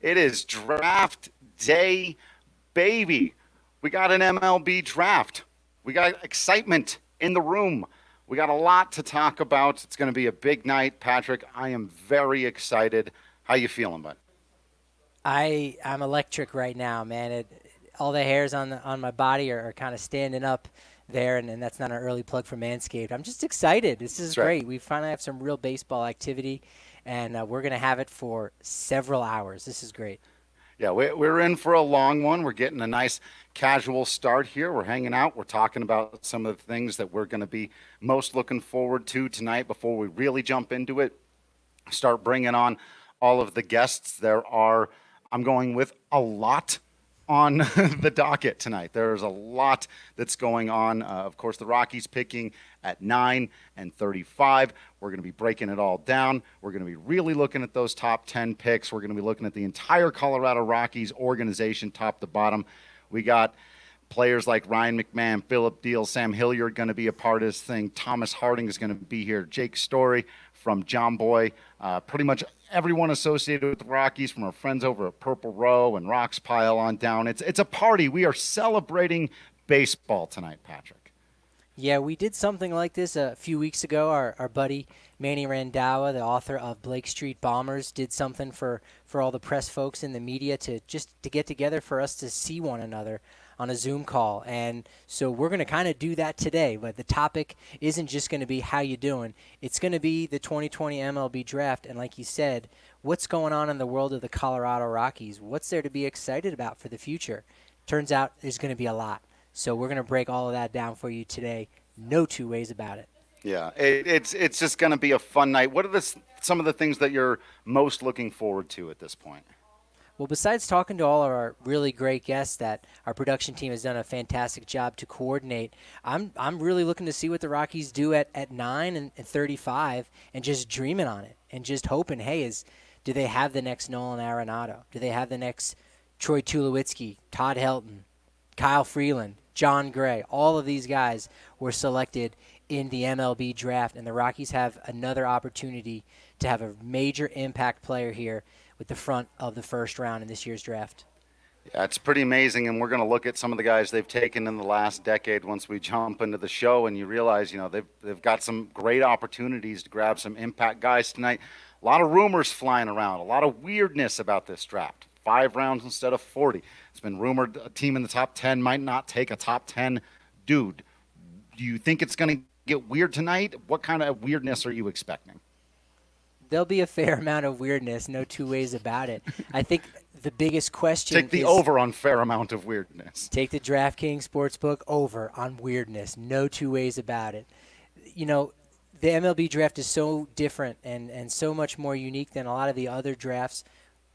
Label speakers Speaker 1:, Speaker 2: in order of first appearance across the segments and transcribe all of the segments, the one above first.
Speaker 1: It is draft day, baby. We got an MLB draft. We got excitement in the room. We got a lot to talk about. It's going to be a big night, Patrick. I am very excited. How you feeling, bud?
Speaker 2: I'm electric right now, man. All the hairs on my body are kind of standing up there, and that's not an early plug for Manscaped. I'm just excited. This is
Speaker 1: That's right.
Speaker 2: great. We finally have some real baseball activity, and we're going to have it for several hours. This is great.
Speaker 1: Yeah, we're in for a long one. We're getting a nice casual start here. We're hanging out. We're talking about some of the things that we're going to be most looking forward to tonight before we really jump into it. Start bringing on all of the guests. I'm going with a lot on the docket tonight. There's a lot that's going on. Of course, the Rockies picking at 9 and 35. We're going to be breaking it all down. We're going to be really looking at those top 10 picks. We're going to be looking at the entire Colorado Rockies organization, top to bottom. We got players like Ryan McMahon, Philip Diehl, Sam Hilliard going to be a part of this thing. Thomas Harding is going to be here. Jake Story from John Boy. Pretty much everyone associated with the Rockies, from our friends over at Purple Row and Rocks Pile on down. It's a party. We are celebrating baseball tonight, Patrick.
Speaker 2: Yeah, we did something like this a few weeks ago. Our buddy Manny Randhawa, the author of Blake Street Bombers, did something for all the press folks in the media to get together for us to see one another on a Zoom call. And so we're going to kind of do that today, but the topic isn't just going to be how you doing. It's going to be the 2020 MLB Draft, and like you said, what's going on in the world of the Colorado Rockies? What's there to be excited about for the future? Turns out there's going to be a lot. So we're going to break all of that down for you today. No two ways about it.
Speaker 1: Yeah, it's just going to be a fun night. What are some of the things that you're most looking forward to at this point?
Speaker 2: Well, besides talking to all of our really great guests that our production team has done a fantastic job to coordinate, I'm really looking to see what the Rockies do at 9 and 35 and just dreaming on it and just hoping, hey, do they have the next Nolan Arenado? Do they have the next Troy Tulowitzki, Todd Helton, Kyle Freeland, John Gray? All of these guys were selected in the MLB draft, and the Rockies have another opportunity to have a major impact player here with the front of the first round in this year's draft.
Speaker 1: Yeah, it's pretty amazing, and we're going to look at some of the guys they've taken in the last decade once we jump into the show, and you realize, they've got some great opportunities to grab some impact guys tonight. A lot of rumors flying around, a lot of weirdness about this draft. 5 rounds instead of 40. It's been rumored a team in the top 10 might not take a top 10 dude. Do you think it's going to get weird tonight? What kind of weirdness are you expecting?
Speaker 2: There'll be a fair amount of weirdness, no two ways about it. I think the biggest question
Speaker 1: Take the over on fair amount of weirdness.
Speaker 2: Take the DraftKings Sportsbook over on weirdness, no two ways about it. The MLB draft is so different and so much more unique than a lot of the other drafts.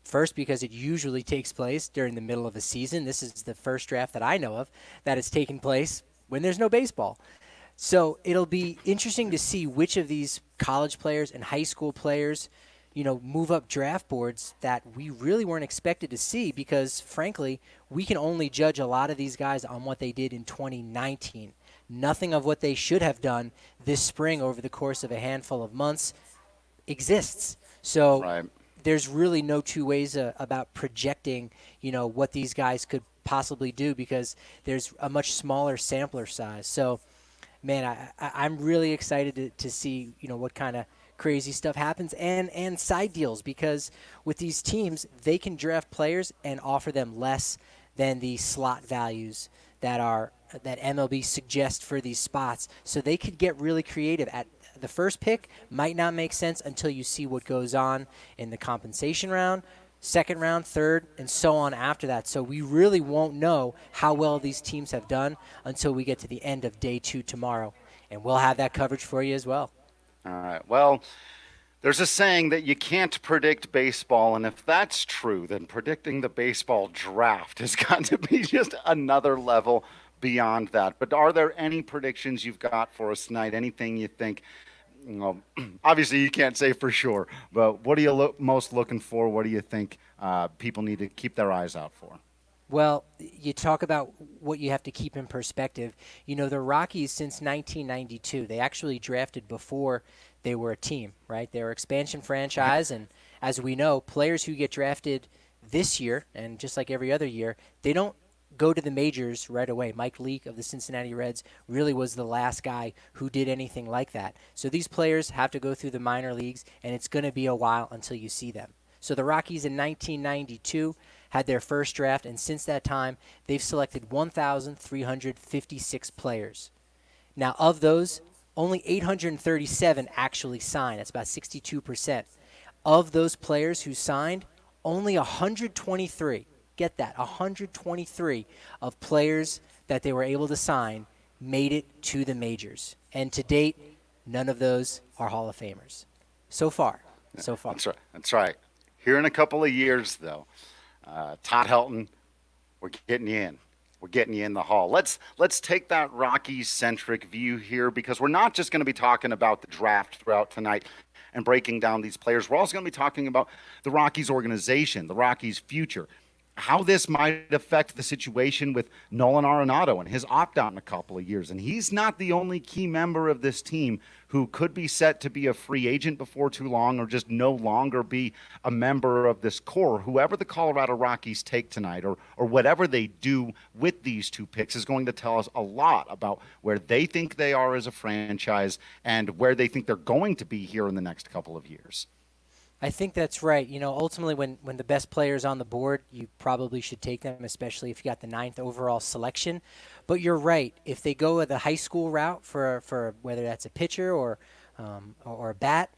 Speaker 2: First, because it usually takes place during the middle of a season. This is the first draft that I know of that is taking place when there's no baseball. So it'll be interesting to see which of these college players and high school players, move up draft boards that we really weren't expected to see because, frankly, we can only judge a lot of these guys on what they did in 2019. Nothing of what they should have done this spring over the course of a handful of months exists. So
Speaker 1: Right.
Speaker 2: There's really no two ways about projecting, what these guys could possibly do because there's a much smaller sampler size. So, man, I'm really excited to see, what kind of crazy stuff happens and side deals because with these teams, they can draft players and offer them less than the slot values that MLB suggests for these spots. So they could get really creative. At the first pick might not make sense until you see what goes on in the compensation round, second round, third, and so on after that. So we really won't know how well these teams have done until we get to the end of day 2 tomorrow. And we'll have that coverage for you as well.
Speaker 1: All right. Well, there's a saying that you can't predict baseball, and if that's true, then predicting the baseball draft has got to be just another level beyond that. But are there any predictions you've got for us tonight? Anything you think? Obviously, you can't say for sure, but what are you most looking for? What do you think people need to keep their eyes out for?
Speaker 2: Well, you talk about what you have to keep in perspective. The Rockies since 1992, they actually drafted before they were a team, right? They were an expansion franchise, and as we know, players who get drafted this year, and just like every other year, they don't go to the majors right away. Mike Leake of the Cincinnati Reds really was the last guy who did anything like that. So these players have to go through the minor leagues, and it's going to be a while until you see them. So the Rockies in 1992 had their first draft, and since that time, they've selected 1,356 players. Now, of those, only 837 actually signed. That's about 62%. Of those players who signed, only 123, get that, 123 of players that they were able to sign made it to the majors. And to date, none of those are Hall of Famers. So far.
Speaker 1: That's right. That's right. Here in a couple of years, though, Todd Helton, we're getting you in. We're getting you in the Hall. Let's take that Rockies-centric view here, because we're not just going to be talking about the draft throughout tonight and breaking down these players. We're also going to be talking about the Rockies organization, the Rockies' future, how this might affect the situation with Nolan Arenado and his opt-out in a couple of years. And he's not the only key member of this team who could be set to be a free agent before too long, or just no longer be a member of this core. Whoever the Colorado Rockies take tonight, or whatever they do with these two picks, is going to tell us a lot about where they think they are as a franchise and where they think they're going to be here in the next couple of years.
Speaker 2: I think that's right. You know, ultimately, when the best player's on the board, you probably should take them, especially if you got the 9th overall selection. But you're right. If they go the high school route for whether that's a pitcher or a bat,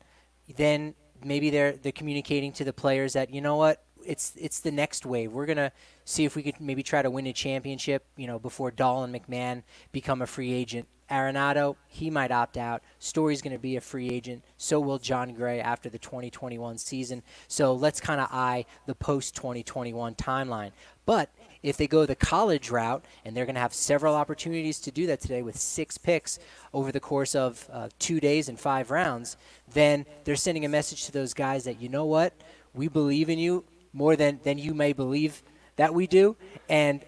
Speaker 2: then maybe they're communicating to the players that, you know what, it's the next wave. We're gonna see if we could maybe try to win a championship, before Diehl and McMahon become a free agent. Arenado, he might opt out. Story's going to be a free agent. So will John Gray after the 2021 season. So let's kind of eye the post-2021 timeline. But if they go the college route, and they're going to have several opportunities to do that today with 6 picks over the course of 2 days and 5 rounds, then they're sending a message to those guys that, you know what, we believe in you more than you may believe that we do, and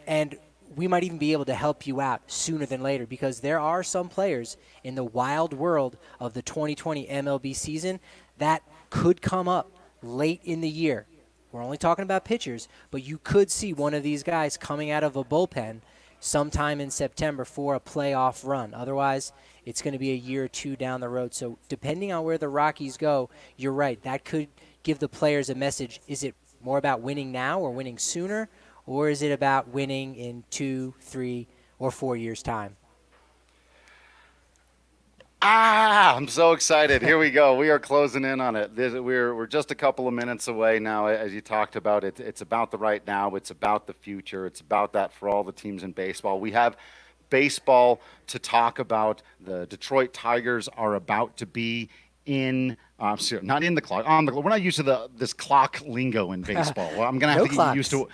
Speaker 2: we might even be able to help you out sooner than later, because there are some players in the wild world of the 2020 MLB season that could come up late in the year. We're only talking about pitchers, but you could see one of these guys coming out of a bullpen sometime in September for a playoff run. Otherwise, it's going to be a year or two down the road. So depending on where the Rockies go, you're right. That could give the players a message. Is it more about winning now or winning sooner? Or is it about winning in 2, 3, or 4 years' time?
Speaker 1: I'm so excited. Here we go. We are closing in on it. We're just a couple of minutes away now, as you talked about. It's about the right now. It's about the future. It's about that for all the teams in baseball. We have baseball to talk about. The Detroit Tigers are about to be not in the clock. We're not used to this clock lingo in baseball. Well, I'm going to have to get used to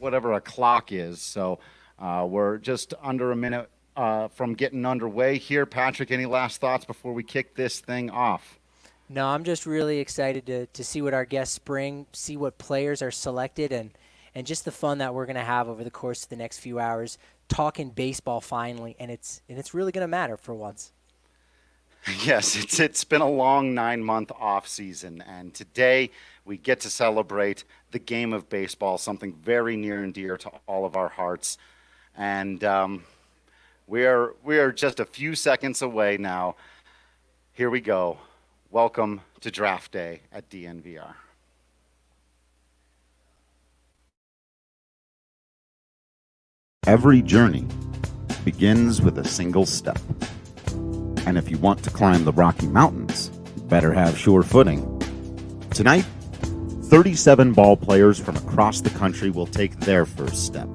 Speaker 1: whatever a clock is. So we're just under a minute from getting underway here. Patrick, any last thoughts before we kick this thing off?
Speaker 2: No, I'm just really excited to see what our guests bring, see what players are selected, and just the fun that we're going to have over the course of the next few hours, talking baseball finally, and it's really going to matter for once.
Speaker 1: Yes, it's been a long 9-month off season, and today we get to celebrate the game of baseball, something very near and dear to all of our hearts. And we are just a few seconds away now. Here we go. Welcome to Draft Day at DNVR.
Speaker 3: Every journey begins with a single step. And if you want to climb the Rocky Mountains, you better have sure footing. Tonight, 37 ball players from across the country will take their first step.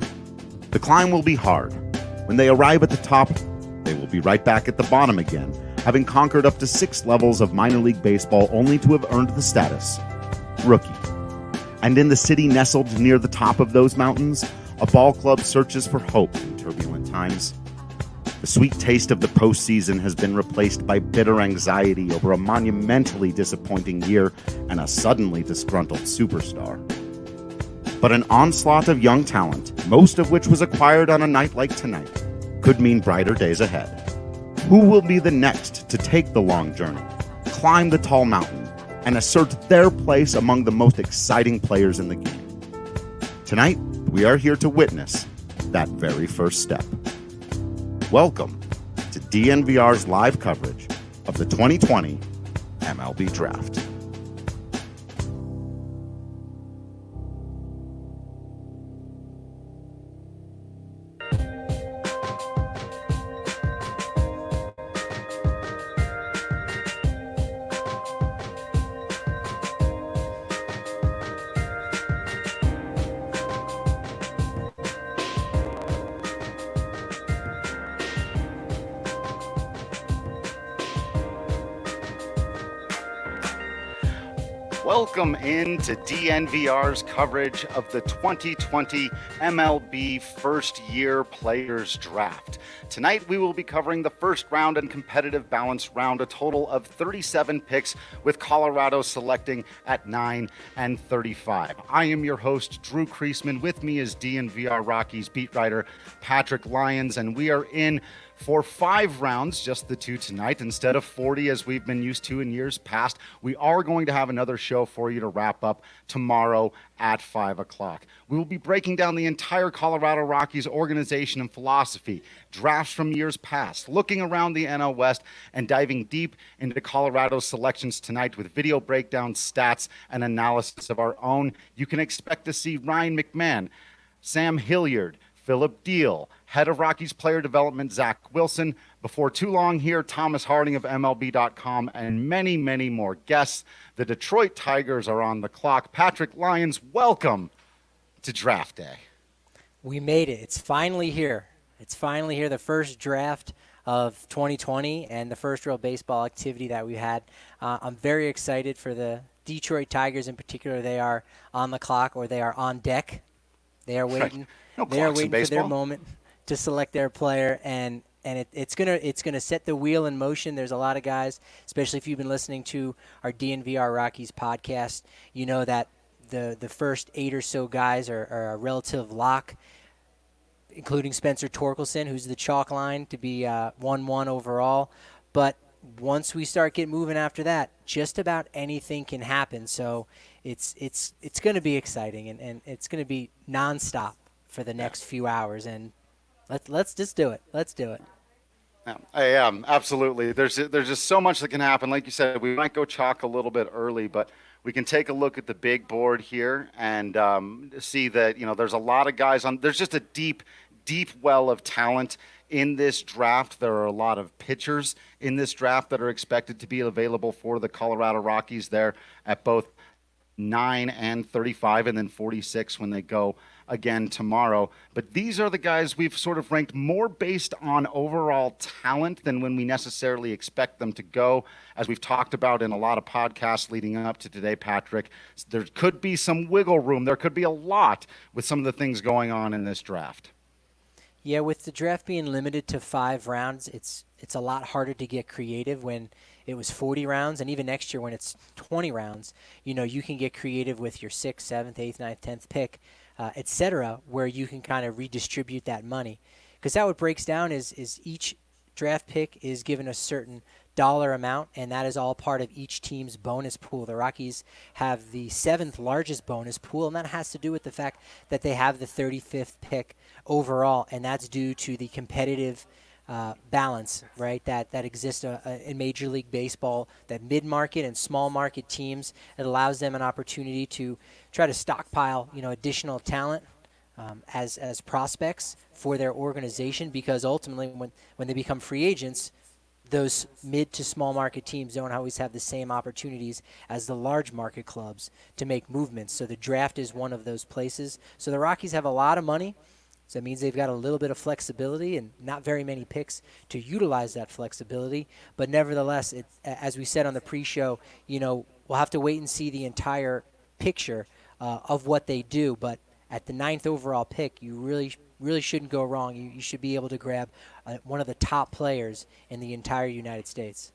Speaker 3: The climb will be hard. When they arrive at the top, they will be right back at the bottom again, having conquered up to 6 levels of minor league baseball only to have earned the status rookie. And in the city nestled near the top of those mountains, a ball club searches for hope in turbulent times. The sweet taste of the postseason has been replaced by bitter anxiety over a monumentally disappointing year and a suddenly disgruntled superstar. But an onslaught of young talent, most of which was acquired on a night like tonight, could mean brighter days ahead. Who will be the next to take the long journey, climb the tall mountain, and assert their place among the most exciting players in the game? Tonight, we are here to witness that very first step. Welcome to DNVR's live coverage of the 2020 MLB Draft.
Speaker 1: Welcome into DNVR's coverage of the 2020 MLB First Year Players Draft. Tonight we will be covering the first round and competitive balance round, a total of 37 picks, with Colorado selecting at 9 and 35. I am your host, Drew Creasman. With me is DNVR Rockies beat writer Patrick Lyons, and we are in for 5 rounds, just the 2 tonight, instead of 40 as we've been used to in years past. We are going to have another show for you to wrap up tomorrow at 5 o'clock. We will be breaking down the entire Colorado Rockies organization and philosophy, drafts from years past, looking around the NL West, and diving deep into Colorado's selections tonight with video breakdown, stats, and analysis of our own. You can expect to see Ryan McMahon, Sam Hilliard, Philip Diehl, head of Rockies player development, Zach Wilson. Before too long here, Thomas Harding of MLB.com, and many, many more guests. The Detroit Tigers are on the clock. Patrick Lyons, welcome to Draft Day.
Speaker 2: We made it. It's finally here. It's finally here, the first draft of 2020 and the first real baseball activity that we had. I'm very excited for the Detroit Tigers in particular. They are on the clock, or they are on deck. They are waiting.
Speaker 1: Right. No
Speaker 2: they are
Speaker 1: clocks in
Speaker 2: waiting for their
Speaker 1: baseball.
Speaker 2: moment to select their player, and it's gonna set the wheel in motion. There's a lot of guys, especially if you've been listening to our DNVR Rockies podcast. You know that the first 8 or so guys are a relative lock, including Spencer Torkelson, who's the chalk line to be 1-1 overall. But once we start getting moving after that, just about anything can happen. So it's going to be exciting, and it's going to be nonstop for the next few hours. And let's just do it. Let's do it.
Speaker 1: Yeah, absolutely. There's just so much that can happen. Like you said, we might go chalk a little bit early, but we can take a look at the big board here and see that, there's a lot of guys on. There's just a deep well of talent in this draft. There are a lot of pitchers in this draft that are expected to be available for the Colorado Rockies there at both 9 and 35, and then 46 when they go again tomorrow. But these are the guys we've sort of ranked more based on overall talent than when we necessarily expect them to go. As we've talked about in a lot of podcasts leading up to today, Patrick, there could be some wiggle room. There could be a lot with some of the things going on in this draft.
Speaker 2: Yeah, with the draft being limited to 5 rounds, it's a lot harder to get creative when it was 40 rounds, and even next year when it's 20 rounds, you can get creative with your 6th, 7th, 8th, 9th, 10th pick, etc., where you can kind of redistribute that money. Because how it breaks down is each draft pick is given a certain dollar amount, and that is all part of each team's bonus pool. The Rockies have the 7th largest bonus pool, and that has to do with the fact that they have the 35th pick overall, and that's due to the competitive balance, right, that exists in Major League Baseball, that mid-market and small-market teams. It allows them an opportunity to try to stockpile, additional talent as prospects for their organization, because ultimately when they become free agents, those mid to small market teams don't always have the same opportunities as the large market clubs to make movements. So the draft is one of those places. So the Rockies have a lot of money. So that means they've got a little bit of flexibility and not very many picks to utilize that flexibility. But nevertheless, as we said on the pre-show, we'll have to wait and see the entire picture of what they do. But at the 9th overall pick, you really shouldn't go wrong. You should be able to grab one of the top players in the entire United States.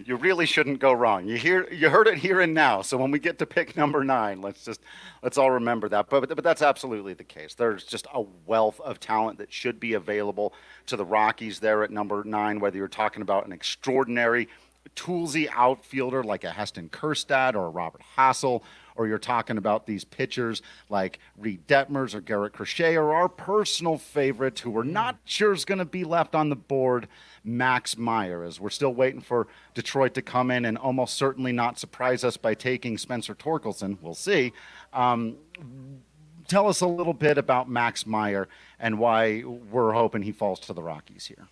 Speaker 1: You really shouldn't go wrong. You heard it here and now. So when we get to pick number 9, let's all remember that. But that's absolutely the case. There's just a wealth of talent that should be available to the Rockies there at number 9. Whether you're talking about an extraordinary toolsy outfielder like a Heston Kjerstad or a Robert Hassel, or you're talking about these pitchers like Reed Detmers or Garrett Crochet, or our personal favorite who we're not sure is going to be left on the board, Max Meyer, as we're still waiting for Detroit to come in and almost certainly not surprise us by taking Spencer Torkelson. We'll see. Tell us a little bit about Max Meyer and why we're hoping he falls to the Rockies here.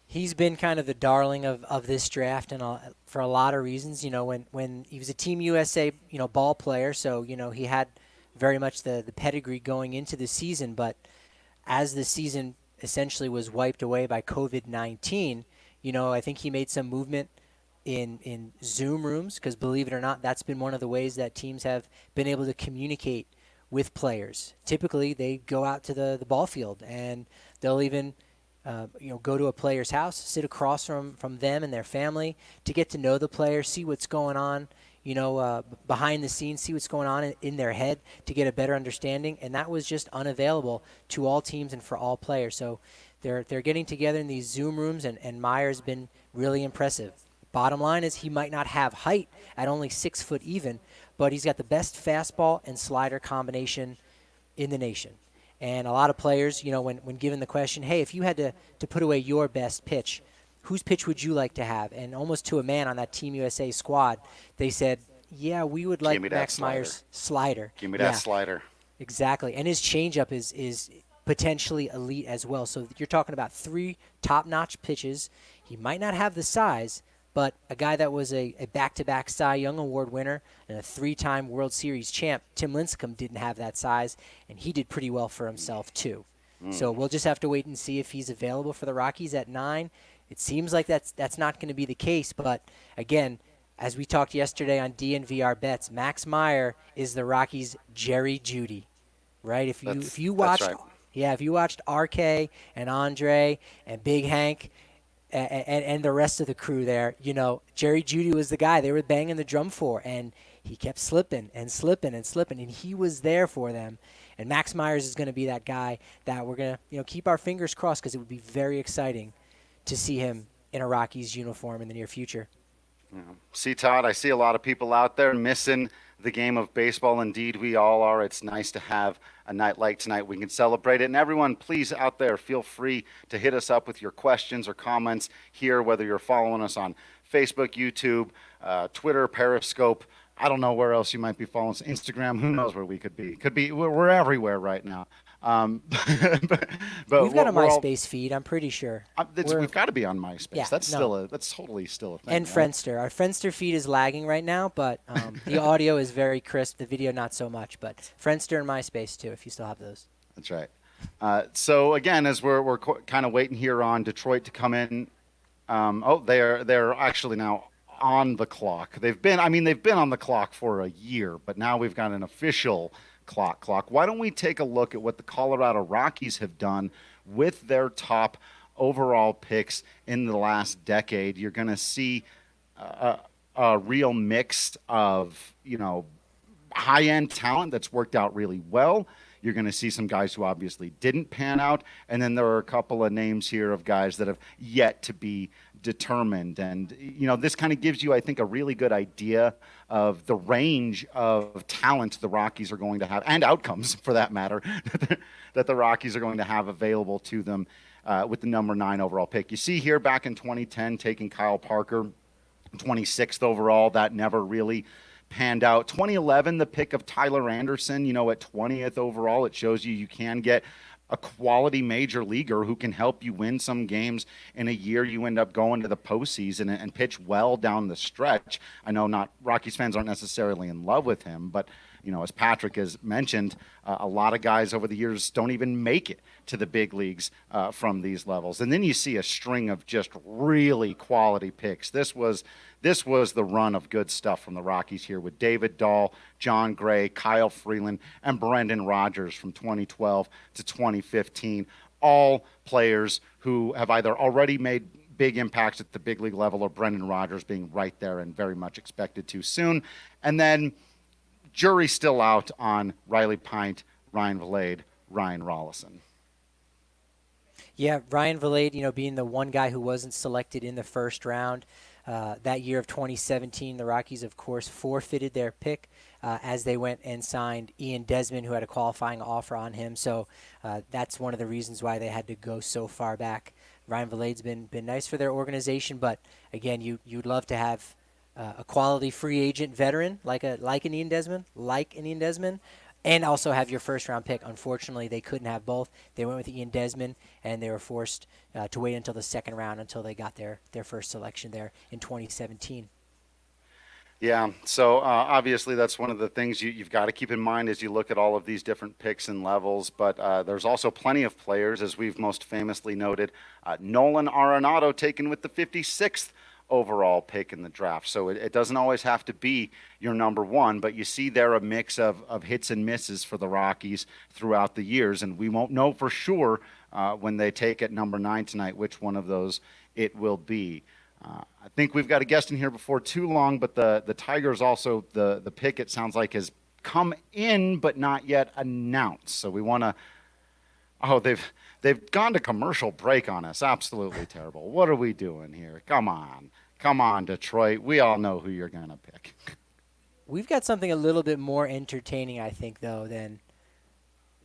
Speaker 2: He's been kind of the darling of this draft, and for a lot of reasons. When he was a Team USA, ball player, so he had very much the pedigree going into the season. But as the season essentially was wiped away by COVID-19, I think he made some movement in Zoom rooms, because believe it or not, that's been one of the ways that teams have been able to communicate with players. Typically, they go out to the ball field, and they'll even go to a player's house, sit across from them and their family to get to know the player, see what's going on, behind the scenes, see what's going on in their head to get a better understanding. And that was just unavailable to all teams and for all players. So they're getting together in these Zoom rooms, and Meyer's been really impressive. Bottom line is he might not have height at only 6 foot even, but he's got the best fastball and slider combination in the nation. And a lot of players, when given the question, hey, if you had to put away your best pitch, whose pitch would you like to have? And almost to a man on that Team USA squad, they said, yeah, we would like Max Meyer's slider.
Speaker 1: Give me that slider.
Speaker 2: Exactly. And his changeup is potentially elite as well. So you're talking about 3 top-notch pitches. He might not have the size, but a guy that was a back-to-back Cy Young Award winner and a 3-time World Series champ, Tim Lincecum, didn't have that size, and he did pretty well for himself too. So we'll just have to wait and see if he's available for the Rockies at 9. It seems like that's not going to be the case, but again, as we talked yesterday on DNVR Bets, Max Meyer is the Rockies' Jerry Jeudy, right? If you watched,
Speaker 1: right.
Speaker 2: if you watched RK and Andre and Big Hank and the rest of the crew there, Jerry Jeudy was the guy they were banging the drum for, and he kept slipping and slipping and slipping, and he was there for them. And Max Myers is going to be that guy that we're going to keep our fingers crossed, because it would be very exciting to see him in a Rockies uniform in the near future.
Speaker 1: Yeah. See, Todd, I see a lot of people out there missing the game of baseball. Indeed, we all are. It's nice to have a night like tonight. We can celebrate it. And everyone, please, out there, feel free to hit us up with your questions or comments here, whether you're following us on Facebook, YouTube, Twitter, Periscope. I don't know where else you might be following us. Instagram, who knows where we could be. We're everywhere right now. But
Speaker 2: we've got a MySpace feed, I'm pretty sure.
Speaker 1: We've got to be on MySpace.
Speaker 2: Yeah,
Speaker 1: that's totally still a thing.
Speaker 2: And Friendster. Our Friendster feed is lagging right now, but the audio is very crisp. The video not so much, but Friendster and MySpace too, if you still have those.
Speaker 1: That's right. So again, as we're kind of waiting here on Detroit to come in. They're actually now on the clock. They've been on the clock for a year, but now we've got an official clock. Why don't we take a look at what the Colorado Rockies have done with their top overall picks in the last decade? You're going to see a real mix of, high-end talent that's worked out really well. You're going to see some guys who obviously didn't pan out, and then there are a couple of names here of guys that have yet to be determined. And, this kind of gives you, I think, a really good idea of the range of talent the Rockies are going to have, and outcomes, for that matter, that the Rockies are going to have available to them with the number 9 overall pick. You see here back in 2010, taking Kyle Parker, 26th overall. That never really panned out. 2011, the pick of Tyler Anderson, at 20th overall. It shows you can get a quality major leaguer who can help you win some games in a year you end up going to the postseason and pitch well down the stretch. I know not Rockies fans aren't necessarily in love with him, but as Patrick has mentioned, a lot of guys over the years don't even make it to the big leagues from these levels. And then you see a string of just really quality picks. This was the run of good stuff from the Rockies here with David Dahl, John Gray, Kyle Freeland, and Brendan Rodgers from 2012 to 2015. All players who have either already made big impacts at the big league level, or Brendan Rodgers being right there and very much expected to soon. And then jury's still out on Riley Pint, Ryan Vilade, Ryan Rollison.
Speaker 2: Yeah, Ryan Vilade, being the one guy who wasn't selected in the first round. that year of 2017, the Rockies, of course, forfeited their pick as they went and signed Ian Desmond, who had a qualifying offer on him. So that's one of the reasons why they had to go so far back. Ryan Villade's been nice for their organization, but again, you'd love to have a quality free agent veteran like an Ian Desmond, and also have your first-round pick. Unfortunately, they couldn't have both. They went with Ian Desmond, and they were forced to wait until the second round until they got their first selection there in 2017.
Speaker 1: Yeah, so obviously that's one of the things you've got to keep in mind as you look at all of these different picks and levels, but there's also plenty of players, as we've most famously noted. Nolan Arenado taken with the 56th overall pick in the draft. So it doesn't always have to be your number one, but you see there a mix of hits and misses for the Rockies throughout the years, and we won't know for sure when they take at number 9 tonight which one of those it will be. I think we've got a guest in here before too long, but the Tigers also, the pick, it sounds like, has come in but not yet announced. So we want to – oh, they've gone to commercial break on us. Absolutely terrible. What are we doing here? Come on, Detroit. We all know who you're going to pick.
Speaker 2: We've got something a little bit more entertaining, I think, though, than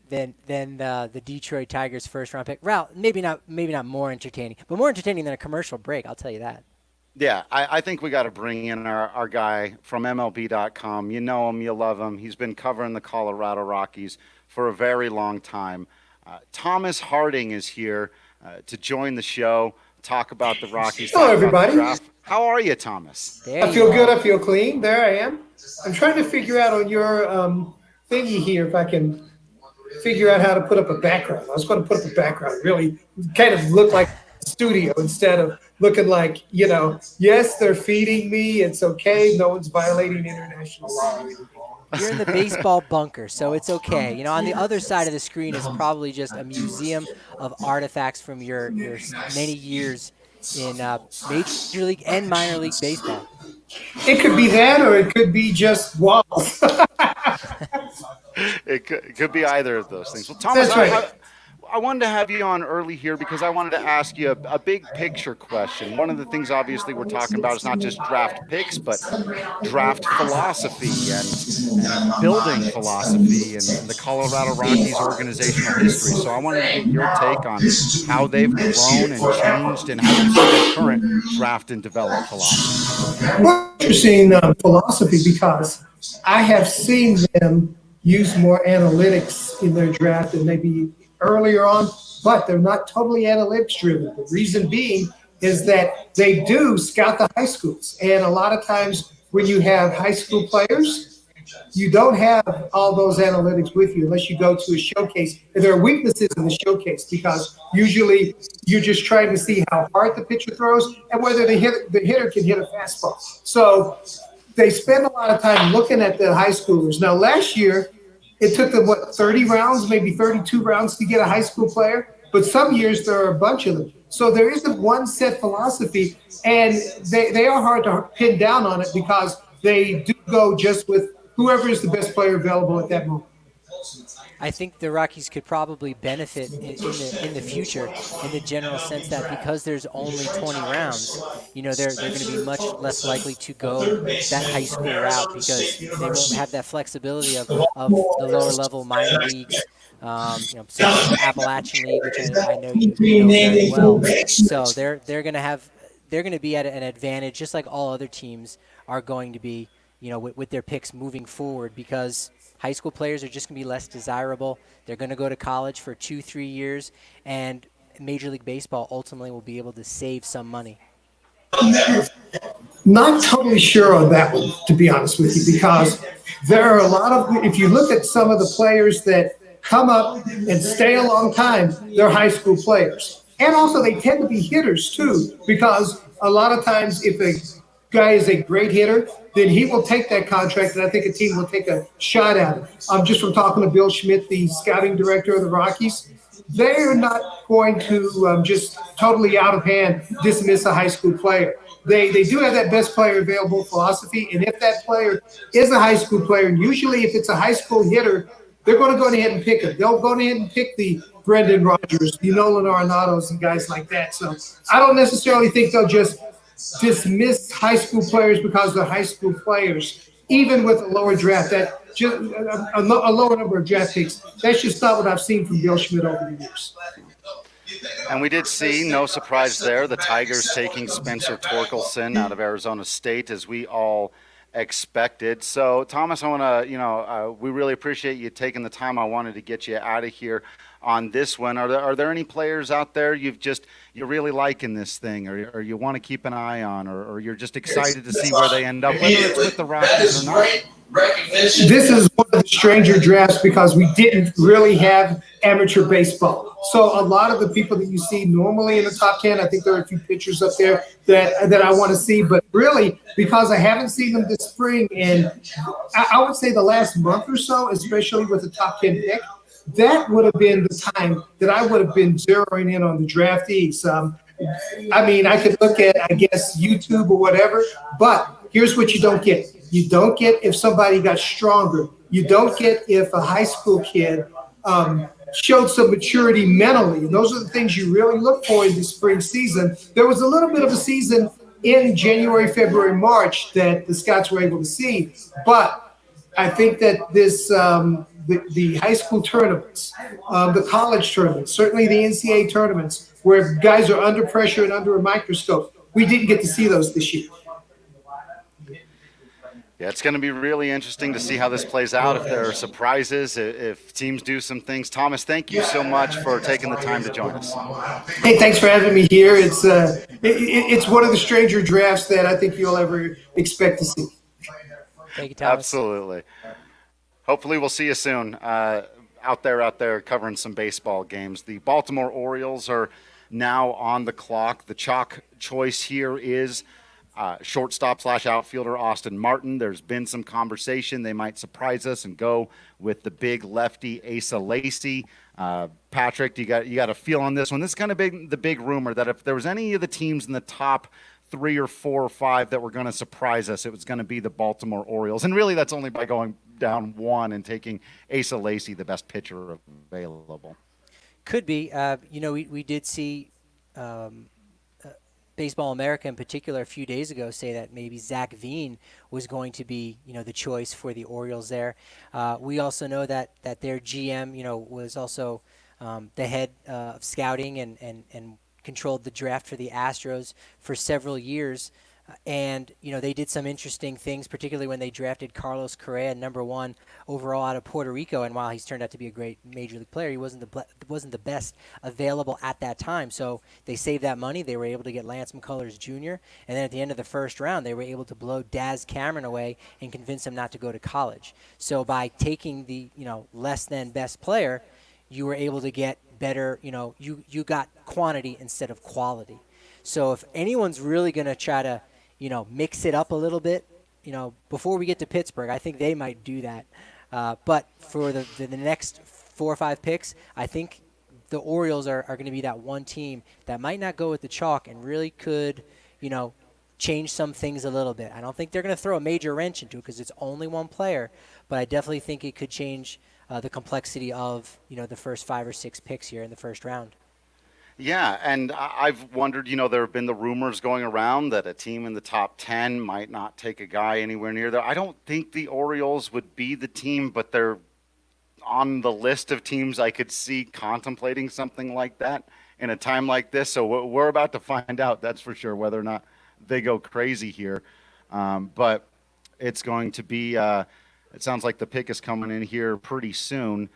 Speaker 2: the Detroit Tigers first round pick. Well, maybe not more entertaining, but more entertaining than a commercial break, I'll tell you that.
Speaker 1: Yeah, I think we got to bring in our guy from MLB.com. You know him, you love him. He's been covering the Colorado Rockies for a very long time. Thomas Harding is here to join the show, talk about the Rockies.
Speaker 4: Hello, everybody.
Speaker 1: How are you, Thomas?
Speaker 4: I feel good. I feel clean. There I am. I'm trying to figure out on your thingy here if I can figure out how to put up a background. I was going to put up a background, really kind of look like a studio instead of looking like, yes, they're feeding me. It's okay. No one's violating international law.
Speaker 2: You're in the baseball bunker, so it's okay. On the other side of the screen is probably just a museum of artifacts from your many years in Major League and minor league baseball.
Speaker 4: It could be that, or it could be just walls.
Speaker 1: It could be either of those things. Well, Thomas,
Speaker 4: That's right.
Speaker 1: I wanted to have you on early here because I wanted to ask you a big picture question. One of the things, obviously, we're talking about is not just draft picks, but draft philosophy and building philosophy and the Colorado Rockies organizational history. So I wanted to get your take on how they've grown and changed and how you see their current draft and develop philosophy.
Speaker 4: Well, interesting philosophy, because I have seen them use more analytics in their draft than maybe earlier on, but they're not totally analytics driven. The reason being is that they do scout the high schools. And a lot of times when you have high school players, you don't have all those analytics with you unless you go to a showcase. And there are weaknesses in the showcase because usually you're just trying to see how hard the pitcher throws and whether the hitter can hit a fastball. So they spend a lot of time looking at the high schoolers. Now, last year, it took them, 30 rounds, maybe 32 rounds to get a high school player. But some years there are a bunch of them. So there isn't one set philosophy, and they are hard to pin down on it because they do go just with whoever is the best player available at that moment.
Speaker 2: I think the Rockies could probably benefit in the future in the general sense that because there's only 20 rounds, they're going to be much less likely to go that high school route because they won't have that flexibility of the lower level minor leagues, such as the Appalachian League, which I know you know very well. So they're going to be at an advantage, just like all other teams are going to be, with their picks moving forward, because high school players are just going to be less desirable. They're going to go to college for 2-3 years, and Major League Baseball ultimately will be able to save some money.
Speaker 4: Not totally sure on that one, to be honest with you, because there are a lot of, if you look at some of the players that come up and stay a long time, they're high school players. And also they tend to be hitters too, because a lot of times if a guy is a great hitter, then he will take that contract, and I think a team will take a shot at it. Just from talking to Bill Schmidt, the scouting director of the Rockies, they're not going to just totally out of hand dismiss a high school player. They do have that best player available philosophy, and if that player is a high school player, and usually if it's a high school hitter, they're going to go ahead and pick him. They'll go ahead and pick the Brendan Rodgers, the Nolan Arenados, and guys like that. So I don't necessarily think they'll just dismiss high school players because they're high school players, even with a lower draft, that just a lower number of draft picks. That's just not what I've seen from Bill Schmidt over the years.
Speaker 1: And we did see, no surprise there, the Tigers taking Spencer Torkelson out of Arizona State, as we all expected. So, Thomas, I want to, we really appreciate you taking the time. I wanted to get you out of here on this one. Are there any players out there you really like in this thing, or you want to keep an eye on, or you're just excited to see where they end up, whether it's with the Rockies or not?
Speaker 4: This is one of the stranger drafts because we didn't really have amateur baseball. So a lot of the people that you see normally in the top 10, I think there are a few pitchers up there that I want to see, but really because I haven't seen them this spring, and I would say the last month or so, especially with the top 10 pick, that would have been the time that I would have been zeroing in on the draftees. I mean, I could look at, I guess, YouTube or whatever, but here's what you don't get. You don't get if somebody got stronger. You don't get if a high school kid showed some maturity mentally. And those are the things you really look for in the spring season. There was a little bit of a season in January, February, March that the scouts were able to see. But I think that this the high school tournaments, the college tournaments, certainly the NCAA tournaments, where guys are under pressure and under a microscope, we didn't get to see those this year.
Speaker 1: Yeah, it's going to be really interesting to see how this plays out, if there are surprises, if teams do some things. Thomas, thank you so much for taking the time to join us.
Speaker 4: Hey, thanks for having me here. It's one of the stranger drafts that I think you'll ever expect to see.
Speaker 2: Thank you, Thomas.
Speaker 1: Absolutely. Hopefully we'll see you soon out there covering some baseball games. The Baltimore Orioles are now on the clock. The chalk choice here is shortstop / outfielder Austin Martin. There's been some conversation. They might surprise us and go with the big lefty Asa Lacy. Patrick, you got a feel on this one. This is kind of the big rumor that if there was any of the teams in the top 3 or 4 or 5 that were going to surprise us, it was going to be the Baltimore Orioles. And really that's only by going down one and taking Asa Lacy, the best pitcher available.
Speaker 2: Could be. We did see Baseball America in particular a few days ago say that maybe Zach Veen was going to be, the choice for the Orioles there. We also know that their GM, was also the head of scouting and controlled the draft for the Astros for several years. And, they did some interesting things, particularly when they drafted Carlos Correa, #1 overall out of Puerto Rico. And while he's turned out to be a great major league player, he wasn't the best available at that time. So they saved that money. They were able to get Lance McCullers Jr. And then at the end of the first round, they were able to blow Daz Cameron away and convince him not to go to college. So by taking the, less than best player, you were able to get better, you got quantity instead of quality. So if anyone's really going to try to, mix it up a little bit, before we get to Pittsburgh, I think they might do that. But for the next 4 or 5 picks, I think the Orioles are going to be that one team that might not go with the chalk and really could, change some things a little bit. I don't think they're going to throw a major wrench into it because it's only one player, but I definitely think it could change the complexity of, the first 5 or 6 picks here in the first round.
Speaker 1: Yeah, and I've wondered, there have been the rumors going around that a team in the top 10 might not take a guy anywhere near there. I don't think the Orioles would be the team, but they're on the list of teams I could see contemplating something like that in a time like this. So we're about to find out, that's for sure, whether or not they go crazy here. But it's going to be, it sounds like the pick is coming in here pretty soon.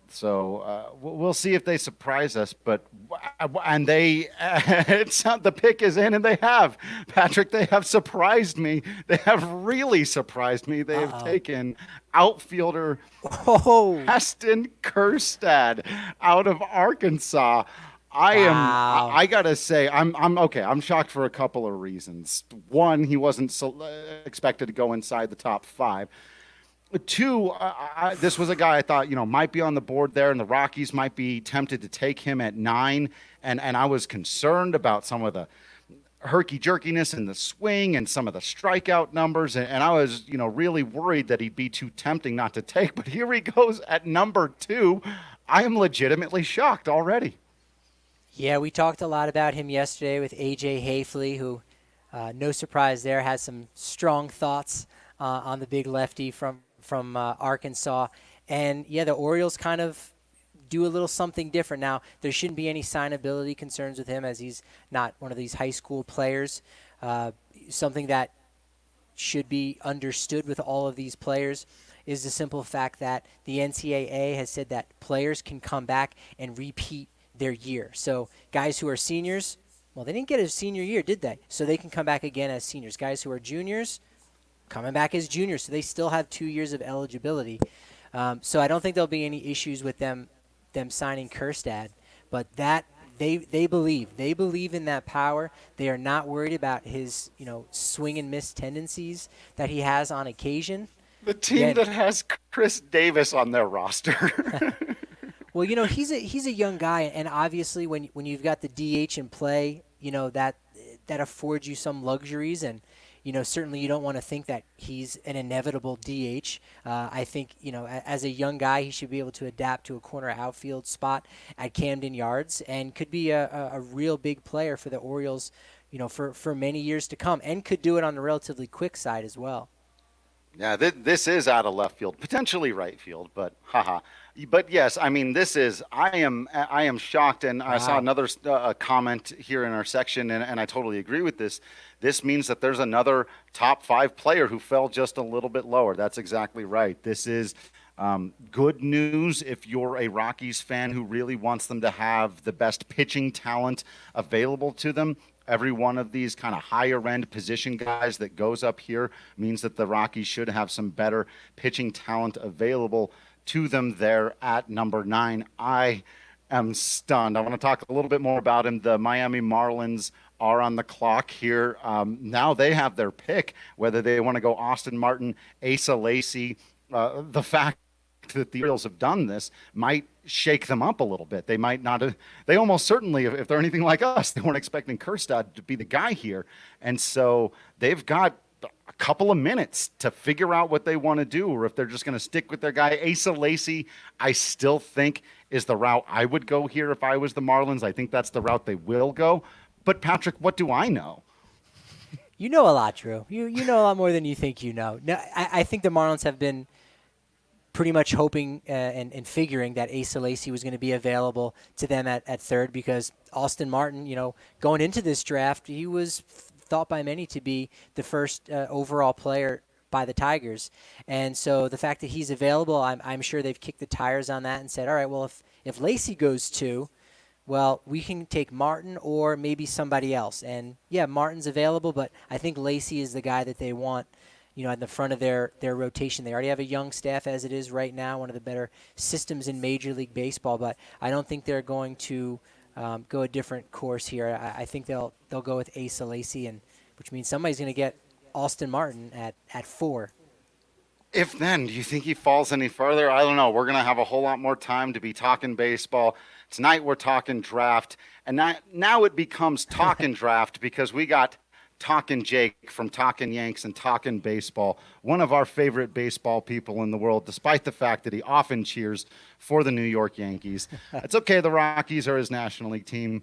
Speaker 1: So we'll see if they surprise us, and the pick is in, and they have, Patrick, they have surprised me. They have really surprised me. They have taken outfielder Heston Kjerstad out of Arkansas. I gotta say, I'm okay. I'm shocked for a couple of reasons. One, he wasn't expected to go inside the top 5. 2, this was a guy I thought, might be on the board there, and the Rockies might be tempted to take him at 9. And I was concerned about some of the herky-jerkiness in the swing and some of the strikeout numbers. And I was, really worried that he'd be too tempting not to take. But here he goes at number 2. I am legitimately shocked already.
Speaker 2: Yeah, we talked a lot about him yesterday with A.J. Hafley, who No surprise there. Has some strong thoughts on the big lefty from Arkansas. And, yeah, the Orioles kind of do a little something different. Now, there shouldn't be any signability concerns with him as he's not one of these high school players. Something that should be understood with all of these players is the simple fact that the NCAA has said that players can come back and repeat their year. So guys who are seniors, well, they didn't get a senior year, did they? So they can come back again as seniors. Guys who are juniors, coming back as juniors. So they still have 2 years of eligibility. So I don't think there'll be any issues with them signing Kjerstad. But that they believe in that power. They are not worried about his swing and miss tendencies that he has on occasion.
Speaker 1: The team that has Chris Davis on their roster.
Speaker 2: Well, he's a young guy, and obviously when you've got the DH in play, that affords you some luxuries, and certainly you don't want to think that he's an inevitable DH. I think as a young guy, he should be able to adapt to a corner outfield spot at Camden Yards, and could be a real big player for the Orioles, for many years to come, and could do it on the relatively quick side as well.
Speaker 1: Yeah, this is out of left field, potentially right field, but haha. But yes, I mean, I am shocked, and wow. I saw another comment here in our section, and I totally agree with this. This means that there's another top 5 player who fell just a little bit lower. That's exactly right. This is good news if you're a Rockies fan who really wants them to have the best pitching talent available to them. Every one of these kind of higher-end position guys that goes up here means that the Rockies should have some better pitching talent available to them there at number 9. I am stunned. I want to talk a little bit more about him. The Miami Marlins are on the clock here. Now they have their pick, whether they want to go Austin Martin, Asa Lacy. The fact that the Orioles have done this might shake them up a little bit. They might not have, they almost certainly, if they're anything like us, they weren't expecting Kjerstad to be the guy here. And so they've got a couple of minutes to figure out what they want to do, or if they're just going to stick with their guy. Asa Lacy, I still think is the route I would go here if I was the Marlins. I think that's the route they will go. But Patrick, what do I know?
Speaker 2: You know a lot, Drew. You know a lot more than you think you know. No, I think the Marlins have been pretty much hoping and figuring that Asa Lacy was going to be available to them at third, because Austin Martin, going into this draft, he was thought by many to be the first overall player by the Tigers. And so the fact that he's available, I'm sure they've kicked the tires on that and said, all right, well, if Lacy goes 2, well, we can take Martin or maybe somebody else. And, yeah, Martin's available, but I think Lacy is the guy that they want, at the front of their rotation. They already have a young staff as it is right now, one of the better systems in Major League Baseball, but I don't think they're going to go a different course here. I think they'll go with Asa Lacy, which means somebody's going to get Austin Martin at 4.
Speaker 1: If then, do you think he falls any further? I don't know. We're going to have a whole lot more time to be talking baseball. Tonight we're talking draft, and now it becomes talking draft because we got Talking Jake from Talking Yanks and Talking Baseball, one of our favorite baseball people in the world, despite the fact that he often cheers for the New York Yankees. It's okay, the Rockies are his National League team.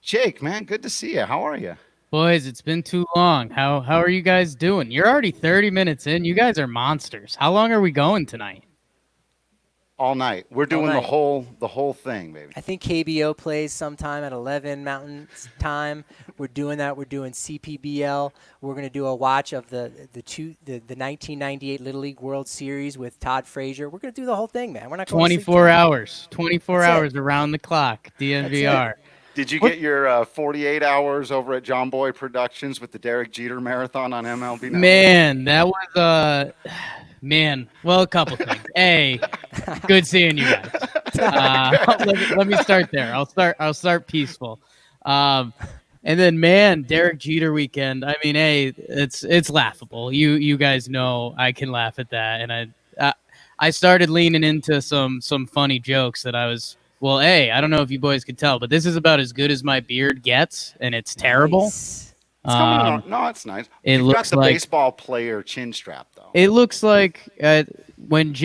Speaker 1: Jake, man, good to see you. How are you?
Speaker 5: Boys, it's been too long. How are you guys doing? You're already 30 minutes in. You guys are monsters. How long are we going tonight?
Speaker 1: All night. We're doing the whole thing, baby.
Speaker 2: I think KBO plays sometime at 11 Mountain Time. We're doing that. We're doing CPBL. We're going to do a watch of the 1998 Little League World Series with Todd Frazier. We're going to do the whole thing, man. We're not going
Speaker 5: 24 hours. 24 hours around the clock. DNVR.
Speaker 1: Did you get your 48 hours over at John Boy Productions with the Derek Jeter Marathon on MLB?
Speaker 5: Man, that was well, a couple things. A, good seeing you guys. Let me start there. I'll start peaceful. And then, man, Derek Jeter weekend. I mean, it's laughable. You guys know I can laugh at that, and I started leaning into some funny jokes that I was. Well, I don't know if you boys could tell, but this is about as good as my beard gets, and it's terrible.
Speaker 2: Nice.
Speaker 1: No, it's nice. You've got the baseball player chin strap, though.
Speaker 5: It looks like when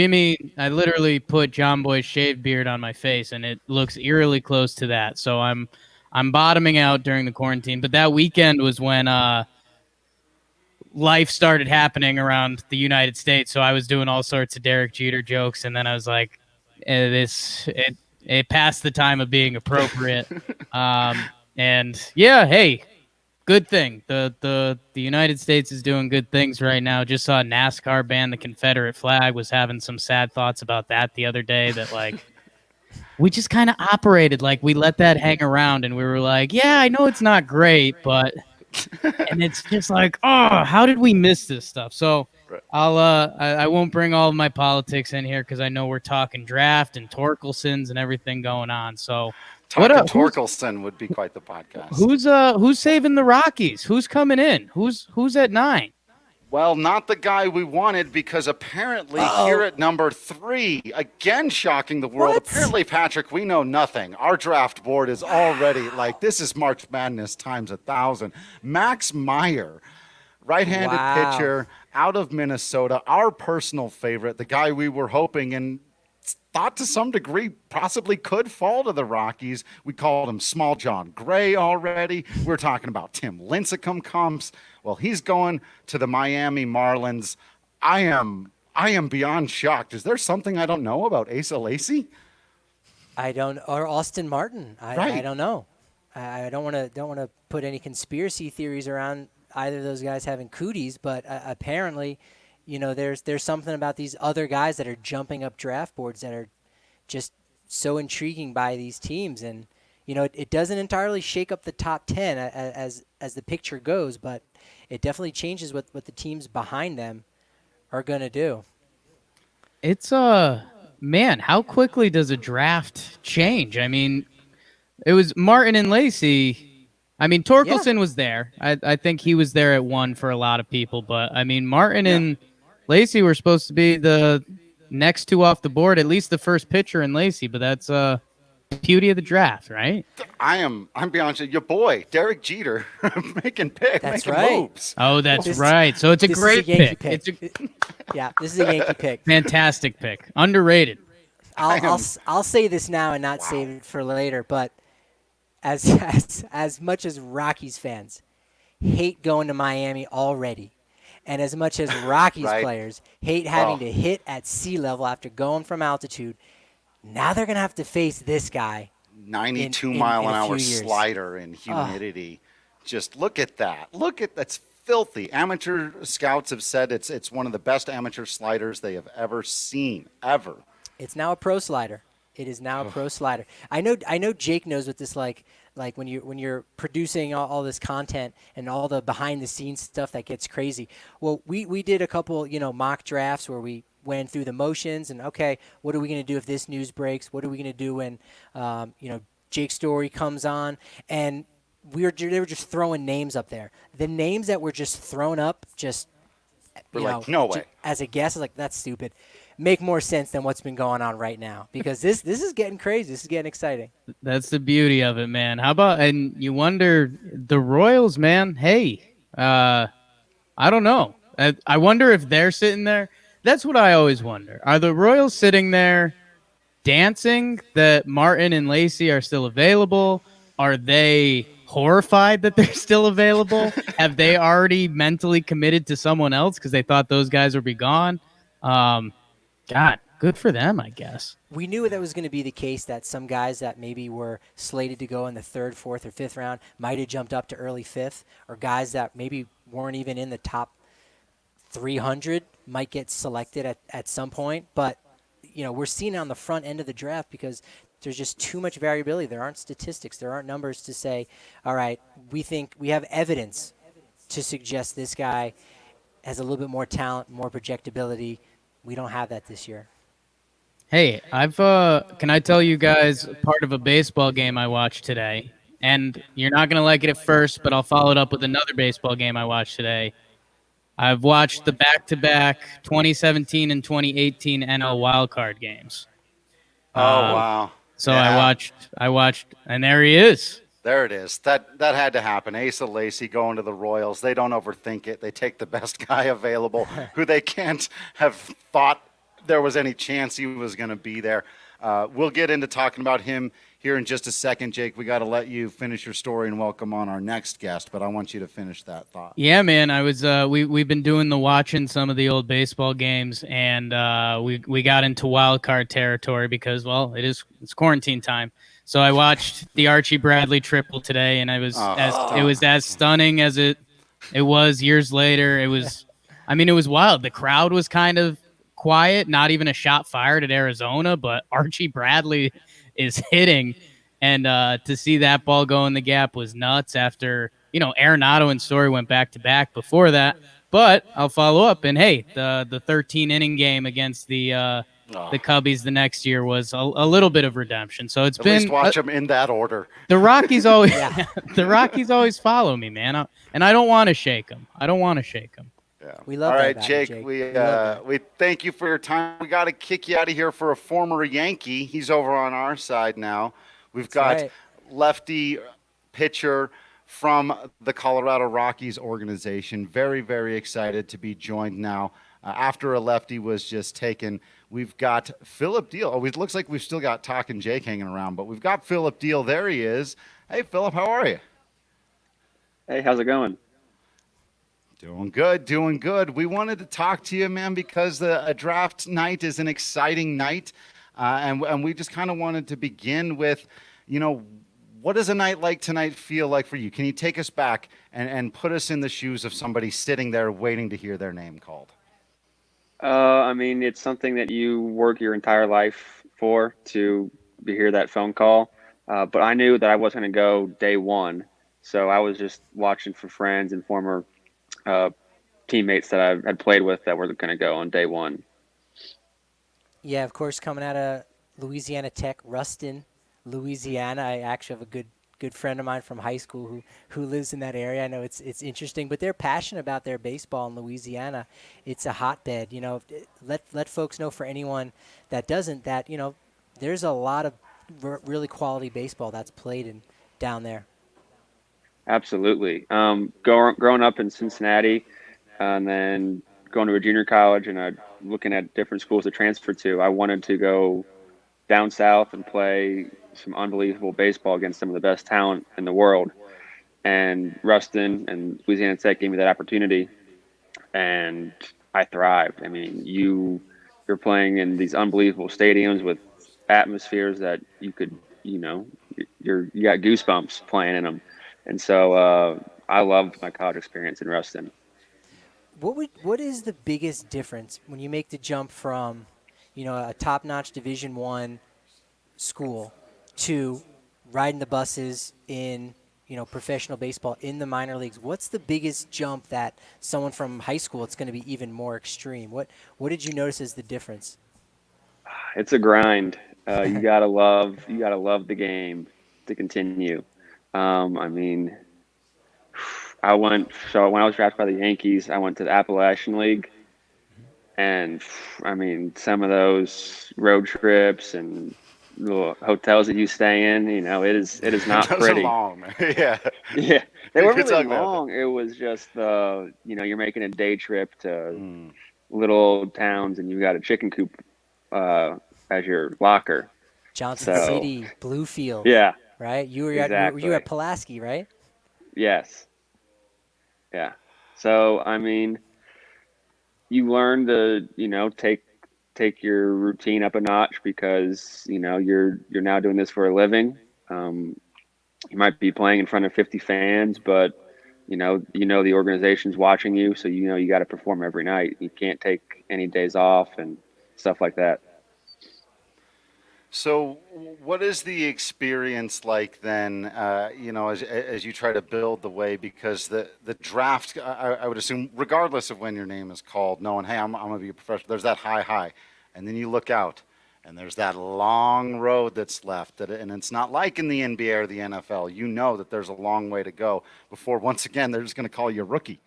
Speaker 5: I literally put John Boy's shaved beard on my face, and it looks eerily close to that. So I'm bottoming out during the quarantine. But that weekend was when life started happening around the United States. So I was doing all sorts of Derek Jeter jokes, and then I was like, it passed the time of being appropriate. And yeah, hey, good thing. The United States is doing good things right now. Just saw NASCAR ban the Confederate flag. Was having some sad thoughts about that the other day. That like we just kind of operated like we let that hang around, and we were like, yeah, I know it's not great, but and it's just like, oh, how did we miss this stuff? So I won't bring all of my politics in here because I know we're talking draft and Torkelsons and everything going on. So.
Speaker 1: Talking Torkelson would be quite the podcast.
Speaker 5: Who's saving the Rockies? Who's coming in? Who's at 9?
Speaker 1: Well, not the guy we wanted, because apparently here at number 3, again shocking the world.
Speaker 2: What?
Speaker 1: Apparently, Patrick, we know nothing. Our draft board is already like, this is March Madness times 1,000. Max Meyer, right-handed pitcher out of Minnesota, our personal favorite, the guy we were hoping and thought to some degree possibly could fall to the Rockies. We called him Small John Gray already. We're talking about Tim Lincecum comps. Well, he's going to the Miami Marlins. I am beyond shocked. Is there something I don't know about Asa Lacy?
Speaker 2: Or Austin Martin.
Speaker 1: Right.
Speaker 2: I don't know. I don't want to put any conspiracy theories around either of those guys having cooties, but apparently, you know, there's something about these other guys that are jumping up draft boards that are just so intriguing by these teams. And, you know, it doesn't entirely shake up the top 10 as the picture goes, but it definitely changes what the teams behind them are going to do.
Speaker 5: It's man, how quickly does a draft change? I mean, it was Martin and Lacy. I mean, Torkelson was there. I think he was there at 1 for a lot of people, but I mean, Martin and Lacy were supposed to be the next 2 off the board, at least the first pitcher in Lacy, but that's beauty of the draft, right?
Speaker 1: I'm beyond honest, your boy Derek Jeter making picks, making moves.
Speaker 5: Oh, that's right. So it's a great pick.
Speaker 2: Yeah, this is a Yankee pick.
Speaker 5: Fantastic pick. Underrated.
Speaker 2: I'll say this now and not save it for later, but as much as Rockies fans hate going to Miami already, and as much as Rockies players hate having to hit at sea level after going from altitude, now they're going to have to face this guy.
Speaker 1: 92-mile-an-hour slider in humidity. Just look at that. That's filthy. Amateur scouts have said it's one of the best amateur sliders they have ever seen, ever.
Speaker 2: It's now a pro slider. It is now a pro slider. I know Jake knows what this like when you're producing all this content and all the behind the scenes stuff that gets crazy. Well, we did a couple, mock drafts where we went through the motions and, okay, what are we going to do if this news breaks? What are we going to do when Jake's story comes on? And they were just throwing names up there. The names that were just thrown up,
Speaker 1: no way.
Speaker 2: As a guess, I was like, that's stupid. Make more sense than what's been going on right now, because this is getting crazy. This is getting exciting.
Speaker 5: That's the beauty of it, man. How about, and you wonder, the Royals, man, hey, I don't know. I wonder if they're sitting there. That's what I always wonder. Are the Royals sitting there dancing that Martin and Lacy are still available? Are they horrified that they're still available? Have they already mentally committed to someone else because they thought those guys would be gone? God, good for them, I guess.
Speaker 2: We knew that was going to be the case, that some guys that maybe were slated to go in the 3rd, 4th, or 5th round might have jumped up to early 5th, or guys that maybe weren't even in the top 300 might get selected at some point. But, we're seeing it on the front end of the draft because there's just too much variability. There aren't statistics. There aren't numbers to say, all right, we think we have evidence to suggest this guy has a little bit more talent, more projectability. We don't have that this year.
Speaker 5: Hey, can I tell you guys part of a baseball game I watched today? And you're not going to like it at first, but I'll follow it up with another baseball game I watched today. I've watched the back-to-back 2017 and 2018 NL wildcard games.
Speaker 1: Oh, wow.
Speaker 5: So yeah. I watched, and there he is.
Speaker 1: There it is. That had to happen. Asa Lacy going to the Royals. They don't overthink it. They take the best guy available who they can't have thought there was any chance he was going to be there. We'll get into talking about him here here in just a second. Jake, we got to let you finish your story and welcome on our next guest, but I want you to finish that thought.
Speaker 5: Yeah, man. I was we've been doing the watching some of the old baseball games, and we got into wild card territory because, well, it's quarantine time. So I watched the Archie Bradley triple today, and it was as stunning as it was years later. It was wild. The crowd was kind of quiet, not even a shot fired at Arizona, but Archie Bradley is hitting, and to see that ball go in the gap was nuts. After Arenado and Story went back to back before that, but I'll follow up. And hey, the 13 inning game against the Cubbies the next year was a little bit of redemption. So
Speaker 1: At least watch them in that order.
Speaker 5: The Rockies always the Rockies always follow me, man, and I don't want to shake them.
Speaker 1: Yeah.
Speaker 2: We love
Speaker 1: All
Speaker 2: that
Speaker 1: right,
Speaker 2: about
Speaker 1: Jake.
Speaker 2: you, Jake.
Speaker 1: We thank you for your time. We got to kick you out of here for a former Yankee. He's over on our side now. We've got
Speaker 2: right.
Speaker 1: lefty pitcher from the Colorado Rockies organization. Very, very excited to be joined now. After a lefty was just taken, we've got Philip Diehl. Oh, it looks like we've still got Talking Jake hanging around, but we've got Philip Diehl. There he is. Hey, Philip, how are you?
Speaker 6: Hey, how's it going?
Speaker 1: Doing good, doing good. We wanted to talk to you, man, because a draft night is an exciting night, and we just kind of wanted to begin with, what does a night like tonight feel like for you? Can you take us back and put us in the shoes of somebody sitting there waiting to hear their name called?
Speaker 6: It's something that you work your entire life for, to hear that phone call. But I knew that I wasn't going to go day one. So I was just watching for friends and former teammates that I had played with that were going to go on day one.
Speaker 2: Yeah, of course, coming out of Louisiana Tech, Ruston, Louisiana. I actually have a good friend of mine from high school who lives in that area. I know it's interesting, but they're passionate about their baseball in Louisiana. It's a hotbed. Let folks know, for anyone that doesn't, that there's a lot of really quality baseball that's played down there.
Speaker 6: Absolutely. Growing up in Cincinnati, and then going to a junior college, and looking at different schools to transfer to, I wanted to go down south and play some unbelievable baseball against some of the best talent in the world. And Ruston and Louisiana Tech gave me that opportunity, and I thrived. You're playing in these unbelievable stadiums with atmospheres that you could, you got goosebumps playing in them. And so I loved my college experience in Ruston.
Speaker 2: What is the biggest difference when you make the jump from, a top-notch Division I school to riding the buses in, professional baseball in the minor leagues? What's the biggest jump that someone from high school, it's going to be even more extreme? What did you notice as the difference?
Speaker 6: It's a grind. You gotta love the game to continue. When I was drafted by the Yankees, I went to the Appalachian League, and some of those road trips and little hotels that you stay in, it is not
Speaker 1: Those
Speaker 6: pretty.
Speaker 1: are long, man. Yeah.
Speaker 6: Yeah, they weren't
Speaker 1: It's
Speaker 6: really
Speaker 1: like that.
Speaker 6: long. It was just you're making a day trip to little old towns, and you got a chicken coop as your locker.
Speaker 2: Johnson City, Bluefield.
Speaker 6: Yeah.
Speaker 2: Right? You were
Speaker 6: Exactly.
Speaker 2: you were at Pulaski, right?
Speaker 6: Yes. Yeah. So you learn to take your routine up a notch, because you're now doing this for a living. You might be playing in front of 50 fans, but the organization's watching you, so you got to perform every night. You can't take any days off and stuff like that.
Speaker 1: So what is the experience like then, as you try to build the way? Because the draft, I would assume, regardless of when your name is called, knowing, hey, I'm going to be a professional, there's that high. And then you look out, and there's that long road that's left. And it's not like in the NBA or the NFL. You know that there's a long way to go before, once again, they're just going to call you a rookie.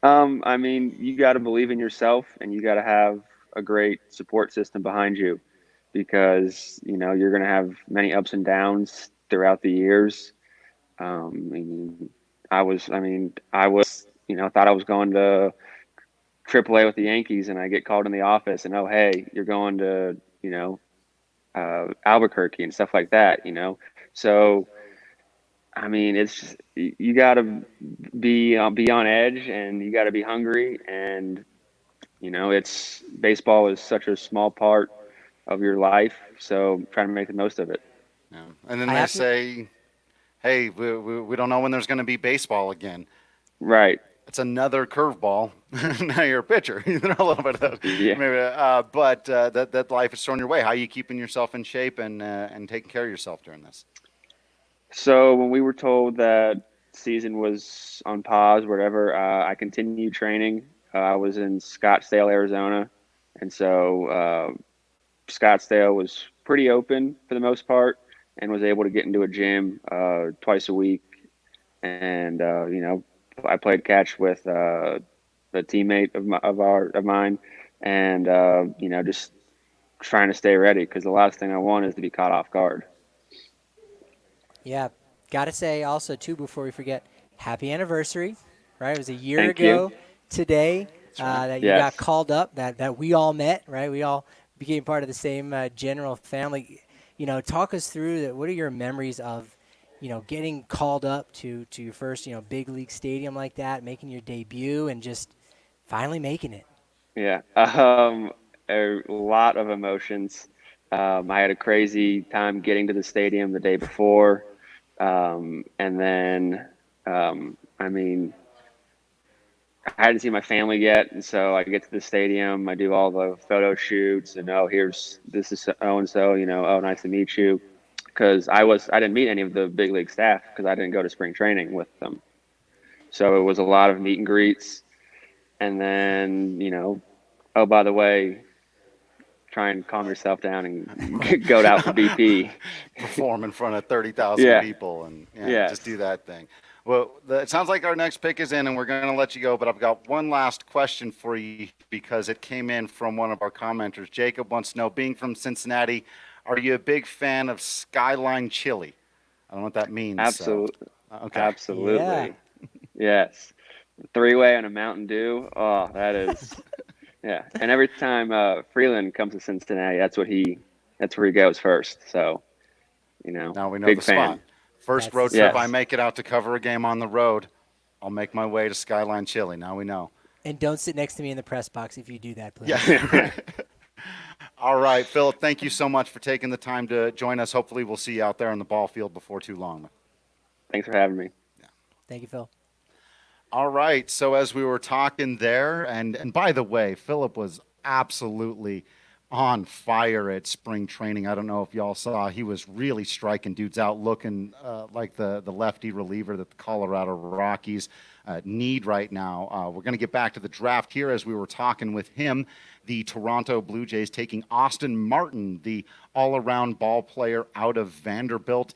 Speaker 6: You got to believe in yourself, and you got to have a great support system behind you, because you're going to have many ups and downs throughout the years. I thought I was going to AAA with the Yankees, and I get called in the office, and hey, you're going to Albuquerque and stuff like that, you know. So I mean, it's just, you got to be on edge, and you got to be hungry, and you know, it's baseball is such a small part of your life, so try to make the most of it.
Speaker 1: Yeah. And then
Speaker 2: I
Speaker 1: they
Speaker 2: have to-
Speaker 1: say, hey, we don't know when there's going to be baseball again.
Speaker 6: Right.
Speaker 1: It's another curveball. Now you're a pitcher. You know, a little bit of that.
Speaker 6: Yeah.
Speaker 1: Maybe, but that life is thrown your way. How are you keeping yourself in shape and taking care of yourself during this?
Speaker 6: So when we were told that season was on pause, whatever, I continued training. I was in Scottsdale, Arizona, and so Scottsdale was pretty open for the most part, and was able to get into a gym twice a week. And you know, I played catch with a teammate of mine, and you know, just trying to stay ready, because the last thing I want is to be caught off guard.
Speaker 2: Yeah, got to say also, too, before we forget, happy anniversary, right? It was a year
Speaker 6: Thank
Speaker 2: ago
Speaker 6: you.
Speaker 2: today that you
Speaker 6: Yes.
Speaker 2: got called up, that we all met, right? We all became part of the same general family. You know, talk us through that. What are your memories of, you know, getting called up to your first, you know, big league stadium like that, making your debut, and just finally making it?
Speaker 6: Yeah, a lot of emotions. I had a crazy time getting to the stadium the day before. And then, I mean, I hadn't seen my family yet. And so I get to the stadium, I do all the photo shoots, and, oh, this is so-and-so, you know, oh, nice to meet you. Because I didn't meet any of the big league staff, because I didn't go to spring training with them. So it was a lot of meet and greets. And then, you know, oh, by the way, try and calm yourself down and go out for BP.
Speaker 1: Perform in front of 30,000
Speaker 6: Yeah.
Speaker 1: people and
Speaker 6: Yes.
Speaker 1: just do that thing. Well, it sounds like our next pick is in, and we're going to let you go. But I've got one last question for you, because it came in from one of our commenters. Jacob wants to know, being from Cincinnati, are you a big fan of Skyline Chili? I don't know what that means.
Speaker 6: Absolutely.
Speaker 1: Okay.
Speaker 6: Absolutely.
Speaker 2: Yeah.
Speaker 6: Yes. 3-way and a Mountain Dew. Oh, that is, yeah. And every time Freeland comes to Cincinnati, that's where he goes first. So, you know,
Speaker 1: Now we know
Speaker 6: big
Speaker 1: the
Speaker 6: fan.
Speaker 1: spot. First
Speaker 2: That's
Speaker 1: road
Speaker 2: the
Speaker 1: trip
Speaker 6: spot.
Speaker 1: I make it out to cover a game on the road, I'll make my way to Skyline Chili. Now we know.
Speaker 2: And don't sit next to me in the press box if you do that, please.
Speaker 1: Yeah. All right, Philip, thank you so much for taking the time to join us. Hopefully we'll see you out there on the ball field before too long.
Speaker 6: Thanks for having me.
Speaker 2: Thank you, Phil.
Speaker 1: All right, so as we were talking there, and by the way, Philip was absolutely on fire at spring training. I don't know if y'all saw, he was really striking dudes out, looking like the lefty reliever that the Colorado Rockies need right now. We're going to get back to the draft here as we were talking with him. The Toronto Blue Jays taking Austin Martin, the all-around ball player out of Vanderbilt.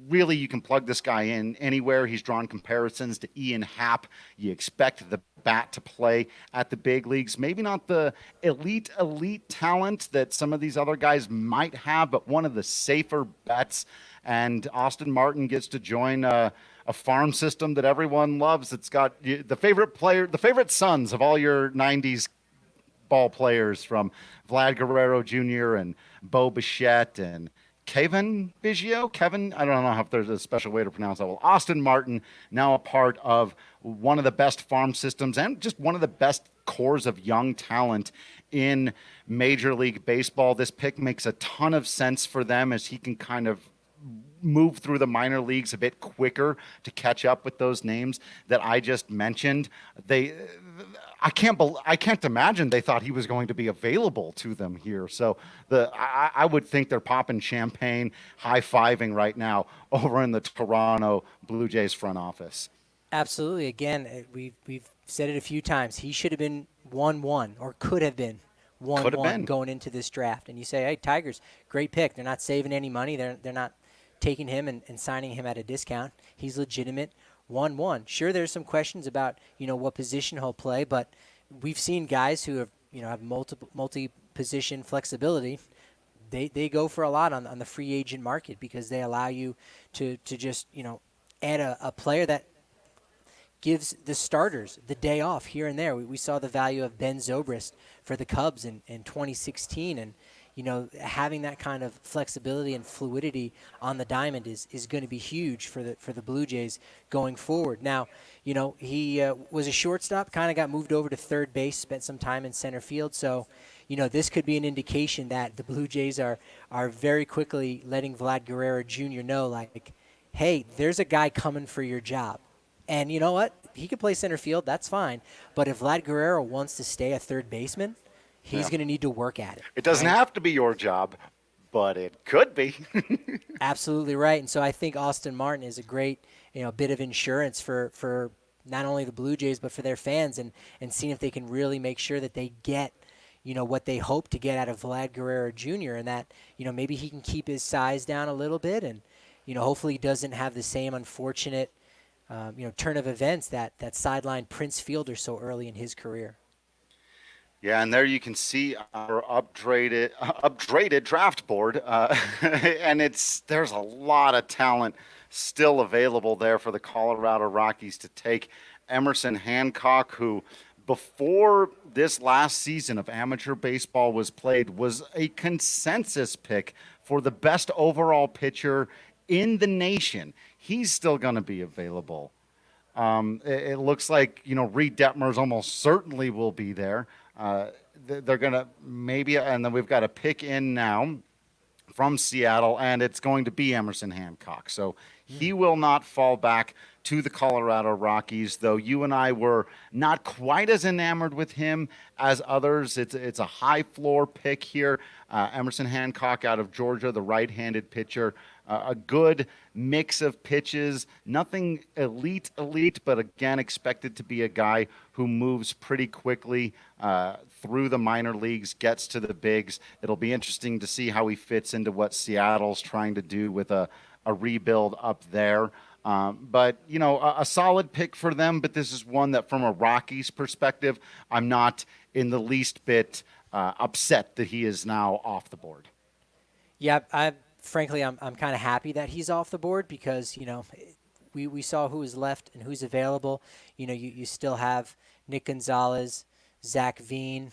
Speaker 1: Really, you can plug this guy in anywhere. He's drawn comparisons to Ian Happ. You expect the bat to play at the big leagues. Maybe not the elite talent that some of these other guys might have, but one of the safer bets. And Austin Martin gets to join a farm system that everyone loves. It's got the favorite sons of all your 90s ball players, from Vlad Guerrero Jr. and Bo Bichette and Kevin Biggio. I don't know if there's a special way to pronounce that. Well, Austin Martin, now a part of one of the best farm systems and just one of the best cores of young talent in Major League Baseball. This pick makes a ton of sense for them, as he can kind of move through the minor leagues a bit quicker to catch up with those names that I just mentioned. I can't imagine they thought he was going to be available to them here. So I would think they're popping champagne, high-fiving right now over in the Toronto Blue Jays front office.
Speaker 2: Absolutely. Again, we've said it a few times. He should have been 1-1, or could have been 1-1 going into this draft. And you say, hey, Tigers, great pick. They're not saving any money. They're not taking him and signing him at a discount. He's legitimate. 1-1. Sure, there's some questions about, you know, what position he'll play, but we've seen guys who have, you know, have multi-position flexibility. They go for a lot on the free agent market, because they allow you to just, you know, add a player that gives the starters the day off here and there. We saw the value of Ben Zobrist for the Cubs in 2016, and having that kind of flexibility and fluidity on the diamond is going to be huge for the Blue Jays going forward. Now, he was a shortstop, kind of got moved over to third base, spent some time in center field. So, this could be an indication that the Blue Jays are very quickly letting Vlad Guerrero Jr. know, like, hey, there's a guy coming for your job. And you know what? He could play center field. That's fine. But if Vlad Guerrero wants to stay a third baseman, he's going to need to work at it.
Speaker 1: It doesn't have to be your job, but it could be.
Speaker 2: Absolutely right. And so I think Austin Martin is a great, bit of insurance for not only the Blue Jays but for their fans, and seeing if they can really make sure that they get, what they hope to get out of Vlad Guerrero Jr. and that, maybe he can keep his size down a little bit, and hopefully he doesn't have the same unfortunate turn of events that sidelined Prince Fielder so early in his career.
Speaker 1: Yeah, and there you can see our upgraded draft board, and there's a lot of talent still available there for the Colorado Rockies to take. Emerson Hancock, who before this last season of amateur baseball was played, was a consensus pick for the best overall pitcher in the nation. He's still going to be available. It looks like, Reed Detmers almost certainly will be there. They're going to maybe, and then we've got a pick in now from Seattle, and it's going to be Emerson Hancock. So he will not fall back to the Colorado Rockies, though you and I were not quite as enamored with him as others. It's a high floor pick here. Emerson Hancock out of Georgia, the right-handed pitcher. A good mix of pitches, nothing elite, but again, expected to be a guy who moves pretty quickly through the minor leagues, gets to the bigs. It'll be interesting to see how he fits into what Seattle's trying to do with a rebuild up there. But, a solid pick for them, but this is one that from a Rockies perspective, I'm not in the least bit upset that he is now off the board.
Speaker 2: Yeah, frankly, I'm kind of happy that he's off the board because, we saw who was left and who's available. You still have Nick Gonzalez, Zach Veen.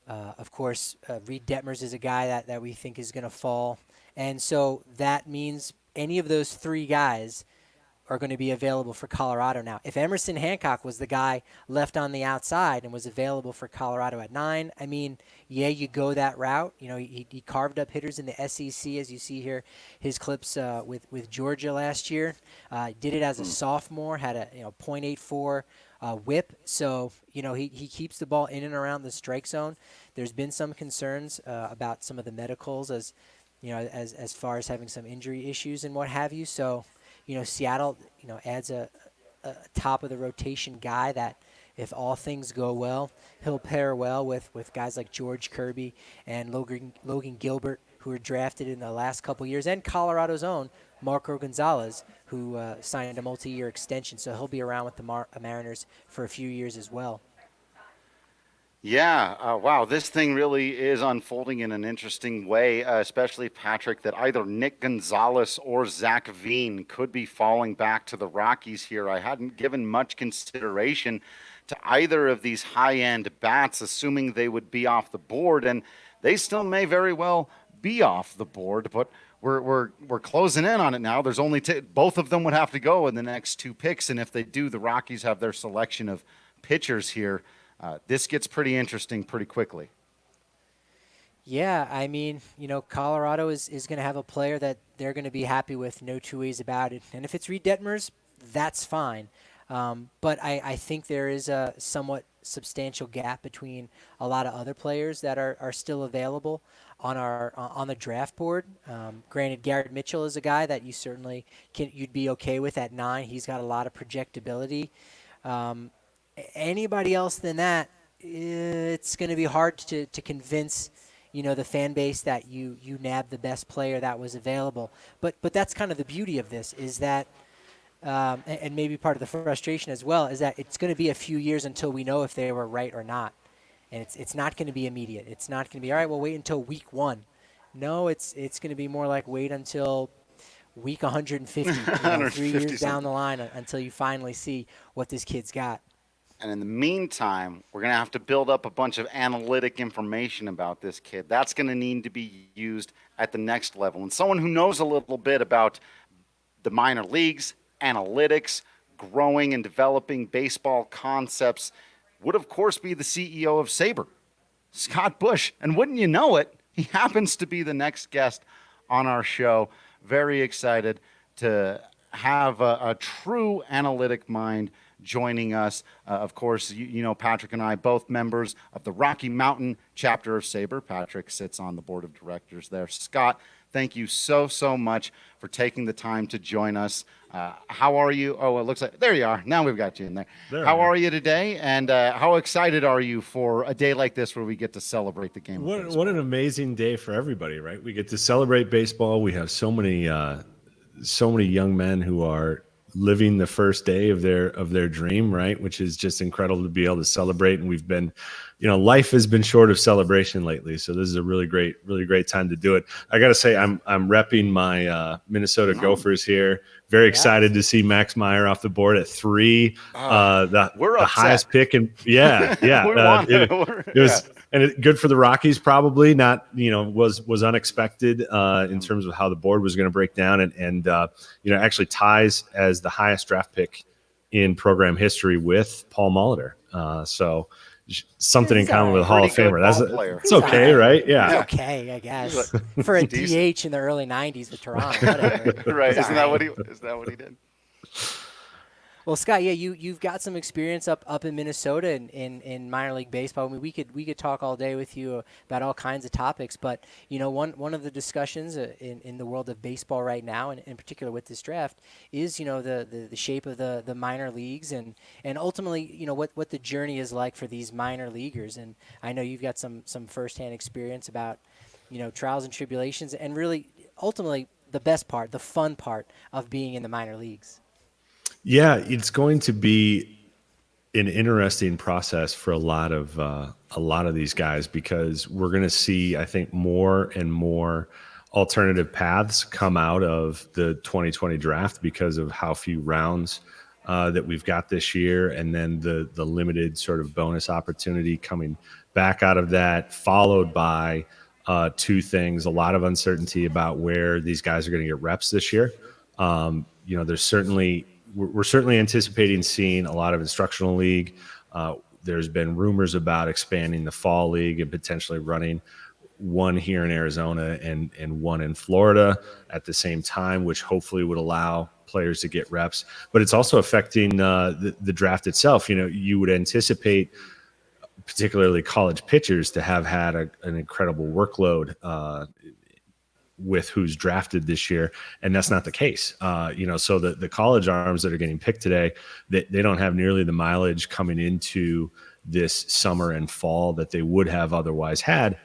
Speaker 2: Of course, Reed Detmers is a guy that we think is going to fall. And so that means any of those three guys are going to be available for Colorado now. If Emerson Hancock was the guy left on the outside and was available for Colorado at 9, I mean, yeah, you go that route. He carved up hitters in the SEC, as you see here, his clips with Georgia last year. Did it as a sophomore, had a .84 whip. So, he keeps the ball in and around the strike zone. There's been some concerns about some of the medicals as far as having some injury issues and what have you. So, Seattle, adds a top of the rotation guy that if all things go well, he'll pair well with guys like George Kirby and Logan Gilbert, who were drafted in the last couple years, and Colorado's own Marco Gonzalez, who signed a multi-year extension. So he'll be around with the Mariners for a few years as well.
Speaker 1: Yeah, wow, this thing really is unfolding in an interesting way, especially, Patrick, that either Nick Gonzalez or Zach Veen could be falling back to the Rockies here. I hadn't given much consideration to either of these high-end bats, assuming they would be off the board, and they still may very well be off the board, but we're closing in on it now. There's only both of them would have to go in the next two picks, and if they do, the Rockies have their selection of pitchers here. This gets pretty interesting pretty quickly.
Speaker 2: Yeah, I mean, Colorado is going to have a player that they're going to be happy with, no two ways about it. And if it's Reed Detmers, that's fine. But I think there is a somewhat substantial gap between a lot of other players that are still available on the draft board. Granted, Garrett Mitchell is a guy that you certainly you'd be okay with at 9. He's got a lot of projectability. Anybody else than that, it's going to be hard to convince, the fan base that you nabbed the best player that was available. But that's kind of the beauty of this is that, and maybe part of the frustration as well, is that it's going to be a few years until we know if they were right or not. And it's not going to be immediate. It's not going to be, all right, well, wait until week 1. No, it's going to be more like wait until week 150, 3 years down the line until you finally see what this kid's got.
Speaker 1: And in the meantime, we're going to have to build up a bunch of analytic information about this kid. That's going to need to be used at the next level. And someone who knows a little bit about the minor leagues, analytics, growing and developing baseball concepts would, of course, be the CEO of Sabre, Scott Bush. And wouldn't you know it, he happens to be the next guest on our show. Very excited to have a true analytic mind joining us. Of course, you know, Patrick and I, both members of the Rocky Mountain chapter of Sabre. Patrick sits on the board of directors there. Scott, thank you so much for taking the time to join us. How are you? Oh, it looks like, there you are. Now we've got you in there. How are you today? And how excited are you for a day like this where we get to celebrate the game?
Speaker 7: What an amazing day for everybody, right? We get to celebrate baseball. We have so many young men who are living the first day of their dream, right? Which is just incredible to be able to celebrate. And we've been, you know, life has been short of celebration lately. So this is a really great time to do it. I got to say, I'm repping my Minnesota Gophers here. Very excited to see Max Meyer off the board at 3. The highest pick. And yeah. It was, and good for the Rockies, probably not, you know, was unexpected in terms of how the board was going to break down, and you know, actually ties as the highest draft pick in program history with Paul Molitor. So something in common with a Hall of Famer. It's okay, right? Yeah.
Speaker 2: It's okay, I guess. For a DH in the early 90s with Toronto, whatever.
Speaker 1: Right. Isn't that what he did?
Speaker 2: Well, Scott, yeah, you've got some experience up in Minnesota in minor league baseball. I mean, we could talk all day with you about all kinds of topics, but you know, one of the discussions in the world of baseball right now, and in particular with this draft, is, you know, the shape of the minor leagues and ultimately, you know, what the journey is like for these minor leaguers. And I know you've got some firsthand experience about, you know, trials and tribulations, and really ultimately the best part, the fun part of being in the minor leagues.
Speaker 7: Yeah, it's going to be an interesting process for a lot of these guys, because we're going to see, I think, more and more alternative paths come out of the 2020 draft because of how few rounds that we've got this year, and then the limited sort of bonus opportunity coming back out of that, followed by two things: a lot of uncertainty about where these guys are going to get reps this year. You know, we're certainly anticipating seeing a lot of instructional league. There's been rumors about expanding the fall league and potentially running one here in Arizona and one in Florida at the same time, which hopefully would allow players to get reps. But it's also affecting the draft itself. You know, you would anticipate particularly college pitchers to have had an incredible workload with who's drafted this year, and that's not the case. You know, so the college arms that are getting picked today, they don't have nearly the mileage coming into this summer and fall that they would have otherwise had.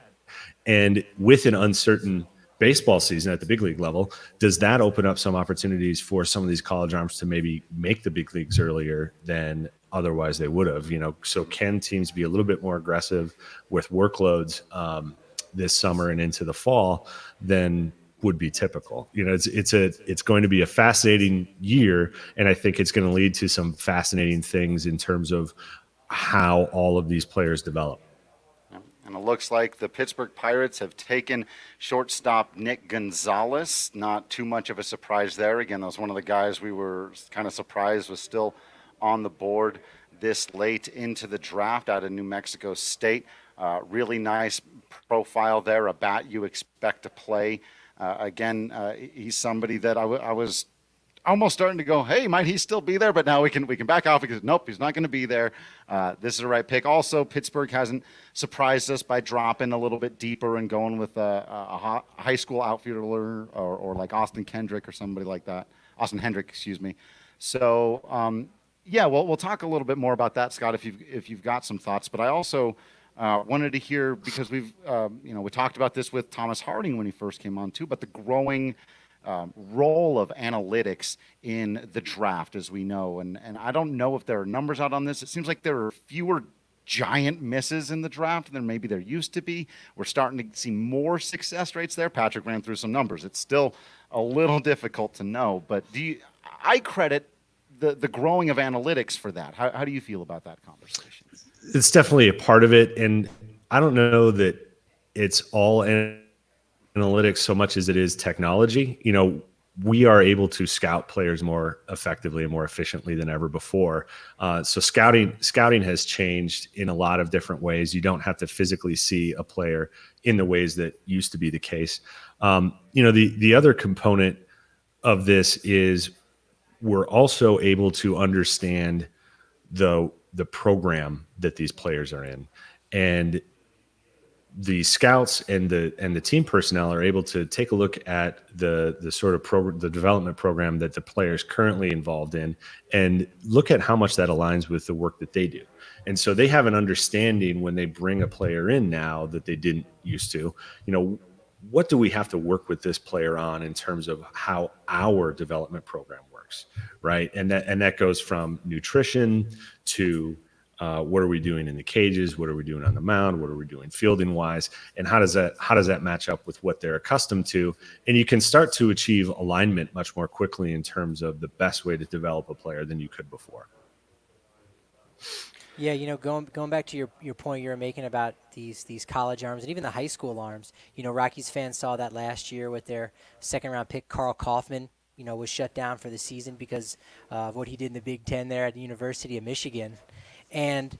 Speaker 7: And with an uncertain baseball season at the big league level, does that open up some opportunities for some of these college arms to maybe make the big leagues earlier than otherwise they would have? You know, so can teams be a little bit more aggressive with workloads this summer and into the fall than would be typical? You know, it's going to be a fascinating year, and I think it's going to lead to some fascinating things in terms of how all of these players develop.
Speaker 1: And it looks like the Pittsburgh Pirates have taken shortstop Nick Gonzalez. Not too much of a surprise there. Again, that was one of the guys we were kind of surprised was still on the board this late into the draft out of New Mexico State. Really nice profile there, a bat you expect to play. Again, he's somebody that I was almost starting to go, hey, might he still be there? But now we can back off because nope, he's not going to be there. This is the right pick. Also, Pittsburgh hasn't surprised us by dropping a little bit deeper and going with a high school outfielder or like Austin Hendrick or somebody like that. Austin Hendrick, excuse me. So yeah, we'll talk a little bit more about that, Scott, if you've got some thoughts. But I also wanted to hear, because we talked about this with Thomas Harding when he first came on too, but the growing role of analytics in the draft, as we know. And I don't know if there are numbers out on this. It seems like there are fewer giant misses in the draft than maybe there used to be. We're starting to see more success rates there. Patrick ran through some numbers. It's still a little difficult to know, but I credit the growing of analytics for that. How do you feel about that conversation?
Speaker 7: It's definitely a part of it, and I don't know that it's all analytics so much as it is technology. We are able to scout players more effectively and more efficiently than ever before. So scouting has changed in a lot of different ways. You don't have to physically see a player in the ways that used to be the case. The other component of this is we're also able to understand the program that these players are in, and the scouts and the team personnel are able to take a look at the sort of the development program that the players currently involved in, and look at how much that aligns with the work that they do. And so they have an understanding when they bring a player in now that they didn't used to. What do we have to work with this player on in terms of how our development program works, right? And that goes from nutrition to what are we doing in the cages? What are we doing on the mound? What are we doing fielding wise? And how does that match up with what they're accustomed to? And you can start to achieve alignment much more quickly in terms of the best way to develop a player than you could before.
Speaker 2: Yeah, going back to your point you were making about these college arms and even the high school arms. Rockies fans saw that last year with their second-round pick, Carl Kaufman. Was shut down for the season because of what he did in the Big Ten there at the University of Michigan. And,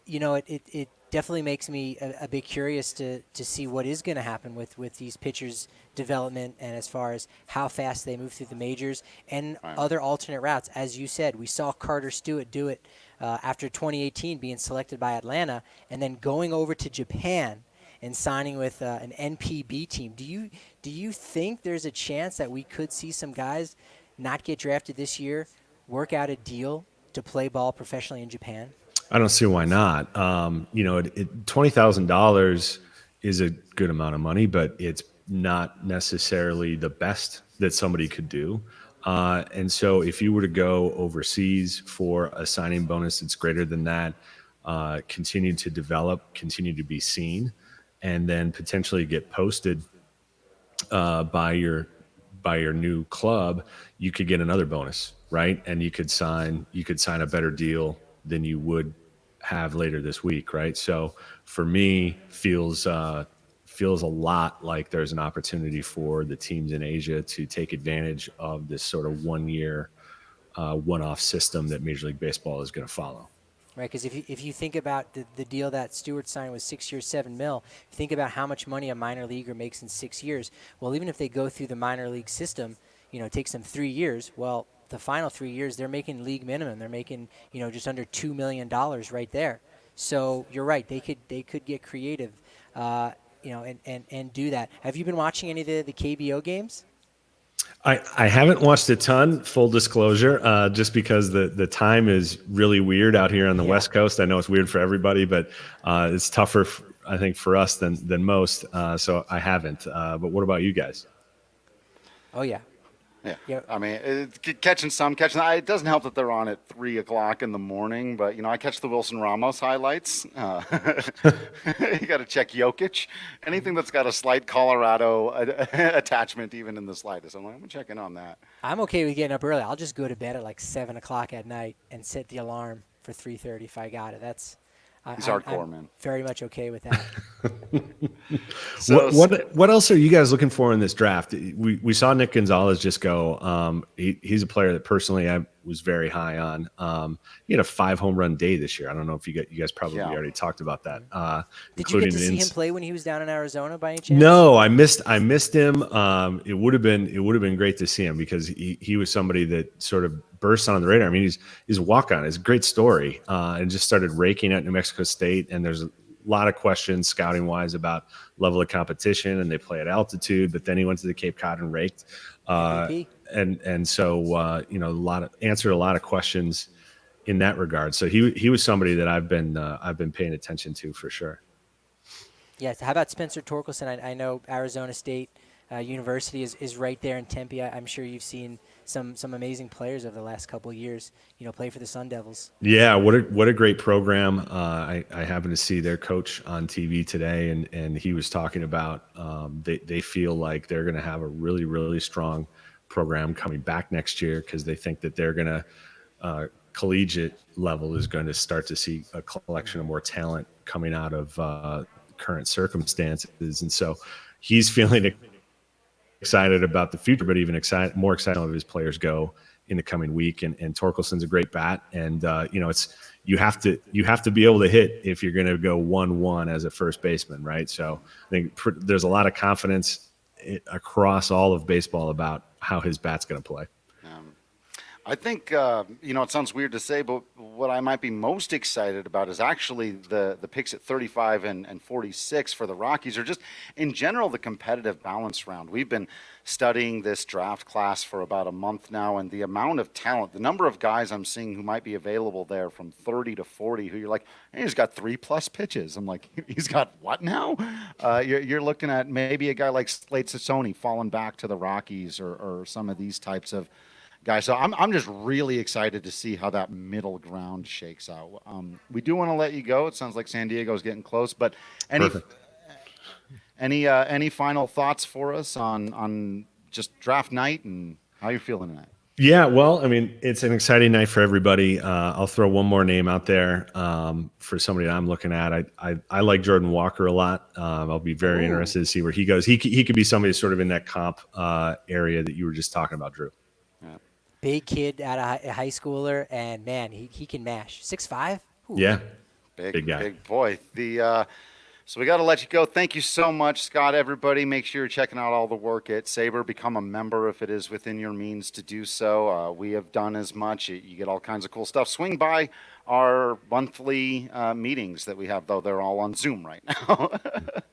Speaker 2: it definitely makes me a bit curious to see what is going to happen with these pitchers' development, and as far as how fast they move through the majors and other alternate routes. As you said, we saw Carter Stewart do it after 2018 being selected by Atlanta and then going over to Japan and signing with an NPB team. Do you think there's a chance that we could see some guys not get drafted this year, work out a deal to play ball professionally in Japan?
Speaker 7: I don't see why not. $20,000 is a good amount of money, but it's not necessarily the best that somebody could do. And so if you were to go overseas for a signing bonus that's greater than that, continue to develop, continue to be seen, and then potentially get posted by your new club, you could get another bonus, right? And you could sign a better deal than you would have later this week, right? So for me, feels a lot like there's an opportunity for the teams in Asia to take advantage of this sort of 1 year one-off system that Major League Baseball is going to follow.
Speaker 2: Right, because if you think about the deal that Stewart signed was 6 years, $7 million, think about how much money a minor leaguer makes in 6 years. Well, even if they go through the minor league system, it takes them 3 years. Well, the final 3 years, they're making league minimum. They're making, just under $2 million right there. So you're right. They could get creative, and do that. Have you been watching any of the KBO games?
Speaker 7: I haven't watched a ton, full disclosure, just because the time is really weird out here on the West Coast. I know it's weird for everybody, but it's tougher, I think, for us than most. So I haven't. But what about you guys?
Speaker 2: Oh, yeah.
Speaker 1: Yeah. I mean, catching. It doesn't help that they're on at 3:00 in the morning, but I catch the Wilson Ramos highlights. You got to check Jokic. Anything that's got a slight Colorado attachment, even in the slightest. I'm gonna check in on that.
Speaker 2: I'm okay with getting up early. I'll just go to bed at like 7:00 at night and set the alarm for 3:30 if I got it.
Speaker 1: He's hardcore, man.
Speaker 2: Very much okay with that.
Speaker 1: So,
Speaker 7: what else are you guys looking for in this draft? We saw Nick Gonzalez just go. He's a player that personally I was very high on. He had a 5 home run day this year. I don't know if you guys probably already talked about that.
Speaker 2: Did you get to see him play when he was down in Arizona by any chance?
Speaker 7: No, I missed him. It would have been great to see him because he was somebody that sort of burst on the radar. I mean, he's a walk-on. It's a great story, and just started raking at New Mexico State. And there's a lot of questions scouting wise about level of competition, and they play at altitude. But then he went to the Cape Cod and raked, and so answered a lot of questions in that regard. So he was somebody that I've been paying attention to for sure.
Speaker 2: Yes. How about Spencer Torkelson? I know Arizona State University is right there in Tempe. I'm sure you've seen some amazing players over the last couple of years, play for the Sun Devils.
Speaker 7: Yeah, what a great program. I happened to see their coach on TV today, and he was talking about they feel like they're going to have a really, really strong program coming back next year because they think that they're going to collegiate level is going to start to see a collection of more talent coming out of current circumstances. And so he's feeling excited about the future, but even more excited if his players go in the coming week. And Torkelson's a great bat. And, you have to be able to hit if you're going to go 1-1 as a first baseman. Right. So I think there's a lot of confidence across all of baseball about how his bat's going to play.
Speaker 1: I think, it sounds weird to say, but what I might be most excited about is actually the picks at 35 and 46 for the Rockies, or just in general the competitive balance round. We've been studying this draft class for about a month now, and the amount of talent, the number of guys I'm seeing who might be available there from 30 to 40, who you're like, hey, he's got 3+ pitches. I'm like, he's got what now? You're looking at maybe a guy like Slade Sassoni falling back to the Rockies, or some of these types of guys. So I'm just really excited to see how that middle ground shakes out. We do want to let you go. It sounds like San Diego's getting close, but any final thoughts for us on just draft night and how you're feeling tonight?
Speaker 7: Yeah, well, I mean, it's an exciting night for everybody. I'll throw one more name out there for somebody that I'm looking at. I like Jordan Walker a lot. I'll be very interested to see where he goes. He could be somebody sort of in that comp area that you were just talking about, Drew.
Speaker 1: Yeah.
Speaker 2: Big kid out of high schooler, and man, he can mash. 6'5". Ooh.
Speaker 7: Yeah,
Speaker 1: big
Speaker 7: guy.
Speaker 1: Big boy. So we got to let you go. Thank you so much, Scott. Everybody, make sure you're checking out all the work at Sabre. Become a member if it is within your means to do so. We have done as much. You get all kinds of cool stuff. Swing by our monthly meetings that we have, though they're all on Zoom right now.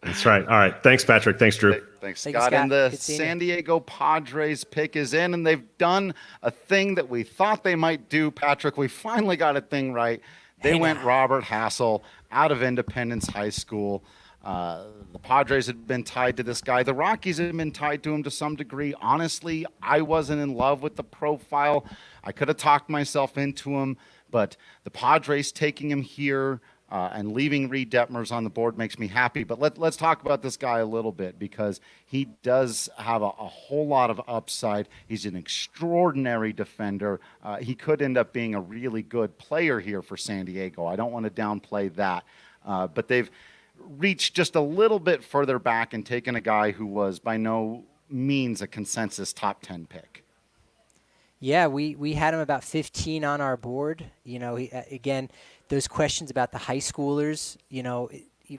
Speaker 7: That's right. All right. Thanks, Patrick. Thanks, Drew.
Speaker 1: Thanks,
Speaker 2: Thank you,
Speaker 1: Scott.
Speaker 2: Scott.
Speaker 1: And the
Speaker 2: Good seeing
Speaker 1: San
Speaker 2: you.
Speaker 1: Diego Padres pick is in, and they've done a thing that we thought they might do, Patrick. We finally got a thing right. They went Robert Hassel out of Independence High School. The Padres had been tied to this guy. The Rockies had been tied to him to some degree. Honestly, I wasn't in love with the profile. I could have talked myself into him, but the Padres taking him here and leaving Reed Detmers on the board makes me happy. But let's talk about this guy a little bit, because he does have a whole lot of upside. He's an extraordinary defender. He could end up being a really good player here for San Diego. I don't want to downplay that. But they've reached just a little bit further back and taken a guy who was by no means a consensus top 10 pick.
Speaker 2: Yeah, we had him about 15 on our board. Again, those questions about the high schoolers,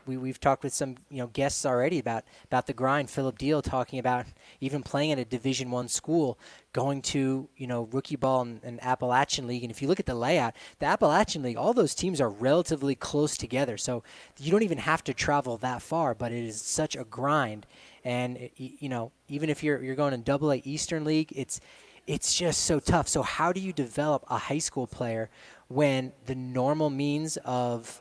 Speaker 2: we've talked with some guests already about the grind. Philip Diehl talking about even playing at a Division I school, going to rookie ball and Appalachian League. And if you look at the layout, the Appalachian League, all those teams are relatively close together, so you don't even have to travel that far. But it is such a grind, and even if you're going in AA Eastern League, it's just so tough. So how do you develop a high school player when the normal means of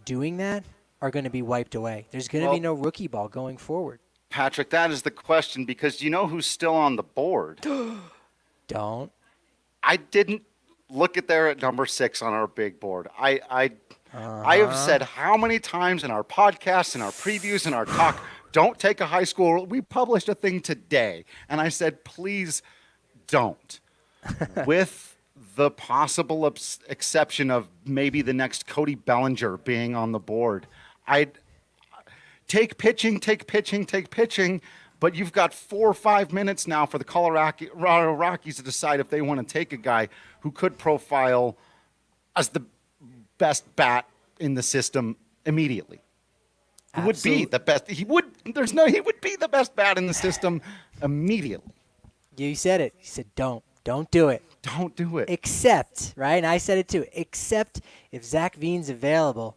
Speaker 2: doing that are going to be wiped away? There's going to be no rookie ball going forward.
Speaker 1: Patrick, that is the question, because you know who's still on the board?
Speaker 2: Don't.
Speaker 1: I didn't look at there at number 6 on our big board. I have said how many times in our podcasts, in our previews, in our talk, don't take a high school. We published a thing today, and I said, please don't. With the possible exception of maybe the next Cody Bellinger being on the board, I'd take pitching, but you've got 4 or 5 minutes now for the Colorado Rockies to decide if they want to take a guy who could profile as the best bat in the system immediately. He would be the best. He would be the best bat in the system immediately.
Speaker 2: You said it. You said don't do it.
Speaker 1: Don't do it.
Speaker 2: Except, right? And I said it too. Except if Zach Veen's available.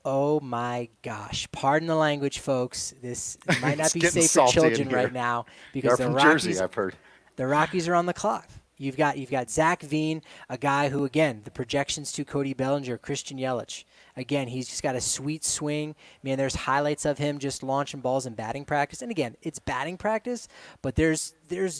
Speaker 2: Oh my gosh! Pardon the language, folks. This might not be safe for children right now, because the Rockies,
Speaker 1: Jersey, I've heard.
Speaker 2: The Rockies are on the clock. You've got Zach Veen, a guy who, again, the projections to Cody Bellinger, Christian Yelich. Again, he's just got a sweet swing. Man, there's highlights of him just launching balls in batting practice. And again, it's batting practice, but there's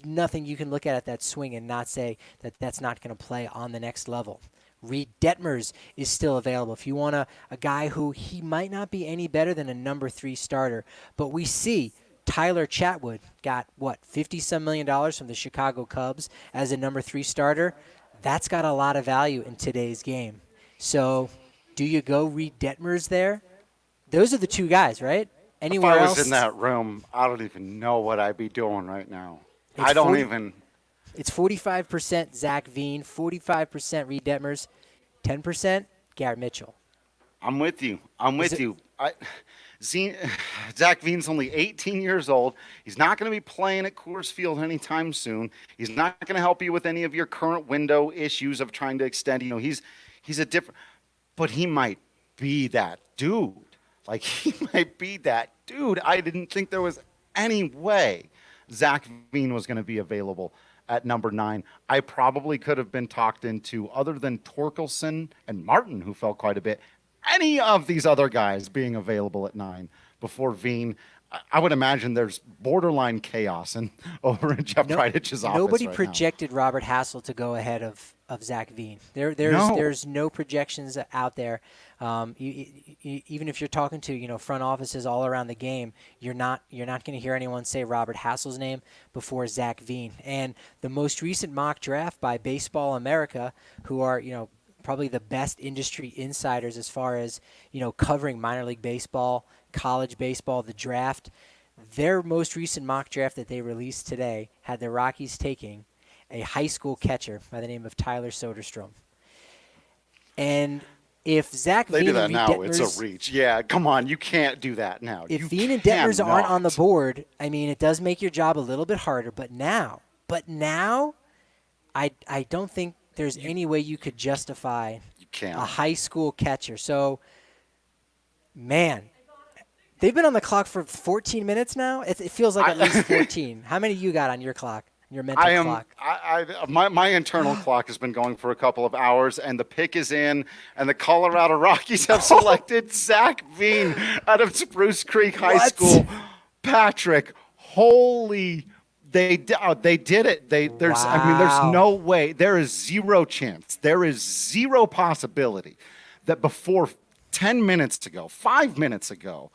Speaker 2: nothing you can look at that swing and not say that that's not going to play on the next level. Reed Detmers is still available. If you want a guy who he might not be any better than a number 3 starter, but we see Tyler Chatwood got, $50-some million from the Chicago Cubs as a number 3 starter. That's got a lot of value in today's game. So do you go Reed Detmers there? Those are the two guys, right? Anywhere
Speaker 1: if I
Speaker 2: else?
Speaker 1: was in that room, I don't even know what I'd be doing right now.
Speaker 2: It's
Speaker 1: I don't
Speaker 2: 40
Speaker 1: even.
Speaker 2: It's 45% Zach Veen, 45% Reed Detmers, 10% Garrett Mitchell.
Speaker 1: I'm with you. Zach Veen's only 18 years old. He's not going to be playing at Coors Field anytime soon. He's not going to help you with any of your current window issues of trying to extend. He's a different, but he might be that dude. Like, he might be that dude. I didn't think there was any way Zach Veen was going to be available at number 9. I probably could have been talked into, other than Torkelson and Martin, who fell quite a bit, any of these other guys being available at 9 before Veen. I would imagine there's borderline chaos over in Jeff Breidich's office.
Speaker 2: Nobody
Speaker 1: right
Speaker 2: projected Robert Hassel to go ahead of Zach Veen. There's no projections out there. Even if you're talking to front offices all around the game, you're not going to hear anyone say Robert Hassel's name before Zach Veen. And the most recent mock draft by Baseball America, who are probably the best industry insiders as far as covering minor league baseball, college baseball, the draft. Their most recent mock draft that they released today had the Rockies taking a high school catcher by the name of Tyler Soderstrom. And if Zach
Speaker 1: They
Speaker 2: Veen
Speaker 1: do that
Speaker 2: and
Speaker 1: now.
Speaker 2: Detmers,
Speaker 1: It's a reach. Yeah, come on. You can't do that now.
Speaker 2: if
Speaker 1: You
Speaker 2: Veen and Detmers aren't on the
Speaker 1: cannot.
Speaker 2: board, I mean, it does make your job a little bit harder. But now, I don't think there's any way you could justify
Speaker 1: You can't.
Speaker 2: a high school catcher. So, man, they've been on the clock for 14 minutes now. It feels like at least 14. How many you got on your clock, your mental clock?
Speaker 1: My internal clock has been going for a couple of hours, and the pick is in, and the Colorado Rockies have selected Zach Veen out of Spruce Creek High School. Patrick, holy. They did it. There's no way. There is zero chance. There is zero possibility that before 10 minutes ago, 5 minutes ago,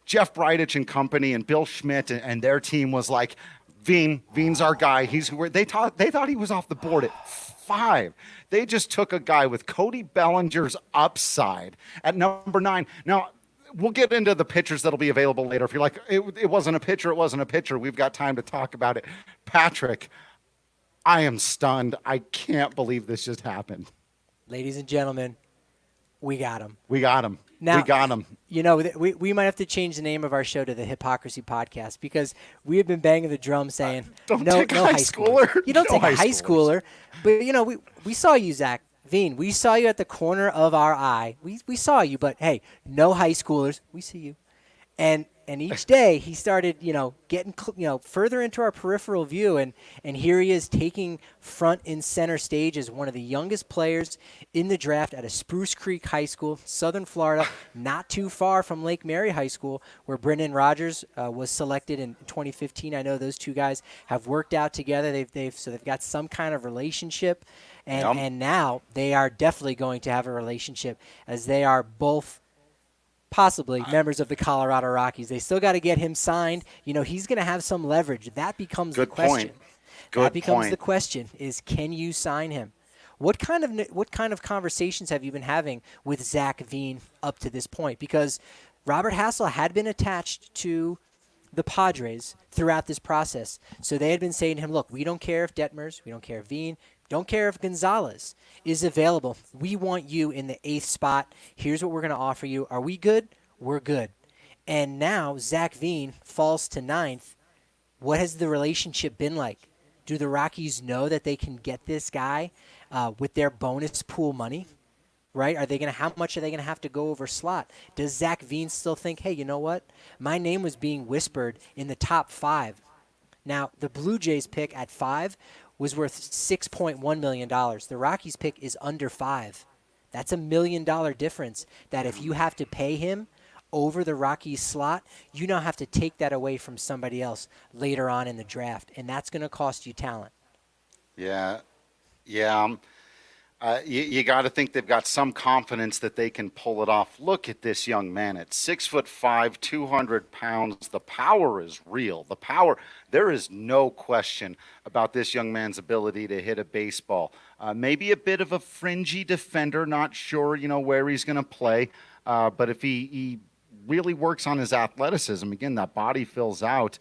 Speaker 1: Jeff Breidich and company and Bill Schmidt and their team was like, Veen's our guy. He's who they thought he was off the board at 5. They just took a guy with Cody Bellinger's upside at number 9. Now, we'll get into the pitchers that'll be available later. If you're like, it wasn't a pitcher, it wasn't a pitcher. We've got time to talk about it. Patrick, I am stunned. I can't believe this just happened.
Speaker 2: Ladies and gentlemen, we got him.
Speaker 1: We got him.
Speaker 2: Now,
Speaker 1: we got him.
Speaker 2: We might have to change the name of our show to the Hypocrisy Podcast, because we have been banging the drum saying
Speaker 1: Don't
Speaker 2: no
Speaker 1: take a
Speaker 2: high
Speaker 1: high schooler.
Speaker 2: schooler. You don't
Speaker 1: No
Speaker 2: take a
Speaker 1: high
Speaker 2: high schooler. But we saw you, Zach Veen. We saw you at the corner of our eye. We saw you, but hey, no high schoolers. We see you. And each day he started, getting further into our peripheral view, and here he is taking front and center stage as one of the youngest players in the draft at a Spruce Creek High School, Southern Florida, not too far from Lake Mary High School, where Brendan Rodgers was selected in 2015. I know those two guys have worked out together. They've got some kind of relationship, and now they are definitely going to have a relationship, as they are both possibly members of the Colorado Rockies. They still got to get him signed. He's going to have some leverage. That becomes the question. That becomes the question: is can you sign him? What kind of conversations have you been having with Zach Veen up to this point? Because Robert Hassel had been attached to the Padres throughout this process, so they had been saying to him, "Look, we don't care if Detmers, we don't care if Veen, don't care if Gonzalez is available. We want you in the 8th spot. Here's what we're going to offer you. Are we good? We're good." And now Zach Veen falls to 9th. What has the relationship been like? Do the Rockies know that they can get this guy with their bonus pool money? Right? How much are they going to have to go over slot? Does Zach Veen still think, hey, you know what? My name was being whispered in the top 5. Now, the Blue Jays pick at 5 was worth $6.1 million. The Rockies pick is under 5. That's $1 million difference that if you have to pay him over the Rockies slot, you now have to take that away from somebody else later on in the draft, and that's going to cost you talent.
Speaker 1: Yeah. You got to think they've got some confidence that they can pull it off. Look at this young man at 6'5", 200 pounds. The power is real. The power, there is no question about this young man's ability to hit a baseball. Maybe a bit of a fringy defender, not sure, where he's going to play. But if he really works on his athleticism, again, that body fills out,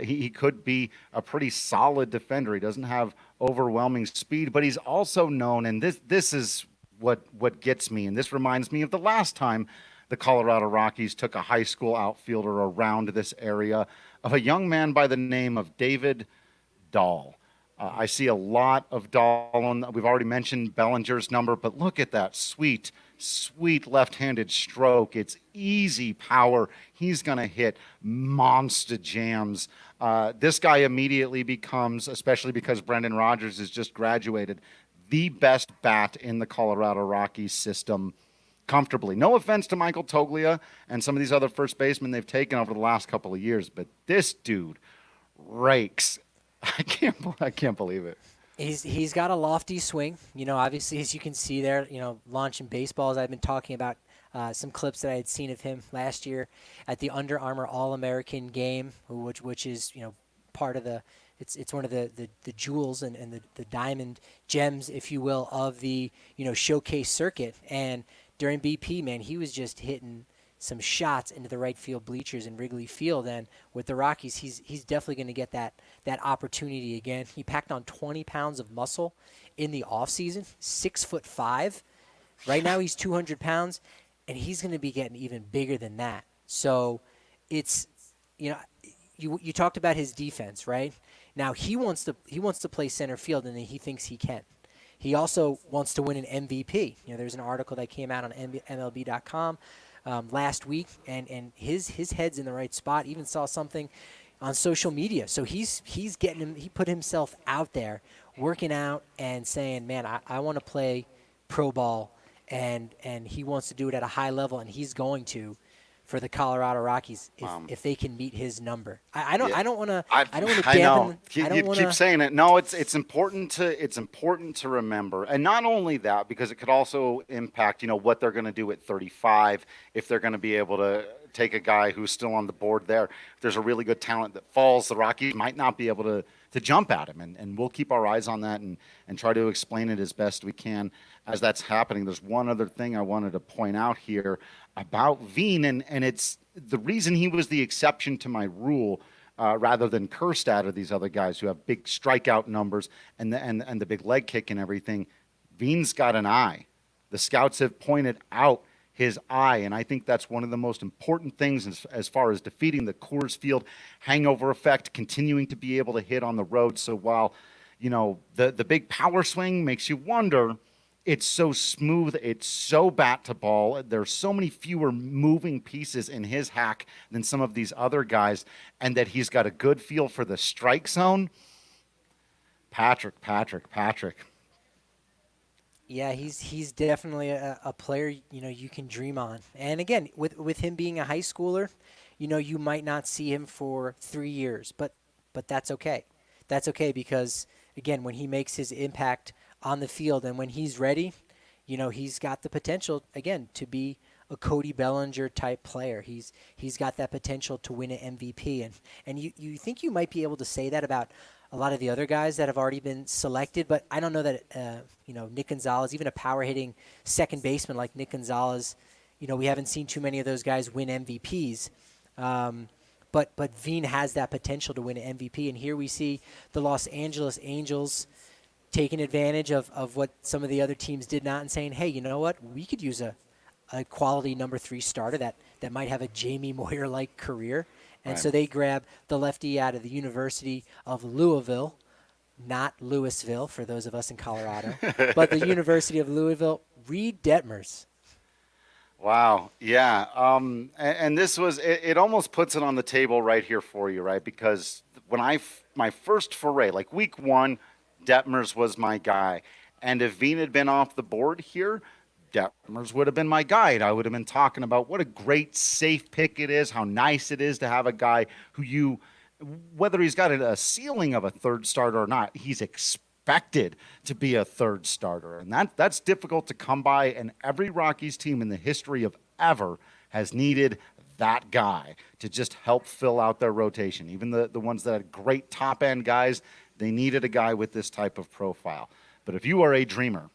Speaker 1: he could be a pretty solid defender. He doesn't have overwhelming speed, but he's also known, and this is what gets me, and this reminds me of the last time the Colorado Rockies took a high school outfielder around this area, of a young man by the name of David Dahl. I see a lot of Dahl. We've already mentioned Bellinger's number, but look at that sweet left-handed stroke. It's easy power. He's going to hit monster jams. This guy immediately becomes, especially because Brendan Rodgers has just graduated, the best bat in the Colorado Rockies system comfortably. No offense to Michael Toglia and some of these other first basemen they've taken over the last couple of years, but this dude rakes. I can't believe it.
Speaker 2: He's got a lofty swing, obviously, as you can see there, launching baseballs. I've been talking about some clips that I had seen of him last year at the Under Armour All-American game, which is, part of it's one of the jewels and the diamond gems, if you will, of the, showcase circuit. And during BP, man, he was just hitting some shots into the right field bleachers in Wrigley Field. And with the Rockies, he's definitely going to get that opportunity again. He packed on 20 pounds of muscle in the offseason, 6'5". Right now he's 200 pounds, and he's going to be getting even bigger than that. So it's, you talked about his defense, right? Now he wants to play center field, and he thinks he can. He also wants to win an MVP. There's an article that came out on MLB.com last week, and his head's in the right spot. Even saw something on social media. So he's getting him. He put himself out there, working out and saying, "Man, I want to play pro ball," and he wants to do it at a high level, and he's going to for the Colorado Rockies if they can meet his number. I don't want to. I don't want to.
Speaker 1: I know. You keep saying it. No, it's important to remember, and not only that, because it could also impact what they're going to do at 35, if they're going to be able to take a guy who's still on the board there. If there's a really good talent that falls, the Rockies might not be able to jump at him, and we'll keep our eyes on that and try to explain it as best we can as that's happening. There's one other thing I wanted to point out here about Veen, and it's the reason he was the exception to my rule rather than Kjerstad or these other guys who have big strikeout numbers and the big leg kick and everything. Veen's got an eye. The scouts have pointed out his eye, and I think that's one of the most important things as far as defeating the Coors Field hangover effect, continuing to be able to hit on the road. So while the big power swing makes you wonder, it's so smooth, it's so bat to ball, there's so many fewer moving pieces in his hack than some of these other guys, and that he's got a good feel for the strike zone. Patrick.
Speaker 2: Yeah, he's definitely a player you can dream on. And again, with him being a high schooler, you might not see him for 3 years, but that's okay. That's okay because again, when he makes his impact on the field and when he's ready, he's got the potential again to be a Cody Bellinger type player. He's got that potential to win an MVP, and you think you might be able to say that about a lot of the other guys that have already been selected, but I don't know that, Nick Gonzalez, even a power hitting second baseman like Nick Gonzalez, we haven't seen too many of those guys win MVPs. But Veen has that potential to win an MVP. And here we see the Los Angeles Angels taking advantage of what some of the other teams did not and saying, hey, you know what? We could use a quality number 3 starter that might have a Jamie Moyer-like career. And so they grab the lefty out of the University of Louisville, not Louisville for those of us in Colorado, but the University of Louisville, Reed Detmers.
Speaker 1: Wow. Yeah. And this was, it almost puts it on the table right here for you, right? Because when my first foray, like week 1, Detmers was my guy. And if Veen had been off the board here, Detmers would have been my guide. I would have been talking about what a great safe pick it is, how nice it is to have a guy who whether he's got a ceiling of a third starter or not, he's expected to be a third starter. And that's difficult to come by, and every Rockies team in the history of ever has needed that guy to just help fill out their rotation. Even the ones that had great top-end guys, they needed a guy with this type of profile. But if you are a dreamer,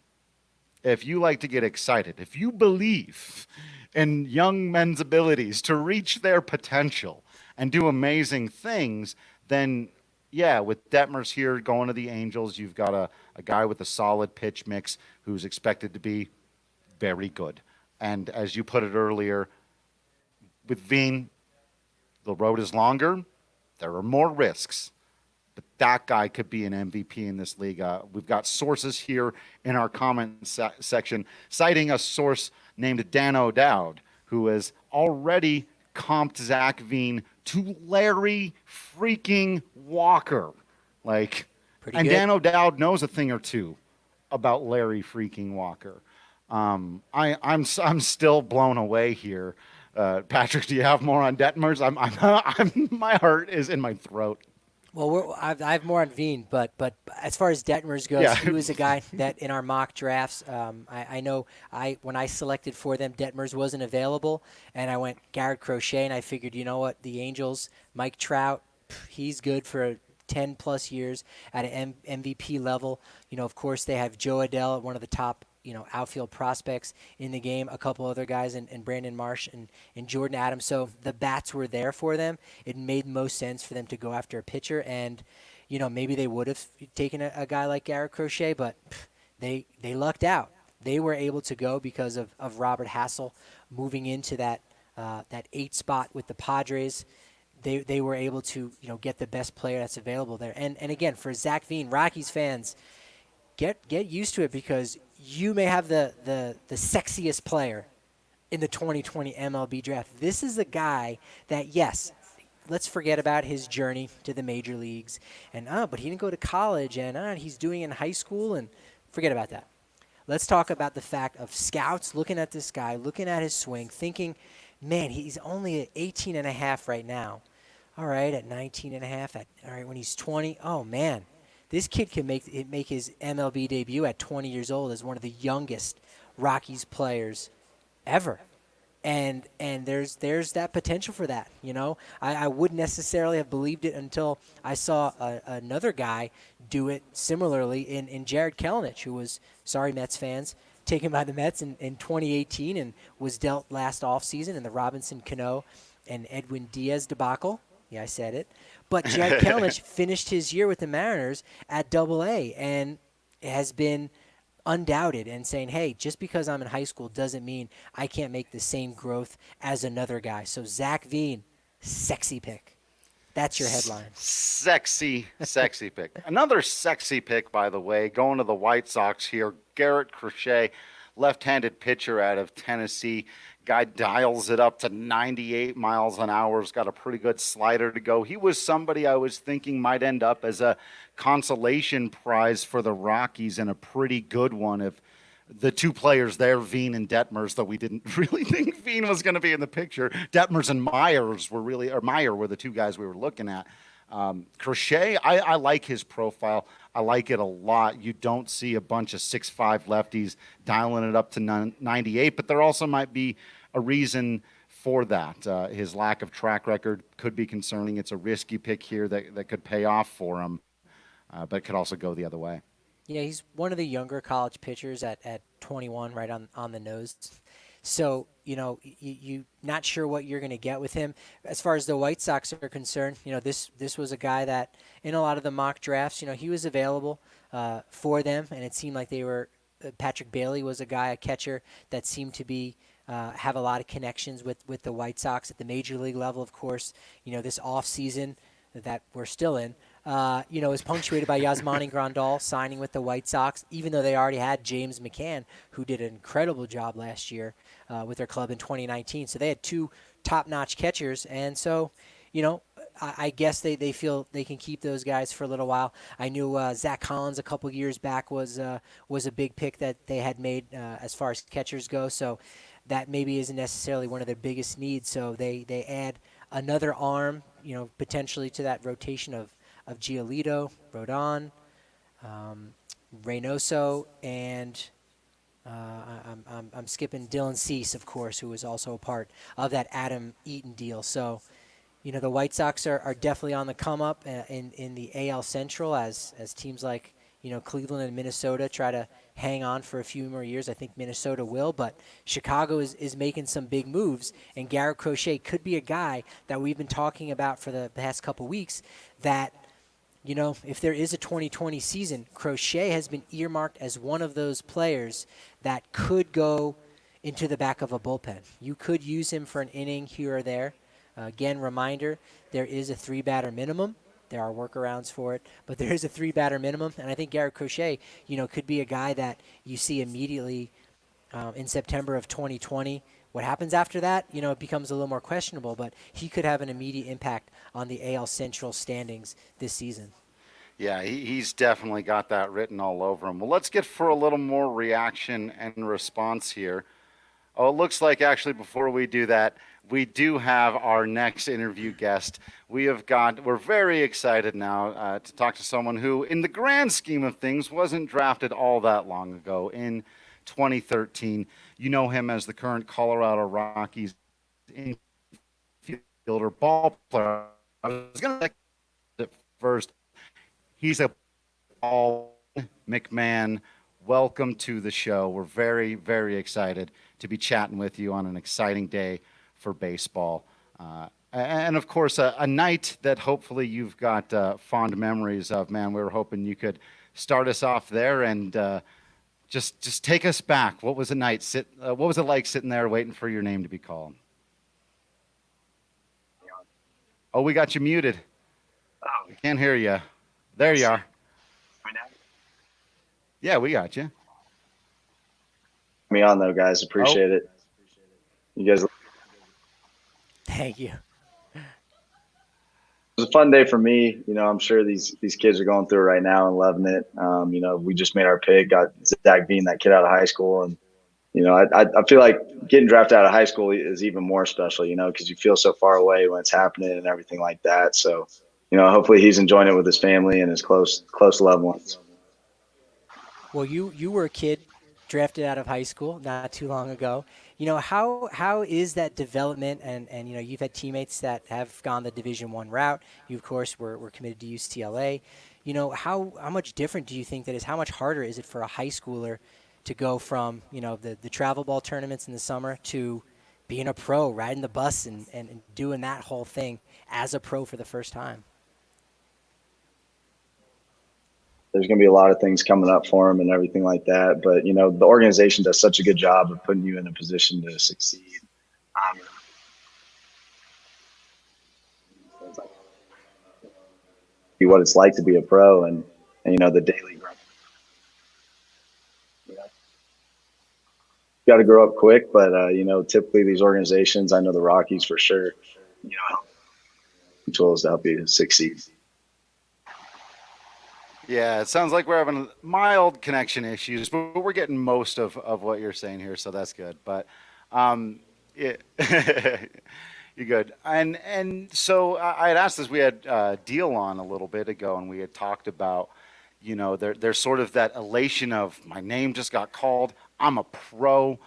Speaker 1: if you like to get excited, if you believe in young men's abilities to reach their potential and do amazing things, then yeah, with Detmers here going to the Angels, you've got a guy with a solid pitch mix who's expected to be very good. And as you put it earlier, with Veen, the road is longer. There are more risks. But that guy could be an MVP in this league. We've got sources here in our comment section citing a source named Dan O'Dowd, who has already comped Zach Veen to Larry freaking Walker.
Speaker 2: Pretty
Speaker 1: and
Speaker 2: good.
Speaker 1: Dan O'Dowd knows a thing or two about Larry freaking Walker. I'm still blown away here. Patrick, do you have more on Detmers? My heart is in my throat.
Speaker 2: Well, I have more on Veen, but as far as Detmers goes,
Speaker 1: Yeah.
Speaker 2: he was a guy that in our mock drafts, I know when I selected for them, Detmers wasn't available, and I went Garrett Crochet, and I figured, you know what, the Angels, Mike Trout, he's good for 10-plus years at an MVP level. Of course, they have Joe Adell, one of the top outfield prospects in the game, a couple other guys, and Brandon Marsh and Jordan Adams. So the bats were there for them. It made most sense for them to go after a pitcher, and maybe they would have taken a guy like Garrett Crochet, but they lucked out. They were able to go because of Robert Hassel moving into that 8 spot with the Padres. They were able to get the best player that's available there. And again, for Zach Veen, Rockies fans, get used to it, because you may have the sexiest player in the 2020 MLB Draft. This is a guy that, yes, let's forget about his journey to the major leagues, and but he didn't go to college, and he's doing it in high school, and forget about that. Let's talk about the fact of scouts looking at this guy, looking at his swing, thinking, man, he's only at 18 and a half right now. All right, at 19 and a half, all right, when he's 20, oh, man. This kid can make his MLB debut at 20 years old as one of the youngest Rockies players ever. And there's that potential for that. I wouldn't necessarily have believed it until I saw another guy do it similarly in Jared Kelenic, who was, sorry Mets fans, taken by the Mets in 2018 and was dealt last offseason in the Robinson Cano and Edwin Diaz debacle. Yeah, I said it. But Jared Kelenic finished his year with the Mariners at Double-A and has been undoubted and saying, hey, just because I'm in high school doesn't mean I can't make the same growth as another guy. So Zach Veen, sexy pick. That's your headline.
Speaker 1: Sexy pick. Another sexy pick, by the way, going to the White Sox here. Garrett Crochet, left-handed pitcher out of Tennessee. Guy dials it up to 98 miles an hour. Has got a pretty good slider to go. He was somebody I was thinking might end up as a consolation prize for the Rockies, and a pretty good one if the two players there, Veen and Detmers, though we didn't really think Veen was going to be in the picture. Detmers and Meyer were the two guys we were looking at. Crochet, I like his profile. I like it a lot. You don't see a bunch of 6'5" lefties dialing it up to 98, but there also might be a reason for that. His lack of track record could be concerning. It's a risky pick here that could pay off for him, but could also go the other way.
Speaker 2: Yeah, he's one of the younger college pitchers at 21, right on the nose. So, you not sure what you're going to get with him. As far as the White Sox are concerned, this was a guy that in a lot of the mock drafts, he was available for them, and it seemed like they were Patrick Bailey was a catcher that seemed to be have a lot of connections with the White Sox at the major league level. Of course, this offseason that we're still in, is punctuated by Yasmani Grandal signing with the White Sox, even though they already had James McCann, who did an incredible job last year with their club in 2019. So they had two top-notch catchers, and so, I guess they feel they can keep those guys for a little while. I knew Zach Collins a couple years back was a big pick that they had made as far as catchers go, so that maybe isn't necessarily one of their biggest needs. So they add another arm, potentially to that rotation of Giolito, Rodon, Reynoso, and I'm skipping Dylan Cease, of course, who was also a part of that Adam Eaton deal. So, the White Sox are definitely on the come up in the AL Central as teams like, Cleveland and Minnesota try to hang on for a few more years. I think Minnesota will, but Chicago is making some big moves, and Garrett Crochet could be a guy that we've been talking about for the past couple weeks that, if there is a 2020 season, Crochet has been earmarked as one of those players that could go into the back of a bullpen. You could use him for an inning here or there. Again, reminder, there is a 3-batter minimum. There are workarounds for it, but there is a 3-batter minimum, and I think Garrett Crochet, could be a guy that you see immediately in September of 2020. What happens after that, it becomes a little more questionable, but he could have an immediate impact on the AL Central standings this season.
Speaker 1: Yeah, he's definitely got that written all over him. Well, let's get for a little more reaction and response here. Oh, it looks like actually before we do that, we do have our next interview guest. We're very excited now to talk to someone who, in the grand scheme of things, wasn't drafted all that long ago in 2013. You know him as the current Colorado Rockies infielder, ball player. I was going to say it first. He's a Paul McMahon. Welcome to the show. We're very, very excited to be chatting with you on an exciting day for baseball. And of course, a night that hopefully you've got fond memories of. Man, we were hoping you could start us off there and just take us back. What was the night? What was it like sitting there waiting for your name to be called? Oh, we got you muted.
Speaker 8: Oh,
Speaker 1: We can't hear you. There you are. Yeah, we got you.
Speaker 8: me on though, guys. Appreciate it. You guys. It
Speaker 2: Thank you.
Speaker 8: was a fun day for me. I'm sure these kids are going through it right now and loving it. We just made our pick, got Zach Veen, that kid out of high school, and I feel like getting drafted out of high school is even more special, because you feel so far away when it's happening and everything like that. So, hopefully he's enjoying it with his family and his close loved ones.
Speaker 2: Well, you were a kid drafted out of high school not too long ago. How is that development? And you've had teammates that have gone the Division I route. You, of course, were committed to UCLA. How much different do you think that is? How much harder is it for a high schooler to go from, the travel ball tournaments in the summer to being a pro, riding the bus and doing that whole thing as a pro for the first time?
Speaker 8: There's going to be a lot of things coming up for him and everything like that. But, the organization does such a good job of putting you in a position to succeed. What it's like to be a pro and the daily grind. You got to grow up quick, but, typically these organizations, I know the Rockies for sure, tools to help you succeed.
Speaker 1: Yeah, it sounds like we're having mild connection issues, but we're getting most of what you're saying here, so that's good. But you're good. And so I had asked this. We had Diehl on a little bit ago, and we had talked about, there's sort of that elation of my name just got called. I'm a pro.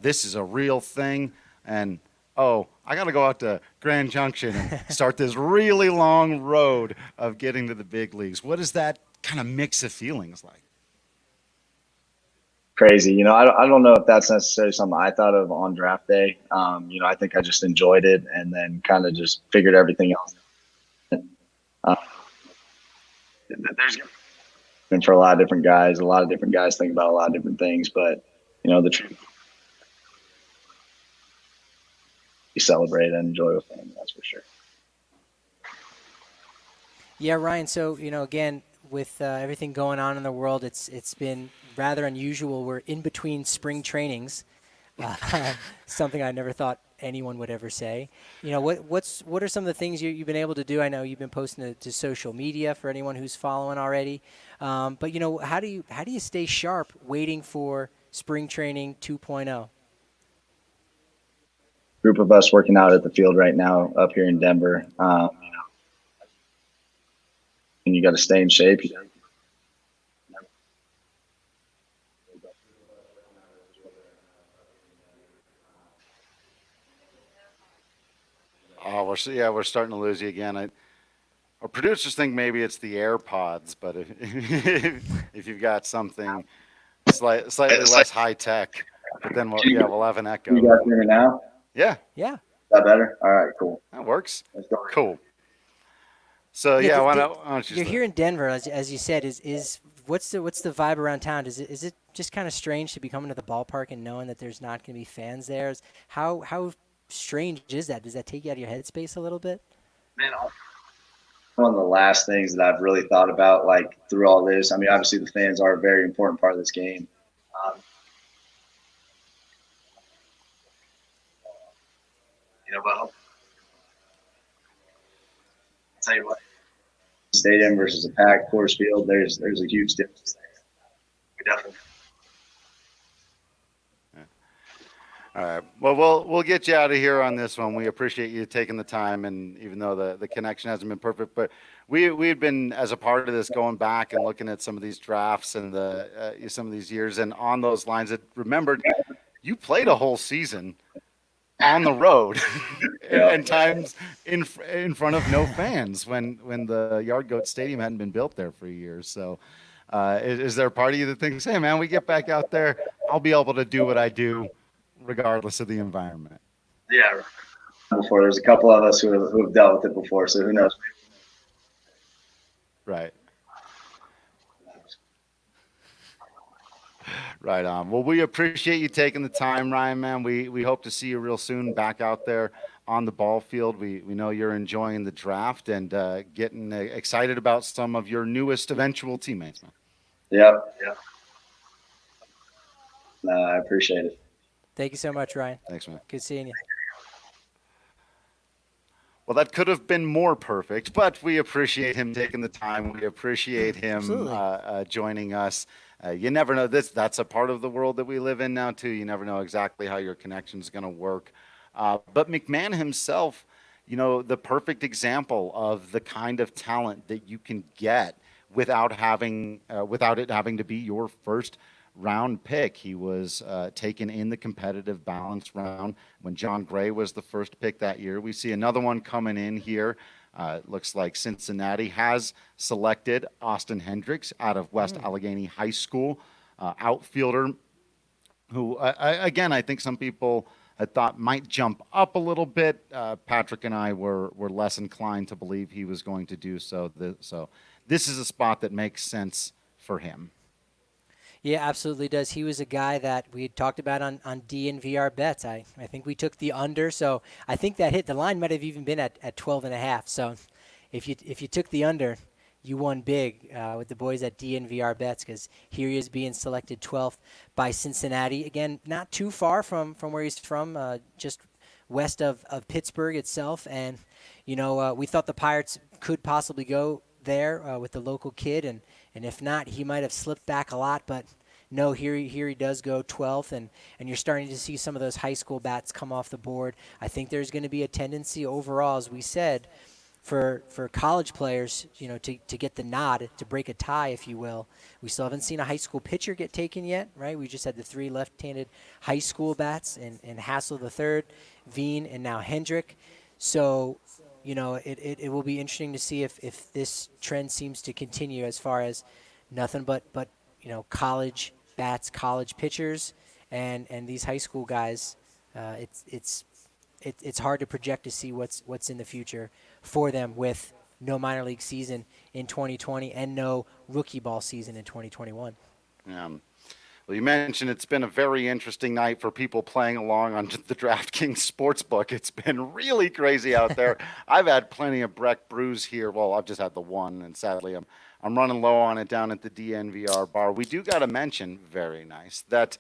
Speaker 1: This is a real thing. And I got to go out to Grand Junction and start this really long road of getting to the big leagues. What is that kind of mix of feelings like?
Speaker 8: Crazy. I don't know if that's necessarily something I thought of on draft day. I think I just enjoyed it and then kind of just figured everything else. There's been for a lot of different guys. A lot of different guys think about a lot of different things, but the truth, you celebrate and enjoy with them. That's for sure.
Speaker 2: Yeah, Ryan. So again, with everything going on in the world, it's been rather unusual. We're in between spring trainings, something I never thought anyone would ever say. What are some of the things you've been able to do? I know you've been posting to social media for anyone who's following already. But how do you stay sharp waiting for spring training 2.0?
Speaker 8: Group of us working out at the field right now up here in Denver. And you got to stay in shape.
Speaker 1: Oh, we're starting to lose you again. Our producers think maybe it's the AirPods, but if you've got something slightly less high tech, but then we'll have an echo.
Speaker 8: You guys hear me now?
Speaker 1: Yeah,
Speaker 2: Yeah.
Speaker 8: Is that better? All right, cool.
Speaker 1: that works.
Speaker 8: Let's go.
Speaker 1: Cool. So why don't you
Speaker 2: You're
Speaker 1: start?
Speaker 2: here in Denver, as you said. Is what's the vibe around town? Is it just kind of strange to be coming to the ballpark and knowing that there's not going to be fans there? How strange is that? Does that take you out of your headspace a little bit?
Speaker 8: Man, one of the last things that I've really thought about, like through all this. I mean, obviously the fans are a very important part of this game. But I'll tell you what, stadium versus a packed Coors Field, there's a huge difference there. We definitely.
Speaker 1: All right. Well, we'll get you out of here on this one. We appreciate you taking the time, and even though the connection hasn't been perfect, but we've been, as a part of this, going back and looking at some of these drafts and some of these years, and on those lines, that remembered you played a whole season on the road and times in front of no fans when the Yard Goat Stadium hadn't been built there for years. So is there a part of you that thinks, hey, man, we get back out there, I'll be able to do what I do regardless of the environment?
Speaker 8: Yeah. Before, there's a couple of us who have dealt with it before, so who knows?
Speaker 1: Right. Right on. Well, we appreciate you taking the time, Ryan, man. We hope to see you real soon back out there on the ball field. We know you're enjoying the draft and getting excited about some of your newest eventual teammates, man.
Speaker 8: Yep. I appreciate it.
Speaker 2: Thank you so much, Ryan.
Speaker 1: Thanks, man.
Speaker 2: Good seeing you.
Speaker 1: Well, that could have been more perfect, but we appreciate him taking the time. We appreciate him joining us. You never know. That's a part of the world that we live in now, too. You never know exactly how your connection is going to work. But McMahon himself, the perfect example of the kind of talent that you can get without it having to be your first round pick. He was taken in the competitive balance round when John Gray was the first pick that year. We see another one coming in here. It looks like Cincinnati has selected Austin Hendricks out of West Allegheny High School, outfielder who, again, I think some people had thought might jump up a little bit. Patrick and I were less inclined to believe he was going to do so. So this is a spot that makes sense for him.
Speaker 2: Yeah, absolutely does. He was a guy that we had talked about on DNVR bets. I think we took the under, so I think that hit. The line might have even been at 12.5. So if you took the under, you won big with the boys at DNVR bets, because here he is being selected 12th by Cincinnati. Again, not too far from where he's from, just west of Pittsburgh itself. And, we thought the Pirates could possibly go there with the local kid, and if not, he might have slipped back a lot, but no, here he does go 12th, and you're starting to see some of those high school bats come off the board. I think there's going to be a tendency overall, as we said, for college players, to get the nod, to break a tie, if you will. We still haven't seen a high school pitcher get taken yet, right? We just had the 3 left-handed high school bats, and Hassel the third, Veen, and now Hendrick. So, it will be interesting to see if this trend seems to continue as far as nothing but college bats, college pitchers, and these high school guys. It's hard to project to see what's in the future for them with no minor league season in 2020 and no rookie ball season in 2021.
Speaker 1: Well, you mentioned it's been a very interesting night for people playing along on the DraftKings Sportsbook. It's been really crazy out there. I've had plenty of Breck brews here. Well, I've just had the one, and sadly I'm running low on it down at the DNVR bar. We do got to mention, very nice, that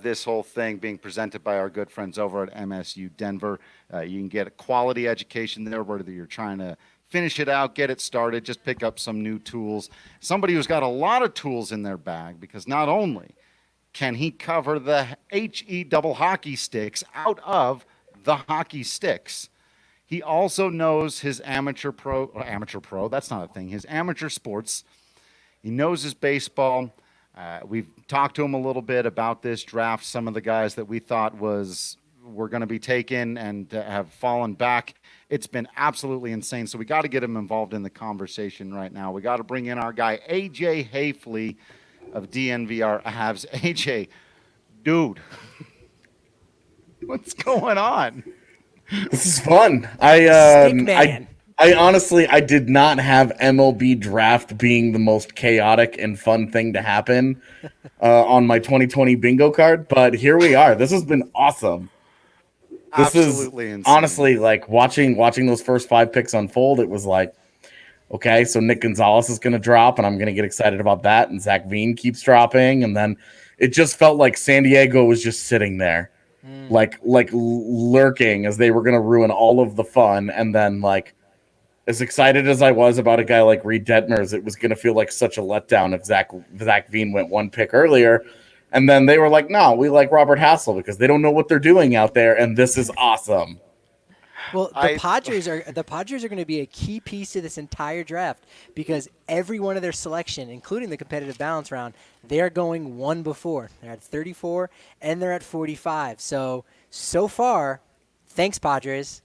Speaker 1: this whole thing being presented by our good friends over at MSU Denver. You can get a quality education there, whether you're trying to finish it out, get it started, just pick up some new tools. Somebody who's got a lot of tools in their bag, because not only can he cover the HE double hockey sticks out of the hockey sticks, he also knows his amateur pro, that's not a thing, his amateur sports. He knows his baseball. We've talked to him a little bit about this draft, some of the guys that we thought was were going to be taken and have fallen back. It's been absolutely insane. So we got to get him involved in the conversation right now. We got to bring in our guy, AJ Hafley of DNVR Avs. AJ, dude, what's going on?
Speaker 9: This is fun. I honestly, I did not have MLB Draft being the most chaotic and fun thing to happen on my 2020 bingo card, but here we are. This has been awesome. This
Speaker 1: Absolutely
Speaker 9: is
Speaker 1: insane.
Speaker 9: honestly like watching those first 5 picks unfold. It was like, okay, so Nick Gonzalez is going to drop, and I'm going to get excited about that. And Zach Veen keeps dropping, and then it just felt like San Diego was just sitting there, like lurking as they were going to ruin all of the fun. And then like, as excited as I was about a guy like Reed Detmers, it was going to feel like such a letdown if Zach Veen went 1 pick earlier. And then they were like, no, we like Robert Hassel because they don't know what they're doing out there, and this is awesome.
Speaker 2: Well, the Padres are going to be a key piece to this entire draft because every one of their selection, including the competitive balance round, they're going 1 before. They're at 34 and they're at 45. So far, thanks Padres.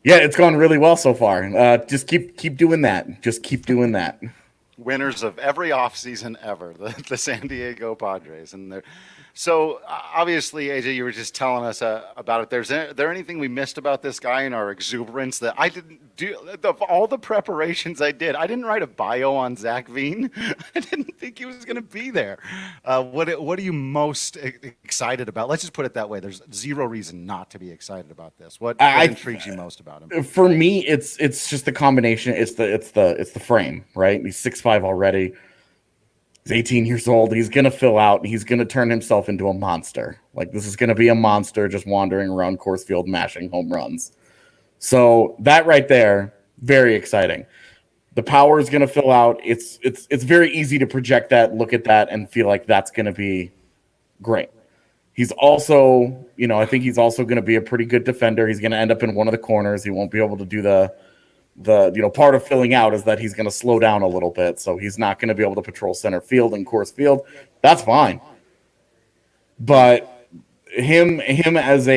Speaker 9: Yeah, it's gone really well so far. Just keep doing that. Just keep doing that.
Speaker 1: Winners of every offseason ever, the San Diego Padres. And they're so obviously, AJ, you were just telling us about it. Is there anything we missed about this guy in our exuberance that I didn't do? Of all the preparations I did, I didn't write a bio on Zach Veen. I didn't think he was going to be there. What are you most excited about? Let's just put it that way. There's zero reason not to be excited about this. What intrigues you most about him?
Speaker 9: For me, it's just the combination. It's the frame, right? He's 6'5" already. He's 18 years old. He's going to fill out. He's going to turn himself into a monster. Like, this is going to be a monster just wandering around Coors Field mashing home runs. So that right there, very exciting. The power is going to fill out. It's very easy to project that, look at that, and feel like that's going to be great. He's also, I think he's also going to be a pretty good defender. He's going to end up in one of the corners. He won't be able to do the part of filling out is that he's going to slow down a little bit. So he's not going to be able to patrol center field and Coors Field. That's fine. But him as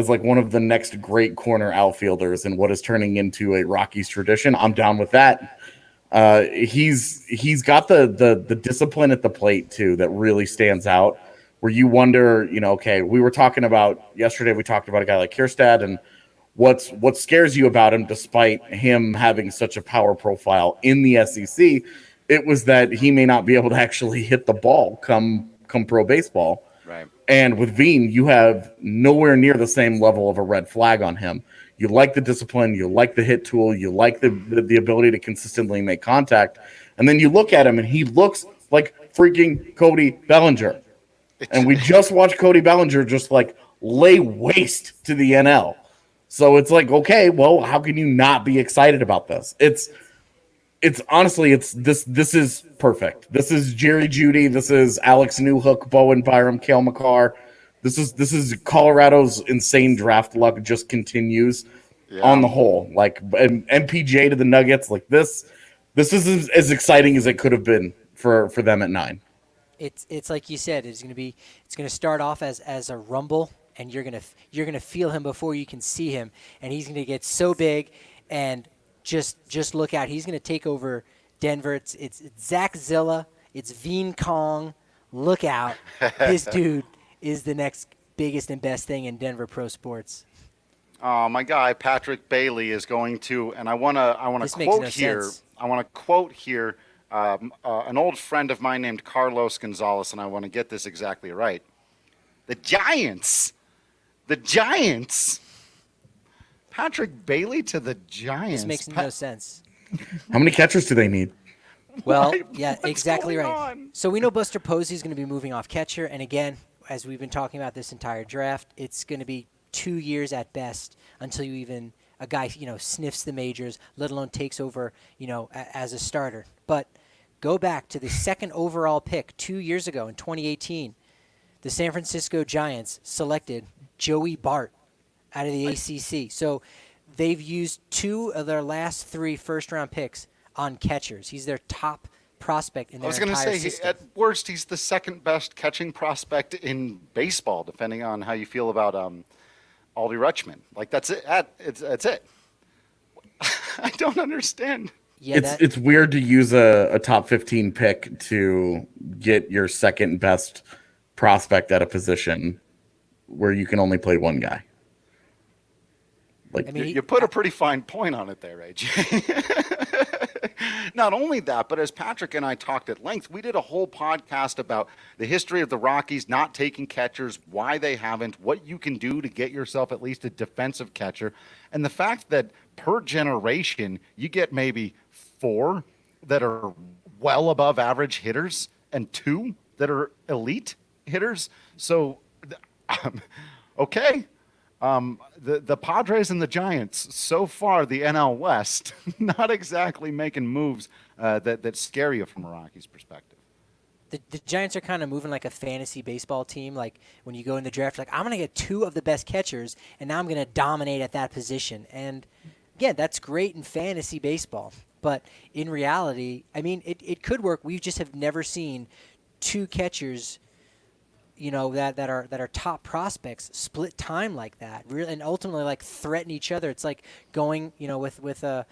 Speaker 9: like one of the next great corner outfielders and what is turning into a Rockies tradition, I'm down with that. He's got the discipline at the plate too that really stands out, where you wonder, okay, we were talking about yesterday, we talked about a guy like Kierstad and what scares you about him, despite him having such a power profile in the SEC, it was that he may not be able to actually hit the ball come pro baseball.
Speaker 1: Right.
Speaker 9: And with Veen, you have nowhere near the same level of a red flag on him. You like the discipline, you like the hit tool, you like the ability to consistently make contact. And then you look at him and he looks like freaking Cody Bellinger. And we just watched Cody Bellinger just like lay waste to the NL. So it's like, okay, well, how can you not be excited about this? It's honestly, this is perfect. This is Jerry Jeudy. This is Alex Newhook, Bowen Byram, Cale Makar. This is Colorado's insane draft luck just continues on the whole. Like, and MPJ to the Nuggets, like this is as exciting as it could have been for them at 9.
Speaker 2: It's like you said, it's gonna start off as a rumble. And you're gonna feel him before you can see him, and he's gonna get so big, and just look out. He's gonna take over Denver. It's Zach Zilla. It's Veen Kong. Look out! This dude is the next biggest and best thing in Denver pro sports.
Speaker 1: My guy Patrick Bailey is going to, and I want to quote here.
Speaker 2: Sense.
Speaker 1: I want to quote here an old friend of mine named Carlos Gonzalez, and I want to get this exactly right. The Giants. Patrick Bailey to the Giants.
Speaker 2: This makes no sense.
Speaker 9: How many catchers do they need?
Speaker 2: Well,
Speaker 1: What's
Speaker 2: exactly
Speaker 1: going
Speaker 2: right.
Speaker 1: on?
Speaker 2: So we know Buster Posey is going to be moving off catcher, and again, as we've been talking about this entire draft, it's going to be 2 years at best until a guy sniffs the majors, let alone takes over as a starter. But go back to the second overall pick 2 years ago in 2018. The San Francisco Giants selected Joey Bart out of the ACC. So they've used 2 of their last 3 first-round picks on catchers. He's their top prospect in their entire system. I was going to say,
Speaker 1: at worst, he's the second best catching prospect in baseball, depending on how you feel about Aldi Rutschman. Like that's it. That's it. I don't understand.
Speaker 2: Yeah,
Speaker 9: It's weird to use a top 15 pick to get your second best prospect at a position where you can only play one guy. Like,
Speaker 2: I mean,
Speaker 1: you put a pretty fine point on it there, AJ. Not only that, but as Patrick and I talked at length, we did a whole podcast about the history of the Rockies not taking catchers, why they haven't, what you can do to get yourself at least a defensive catcher, and the fact that per generation you get maybe 4 that are well above average hitters and 2 that are elite hitters. So, okay. The Padres and the Giants, so far the NL West, not exactly making moves that scare you from a Rockies perspective.
Speaker 2: the Giants are kind of moving like a fantasy baseball team. Like when you go in the draft, like I'm going to get 2 of the best catchers, and now I'm going to dominate at that position. And again, that's great in fantasy baseball. But in reality, I mean, it could work. We just have never seen 2 catchers, you know, that are top prospects split time like that, really, and ultimately like threaten each other. It's like going, you know, with a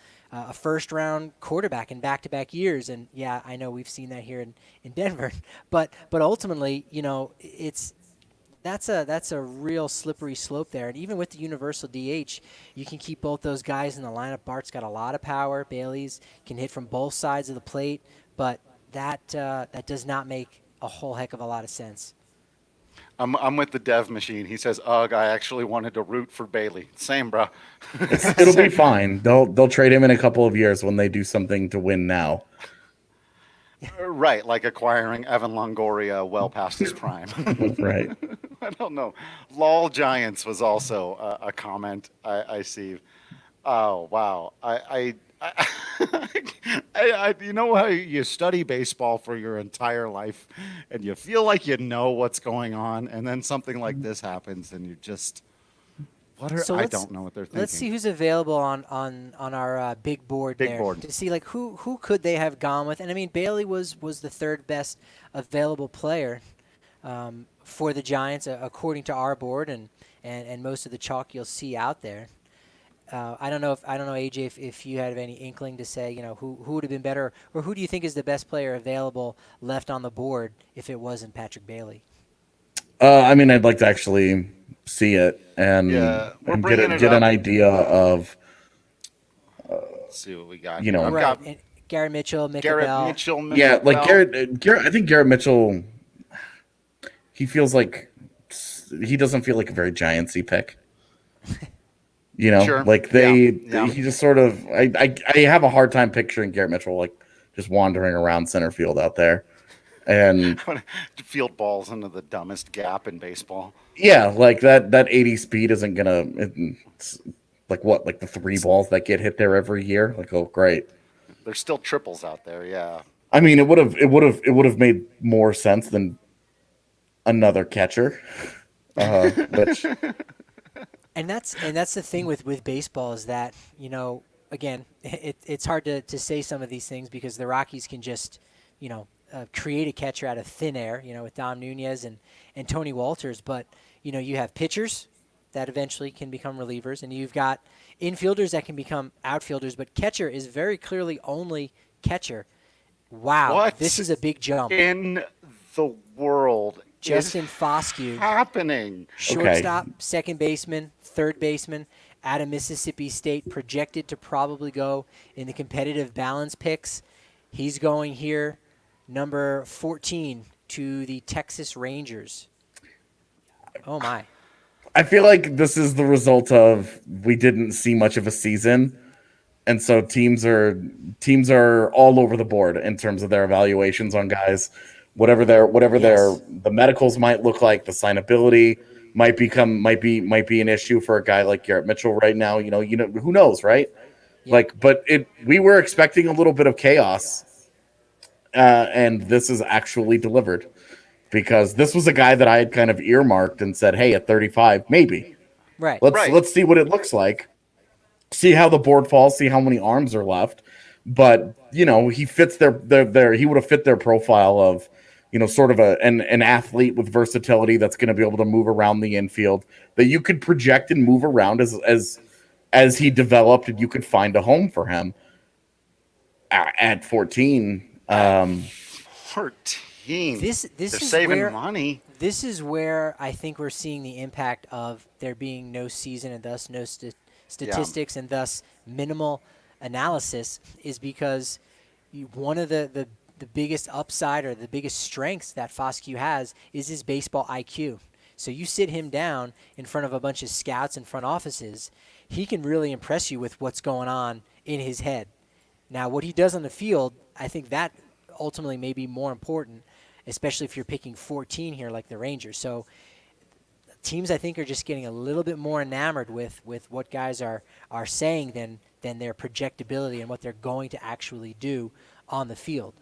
Speaker 2: first round quarterback in back-to-back years. And yeah, I know we've seen that here in Denver, but ultimately, you know, that's a real slippery slope there. And even with the universal DH, you can keep both those guys in the lineup. Bart's got a lot of power. Bailey's can hit from both sides of the plate, but that does not make a whole heck of a lot of sense.
Speaker 1: I'm with the dev machine. He says, "Ugh, I actually wanted to root for Bailey." Same, bro.
Speaker 9: it'll be fine. They'll trade him in a couple of years when they do something to win now.
Speaker 1: Right, like acquiring Evan Longoria well past his prime.
Speaker 9: Right.
Speaker 1: I don't know. LOL Giants was also a comment I see. Oh, wow. I you know how you study baseball for your entire life and you feel like you know what's going on, and then something like this happens and you just I don't know what they're thinking.
Speaker 2: Let's see who's available on our big board to see like who could they have gone with. And I mean, Bailey was the 3rd best available player for the Giants according to our board and most of the chalk you'll see out there. I don't know, AJ, if you had any inkling to say, you know, who would have been better, or who do you think is the best player available left on the board if it wasn't Patrick Bailey?
Speaker 9: I mean, I'd like to actually see it and get an idea of.
Speaker 1: Let's see what we got.
Speaker 9: You know,
Speaker 2: right. And Garrett Mitchell, Mitchell.
Speaker 9: Yeah, like Garrett. I think Garrett Mitchell. He feels like he doesn't feel like a very Giantsy pick. You know,
Speaker 1: sure.
Speaker 9: Like he just sort of. I have a hard time picturing Garrett Mitchell like just wandering around center field out there, and
Speaker 1: field balls into the dumbest gap in baseball.
Speaker 9: Yeah, like that 80 speed isn't gonna. It's like what, like the 3 balls that get hit there every year. Like, oh, great.
Speaker 1: There's still triples out there. Yeah.
Speaker 9: I mean, it would have made more sense than another catcher, which.
Speaker 2: And that's the thing with baseball is that, you know, again, it's hard to say some of these things because the Rockies can just, you know, create a catcher out of thin air, you know, with Dom Nunez and Tony Walters. But, you know, you have pitchers that eventually can become relievers, and you've got infielders that can become outfielders. But catcher is very clearly only catcher. Wow,
Speaker 1: what
Speaker 2: this is a big jump.
Speaker 1: In the world
Speaker 2: Justin Foscue.
Speaker 1: Happening.
Speaker 2: Shortstop, second baseman, third baseman out of Mississippi State, projected to probably go in the competitive balance picks. He's going here, number 14, to the Texas Rangers. Oh, my.
Speaker 9: I feel like this is the result of we didn't see much of a season, and so teams are all over the board in terms of their evaluations on guys. Whatever the medicals might look like, the signability might be an issue for a guy like Garrett Mitchell right now. You know who knows, right? Yeah. Like, but we were expecting a little bit of chaos, and this is actually delivered because this was a guy that I had kind of earmarked and said, hey, at 35, maybe.
Speaker 2: Right.
Speaker 9: Let's see what it looks like. See how the board falls. See how many arms are left. But you know, he fits their he would have fit their profile of sort of an athlete with versatility that's going to be able to move around the infield, that you could project and move around as he developed, and you could find a home for him at 14.
Speaker 1: 14.
Speaker 2: This
Speaker 1: They're
Speaker 2: is
Speaker 1: saving
Speaker 2: where,
Speaker 1: money.
Speaker 2: This is where I think we're seeing the impact of there being no season and thus no statistics and thus minimal analysis, is because one of the biggest upside or the biggest strengths that Foscue has is his baseball IQ. So you sit him down in front of a bunch of scouts and front offices, he can really impress you with what's going on in his head. Now, what he does on the field, I think that ultimately may be more important, especially if you're picking 14 here like the Rangers. So teams, I think, are just getting a little bit more enamored with what guys are saying than their projectability and what they're going to actually do on the field.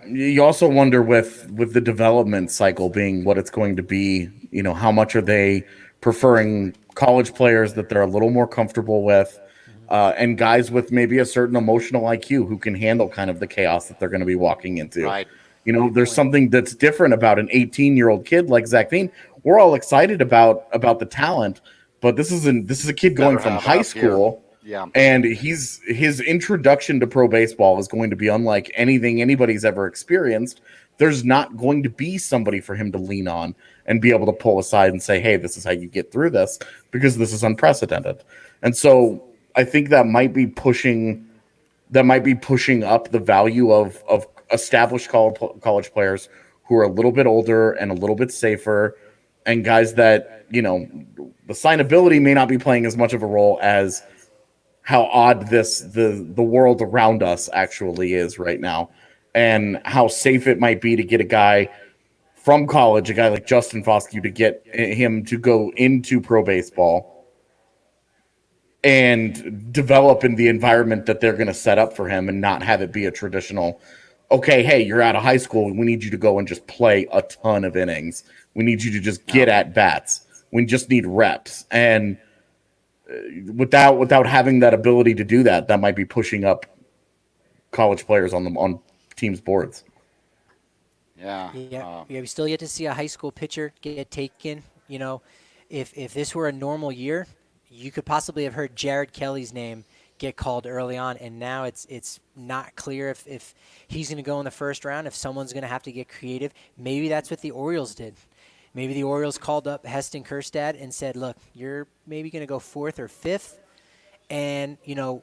Speaker 9: You also wonder with the development cycle being what it's going to be, how much are they preferring college players that they're a little more comfortable with, and guys with maybe a certain emotional IQ who can handle kind of the chaos that they're going to be walking into.
Speaker 1: Right.
Speaker 9: There's something that's different about an 18-year-old kid like Zach Veen. We're all excited about the talent, but this is a kid going from high school.
Speaker 1: Yeah.
Speaker 9: And his introduction to pro baseball is going to be unlike anything anybody's ever experienced. There's not going to be somebody for him to lean on and be able to pull aside and say, hey, this is how you get through this, because this is unprecedented. And so I think that might be pushing up the value of established college players who are a little bit older and a little bit safer, and guys that, the signability may not be playing as much of a role as how odd the world around us actually is right now, and how safe it might be to get a guy from college, a guy like Justin Foscue, to get him to go into pro baseball and develop in the environment that they're going to set up for him, and not have it be a traditional, okay, hey, you're out of high school, we need you to go and just play a ton of innings. We need you to just get at bats. We just need reps. And without having that ability to do that might be pushing up college players on teams' boards.
Speaker 2: Yeah. We still yet to see a high school pitcher get taken. If this were a normal year, you could possibly have heard Jared Kelly's name get called early on, and now it's not clear if he's going to go in the first round, if someone's going to have to get creative. Maybe that's what the Orioles did. Maybe the Orioles called up Heston Kjerstad and said, look, you're maybe going to go 4th or 5th. And,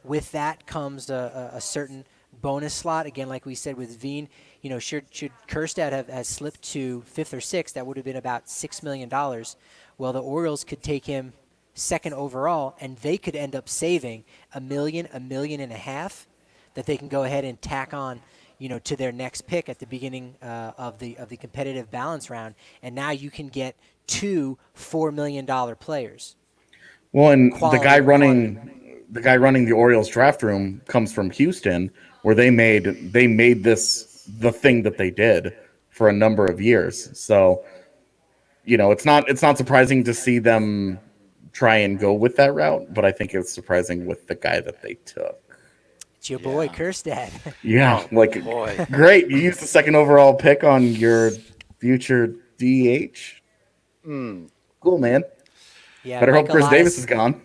Speaker 2: with that comes a certain bonus slot. Again, like we said with Veen, should Kjerstad have slipped to 5th or 6th, that would have been about $6 million. Well, the Orioles could take him 2nd overall, and they could end up saving $1 million and a half that they can go ahead and tack on to their next pick at the beginning of the competitive balance round, and now you can get 2 $4 million players.
Speaker 9: Well, and the guy running the Orioles draft room comes from Houston, where they made this the thing that they did for a number of years. So, it's not surprising to see them try and go with that route, but I think it's surprising with the guy that they took.
Speaker 2: It's your boy, Kjerstad.
Speaker 9: Yeah,
Speaker 1: boy.
Speaker 9: Great. You used the 2nd overall pick on your future DH. Cool, man.
Speaker 2: Yeah.
Speaker 9: Better hope Chris Davis is gone.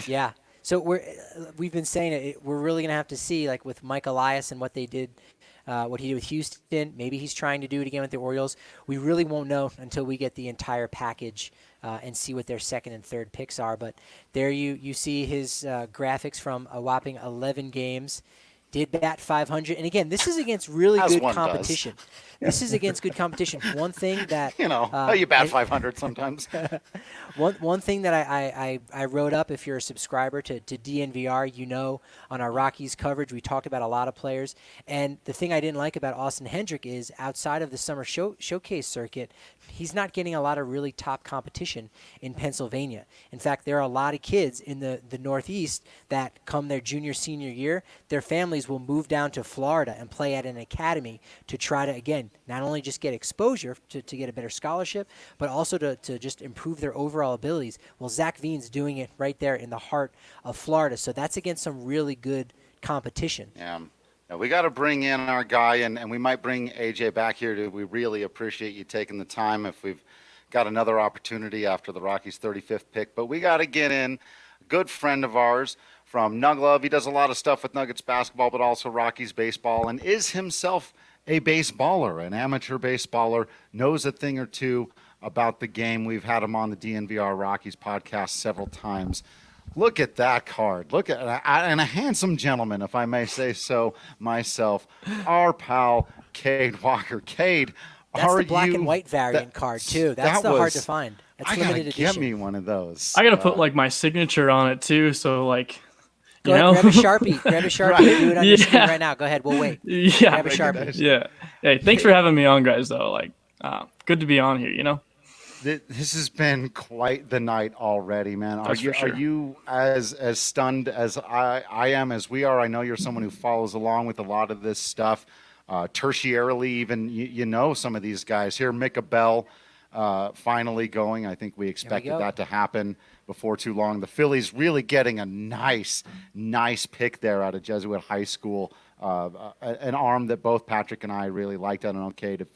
Speaker 2: Yeah. So we've been saying it. We're really gonna have to see, like with Mike Elias and what they did, what he did with Houston. Maybe he's trying to do it again with the Orioles. We really won't know until we get the entire package and see what their 2nd and 3rd picks are. But there you see his graphics from a whopping 11 games. Did bat 500, and again, this is against really good competition. This is against good competition. One thing that
Speaker 1: you bat 500 sometimes.
Speaker 2: One thing that I wrote up, if you're a subscriber to DNVR, on our Rockies coverage, we talked about a lot of players. And the thing I didn't like about Austin Hendrick is outside of the summer showcase circuit, he's not getting a lot of really top competition in Pennsylvania. In fact, there are a lot of kids in the Northeast that come their junior, senior year, their families will move down to Florida and play at an academy to try to, again, not only just get exposure to get a better scholarship, but also to just improve their overall abilities. Well, Zach Veen's doing it right there in the heart of Florida. So that's against some really good competition.
Speaker 1: Yeah. We got to bring in our guy, and we might bring AJ back here too. We really appreciate you taking the time if we've got another opportunity after the Rockies' 35th pick. But we got to get in a good friend of ours from Nug Love. He does a lot of stuff with Nuggets basketball, but also Rockies baseball, and is himself a baseballer, an amateur baseballer, knows a thing or two about the game. We've had him on the DNVR Rockies podcast several times. Look at that card. Look at and a handsome gentleman, if I may say so myself. Our pal, Cade Walker. Cade,
Speaker 2: that's the black and white variant card too. That's the hard to find. That's limited edition.
Speaker 1: Get me one of those.
Speaker 10: I gotta put like my signature on it too. So like,
Speaker 2: grab a Sharpie. Grab a Sharpie. Right. Do it on your screen right now. Go ahead. We'll wait.
Speaker 10: Yeah.
Speaker 2: Grab a Sharpie.
Speaker 10: Yeah. Hey, thanks for having me on, guys. Though, like, good to be on here.
Speaker 1: This has been quite the night already, man. Are you as stunned as I am, as we are? I know you're someone who follows along with a lot of this stuff. Tertiarily, even you know some of these guys here. Micah Bell finally going. I think we expected that to happen before too long. The Phillies really getting a nice pick there out of Jesuit High School. An arm that both Patrick and I really liked. I don't know, Kate, if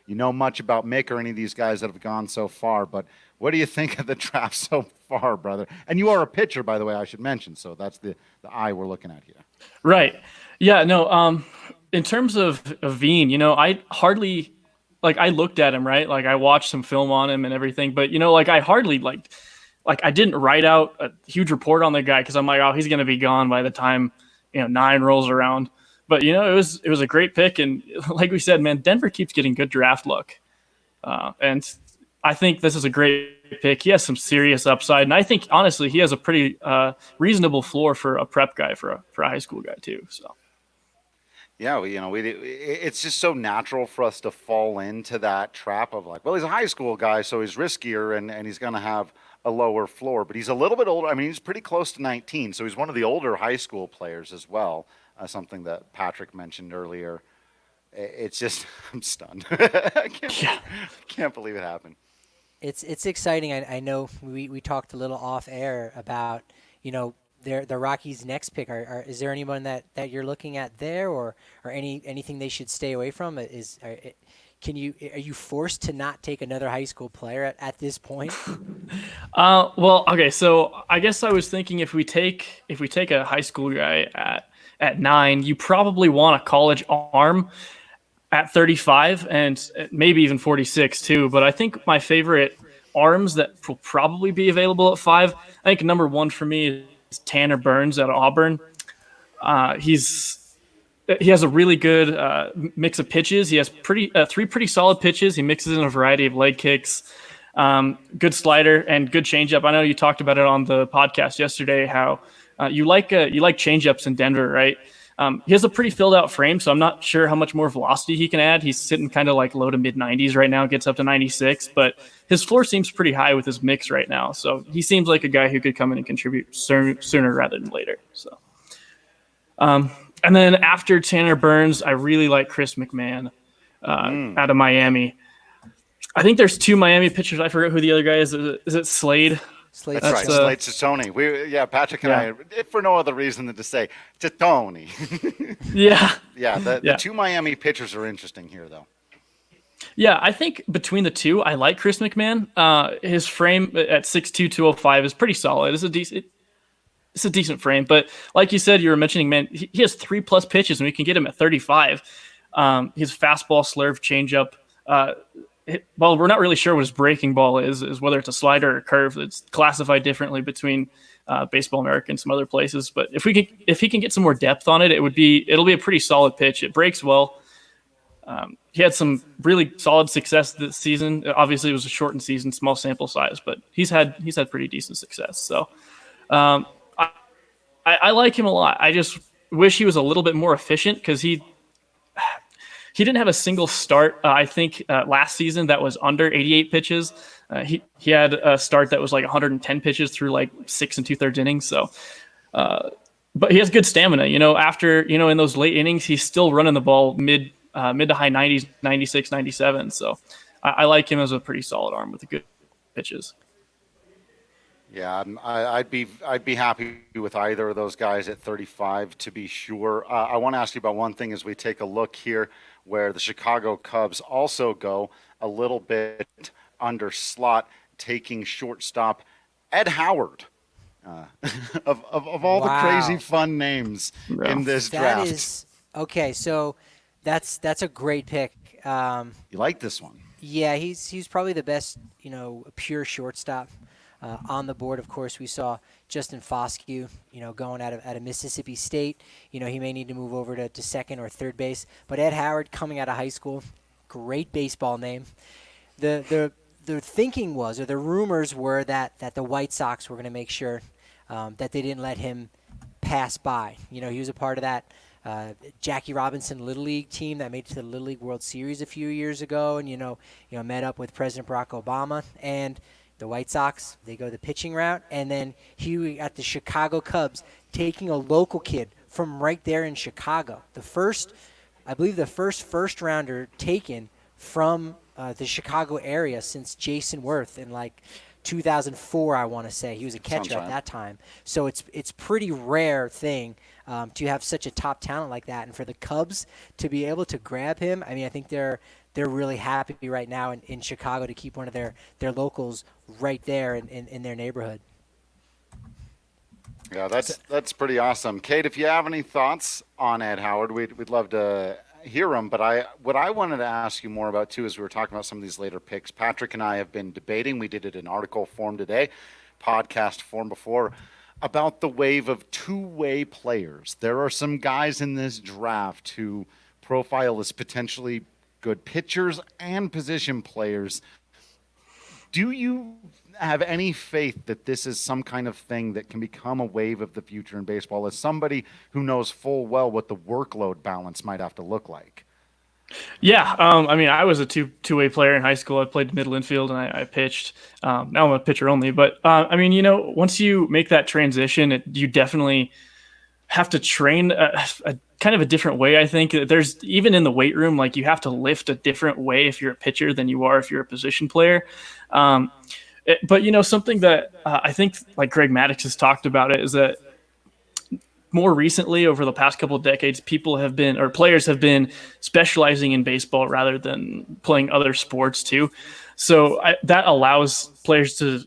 Speaker 1: you know much about Mick or any of these guys that have gone so far, but what do you think of the draft so far, brother? And you are a pitcher, by the way, I should mention, so that's the eye we're looking at here.
Speaker 10: Right. Yeah, no, in terms of Veen, I hardly, I looked at him, right? Like, I watched some film on him and everything, but, I hardly, I didn't write out a huge report on the guy because I'm like, oh, he's going to be gone by the time, 9 rolls around. But, it was a great pick. And like we said, man, Denver keeps getting good draft luck. And I think this is a great pick. He has some serious upside. And I think, honestly, he has a pretty reasonable floor for a prep guy, for a high school guy, too. So.
Speaker 1: Yeah, it's just so natural for us to fall into that trap of like, well, he's a high school guy, so he's riskier and he's going to have a lower floor. But he's a little bit older. I mean, he's pretty close to 19, so he's one of the older high school players as well. Something that Patrick mentioned earlier. It's just, I'm stunned. I can't believe it happened.
Speaker 2: It's exciting. I know we talked a little off air about, the Rockies' next pick. Is there anyone that you're looking at there, or anything they should stay away from? Are you forced to not take another high school player at this point?
Speaker 10: Well, okay. So I guess I was thinking if we take a high school guy at 9, you probably want a college arm at 35 and maybe even 46 too. But I think my favorite arms that will probably be available at 5, I think number 1 for me is Tanner Burns at Auburn. He has a really good mix of pitches. He has 3 pretty solid pitches. He mixes in a variety of leg kicks, good slider and good changeup. I know you talked about it on the podcast yesterday, how you like changeups in Denver, right? He has a pretty filled out frame, so I'm not sure how much more velocity he can add. He's sitting kind of like low to mid 90s right now, gets up to 96, but his floor seems pretty high with his mix right now. So he seems like a guy who could come in and contribute sooner rather than later. So, and then after Tanner Burns, I really like Chris McMahon out of Miami. I think there's 2 Miami pitchers. I forget who the other guy is. Is it Slade?
Speaker 1: That's right, Slade Ciccone. Patrick and I, for no other reason than to say Ciccone. The 2 Miami pitchers are interesting here, though.
Speaker 10: Yeah, I think between the 2, I like Chris McMahon. His frame at 6'2", 205 is pretty solid. It's a decent frame, but like you said, you were mentioning, man, he has 3+ pitches, and we can get him at 35. His fastball, slurve, changeup. Well, we're not really sure what his breaking ball is whether it's a slider or a curve. It's classified differently between Baseball America and some other places. But if he can get some more depth on it, it'll be a pretty solid pitch. It breaks well. He had some really solid success this season. Obviously, it was a shortened season, small sample size, but he's had pretty decent success. So I like him a lot. I just wish he was a little bit more efficient because he didn't have a single start, I think, last season that was under 88 pitches. He had a start that was like 110 pitches through like 6 2/3 innings. So, but he has good stamina. After in those late innings, he's still running the ball mid to high 90s, 96, 97. So, I like him as a pretty solid arm with the good pitches.
Speaker 1: Yeah, I'd be happy with either of those guys at 35 to be sure. I want to ask you about one thing as we take a look here, where the Chicago Cubs also go a little bit under slot, taking shortstop Ed Howard. Of all the crazy fun names in this draft.
Speaker 2: That is okay. So that's a great pick.
Speaker 1: You like this one?
Speaker 2: Yeah, he's probably the best, pure shortstop on the board. Of course, we saw Justin Foscue, going out of Mississippi State. He may need to move over to second or third base. But Ed Howard, coming out of high school, great baseball name. The thinking was, or the rumors were, that the White Sox were going to make sure that they didn't let him pass by. He was a part of that Jackie Robinson Little League team that made it to the Little League World Series a few years ago, and met up with President Barack Obama. And the White Sox, they go the pitching route, and then he at the Chicago Cubs, taking a local kid from right there in Chicago. I believe the first rounder taken from the Chicago area since Jason Worth in 2004, I want to say. He was a catcher at that time. So it's pretty rare thing to have such a top talent like that. And for the Cubs to be able to grab him, I think they're really happy right now in Chicago to keep one of their locals right there in their neighborhood.
Speaker 1: Yeah, that's pretty awesome. Kate, if you have any thoughts on Ed Howard, we'd love to hear them. But what I wanted to ask you more about too, is we were talking about some of these later picks. Patrick and I have been debating. We did it in article form today, podcast form before, about the wave of two-way players. There are some guys in this draft who profile as potentially good pitchers and position players. Do you have any faith that this is some kind of thing that can become a wave of the future in baseball, as somebody who knows full well what the workload balance might have to look like?
Speaker 10: Yeah, I was a two-way player in high school. I played middle infield and I pitched. Now I'm a pitcher only. But, once you make that transition, you definitely have to train a kind of a different way. I think there's, even in the weight room, you have to lift a different way if you're a pitcher than you are if you're a position player. But something that I think Greg Maddux has talked about it is that more recently, over the past couple of decades, players have been specializing in baseball rather than playing other sports too. So that allows players to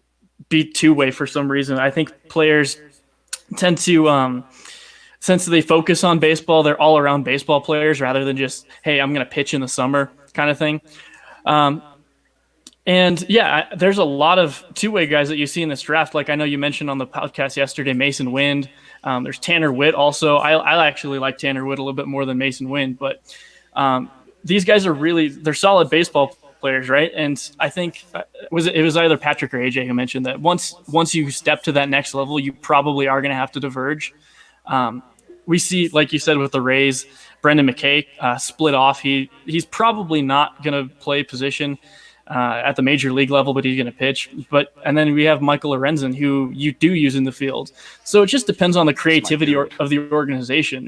Speaker 10: be two-way for some reason. I think players tend to, since they focus on baseball, they're all around baseball players rather than just, hey, I'm going to pitch in the summer kind of thing. And yeah, there's a lot of two-way guys that you see in this draft. I know you mentioned on the podcast yesterday, Mason Wind. There's Tanner Witt also. I actually like Tanner Witt a little bit more than Mason Wind, but these guys they're solid baseball players, right? And I think it was either Patrick or AJ who mentioned that once you step to that next level, you probably are going to have to diverge. We see, like you said, with the Rays, Brendan McKay split off. He's probably not going to play position at the major league level, but he's going to pitch. And then we have Michael Lorenzen, who you do use in the field. So it just depends on the creativity of the organization,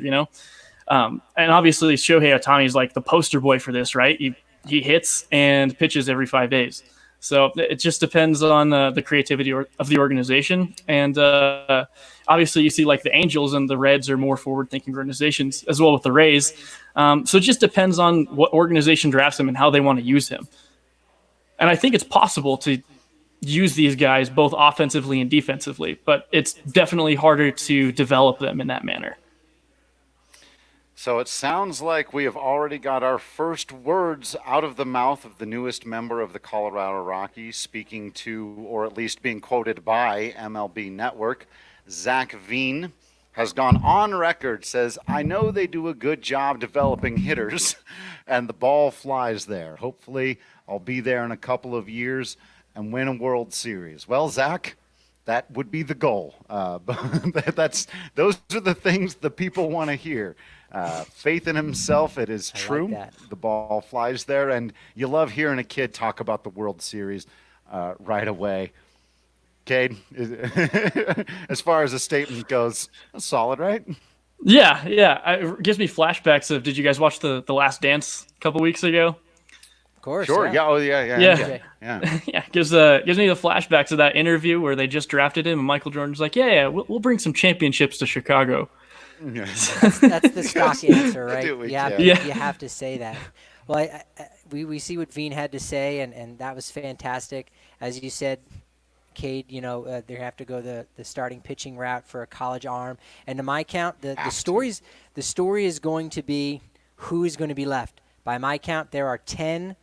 Speaker 10: and obviously Shohei Ohtani is the poster boy for this, right? He hits and pitches every 5 days. So it just depends on the creativity of the organization. And obviously you see the Angels and the Reds are more forward-thinking organizations, as well with the Rays. So it just depends on what organization drafts him and how they want to use him. And I think it's possible to use these guys both offensively and defensively, but it's definitely harder to develop them in that manner.
Speaker 1: So it sounds like we have already got our first words out of the mouth of the newest member of the Colorado Rockies, speaking to, or at least being quoted by, MLB Network. Zach Veen has gone on record, says, "I know they do a good job developing hitters, and the ball flies there. Hopefully I'll be there in a couple of years and win a World Series." Well, Zach, that would be the goal. Those are the things the people want to hear. Faith in himself, it is true.
Speaker 2: Like
Speaker 1: the ball flies there, and you love hearing a kid talk about the World Series right away. Cade, as far as the statement goes, solid, right?
Speaker 10: Yeah. It gives me flashbacks of, did you guys watch the Last Dance a couple weeks ago?
Speaker 2: course.
Speaker 1: Sure.
Speaker 2: Yeah.
Speaker 1: Yeah. Oh, yeah. Yeah.
Speaker 10: Yeah.
Speaker 1: MJ. Yeah.
Speaker 10: Yeah, gives me the flashbacks of that interview where they just drafted him, and Michael Jordan's like, "Yeah, we'll bring some championships to Chicago."
Speaker 2: That's the stock answer, right?
Speaker 1: Do what
Speaker 2: You have,
Speaker 1: you
Speaker 10: can.
Speaker 2: you have to say that. Well, we see what Veen had to say, and that was fantastic. As you said, Cade, they have to go the starting pitching route for a college arm. And to my count, the story is going to be who is going to be left. By my count, there are 10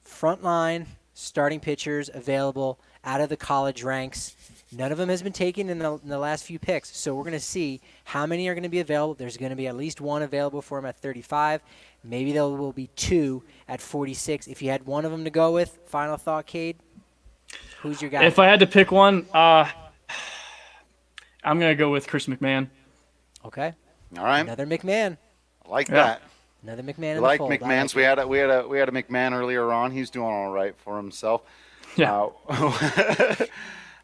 Speaker 2: frontline starting pitchers available out of the college ranks. None of them has been taken in the last few picks, so we're going to see how many are going to be available. There's going to be at least one available for him at 35. Maybe there will be two at 46. If you had one of them to go with, final thought, Cade, who's your guy?
Speaker 10: If I had to pick one, I'm going to go with Chris McMahon.
Speaker 2: Okay.
Speaker 1: All right.
Speaker 2: Another McMahon.
Speaker 1: I like
Speaker 10: Yeah.
Speaker 1: that.
Speaker 2: Another McMahon in
Speaker 1: I like
Speaker 2: the fold.
Speaker 1: McMahon's. We had a McMahon earlier on. He's doing all right for himself.
Speaker 10: Yeah.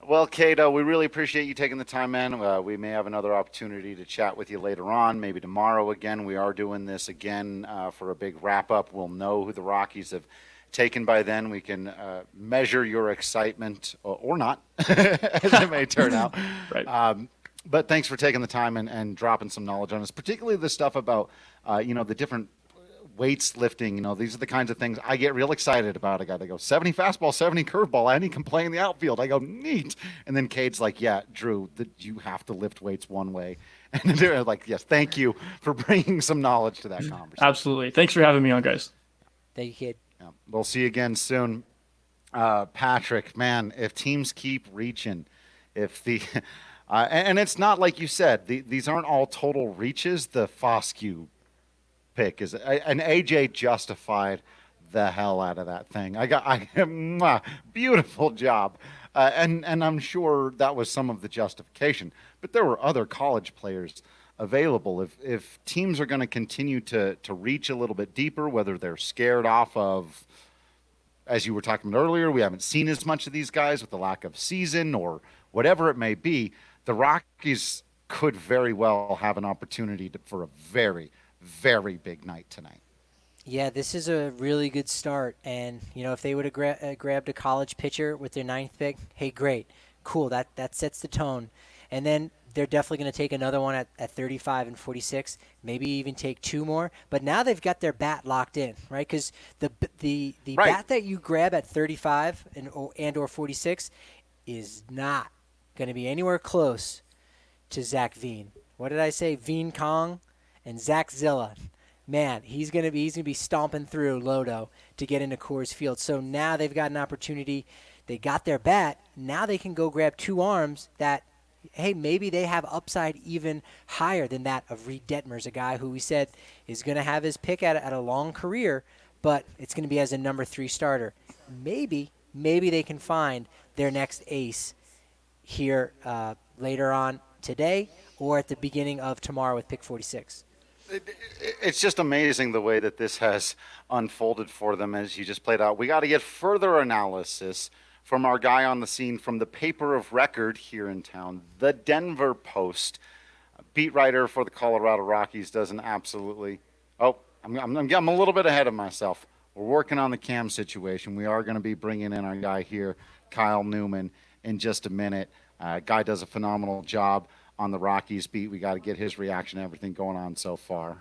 Speaker 1: Well, Cato, we really appreciate you taking the time, man. We may have another opportunity to chat with you later on, maybe tomorrow again. We are doing this again for a big wrap-up. We'll know who the Rockies have taken by then. We can measure your excitement, or not, as it may turn out.
Speaker 10: Right.
Speaker 1: But thanks for taking the time and dropping some knowledge on us, particularly the stuff about, the different weights lifting. These are the kinds of things I get real excited about. I got to go 70 fastball, 70 curveball. Any can play in the outfield. I go, neat. And then Cade's like, yeah, Drew, you have to lift weights one way. And they're like, yes, thank you for bringing some knowledge to that conversation.
Speaker 10: Absolutely. Thanks for having me on, guys.
Speaker 2: Thank you, Cade.
Speaker 1: Yeah. We'll see you again soon. Patrick, man, if teams keep reaching, if the and it's not like you said, these aren't all total reaches. The Foscue pick is, and AJ justified the hell out of that thing. Beautiful job. And I'm sure that was some of the justification, but there were other college players available. If teams are going to continue to reach a little bit deeper, whether they're scared off of, as you were talking about earlier, we haven't seen as much of these guys with the lack of season or whatever it may be, the Rockies could very well have an opportunity for a very, very big night tonight.
Speaker 2: Yeah, this is a really good start. And, if they would have grabbed a college pitcher with their 9th pick, hey, great, cool, that sets the tone. And then they're definitely going to take another one at 35 and 46, maybe even take two more. But now they've got their bat locked in, right? Because the
Speaker 1: Right.
Speaker 2: bat that you grab at 35 and or 46 is not going to be anywhere close to Zach Veen. What did I say? Veen Kong and Zach Zilla. Man, he's gonna be stomping through Lodo to get into Coors Field. So now they've got an opportunity. They got their bat. Now they can go grab two arms that, hey, maybe they have upside even higher than that of Reed Detmers, a guy who we said is going to have his pick at a long career, but it's going to be as a number 3 starter. Maybe they can find their next ace here later on today or at the beginning of tomorrow with pick 46.
Speaker 1: It's just amazing the way that this has unfolded for them as you just played out. We got to get further analysis from our guy on the scene from the paper of record here in town, the Denver Post. Beat writer for the Colorado Rockies does an absolutely... Oh, I'm a little bit ahead of myself. We're working on the cam situation. We are going to be bringing in our guy here, Kyle Newman, in just a minute. Guy does a phenomenal job on the Rockies beat. We got to get his reaction to everything going on so far.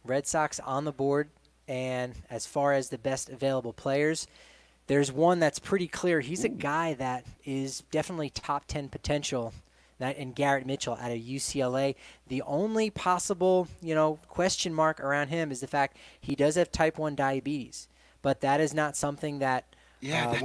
Speaker 2: Red Sox on the board, and as far as the best available players, there's one that's pretty clear. He's a guy that is definitely top 10 potential, and Garrett Mitchell out of UCLA. The only possible, question mark around him is the fact he does have type 1 diabetes, but that is not something that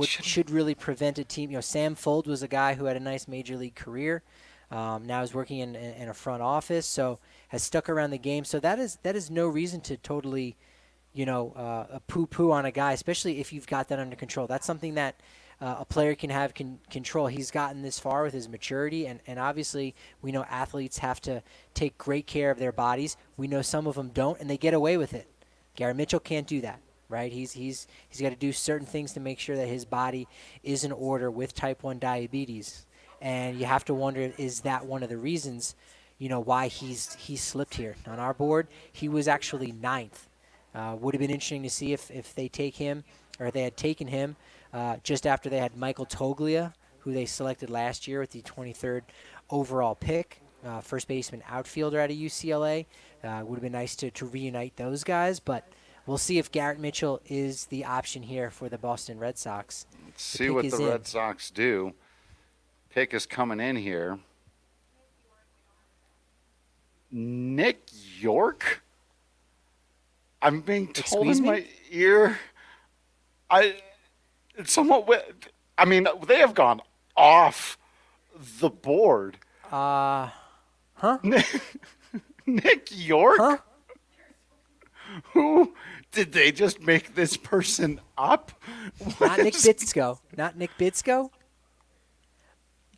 Speaker 2: should really prevent a team. Sam Fold was a guy who had a nice major league career. Now is working in a front office, so has stuck around the game. So that is no reason to totally, poo-poo on a guy, especially if you've got that under control. That's something that a player can have control. He's gotten this far with his maturity, and obviously we know athletes have to take great care of their bodies. We know some of them don't, and they get away with it. Garrett Mitchell can't do that, right? He's got to do certain things to make sure that his body is in order with type 1 diabetes. And you have to wonder, is that one of the reasons, why he's slipped here? On our board, he was actually 9th. Would have been interesting to see if they take him or they had taken him just after they had Michael Toglia, who they selected last year with the 23rd overall pick, first baseman outfielder out of UCLA. Would have been nice to reunite those guys, but we'll see if Garrett Mitchell is the option here for the Boston Red Sox.
Speaker 1: Let's see what the Red Sox do. Pick is coming in here. Nick York? I'm being told in my ear. They have gone off the board.
Speaker 2: Huh?
Speaker 1: Nick York?
Speaker 2: Huh?
Speaker 1: Who did they just make this person up?
Speaker 2: Not Nick Bitsko. Not Nick Bitsko?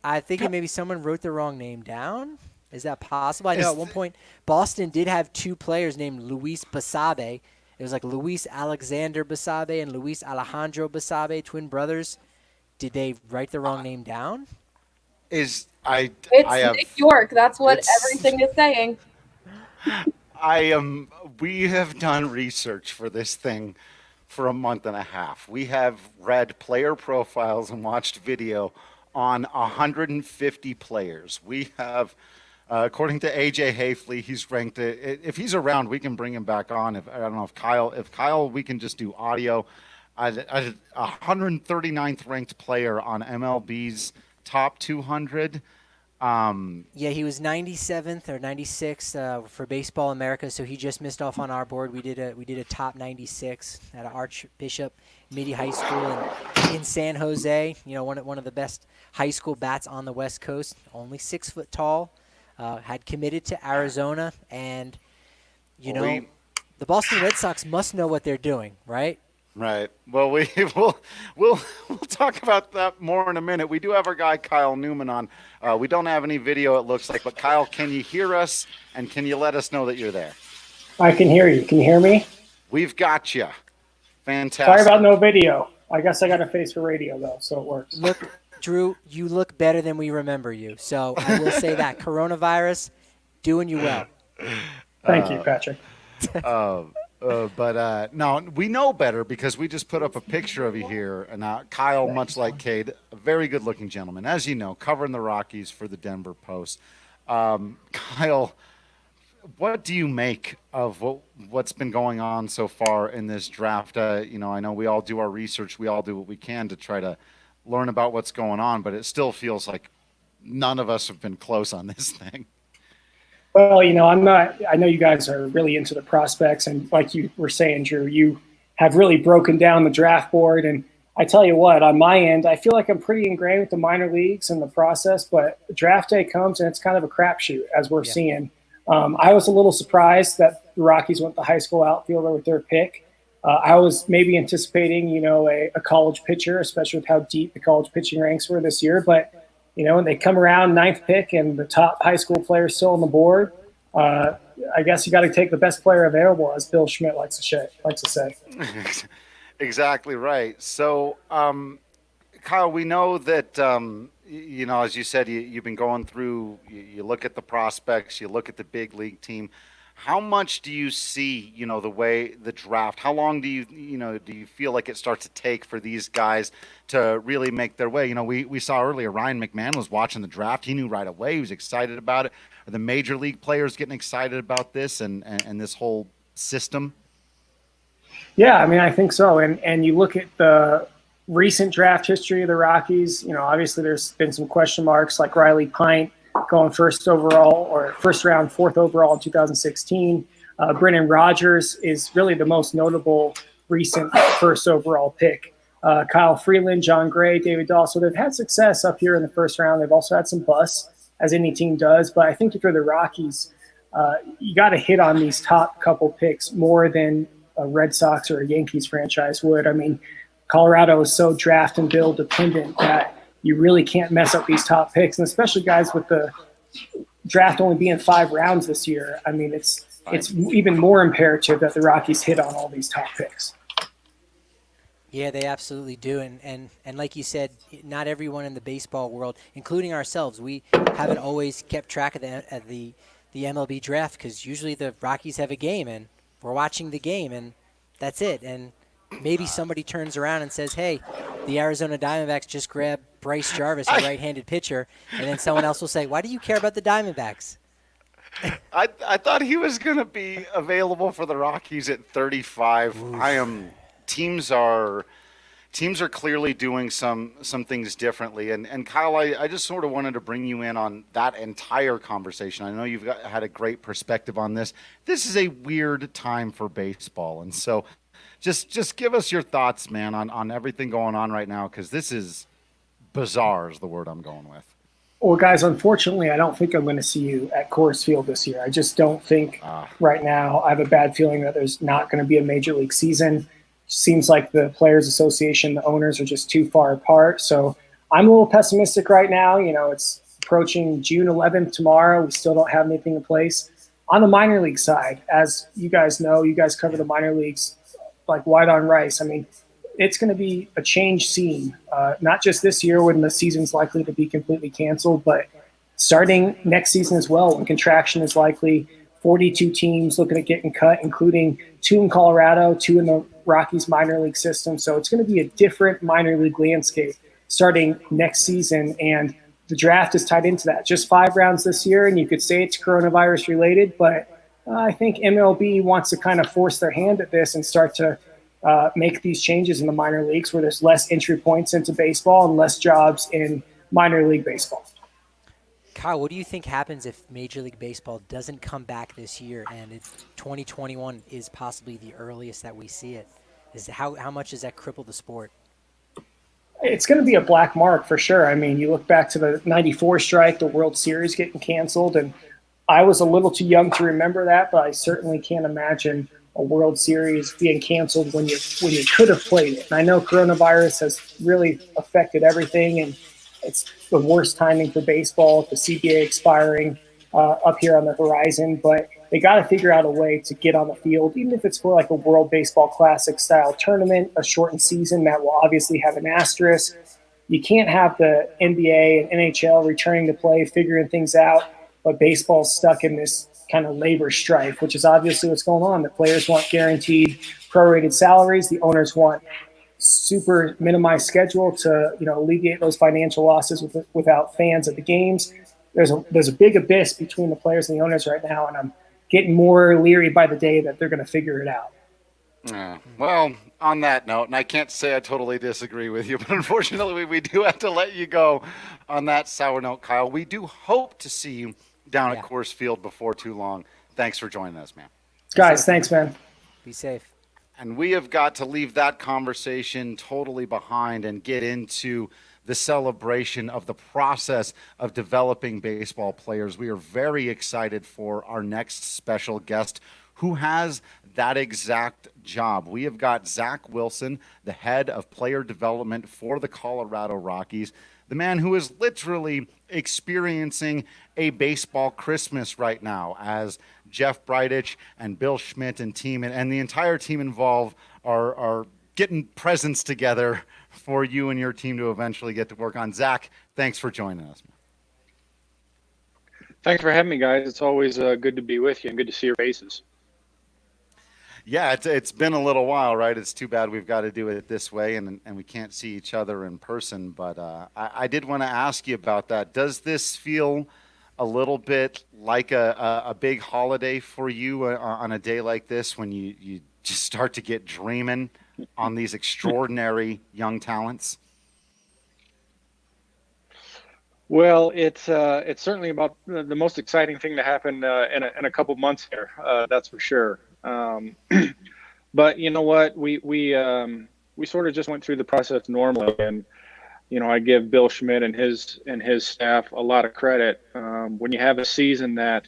Speaker 2: I think maybe someone wrote the wrong name down. Is that possible? I know at one point Boston did have two players named Luis Basabe. It was like Luis Alexander Basabe and Luis Alejandro Basabe, twin brothers. Did they write the wrong name down?
Speaker 11: It's Nick York. That's what everything is saying.
Speaker 1: We have done research for this thing for a month and a half. We have read player profiles and watched video on 150 players. We have, according to AJ Hafley, he's ranked. If he's around, we can bring him back on. I don't know if Kyle, we can just do audio. 139th ranked player on MLB's top 200.
Speaker 2: Yeah, he was 97th or 96th for Baseball America, so he just missed off on our board. We did a top 96 at Archbishop Midi High School in San Jose. You know, one of the best high school bats on the West Coast. Only 6 foot tall. Had committed to Arizona, and the Boston Red Sox must know what they're doing, right?
Speaker 1: Right. Well, we'll talk about that more in a minute. We do have our guy Kyle Newman on. We don't have any video, it looks like, but Kyle, can you hear us, and can you let us know that you're there?
Speaker 12: I can hear you. Can you hear me?
Speaker 1: We've got you. Fantastic.
Speaker 12: Sorry about no video. I guess I got a face for radio though, so it works.
Speaker 2: Look, Drew, you look better than we remember you. So I will say that coronavirus doing you well.
Speaker 12: Thank you, Patrick.
Speaker 1: But no, we know better because we just put up a picture of you here. And Kyle, much like Cade, a very good-looking gentleman, as you know, covering the Rockies for the Denver Post. Kyle, what do you make of what's been going on so far in this draft? I know we all do our research. We all do what we can to try to learn about what's going on, but it still feels like none of us have been close on this thing.
Speaker 12: Well, I'm not. I know you guys are really into the prospects, and like you were saying, Drew, you have really broken down the draft board. And I tell you what, on my end, I feel like I'm pretty ingrained with the minor leagues and the process. But draft day comes, and it's kind of a crapshoot, as we're seeing. I was a little surprised that the Rockies went the high school outfielder with their pick. I was maybe anticipating, a college pitcher, especially with how deep the college pitching ranks were this year, but. And they come around 9th pick and the top high school player is still on the board. I guess you got to take the best player available, as Bill Schmidt likes to say.
Speaker 1: Exactly right. So, Kyle, we know that, as you said, you've been going through, you look at the prospects, you look at the big league team. How much do you see, the way the draft, how long do you feel like it starts to take for these guys to really make their way? We saw earlier Ryan McMahon was watching the draft. He knew right away. He was excited about it. Are the major league players getting excited about this and this whole system?
Speaker 12: Yeah, I think so. And you look at the recent draft history of the Rockies, obviously there's been some question marks like Riley Pint, going first overall or first round, 4th overall in 2016. Brennan Rodgers is really the most notable recent first overall pick. Kyle Freeland, John Gray, David Dahl. So they've had success up here in the first round. They've also had some busts, as any team does. But I think if you're the Rockies, you got to hit on these top couple picks more than a Red Sox or a Yankees franchise would. Colorado is so draft and build dependent that you really can't mess up these top picks, and especially guys with the draft only being 5 rounds this year. It's even more imperative that the Rockies hit on all these top picks.
Speaker 2: Yeah, they absolutely do, and like you said, not everyone in the baseball world, including ourselves, we haven't always kept track of the MLB draft because usually the Rockies have a game and we're watching the game and that's it. And maybe somebody turns around and says, hey, the Arizona Diamondbacks just grabbed Bryce Jarvis, a right-handed pitcher, and then someone else will say, why do you care about the Diamondbacks?
Speaker 1: I thought he was going to be available for the Rockies at 35. Teams are clearly doing some things differently. And Kyle, I just sort of wanted to bring you in on that entire conversation. I know you've had a great perspective on this. This is a weird time for baseball. And so just give us your thoughts, man, on everything going on right now, because this is bizarre is the word I'm going with.
Speaker 12: Well, guys, unfortunately, I don't think I'm going to see you at Coors Field this year. I just don't think right now. I have a bad feeling that there's not going to be a major league season. Seems like the Players Association, the owners are just too far apart. So I'm a little pessimistic right now. You know, it's approaching June 11th tomorrow. We still don't have anything in place. On the minor league side, as you guys know, you guys cover the minor leagues like white on rice. I mean, it's going to be a change scene, not just this year when the season's likely to be completely canceled, but starting next season as well when contraction is likely. 42 teams looking at getting cut, including 2 in Colorado, 2 in the Rockies minor league system. So it's going to be a different minor league landscape starting next season, and the draft is tied into that. Just 5 rounds this year, and you could say it's coronavirus related, but I think MLB wants to kind of force their hand at this and start to make these changes in the minor leagues where there's less entry points into baseball and less jobs in minor league baseball.
Speaker 2: Kyle, what do you think happens if Major League Baseball doesn't come back this year and 2021 is possibly the earliest that we see it? How much does that cripple the sport?
Speaker 12: It's going to be a black mark for sure. I mean, you look back to the 94 strike, the World Series getting canceled, and I was a little too young to remember that, but I certainly can't imagine a World Series being canceled when you could have played it. And I know coronavirus has really affected everything, and it's the worst timing for baseball, the CBA expiring up here on the horizon, but they got to figure out a way to get on the field, even if it's for like a World Baseball Classic style tournament, a shortened season that will obviously have an asterisk. You can't have the NBA and NHL returning to play, figuring things out, but baseball's stuck in this kind of labor strife, which is obviously what's going on. The players want guaranteed prorated salaries. The owners want super minimized schedule to, alleviate those financial losses without fans at the games. There's a big abyss between the players and the owners right now, and I'm getting more leery by the day that they're going to figure it out.
Speaker 1: Well, on that note, and I can't say I totally disagree with you, but unfortunately we do have to let you go on that sour note, Kyle. We do hope to see you down at Coors Field before too long. Thanks for joining us, man.
Speaker 12: Guys, thanks, man.
Speaker 2: Be safe.
Speaker 1: And we have got to leave that conversation totally behind and get into the celebration of the process of developing baseball players. We are very excited for our next special guest who has that exact job. We have got Zach Wilson, the head of player development for the Colorado Rockies, the man who is literally experiencing a baseball Christmas right now as Jeff Bridich and Bill Schmidt and team and the entire team involved are getting presents together for you and your team to eventually get to work on. Zach, thanks for joining us.
Speaker 13: Thanks for having me, guys. It's always good to be with you and good to see your faces.
Speaker 1: Yeah, it's been a little while, right? It's too bad we've got to do it this way and we can't see each other in person. But I did want to ask you about that. Does this feel a little bit like a big holiday for you on a day like this when you just start to get dreaming on these extraordinary young talents?
Speaker 13: Well, it's certainly about the most exciting thing to happen in a couple months here. That's for sure. But you know what? We sort of just went through the process normally, and I give Bill Schmidt and his staff a lot of credit. When you have a season that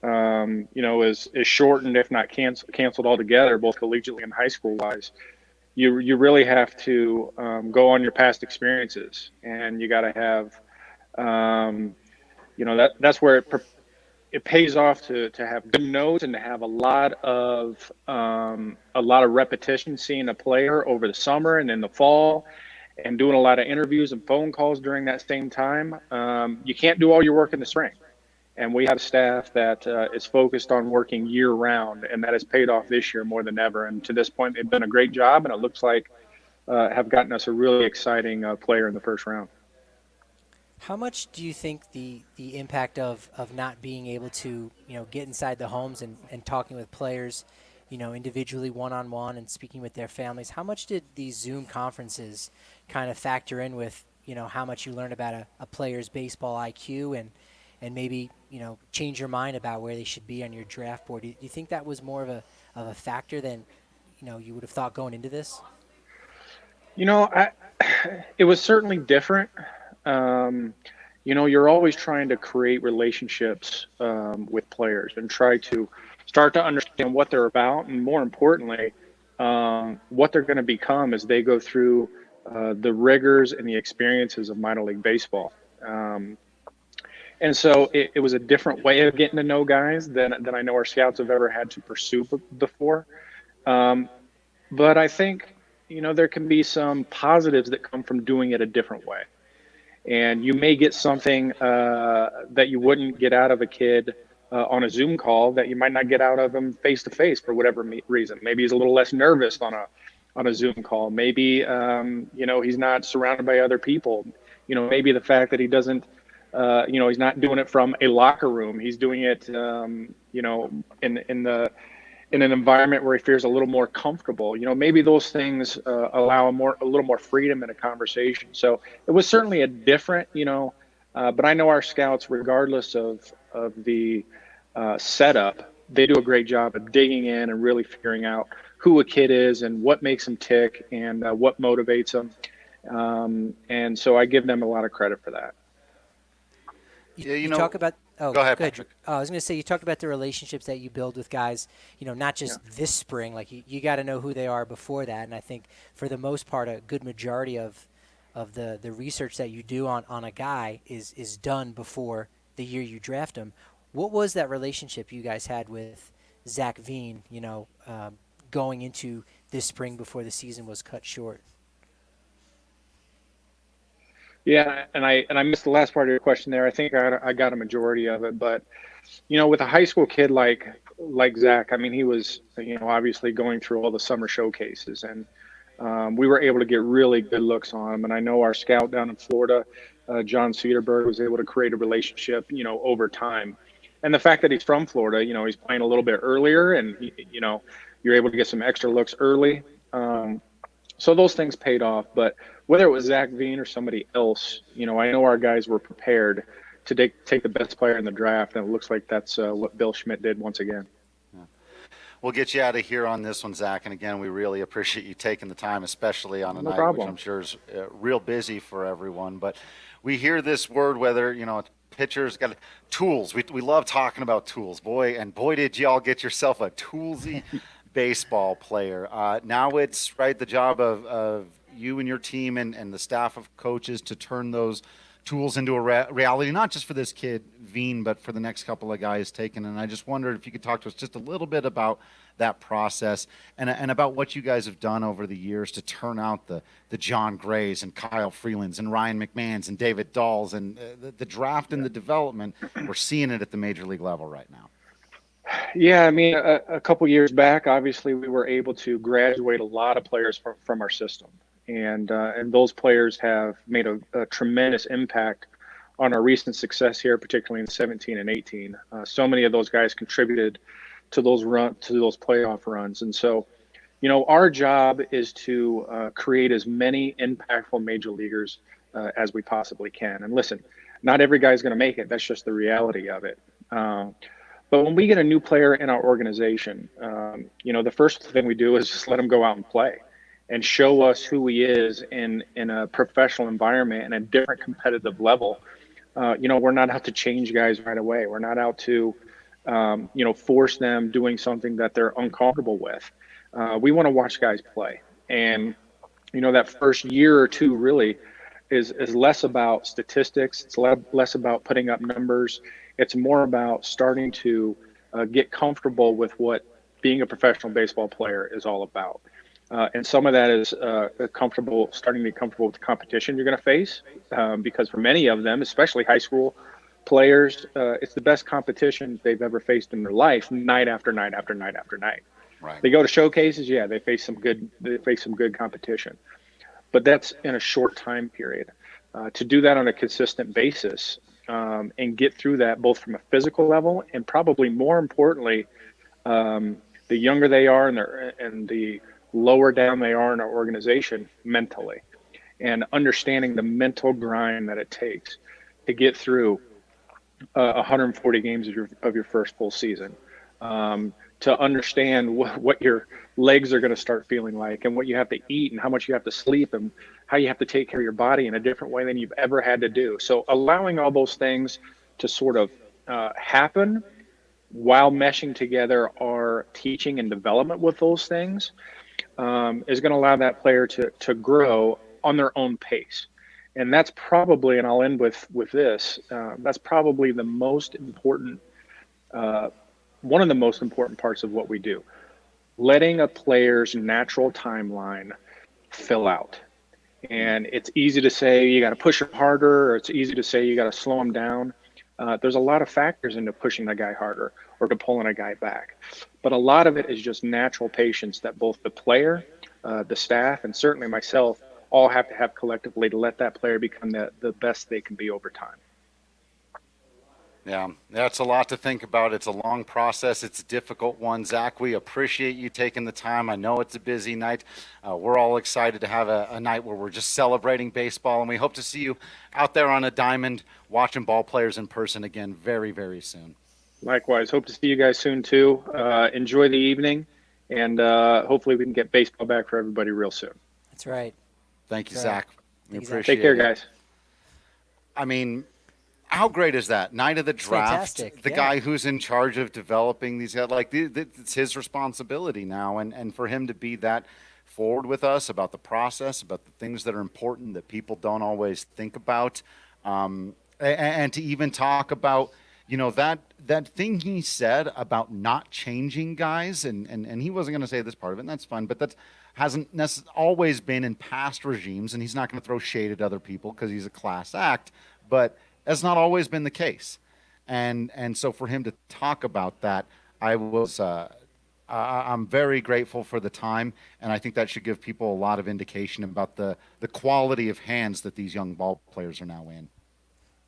Speaker 13: is shortened, if not canceled altogether, both collegiately and high school wise, you really have to go on your past experiences, and you got to have that's where it pays off to have good notes and to have a lot of repetition, seeing a player over the summer and in the fall, and doing a lot of interviews and phone calls during that same time. You can't do all your work in the spring, And we have staff that is focused on working year round, and that has paid off this year more than ever. And to this point, they've done a great job, and it looks like have gotten us a really exciting player in the first round.
Speaker 2: How much do you think the impact of not being able to, get inside the homes and talking with players, individually one-on-one and speaking with their families, how much did these Zoom conferences kind of factor in with, how much you learned about a player's baseball IQ and maybe, change your mind about where they should be on your draft board? Do you think that was more of a factor than, you would have thought going into this?
Speaker 13: It was certainly different. You're always trying to create relationships with players and try to start to understand what they're about, and more importantly, what they're going to become as they go through the rigors and the experiences of minor league baseball. And so it was a different way of getting to know guys than I know our scouts have ever had to pursue before. But I think, there can be some positives that come from doing it a different way. And you may get something that you wouldn't get out of a kid on a Zoom call that you might not get out of him face to face for whatever reason. Maybe he's a little less nervous on a Zoom call. Maybe he's not surrounded by other people. Maybe the fact that he doesn't, he's not doing it from a locker room. He's doing it, in an environment where he feels a little more comfortable. Maybe those things allow a little more freedom in a conversation. So it was certainly a different, but I know our scouts, regardless of the setup, they do a great job of digging in and really figuring out who a kid is and what makes him tick and what motivates him. And so I give them a lot of credit for that.
Speaker 2: You talk about. Oh,
Speaker 1: go ahead,
Speaker 2: good.
Speaker 1: Patrick.
Speaker 2: I was going to say, you talked about the relationships that you build with guys, not just this spring. Like you got to know who they are before that. And I think for the most part, a good majority of the research that you do on a guy is done before the year you draft him. What was that relationship you guys had with Zach Veen, going into this spring before the season was cut short?
Speaker 13: Yeah, and I missed the last part of your question there. I think I got a majority of it, but with a high school kid like Zach, I mean, he was obviously going through all the summer showcases, and we were able to get really good looks on him. And I know our scout down in Florida, John Cedarberg, was able to create a relationship, over time. And the fact that he's from Florida, he's playing a little bit earlier, and you're able to get some extra looks early. So those things paid off. But whether it was Zach Veen or somebody else, I know our guys were prepared to take the best player in the draft, and it looks like that's what Bill Schmidt did once again.
Speaker 1: Yeah. We'll get you out of here on this one, Zach. And again, we really appreciate you taking the time, especially on a
Speaker 13: No
Speaker 1: night
Speaker 13: problem.
Speaker 1: which I'm sure is real busy for everyone. But we hear this word, whether, pitchers got tools. We love talking about tools. Boy, did y'all get yourself a toolsy baseball player. Now it's the job of you and your team and the staff of coaches to turn those tools into a reality, not just for this kid Veen, but for the next couple of guys taken. And I just wondered if you could talk to us just a little bit about that process and about what you guys have done over the years to turn out the John Grays and Kyle Freelands and Ryan McMahons and David Dahls and the draft and the development. We're seeing it at the major league level right now.
Speaker 13: Yeah, I mean, a couple years back, obviously, we were able to graduate a lot of players from our system, and those players have made a tremendous impact on our recent success here, particularly in 17 and 18. So many of those guys contributed to those playoff runs, and so, our job is to create as many impactful major leaguers as we possibly can. And listen, not every guy's going to make it. That's just the reality of it. But when we get a new player in our organization, the first thing we do is just let him go out and play and show us who he is in a professional environment and a different competitive level. We're not out to change guys right away. We're not out to, force them doing something that they're uncomfortable with. We want to watch guys play. And, that first year or two really is less about statistics. It's less about putting up numbers. It's more about starting to get comfortable with what being a professional baseball player is all about. And some of that is starting to be comfortable with the competition you're going to face, because for many of them, especially high school players, it's the best competition they've ever faced in their life, night after night after night after night.
Speaker 1: Right.
Speaker 13: They go to showcases, yeah, they face some good competition, but that's in a short time period. To do that on a consistent basis and get through that both from a physical level and probably more importantly, the younger they are and the lower down they are in our organization mentally, and understanding the mental grind that it takes to get through 140 games of your first full season, to understand what your legs are going to start feeling like and what you have to eat and how much you have to sleep and how you have to take care of your body in a different way than you've ever had to do. So allowing all those things to sort of happen while meshing together our teaching and development with those things is going to allow that player to grow on their own pace. And that's probably, and I'll end with this, that's probably the most important, one of the most important parts of what we do. Letting a player's natural timeline fill out. And it's easy to say you got to push them harder, or it's easy to say you got to slow them down. There's a lot of factors into pushing a guy harder or to pulling a guy back. But a lot of it is just natural patience that both the player, the staff, and certainly myself all have to have collectively to let that player become the best they can be over time.
Speaker 1: Yeah, that's a lot to think about. It's a long process. It's a difficult one. Zach, we appreciate you taking the time. I know it's a busy night. We're all excited to have a night where we're just celebrating baseball, and we hope to see you out there on a diamond watching ball players in person again very, very soon.
Speaker 13: Likewise. Hope to see you guys soon, too. Enjoy the evening, and hopefully we can get baseball back for everybody real soon.
Speaker 2: That's right.
Speaker 1: Thank you,
Speaker 2: That's
Speaker 1: Zach.
Speaker 2: right.
Speaker 1: We
Speaker 2: Thank you, Zach.
Speaker 1: appreciate it.
Speaker 13: Take care, guys.
Speaker 1: I mean, how great is that? Night of the draft.
Speaker 2: Fantastic.
Speaker 1: The
Speaker 2: Yeah.
Speaker 1: guy who's in charge of developing these guys, like it's his responsibility now. And for him to be that forward with us about the process, about the things that are important that people don't always think about, and to even talk about, you know, that thing he said about not changing guys, and he wasn't going to say this part of it, and that's fine, but that hasn't always been in past regimes, and he's not going to throw shade at other people because he's a class act, but that's not always been the case. And so for him to talk about that, I'm very grateful for the time, and I think that should give people a lot of indication about the quality of hands that these young ball players are now in.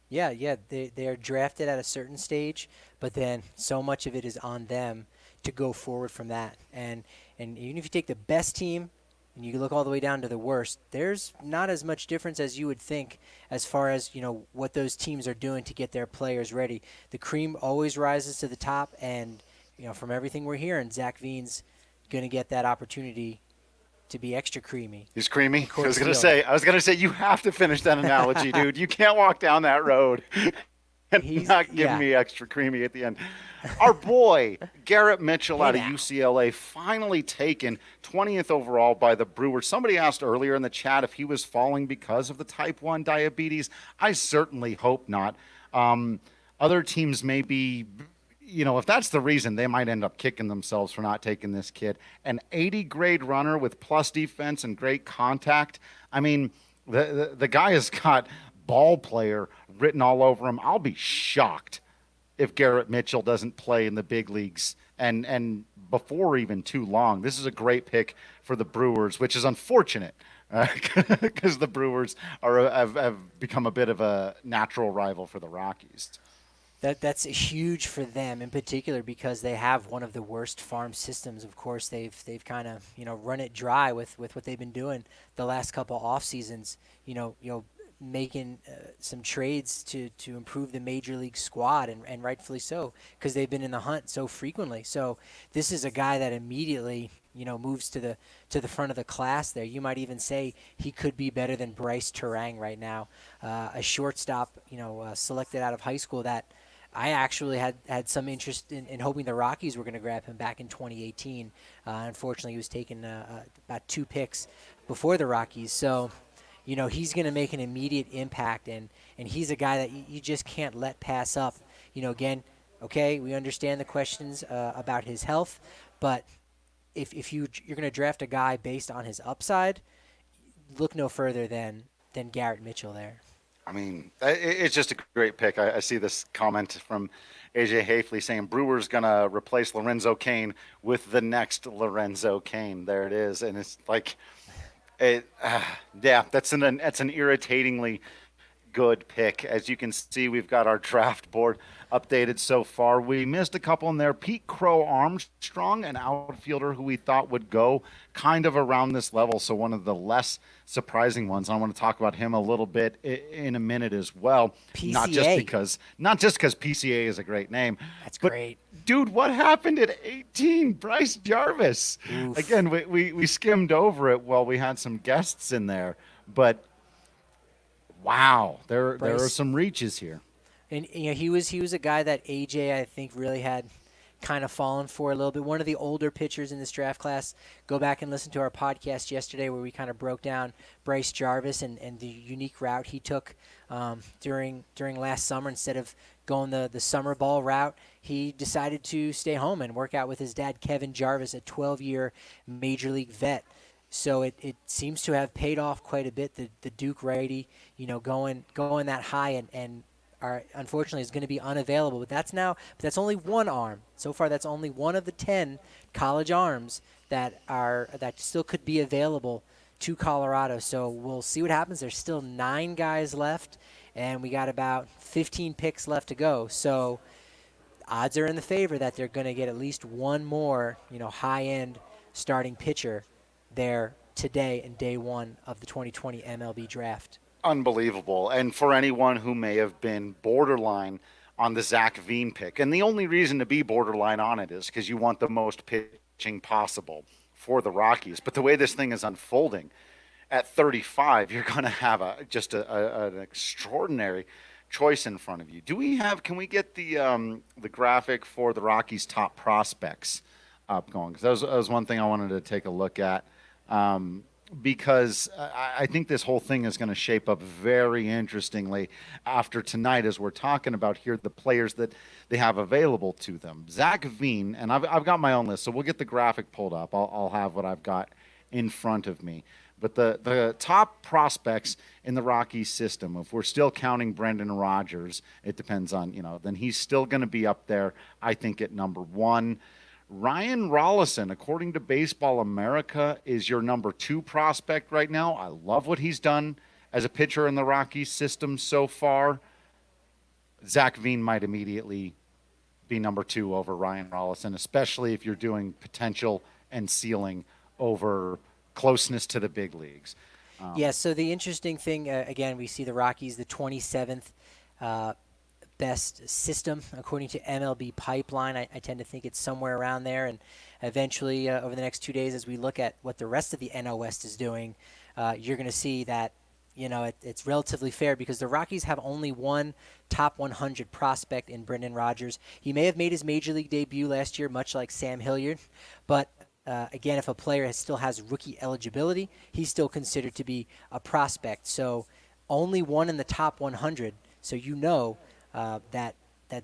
Speaker 2: Yeah, they are drafted at a certain stage, but then so much of it is on them to go forward from that. And even if you take the best team and you look all the way down to the worst, there's not as much difference as you would think as far as, you know, what those teams are doing to get their players ready. The cream always rises to the top, and, you know, from everything we're hearing, Zach Veen's going to get that opportunity to be extra creamy.
Speaker 1: He's creamy. I was
Speaker 2: Coors
Speaker 1: gonna say you have to finish that analogy, dude. You can't walk down that road and not give me extra creamy at the end. Our boy Garrett Mitchell out of UCLA, finally taken 20th overall by the Brewers. Somebody asked earlier in the chat if he was falling because of the type 1 diabetes. I certainly hope not. Other teams may be, you know, if that's the reason, they might end up kicking themselves for not taking this kid. An 80 grade runner with plus defense and great contact. I mean, the guy has got ball player written all over him. I'll be shocked if Garrett Mitchell doesn't play in the big leagues and before even too long. This is a great pick for the Brewers, which is unfortunate because the Brewers have become a bit of a natural rival for the Rockies.
Speaker 2: That's huge for them in particular because they have one of the worst farm systems. Of course, they've kind of, you know, run it dry with what they've been doing the last couple off seasons. You know, making some trades to improve the major league squad, and rightfully so, because they've been in the hunt so frequently. So this is a guy that immediately, you know, moves to the front of the class there. You might even say he could be better than Bryce Terang right now, a shortstop, you know, selected out of high school that I actually had some interest in hoping the Rockies were going to grab him back in 2018. Unfortunately, he was taken about 2 picks before the Rockies. So, you know, he's going to make an immediate impact, and he's a guy that you just can't let pass up. You know, again, okay, we understand the questions about his health, but if you're going to draft a guy based on his upside, look no further than Garrett Mitchell there.
Speaker 1: I mean, it's just a great pick. I see this comment from AJ Hafley saying Brewer's going to replace Lorenzo Cain with the next Lorenzo Cain. There it is. And it's like, that's an irritatingly good pick. As you can see, we've got our draft board updated so far. We missed a couple in there. Pete Crow Armstrong, an outfielder who we thought would go kind of around this level, so one of the less surprising ones. I want to talk about him a little bit in a minute as well.
Speaker 2: PCA.
Speaker 1: Not just because PCA is a great name.
Speaker 2: That's great.
Speaker 1: Dude, what happened at 18? Bryce Jarvis.
Speaker 2: Oof.
Speaker 1: Again, we skimmed over it while we had some guests in there, but wow, there are some reaches here.
Speaker 2: And he was a guy that AJ, I think, really had kind of fallen for a little bit. One of the older pitchers in this draft class. Go back and listen to our podcast yesterday where we kind of broke down Bryce Jarvis and the unique route he took during last summer. Instead of going the summer ball route, he decided to stay home and work out with his dad, Kevin Jarvis, a 12-year major league vet. So it seems to have paid off quite a bit. The Duke righty, going that high and unfortunately is going to be unavailable. But that's only one arm. So far, that's only one of the 10 college arms that still could be available to Colorado. So we'll see what happens. There's still 9 guys left, and we got about 15 picks left to go. So odds are in the favor that they're going to get at least one more, high-end starting pitcher there today in day one of the 2020 MLB Draft.
Speaker 1: Unbelievable. And for anyone who may have been borderline on the Zach Veen pick, and the only reason to be borderline on it is because you want the most pitching possible for the Rockies. But the way this thing is unfolding, at 35, you're going to have an extraordinary choice in front of you. Can we get the graphic for the Rockies' top prospects up going? Because that was one thing I wanted to take a look at. Because I think this whole thing is going to shape up very interestingly after tonight as we're talking about here the players that they have available to them. Zach Veen, and I've got my own list, so we'll get the graphic pulled up. I'll have what I've got in front of me. But the top prospects in the Rockies system, if we're still counting Brendan Rodgers, it depends on, then he's still going to be up there, I think, at number 1. Ryan Rollison, according to Baseball America, is your number 2 prospect right now. I love what he's done as a pitcher in the Rockies system so far. Zach Veen might immediately be number 2 over Ryan Rollison, especially if you're doing potential and ceiling over closeness to the big leagues.
Speaker 2: So the interesting thing, again, we see the Rockies, the 27th best system according to MLB Pipeline. I tend to think it's somewhere around there, and eventually over the next 2 days as we look at what the rest of the NL West is doing, you're going to see that it's relatively fair because the Rockies have only one top 100 prospect in Brendan Rodgers. He may have made his major league debut last year, much like Sam Hilliard, but again, if a player still has rookie eligibility, he's still considered to be a prospect. So only one in the top 100, so that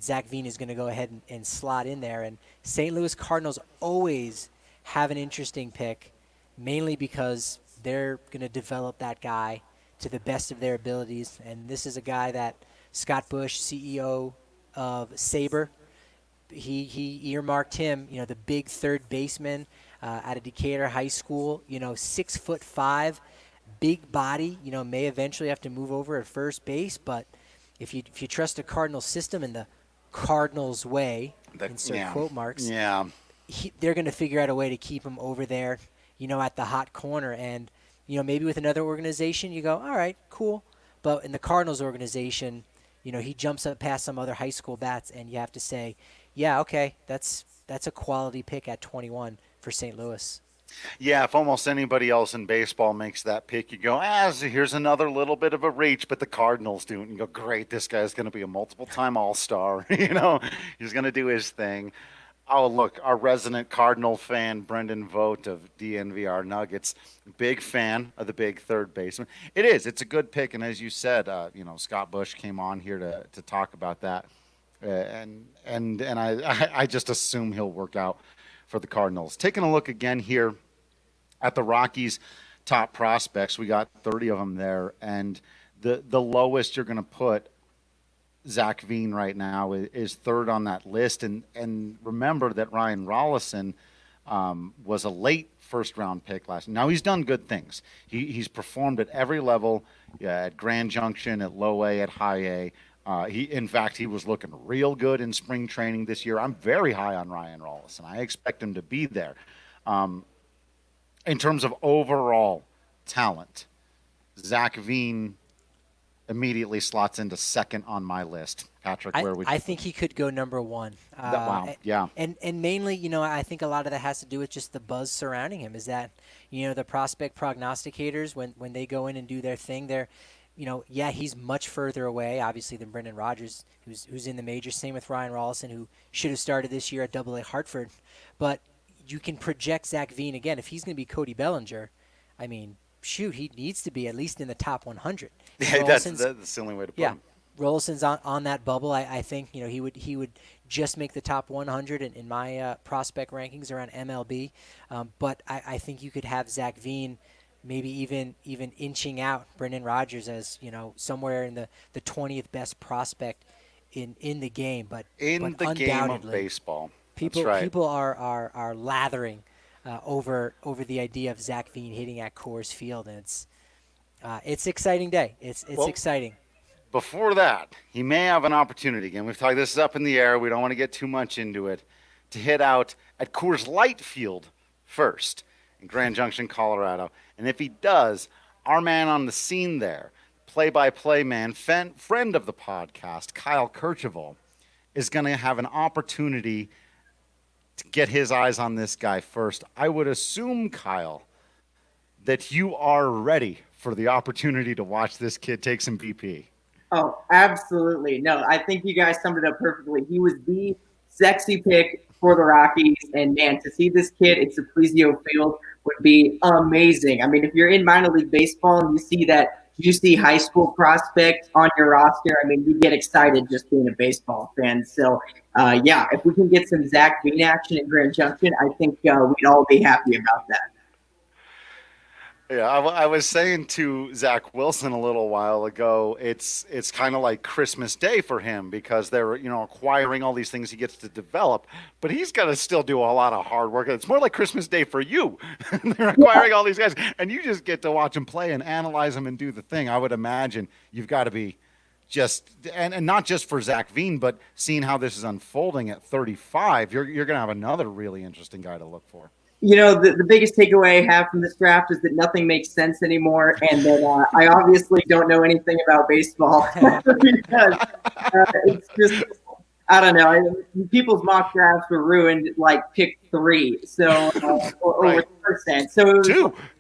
Speaker 2: Zach Veen is going to go ahead and slot in there. And St. Louis Cardinals always have an interesting pick, mainly because they're going to develop that guy to the best of their abilities. And this is a guy that Scott Bush, CEO of Sabre, he earmarked him, the big third baseman out of Decatur High School, 6'5", big body, may eventually have to move over at first base, but if you trust the Cardinals system and the Cardinals way, insert quote marks, they're going to figure out a way to keep him over there, at the hot corner. And, maybe with another organization, you go, all right, cool. But in the Cardinals organization, he jumps up past some other high school bats, and you have to say, yeah, okay, that's a quality pick at 21 for St. Louis.
Speaker 1: Yeah, if almost anybody else in baseball makes that pick, you go, so here's another little bit of a reach, but the Cardinals do it, and you go, great, this guy's going to be a multiple-time All-Star. He's going to do his thing. Oh, look, our resident Cardinal fan, Brendan Vogt of DNVR Nuggets, big fan of the big third baseman. It is. It's a good pick, and as you said, Scott Bush came on here to talk about that, and I just assume he'll work out for the Cardinals. Taking a look again here at the Rockies' top prospects, we got 30 of them there, and the lowest you're going to put Zach Veen right now is third on that list. And remember that Ryan Rollison was a late first-round pick last year. Now, he's done good things. He's performed at every level, at Grand Junction, at low A, at high A. In fact, he was looking real good in spring training this year. I'm very high on Ryan Rollison. I expect him to be there. In terms of overall talent, Zach Veen immediately slots into second on my list. Patrick, where would you?
Speaker 2: I think he could go number one.
Speaker 1: Wow, yeah.
Speaker 2: And mainly, I think a lot of that has to do with just the buzz surrounding him. Is that, the prospect prognosticators, when they go in and do their thing, they're, he's much further away, obviously, than Brendan Rodgers, who's in the majors. Same with Ryan Rollison, who should have started this year at AA Hartford. But you can project Zach Veen again. If he's going to be Cody Bellinger, I mean, shoot, he needs to be at least in the top 100.
Speaker 1: Yeah, that's the only way to put him.
Speaker 2: Rollison's on that bubble. I think he would just make the top 100 in my prospect rankings around MLB. But I think you could have Zach Veen maybe even inching out Brendan Rodgers as somewhere in the 20th best prospect in the game. But
Speaker 1: in the game of baseball,
Speaker 2: people
Speaker 1: that's right.
Speaker 2: People are lathering over the idea of Zach Veen hitting at Coors Field, and it's exciting day. It's exciting.
Speaker 1: Before that, he may have an opportunity again. We've talked, this is up in the air. We don't want to get too much into it, to hit out at Coors Light Field first in Grand Junction, Colorado. And if he does, our man on the scene there, play-by-play man, friend of the podcast, Kyle Kercheval, is going to have an opportunity to get his eyes on this guy first. I would assume, Kyle, that you are ready for the opportunity to watch this kid take some BP.
Speaker 14: Oh, absolutely. No, I think you guys summed it up perfectly. He was the sexy pick for the Rockies, and man, to see this kid at Saplesio Field would be amazing. I mean, if you're in minor league baseball and you see that juicy high school prospect on your roster, I mean, you get excited just being a baseball fan. So, if we can get some Zach Veen action in Grand Junction, I think we'd all be happy about that.
Speaker 1: Yeah, I was saying to Zach Wilson a little while ago, it's kind of like Christmas Day for him because they're acquiring all these things he gets to develop, but he's got to still do a lot of hard work. It's more like Christmas Day for you. They're acquiring all these guys, and you just get to watch them play and analyze them and do the thing. I would imagine you've got to be and not just for Zach Veen, but seeing how this is unfolding at 35, you're going to have another really interesting guy to look for.
Speaker 14: The biggest takeaway I have from this draft is that nothing makes sense anymore, and that I obviously don't know anything about baseball because it's just, I don't know. People's mock drafts were ruined like pick 3, so or 1%. So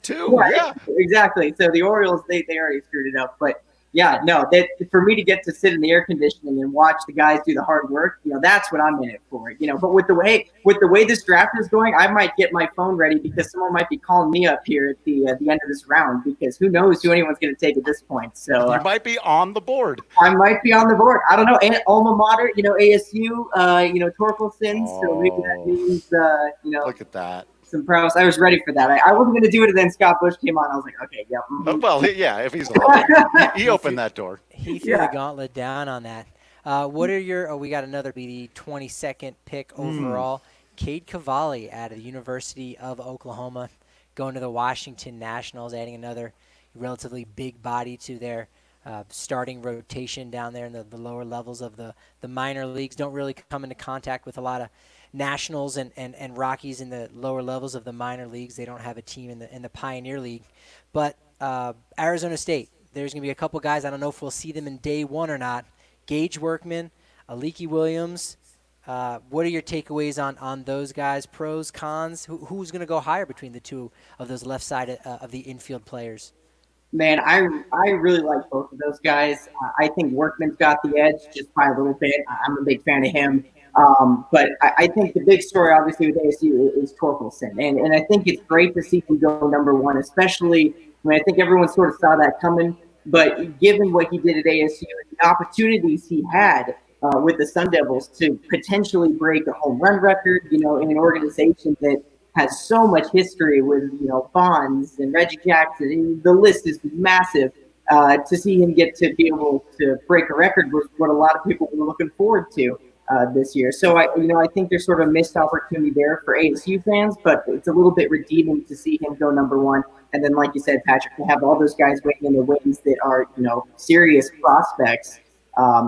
Speaker 1: two, yeah,
Speaker 14: exactly. So the Orioles they already screwed it up, but. Yeah, no, for me to get to sit in the air conditioning and watch the guys do the hard work, that's what I'm in it for. But with the way this draft is going, I might get my phone ready because someone might be calling me up here at the end of this round because who knows who anyone's going to take at this point. So
Speaker 1: you might be on the board.
Speaker 14: I might be on the board. I don't know. And alma mater, ASU, Torkelson. So maybe that means,
Speaker 1: Look at that.
Speaker 14: Some pros. I was ready for that. I wasn't going to do it, and then Scott Bush came on. I was like, okay, yeah. Mm-hmm.
Speaker 1: Well, yeah, if he's allowed, he opened that door.
Speaker 2: He threw the gauntlet down on that. What are your? We got another be the 22nd pick overall. Cade Cavalli out of the University of Oklahoma, going to the Washington Nationals, adding another relatively big body to their starting rotation down there in the lower levels of the minor leagues. Don't really come into contact with a lot of Nationals and Rockies in the lower levels of the minor leagues. They don't have a team in the Pioneer League. But Arizona State, there's going to be a couple guys. I don't know if we'll see them in day one or not. Gage Workman, Aliki Williams. What are your takeaways on those guys? Pros, cons? Who's going to go higher between the two of those left side of the infield players?
Speaker 14: Man, I really like both of those guys. I think Workman's got the edge just by a little bit. I'm a big fan of him. But I think the big story, obviously, with ASU is Torkelson. And I think it's great to see him go number one, especially, I think everyone sort of saw that coming. But given what he did at ASU and the opportunities he had with the Sun Devils to potentially break a home run record, in an organization that has so much history with, Bonds and Reggie Jackson, and the list is massive. to see him get to be able to break a record was what a lot of people were looking forward to this year. So I think there's sort of a missed opportunity there for ASU fans, but it's a little bit redeeming to see him go number one. And then, like you said, Patrick, to have all those guys waiting in the wings that are, serious prospects.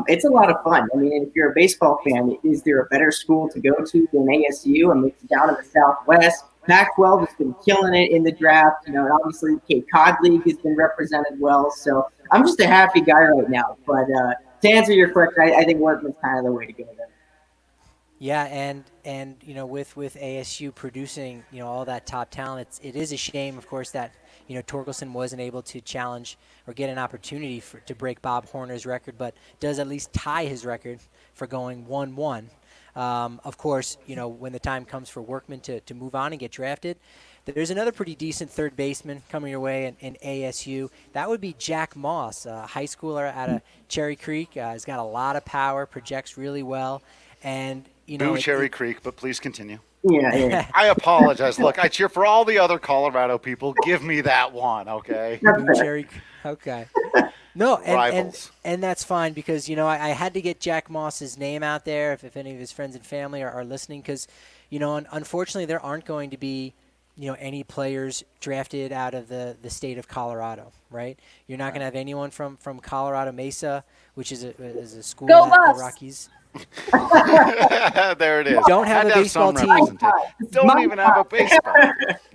Speaker 14: It's a lot of fun. I mean, if you're a baseball fan, is there a better school to go to than ASU? I mean, it's down in the Southwest. Pac-12 has been killing it in the draft. Obviously the Cape Cod League has been represented well. So I'm just a happy guy right now. But to answer your question, I think Workman's kind of the way to go there.
Speaker 2: Yeah, and with ASU producing all that top talent, it is a shame, of course, that Torkelson wasn't able to challenge or get an opportunity to break Bob Horner's record, but does at least tie his record for going 1-1. Of course, when the time comes for Workman to move on and get drafted, there's another pretty decent third baseman coming your way in ASU. That would be Jack Moss, a high schooler out of Cherry Creek. He's got a lot of power, projects really well, and
Speaker 1: Boo Cherry Creek, but please continue.
Speaker 14: Yeah.
Speaker 1: I apologize. Look, I cheer for all the other Colorado people. Give me that one, okay?
Speaker 2: Boo Cherry, okay. No,
Speaker 1: Rivals.
Speaker 2: and that's fine because, I had to get Jack Moss's name out there if any of his friends and family are listening because, unfortunately there aren't going to be, any players drafted out of the state of Colorado, right? You're not going to have anyone from Colorado Mesa, which is a school
Speaker 11: Go
Speaker 2: that the
Speaker 11: Buffs!
Speaker 2: Rockies –
Speaker 1: there it is.
Speaker 2: Don't have a baseball team.
Speaker 1: Don't even have a baseball.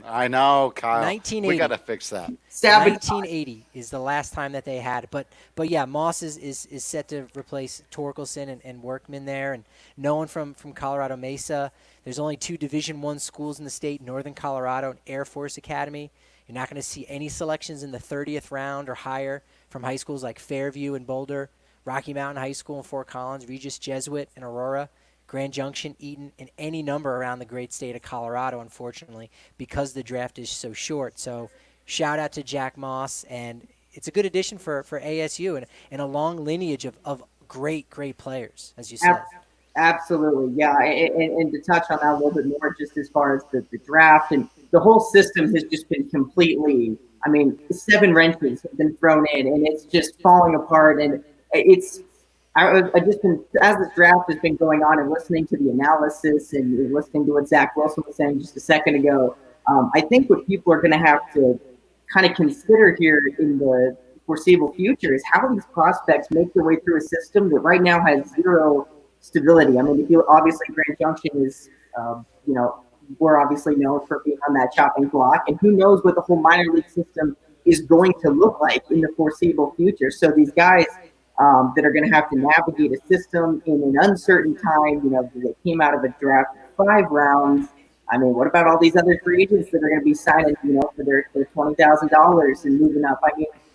Speaker 1: I know, Kyle.
Speaker 2: 1980.
Speaker 1: We got to fix that.
Speaker 2: 1980 is the last time that they had. But yeah, Moss is set to replace Torkelson and Workman there. And no one from Colorado Mesa. There's only 2 Division I schools in the state, Northern Colorado and Air Force Academy. You're not going to see any selections in the 30th round or higher from high schools like Fairview and Boulder, Rocky Mountain High School in Fort Collins, Regis Jesuit in Aurora, Grand Junction, Eaton, and any number around the great state of Colorado, unfortunately, because the draft is so short. So shout out to Jack Moss, and it's a good addition for ASU and a long lineage of great players, as you said.
Speaker 14: Absolutely, yeah. And to touch on that a little bit more, just as far as the draft, and the whole system has just been completely, 7 wrenches have been thrown in, and it's just falling apart. And I've just been, as this draft has been going on and listening to the analysis and listening to what Zach Wilson was saying just a second ago, I think what people are going to have to kind of consider here in the foreseeable future is how these prospects make their way through a system that right now has zero stability. If you obviously Grand Junction is, we're obviously known for being on that chopping block, and who knows what the whole minor league system is going to look like in the foreseeable future. So these guys that are going to have to navigate a system in an uncertain time, they came out of a draft 5 rounds. What about all these other free agents that are going to be signing, for their $20,000 and moving up?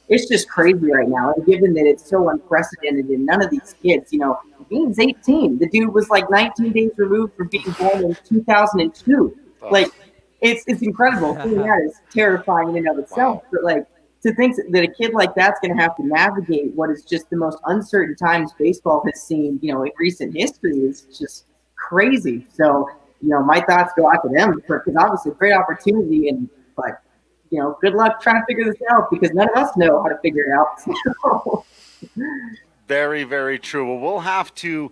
Speaker 14: It's just crazy right now. And given that it's so unprecedented and none of these kids, Veen's 18. The dude was like 19 days removed from being born in 2002. It's incredible. That is terrifying in and of itself. Wow. But to think that a kid like that's going to have to navigate what is just the most uncertain times baseball has seen, in recent history is just crazy. So, my thoughts go out to them because obviously great opportunity, but good luck trying to figure this out because none of us know how to figure it out.
Speaker 1: Very, very true. Well, we'll have to,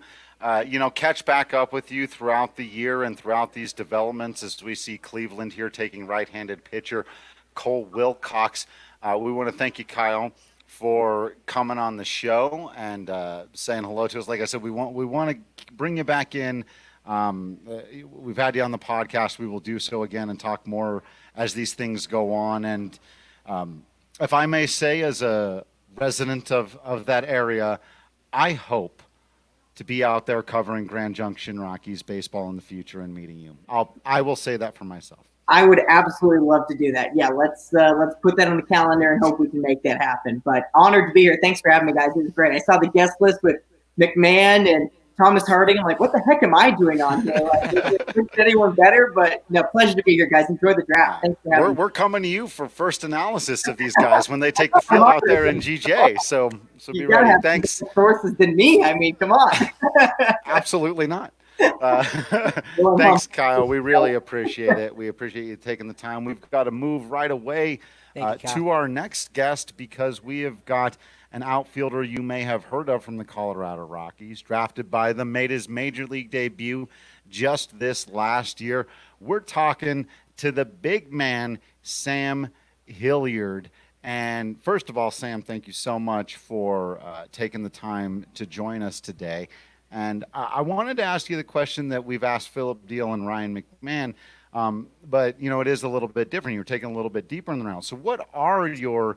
Speaker 1: catch back up with you throughout the year and throughout these developments as we see Cleveland here taking right-handed pitcher Cole Wilcox. We want to thank you, Kyle, for coming on the show and saying hello to us. Like I said, we want to bring you back in. We've had you on the podcast. We will do so again and talk more as these things go on. And if I may say, as a resident of that area, I hope to be out there covering Grand Junction Rockies baseball in the future and meeting you. I will say that for myself.
Speaker 14: I would absolutely love to do that. Yeah, let's put that on the calendar and hope we can make that happen. But honored to be here. Thanks for having me, guys. It was great. I saw the guest list with McMahon and Thomas Harding. I'm like, what the heck am I doing on here? Is anyone better? But no, pleasure to be here, guys. Enjoy the draft. Thanks for having me.
Speaker 1: We're coming to you for first analysis of these guys when they take the field out there in GJ. So be ready. Thanks.
Speaker 14: Sources than me. Come on.
Speaker 1: Absolutely not. Thanks, Kyle. We really appreciate it. We appreciate you taking the time. We've got to move right away to our next guest because we have got an outfielder you may have heard of from the Colorado Rockies, drafted by them, made his major league debut just this last year. We're talking to the big man, Sam Hilliard. And first of all, Sam, thank you so much for taking the time to join us today. And I wanted to ask you the question that we've asked Philip Diehl and Ryan McMahon, but, it is a little bit different. You're taking a little bit deeper in the round. So what are your,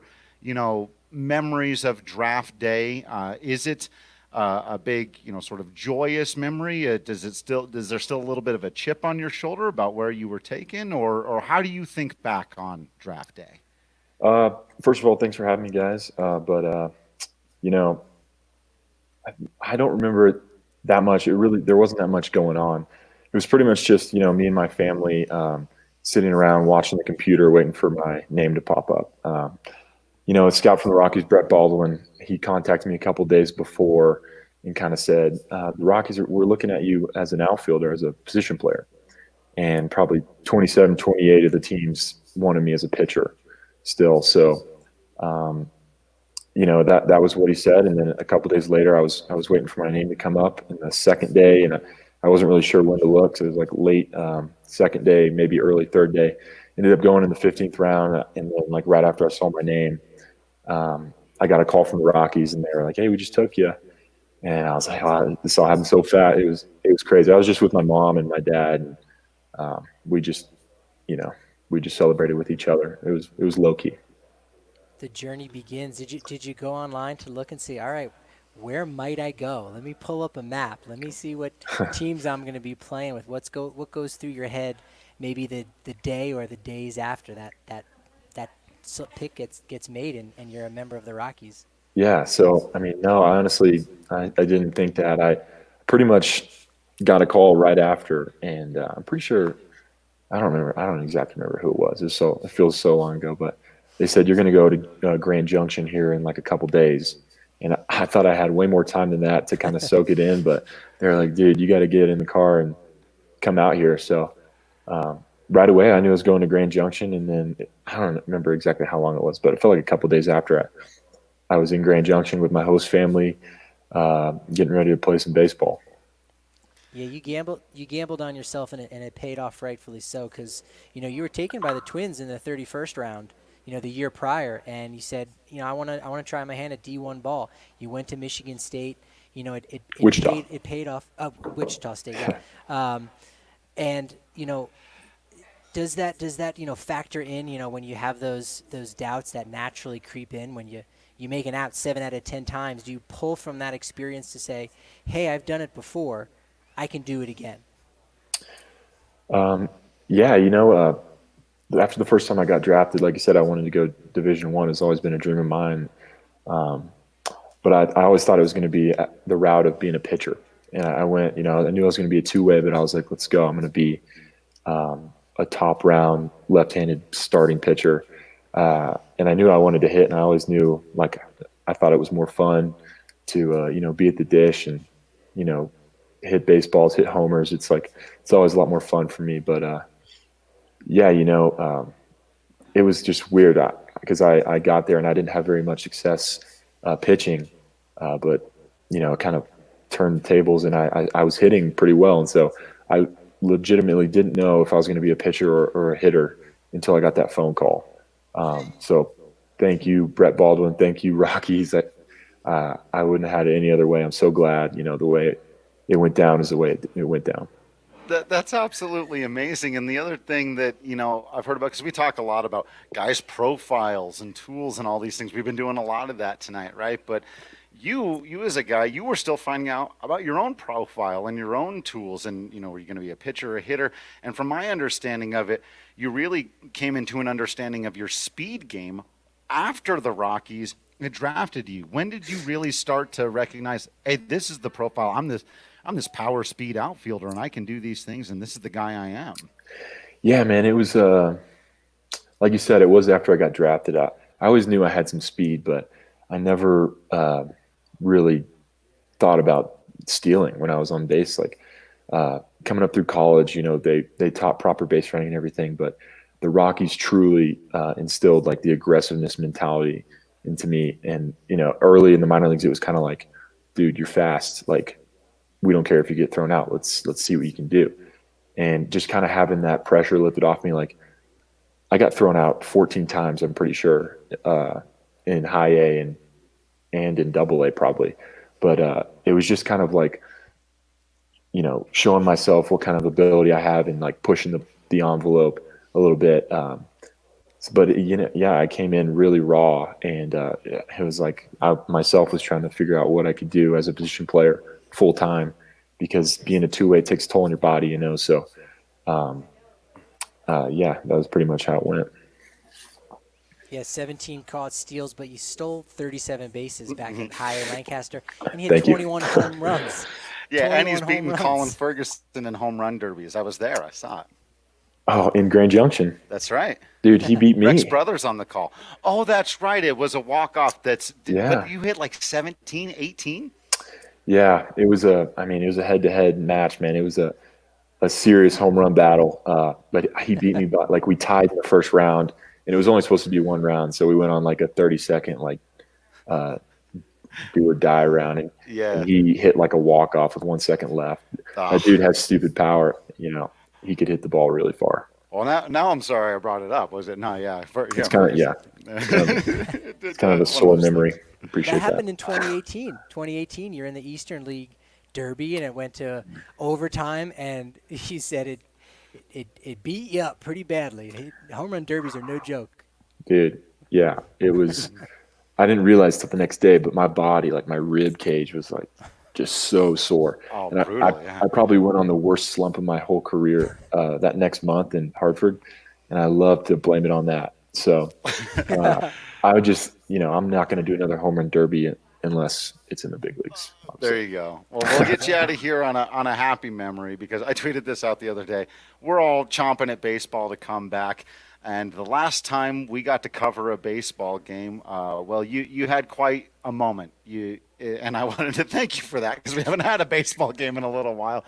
Speaker 1: memories of draft day? Is it a big, sort of joyous memory? Is there still a little bit of a chip on your shoulder about where you were taken, or how do you think back on draft day?
Speaker 15: First of all, thanks for having me, guys. I don't remember it that much. There wasn't that much going on. It was pretty much just, me and my family sitting around watching the computer, waiting for my name to pop up. A scout from the Rockies, Brett Baldwin, he contacted me a couple days before and kind of said, the Rockies, we're looking at you as an outfielder, as a position player. And probably 27, 28 of the teams wanted me as a pitcher still. So, that was what he said. And then a couple days later, I was waiting for my name to come up in the second day, and I wasn't really sure when to look. So it was like late second day, maybe early third day. Ended up going in the 15th round, and then like right after I saw my name, I got a call from the Rockies, and they were like, "Hey, we just took you." And I was like, "Oh, this all happened so fast." It was crazy. I was just with my mom and my dad, and we just celebrated with each other. It was low key.
Speaker 2: The journey begins. Did you go online to look and see, all right, where might I go? Let me pull up a map. Let me see what teams I'm going to be playing with. What goes through your head maybe the day or the days after that pick gets made and you're a member of the Rockies?
Speaker 15: Yeah. So, no, honestly, I didn't think that. I pretty much got a call right after, and I'm pretty sure, I don't exactly remember who it was. It feels so long ago, but they said, you're going to go to Grand Junction here in like a couple days. And I thought I had way more time than that to kind of soak it in, but they're like, dude, you got to get in the car and come out here. So right away, I knew I was going to Grand Junction. And then I don't remember exactly how long it was, but it felt like a couple days after I was in Grand Junction with my host family, getting ready to play some baseball.
Speaker 2: Yeah, you gambled on yourself, and it paid off rightfully so, because you were taken by the Twins in the 31st round, the year prior, and you said, I want to try my hand at D1 ball. You went to Michigan State,
Speaker 15: Wichita.
Speaker 2: It paid off. Wichita State, yeah. And does that factor in when you have those doubts that naturally creep in when you make an out 7 out of 10 times? Do you pull from that experience to say, hey, I've done it before, I can do it again?
Speaker 15: Yeah, after the first time I got drafted, like you said, I wanted to go Division I. It's always been a dream of mine. But I always thought it was going to be the route of being a pitcher. And I went, I knew I was going to be a two-way, but I was like, let's go. I'm going to be a top-round left-handed starting pitcher. And I knew I wanted to hit, and I always knew, I thought it was more fun to, be at the dish and, hit baseballs, hit homers. It's always a lot more fun for me. But, it was just weird because I got there and I didn't have very much success pitching, but it kind of turned the tables, and I was hitting pretty well. And so I legitimately didn't know if I was going to be a pitcher or a hitter until I got that phone call. So thank you, Brett Baldwin. Thank you, Rockies. I wouldn't have had it any other way. I'm so glad, the way it went down is the way it went down.
Speaker 1: That's absolutely amazing. And the other thing that, I've heard about, because we talk a lot about guys' profiles and tools and all these things. We've been doing a lot of that tonight, right? But you as a guy, you were still finding out about your own profile and your own tools. And, were you going to be a pitcher or a hitter? And from my understanding of it, you really came into an understanding of your speed game after the Rockies had drafted you. When did you really start to recognize, hey, this is the profile, I'm this power speed outfielder, and I can do these things, and this is the guy I am?
Speaker 15: Yeah, man, it was like you said, it was after I got drafted. I always knew I had some speed, but I never really thought about stealing when I was on base. coming up through college, they taught proper base running and everything, but the Rockies truly instilled like the aggressiveness mentality into me. And, early in the minor leagues, it was kind of like, dude, you're fast. Like, we don't care if you get thrown out. Let's see what you can do. And just kind of having that pressure lifted off me. Like, I got thrown out 14 times, I'm pretty sure, in high A and in double A probably. But it was just kind of like, showing myself what kind of ability I have and like pushing the envelope a little bit. But I came in really raw, and it was like I myself was trying to figure out what I could do as a position player full time, because being a two-way takes a toll on your body, So, that was pretty much how it went.
Speaker 2: Yeah, 17 caught steals, but you stole 37 bases back at high in Lancaster, and he
Speaker 15: Thank
Speaker 2: had
Speaker 15: you.
Speaker 2: 21 home runs.
Speaker 1: Yeah, and he's
Speaker 2: 21
Speaker 1: beaten
Speaker 2: home runs.
Speaker 1: Colin Ferguson in home run derbies. I was there. I saw it.
Speaker 15: Oh, in Grand Junction.
Speaker 1: That's right.
Speaker 15: Dude, he beat me.
Speaker 1: Rex Brothers on the call. Oh, that's right. It was a walk-off.
Speaker 15: Yeah.
Speaker 1: But you hit like 17, 18?
Speaker 15: Yeah, it was a head-to-head match, man. It was a serious home run battle. But he beat me by, like, we tied in the first round, and it was only supposed to be one round. So we went on like a 30-second, do or die round. And, and he hit like a walk-off with 1 second left.
Speaker 1: Oh.
Speaker 15: That dude has stupid power. He could hit the ball really far.
Speaker 1: Well, now I'm sorry I brought it up. Was it? No, yeah.
Speaker 15: It's kind of a sore memory. Appreciate
Speaker 2: that. Happened in 2018. 2018, you're in the Eastern League Derby, and it went to overtime, and he said it beat you up pretty badly. Home run derbies are no joke.
Speaker 15: Dude, yeah. It was – I didn't realize till the next day, but my body, like my rib cage was like just so sore.
Speaker 1: Oh,
Speaker 15: and
Speaker 1: brutal,
Speaker 15: I probably went on the worst slump of my whole career that next month in Hartford, and I love to blame it on that. So I would just – I'm not going to do another home run derby unless it's in the big leagues.
Speaker 1: There you go. Well, we'll get you out of here on a happy memory, because I tweeted this out the other day. We're all chomping at baseball to come back. And the last time we got to cover a baseball game, you had quite a moment. And I wanted to thank you for that, because we haven't had a baseball game in a little while.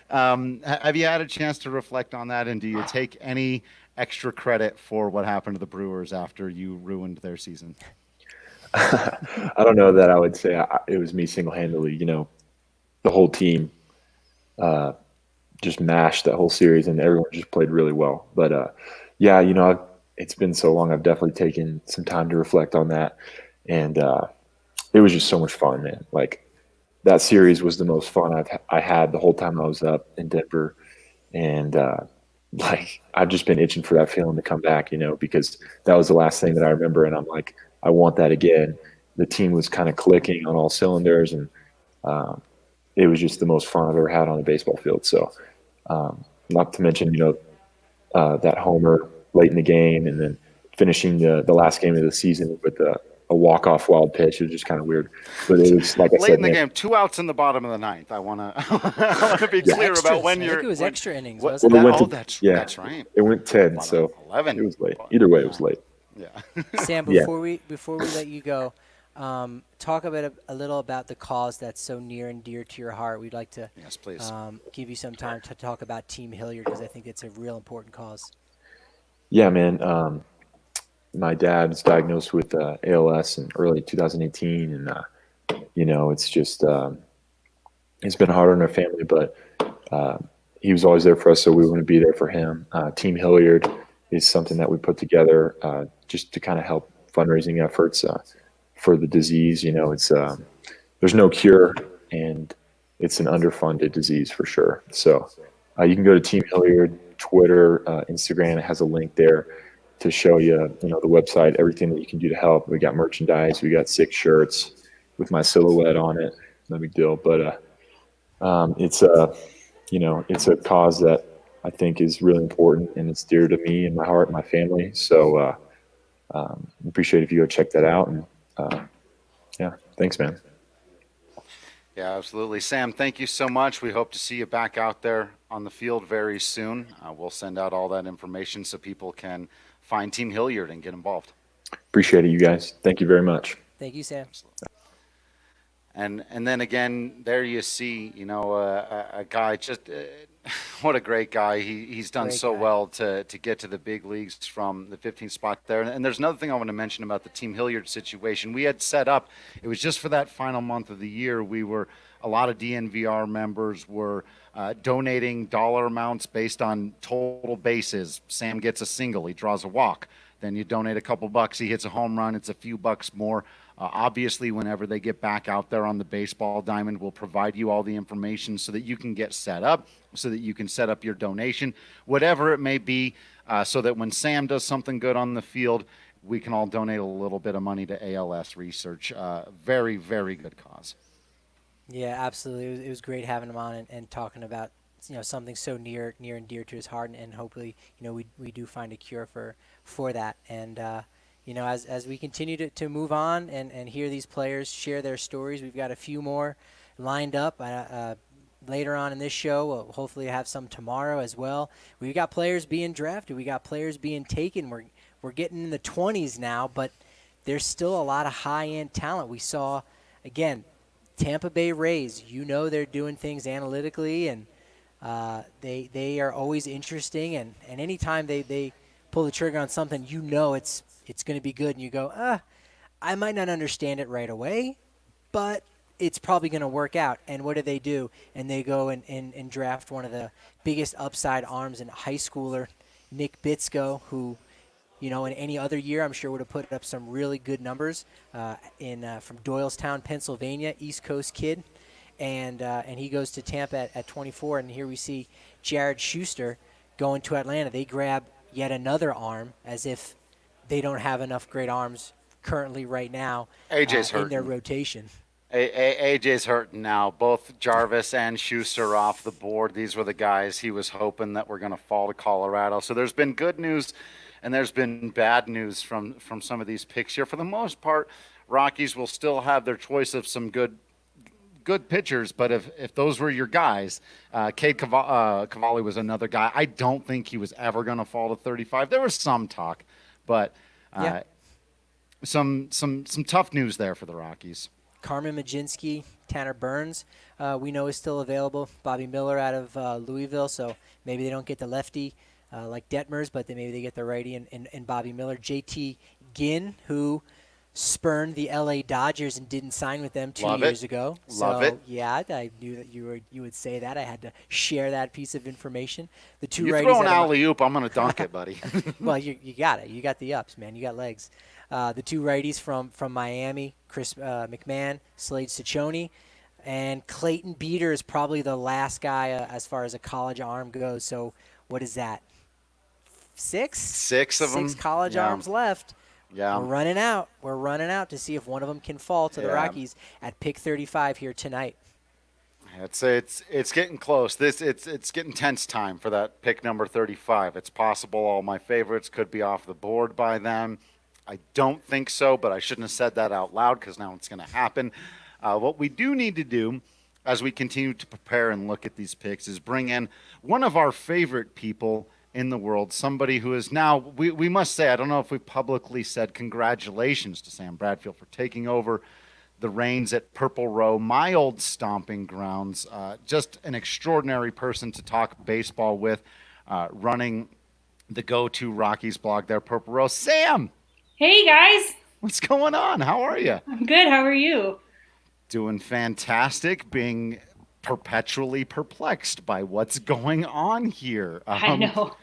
Speaker 1: Have you had a chance to reflect on that, and do you take any extra credit for what happened to the Brewers after you ruined their season?
Speaker 15: I don't know that I would say it was me single-handedly. The whole team just mashed that whole series, and everyone just played really well. But it's been so long. I've definitely taken some time to reflect on that, and it was just so much fun, man. Like, that series was the most fun I had the whole time I was up in Denver, and I've just been itching for that feeling to come back, because that was the last thing that I remember, and I'm like, I want that again. The team was kind of clicking on all cylinders, and it was just the most fun I've ever had on a baseball field. So, not to mention, that homer late in the game, and then finishing the last game of the season with a walk-off wild pitch. It was just kind of weird. But it was, like I said,
Speaker 1: late in the game, 2 outs in the bottom of the ninth. I want to be clear about when you're.
Speaker 2: I think it was extra innings, wasn't it?
Speaker 1: That's right.
Speaker 15: It went 10, so
Speaker 1: 11.
Speaker 15: It was late. Either way, it was late.
Speaker 1: Yeah.
Speaker 2: Sam, before we let you go, talk a little about the cause that's so near and dear to your heart. We'd like to
Speaker 1: please.
Speaker 2: Give you some time to talk about Team Hilliard, because I think it's a real important cause.
Speaker 15: Yeah, man. My dad's diagnosed with ALS in early 2018, and it's just it's been hard on our family, but he was always there for us, so we want to be there for him. Team Hilliard is something that we put together just to kind of help fundraising efforts for the disease. It's there's no cure, and it's an underfunded disease for sure. So you can go to Team Hilliard, Twitter, Instagram. It has a link there to show you, the website, everything that you can do to help. We got merchandise. We got 6 shirts with my silhouette on it. No big deal. But it's a cause that I think is really important, and it's dear to me and my heart and my family. So appreciate if you go check that out. And thanks, man.
Speaker 1: Yeah, absolutely. Sam, thank you so much. We hope to see you back out there on the field very soon. We'll send out all that information so people can find Team Hilliard and get involved.
Speaker 15: Appreciate it, you guys. Thank you very much.
Speaker 2: Thank you, Sam.
Speaker 1: And then again, there you see, a guy just what a great guy. He's done so well to get to the big leagues from the 15th spot there. And there's another thing I want to mention about the Team Hilliard situation. We had set up, it was just for that final month of the year. A lot of DNVR members were donating dollar amounts based on total bases. Sam gets a single, he draws a walk. Then you donate a couple bucks, he hits a home run, it's a few bucks more. Obviously, whenever they get back out there on the baseball diamond, we'll provide you all the information so that you can get set up, so that you can set up your donation, whatever it may be, so that when Sam does something good on the field, we can all donate a little bit of money to ALS research. Very, very good cause.
Speaker 2: Yeah, absolutely. It was great having him on and talking about something so near and dear to his heart, and hopefully we do find a cure for that. And as we continue to move on and hear these players share their stories, we've got a few more lined up later on in this show. We'll hopefully have some tomorrow as well. We've got players being drafted. We got players being taken. We're getting in the 20s now, but there's still a lot of high-end talent. We saw, again, Tampa Bay Rays. They're doing things analytically, and they are always interesting. And anytime they pull the trigger on something, it's going to be good. And you go, I might not understand it right away, but it's probably going to work out. And what do? And they go and draft one of the biggest upside arms in high schooler, Nick Bitsko, who, in any other year, I'm sure would have put up some really good numbers from Doylestown, Pennsylvania, East Coast kid. And he goes to Tampa at 24. And here we see Jared Schuster going to Atlanta. They grab yet another arm, as if they don't have enough great arms currently right now
Speaker 1: AJ's
Speaker 2: in their rotation.
Speaker 1: AJ's hurting now. Both Jarvis and Schuster off the board. These were the guys he was hoping that were going to fall to Colorado. So there's been good news and there's been bad news from some of these picks here. For the most part, Rockies will still have their choice of some good pitchers, but if those were your guys, Cade Cavalli was another guy. I don't think he was ever going to fall to 35. There was some talk, but some tough news there for the Rockies.
Speaker 2: Carmen Majinski, Tanner Burns, we know is still available. Bobby Miller out of Louisville, so maybe they don't get the lefty like Detmers, but maybe they get the righty and Bobby Miller. JT Ginn, who spurned the LA Dodgers and didn't sign with them 2 years ago.
Speaker 1: Love it.
Speaker 2: Yeah, I knew that you would say that. I had to share that piece of information. The two
Speaker 1: you
Speaker 2: righties.
Speaker 1: Throw an alley-oop, I'm going to dunk it, buddy.
Speaker 2: Well, you got it. You got the ups, man. You got legs. The two righties from Miami, Chris McMahon, Slade Ciccone, and Clayton Beater is probably the last guy as far as a college arm goes. So what is that? Six of them. 6 college arms left.
Speaker 1: Yeah.
Speaker 2: We're running out to see if one of them can fall to the Rockies at pick 35 here tonight.
Speaker 1: It's getting close. It's getting tense time for that pick number 35. It's possible all my favorites could be off the board by then. I don't think so, but I shouldn't have said that out loud because now it's going to happen. What we do need to do as we continue to prepare and look at these picks is bring in one of our favorite people in the world, somebody who is now, we must say, I don't know if we publicly said congratulations to Sam Bradfield for taking over the reins at Purple Row, my old stomping grounds. Just an extraordinary person to talk baseball with, running the go-to Rockies blog there, Purple Row. Sam!
Speaker 16: Hey, guys!
Speaker 1: What's going on? How are you?
Speaker 16: I'm good. How are you?
Speaker 1: Doing fantastic, being perpetually perplexed by what's going on here.
Speaker 16: I know.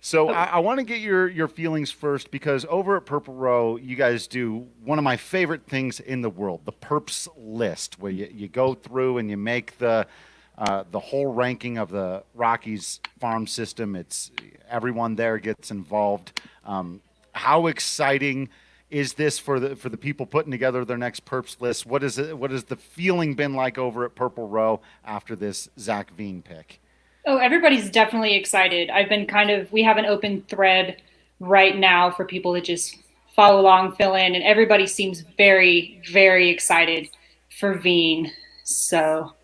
Speaker 1: So I want to get your feelings first, because over at Purple Row, you guys do one of my favorite things in the world, the Perps list, where you go through and you make the whole ranking of the Rockies farm system. It's everyone there gets involved. How exciting is this for the people putting together their next Perps list? What has the feeling been like over at Purple Row after this Zach Veen pick?
Speaker 16: Oh, everybody's definitely excited. We have an open thread right now for people to just follow along, fill in, and everybody seems very, very excited for Veen. So,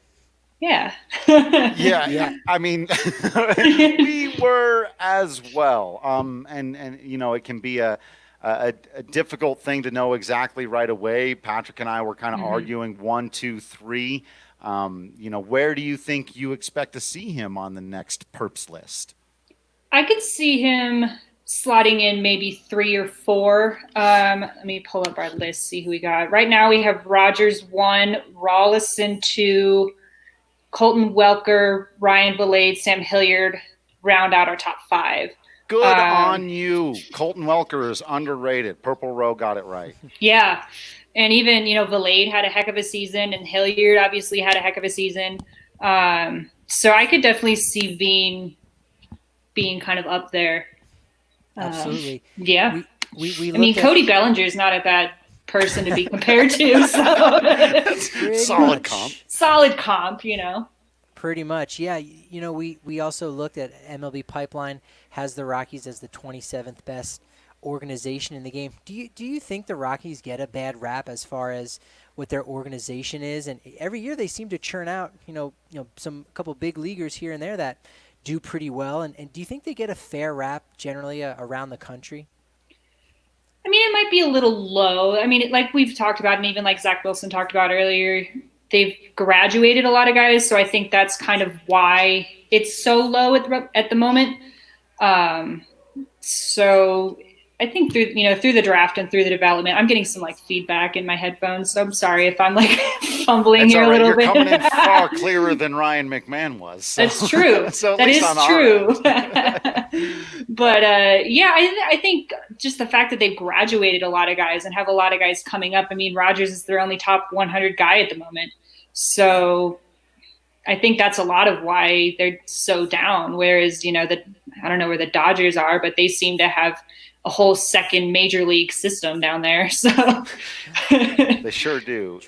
Speaker 16: yeah.
Speaker 1: Yeah. I mean, we were as well. And it can be a a difficult thing to know exactly right away. Patrick and I were kind of arguing 1, 2, 3. Where do you think you expect to see him on the next perps list?
Speaker 16: I could see him slotting in maybe 3 or 4. Let me pull up our list, see who we got. Right now we have Rogers 1, Rollison 2, Colton Welker, Ryan Valade, Sam Hilliard round out our top 5.
Speaker 1: Good on you. Colton Welker is underrated. Purple Row got it right.
Speaker 16: Yeah. And even, Valade had a heck of a season, and Hilliard obviously had a heck of a season. So I could definitely see Veen being kind of up there.
Speaker 2: Absolutely.
Speaker 16: Yeah.
Speaker 2: We
Speaker 16: I mean, Cody Bellinger is not a bad person to be compared to. So.
Speaker 1: Solid comp.
Speaker 16: Solid comp,
Speaker 2: Pretty much, yeah. We also looked at MLB Pipeline has the Rockies as the 27th best organization in the game. Do you think the Rockies get a bad rap as far as what their organization is? And every year they seem to churn out, some couple big leaguers here and there that do pretty well. And do you think they get a fair rap generally around the country?
Speaker 16: I mean, it might be a little low. I mean, like we've talked about, and even like Zach Wilson talked about earlier, they've graduated a lot of guys. So I think that's kind of why it's so low at the moment. So I think through the draft and through the development, I'm getting some feedback in my headphones. So I'm sorry if I'm fumbling
Speaker 1: That's
Speaker 16: here
Speaker 1: all right.
Speaker 16: a little
Speaker 1: You're
Speaker 16: bit.
Speaker 1: coming in far clearer than Ryan McMahon was. So.
Speaker 16: That's true.
Speaker 1: So
Speaker 16: that is true. But I think just the fact that they've graduated a lot of guys and have a lot of guys coming up. I mean, Rogers is their only top 100 guy at the moment. So I think that's a lot of why they're so down. Whereas, I don't know where the Dodgers are, but they seem to have a whole second major league system down there. So
Speaker 1: they sure do.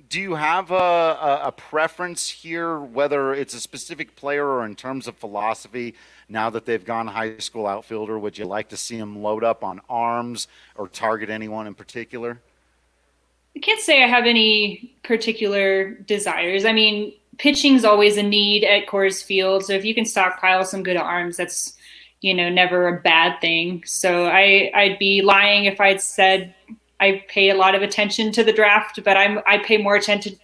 Speaker 1: Do you have a preference here, whether it's a specific player or in terms of philosophy? Now that they've gone high school outfielder, would you like to see them load up on arms or target anyone in particular?
Speaker 16: I can't say I have any particular desires. I mean, pitching's always a need at Coors Field. So if you can stockpile some good arms, that's, never a bad thing. So I'd be lying if I'd said I pay a lot of attention to the draft, but I pay more attention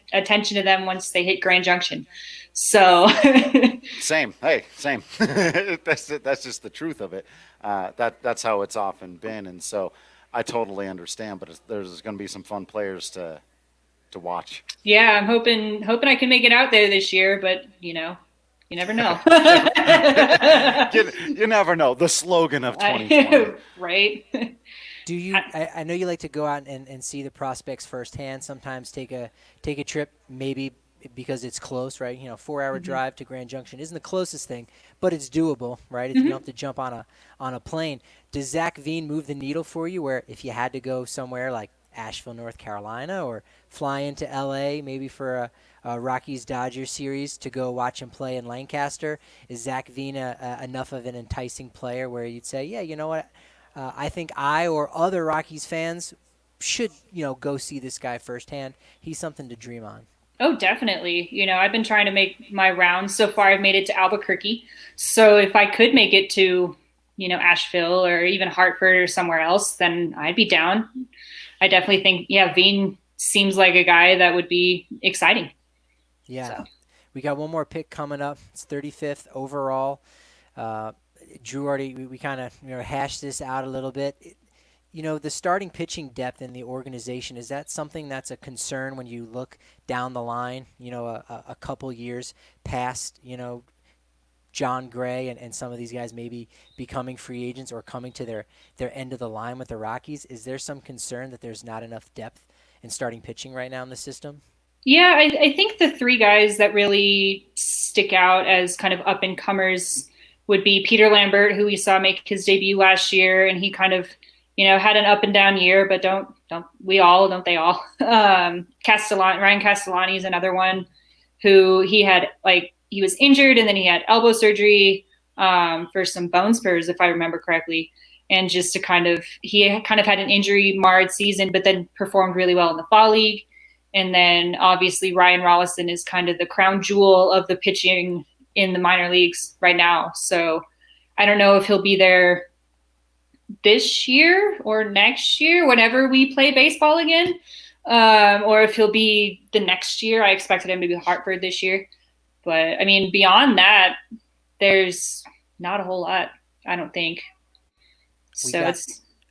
Speaker 16: to them once they hit Grand Junction. So
Speaker 1: same. Hey, same. That's just the truth of it. That's how it's often been. And so I totally understand, but there's going to be some fun players to watch.
Speaker 16: Yeah, I'm hoping I can make it out there this year, but you never know.
Speaker 1: you never know. The slogan of 2020.
Speaker 16: Right.
Speaker 2: Do you? I know you like to go out and see the prospects firsthand. Sometimes take a trip, maybe because it's close, right? 4-hour drive to Grand Junction isn't the closest thing, but it's doable, right? You don't have to jump on a plane. Does Zach Veen move the needle for you? Where if you had to go somewhere like Asheville, North Carolina, or fly into LA maybe for a Rockies-Dodgers series to go watch him play in Lancaster, is Zach Veen enough of an enticing player where you'd say, yeah, you know what? I think I or other Rockies fans should, go see this guy firsthand. He's something to dream on.
Speaker 16: Oh, definitely. I've been trying to make my rounds. So far, I've made it to Albuquerque. So if I could make it to, Asheville or even Hartford or somewhere else, then I'd be down. I definitely think, Veen seems like a guy that would be exciting.
Speaker 2: Yeah. So. We got one more pick coming up. It's 35th overall. Drew already, we kind of hashed this out a little bit. The starting pitching depth in the organization, is that something that's a concern when you look down the line, a couple years past, John Gray and some of these guys maybe becoming free agents or coming to their end of the line with the Rockies? Is there some concern that there's not enough depth in starting pitching right now in the system?
Speaker 16: Yeah, I think the 3 guys that really stick out as kind of up-and-comers would be Peter Lambert, who we saw make his debut last year, and he kind of, had an up and down year, but don't they all? Ryan Castellani is another one who he had he was injured and then he had elbow surgery for some bone spurs, if I remember correctly. And just to he kind of had an injury marred season, but then performed really well in the fall league. And then obviously Ryan Rollison is kind of the crown jewel of the pitching in the minor leagues right now. So I don't know if he'll be there this year or next year, whenever we play baseball again, or if he'll be the next year. I expected him to be Hartford this year. But, I mean, beyond that, there's not a whole lot, I don't think.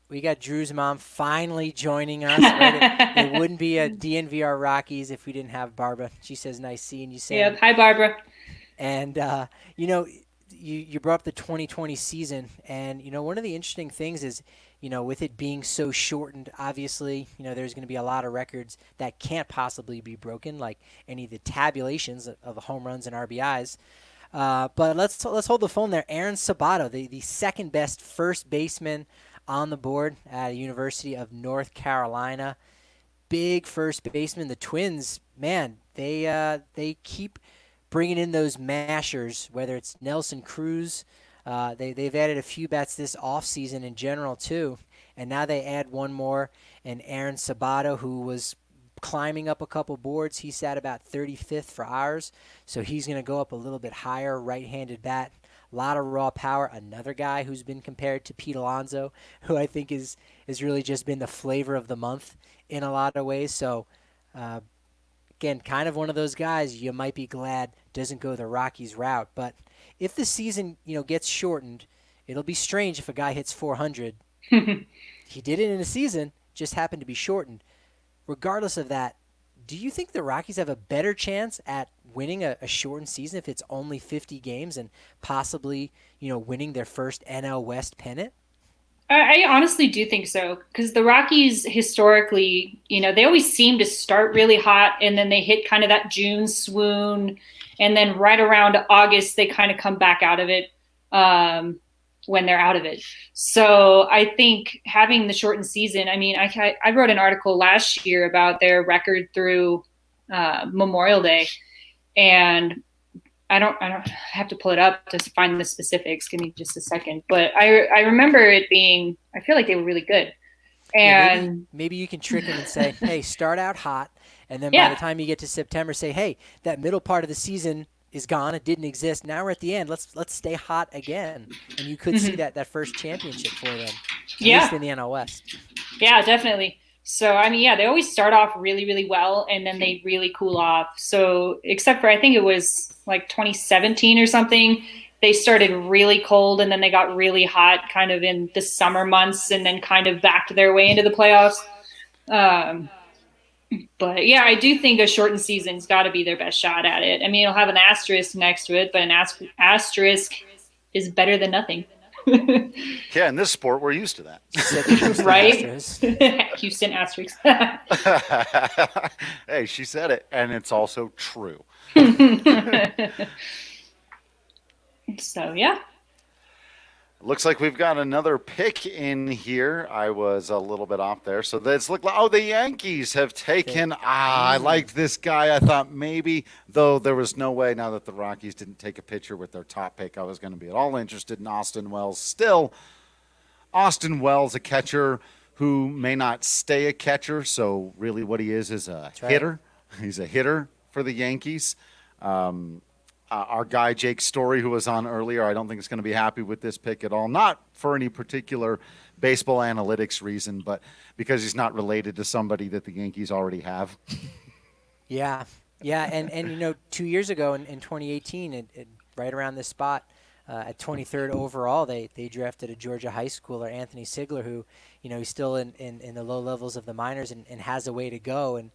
Speaker 2: We got Drew's mom finally joining us. Right? It wouldn't be a DNVR Rockies if we didn't have Barbara. She says, nice seeing you, Sam.
Speaker 16: Yep. Hi, Barbara.
Speaker 2: And, you brought up the 2020 season. And, one of the interesting things is, with it being so shortened, obviously, there's going to be a lot of records that can't possibly be broken, like any of the tabulations of the home runs and RBIs. But let's hold the phone there. Aaron Sabato, the second best first baseman on the board at the University of North Carolina. Big first baseman. The Twins, man, they keep bringing in those mashers, whether it's Nelson Cruz. They've added a few bats this offseason in general, too. And now they add one more, and Aaron Sabato, who was climbing up a couple boards. He sat about 35th for ours, so he's going to go up a little bit higher, right-handed bat. A lot of raw power. Another guy who's been compared to Pete Alonso, who I think is really just been the flavor of the month in a lot of ways. So, again, kind of one of those guys you might be glad doesn't go the Rockies route. But if the season, gets shortened, it'll be strange if a guy hits 400. He did it in a season, just happened to be shortened. Regardless of that, do you think the Rockies have a better chance at winning a shortened season if it's only 50 games and possibly, winning their first NL West pennant?
Speaker 16: I honestly do think so, because the Rockies historically, they always seem to start really hot and then they hit kind of that June swoon, and then right around August they kind of come back out of it when they're out of it. So I think having the shortened season, I mean, I wrote an article last year about their record through Memorial Day, and I don't have to pull it up to find the specifics. Give me just a second. But I remember it being, I feel like they were really good. And
Speaker 2: maybe you can trick them and say, hey, start out hot. And then by the time you get to September, say, hey, that middle part of the season is gone. It didn't exist. Now we're at the end. Let's stay hot again. And you could see that first championship for them. At least in the NL West.
Speaker 16: Yeah, definitely. So, I mean, they always start off really, really well, and then they really cool off. So, except for I think it was like 2017 or something, they started really cold, and then they got really hot kind of in the summer months, and then kind of backed their way into the playoffs. But, yeah, I do think a shortened season's got to be their best shot at it. I mean, it'll have an asterisk next to it, but an asterisk is better than nothing.
Speaker 1: Yeah, in this sport, we're used to that.
Speaker 16: Right? Houston Asterisks.
Speaker 1: Hey, she said it, and it's also true.
Speaker 16: So, yeah.
Speaker 1: Looks like we've got another pick in here. I was a little bit off there. So let's look. Oh, the Yankees have taken. I liked this guy. I thought maybe, though there was no way now that the Rockies didn't take a pitcher with their top pick, I was going to be at all interested in Austin Wells. Still, Austin Wells, a catcher who may not stay a catcher. So really what he is a hitter. He's a hitter for the Yankees. Our guy, Jake Story, who was on earlier, I don't think is going to be happy with this pick at all. Not for any particular baseball analytics reason, but because he's not related to somebody that the Yankees already have.
Speaker 2: Yeah. And 2 years ago in 2018, right around this spot, at 23rd overall, they drafted a Georgia high schooler, Anthony Sigler, who, he's still in the low levels of the minors and has a way to go. And,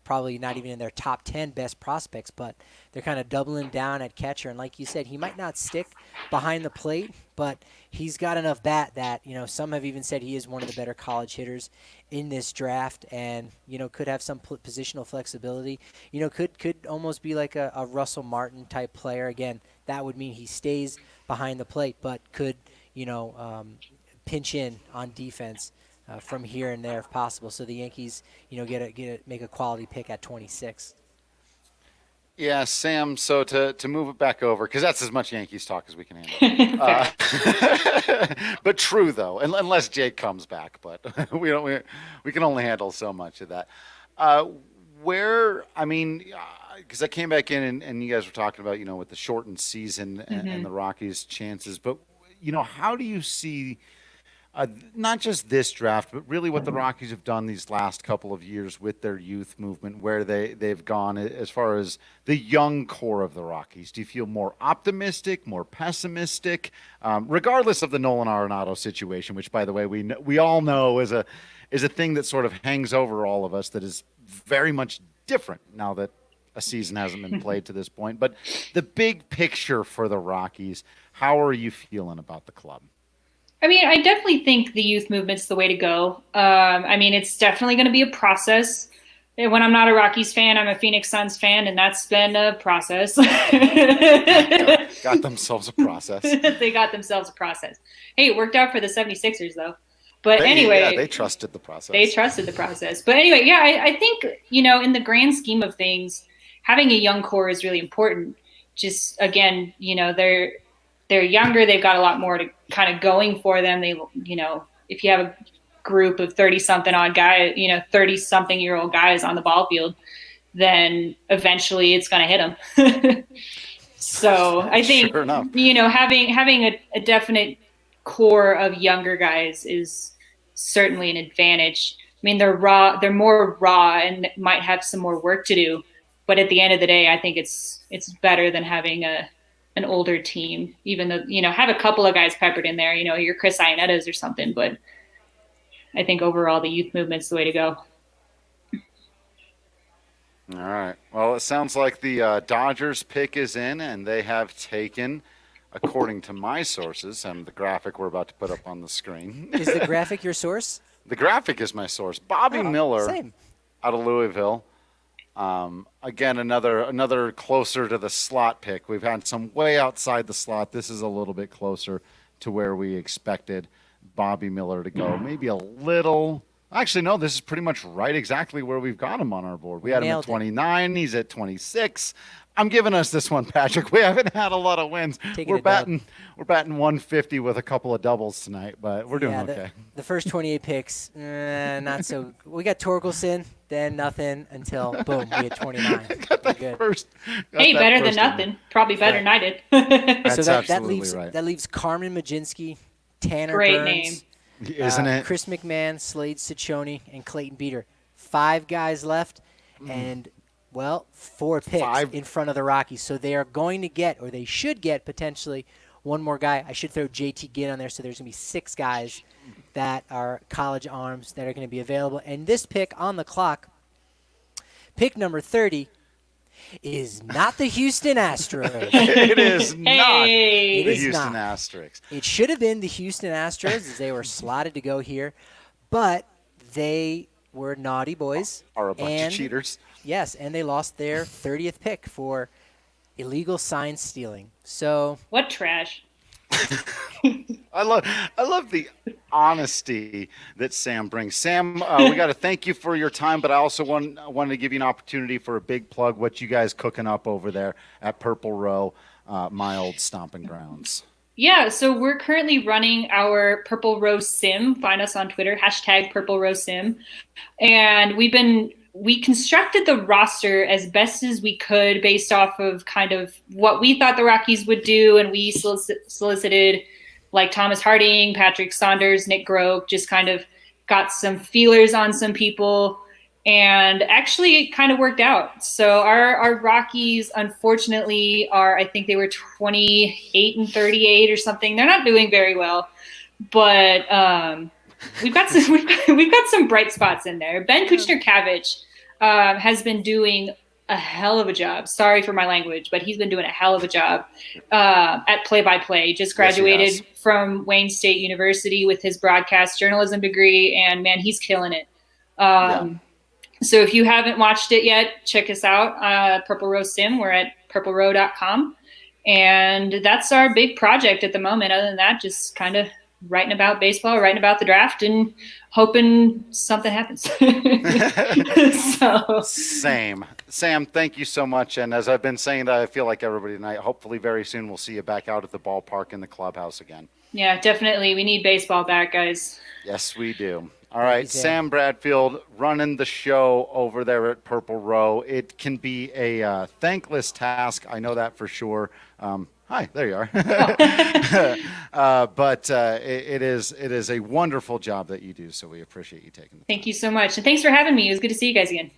Speaker 2: probably not even in their top 10 best prospects, but they're kind of doubling down at catcher. And like you said, he might not stick behind the plate, but he's got enough bat that, some have even said he is one of the better college hitters in this draft and, could have some positional flexibility. Could almost be like a Russell Martin type player. Again, that would mean he stays behind the plate, but could, pinch in on defense from here and there if possible. So the Yankees, make a quality pick at 26.
Speaker 1: Yeah, Sam, so to move it back over, because that's as much Yankees talk as we can handle. But true, though, unless Jake comes back. But we can only handle so much of that. Because I came back in and you guys were talking about, with the shortened season and the Rockies' chances. But, how do you see not just this draft, but really what the Rockies have done these last couple of years with their youth movement, where they've gone as far as the young core of the Rockies. Do you feel more optimistic, more pessimistic, regardless of the Nolan Arenado situation, which, by the way, we all know is a thing that sort of hangs over all of us, that is very much different now that a season hasn't been played to this point. But the big picture for the Rockies, how are you feeling about the club?
Speaker 16: I mean, I definitely think the youth movement's the way to go. I mean, it's definitely going to be a process. When I'm not a Rockies fan, I'm a Phoenix Suns fan, and that's been a process.
Speaker 1: Got themselves a process.
Speaker 16: They got themselves a process. Hey, it worked out for the 76ers, though. But anyway.
Speaker 1: Yeah, they trusted the process.
Speaker 16: They trusted the process. But anyway, yeah, I think, in the grand scheme of things, having a young core is really important. Just, again, they're younger. They've got a lot more to kind of going for them. They, if you have a group of 30-something-odd guys, 30-something-year-old guys on the ball field, then eventually it's going to hit them. So I think,
Speaker 1: sure enough.
Speaker 16: Having a definite core of younger guys is certainly an advantage. I mean, they're more raw and might have some more work to do. But at the end of the day, I think it's better than having an older team, even though, have a couple of guys peppered in there, your Chris Ionetta's or something. But I think overall the youth movement's the way to go.
Speaker 1: All right. Well, it sounds like the Dodgers pick is in, and they have taken, according to my sources, and the graphic we're about to put up on the screen.
Speaker 2: Is the graphic your source?
Speaker 1: The graphic is my source. Bobby Miller out of Louisville. Again, another closer to the slot pick. We've had some way outside the slot. This is a little bit closer to where we expected Bobby Miller to go. Maybe a little. Actually, no, this is pretty much right exactly where we've got him on our board. We had him at 29. He's at 26. I'm giving us this one, Patrick. We haven't had a lot of wins. We're batting 150 with a couple of doubles tonight, but we're doing okay.
Speaker 2: The first 28 picks, not so. We got Torkelson, then nothing until boom, we had 29. Good.
Speaker 16: Better than nothing. Probably better than I did.
Speaker 1: That's
Speaker 2: so
Speaker 1: absolutely right.
Speaker 2: That leaves Carmen Majinski, Tanner
Speaker 16: Great
Speaker 2: Burns,
Speaker 16: name.
Speaker 1: Isn't it?
Speaker 2: Chris McMahon, Slade Ciccione, and Clayton Beater. 5 guys left, and 4 picks in front of the Rockies. So they are going to get, or they should get, potentially one more guy. I should throw JT Ginn on there, so there's going to be 6 guys that are college arms that are going to be available. And this pick on the clock, pick number 30, is not the Houston Astros.
Speaker 1: It is not
Speaker 2: It
Speaker 1: the
Speaker 2: is
Speaker 1: Houston
Speaker 2: not.
Speaker 1: Astros.
Speaker 2: It should have been the Houston Astros as they were slotted to go here, but they were naughty boys.
Speaker 1: Are a bunch of cheaters.
Speaker 2: Yes, and they lost their 30th pick for illegal sign stealing. So
Speaker 16: what trash.
Speaker 1: I love the honesty that Sam brings. Sam, we got to thank you for your time, but I also wanted to give you an opportunity for a big plug. What you guys cooking up over there at Purple Row, my old stomping grounds?
Speaker 16: Yeah, so we're currently running our Purple Row Sim. Find us on Twitter, #Purple Row Sim. And we constructed the roster as best as we could based off of kind of what we thought the Rockies would do. And we solicited like Thomas Harding, Patrick Saunders, Nick Groke, just kind of got some feelers on some people. And actually it kind of worked out. So our Rockies, unfortunately, I think they were 28-38 or something. They're not doing very well, but we've got some bright spots in there. Ben Kuchner-Kavich has been doing a hell of a job. Sorry for my language, but he's been doing a hell of a job at play-by-play. Just graduated from Wayne State University with his broadcast journalism degree, and man, he's killing it. So if you haven't watched it yet, check us out. Purple Row Sim. We're at purplerow.com. And that's our big project at the moment. Other than that, just kind of writing about baseball, writing about the draft, and hoping something happens.
Speaker 1: Same. Sam, thank you so much. And as I've been saying that, I feel like everybody tonight, hopefully very soon we'll see you back out at the ballpark in the clubhouse again.
Speaker 16: Yeah, definitely. We need baseball back, guys.
Speaker 1: Yes, we do. All right, Sam Bradfield running the show over there at Purple Row. It can be a thankless task. I know that for sure. Hi, there you are. But it is a wonderful job that you do, so we appreciate you taking the time.
Speaker 16: Thank you so much. And thanks for having me. It was good to see you guys again.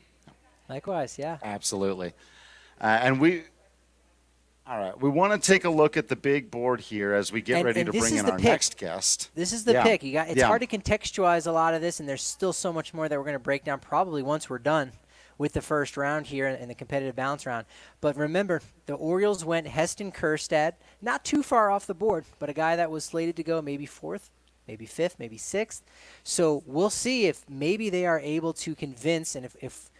Speaker 2: Likewise, yeah.
Speaker 1: Absolutely. All right, we want to take a look at the big board here as we get ready to bring in our next guest.
Speaker 2: This is the pick. It's hard to contextualize a lot of this, and there's still so much more that we're going to break down probably once we're done with the first round here in the competitive balance round. But remember, the Orioles went Heston Kjerstad, not too far off the board, but a guy that was slated to go maybe 4th, maybe 5th, maybe 6th. So we'll see if maybe they are able to convince, and if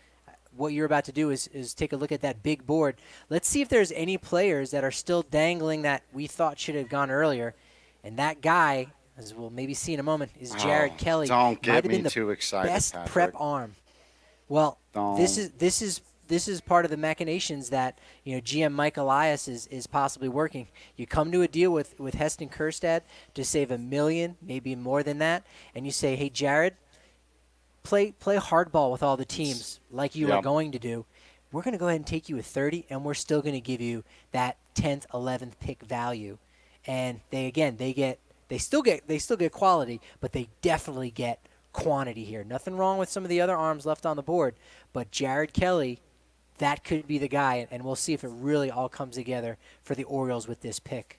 Speaker 2: what you're about to do is take a look at that big board. Let's see if there's any players that are still dangling that we thought should have gone earlier. And that guy, as we'll maybe see in a moment, is Jared Kelly.
Speaker 1: Don't
Speaker 2: Might have
Speaker 1: get
Speaker 2: been
Speaker 1: me
Speaker 2: the
Speaker 1: too excited,
Speaker 2: best
Speaker 1: Patrick.
Speaker 2: prep arm. Well, this is part of the machinations that GM Mike Elias is possibly working. You come to a deal with Heston Kjerstad to save $1 million, maybe more than that, and you say, hey, Jared, play hardball with all the teams like you are going to do. We're going to go ahead and take you with 30, and we're still going to give you that 10th, 11th pick value. And they still get quality, but they definitely get quantity here. Nothing wrong with some of the other arms left on the board, but Jared Kelly, that could be the guy, and we'll see if it really all comes together for the Orioles with this pick.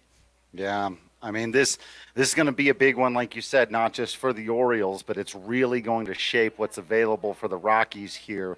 Speaker 1: Yeah, I mean, this is going to be a big one, like you said, not just for the Orioles, but it's really going to shape what's available for the Rockies here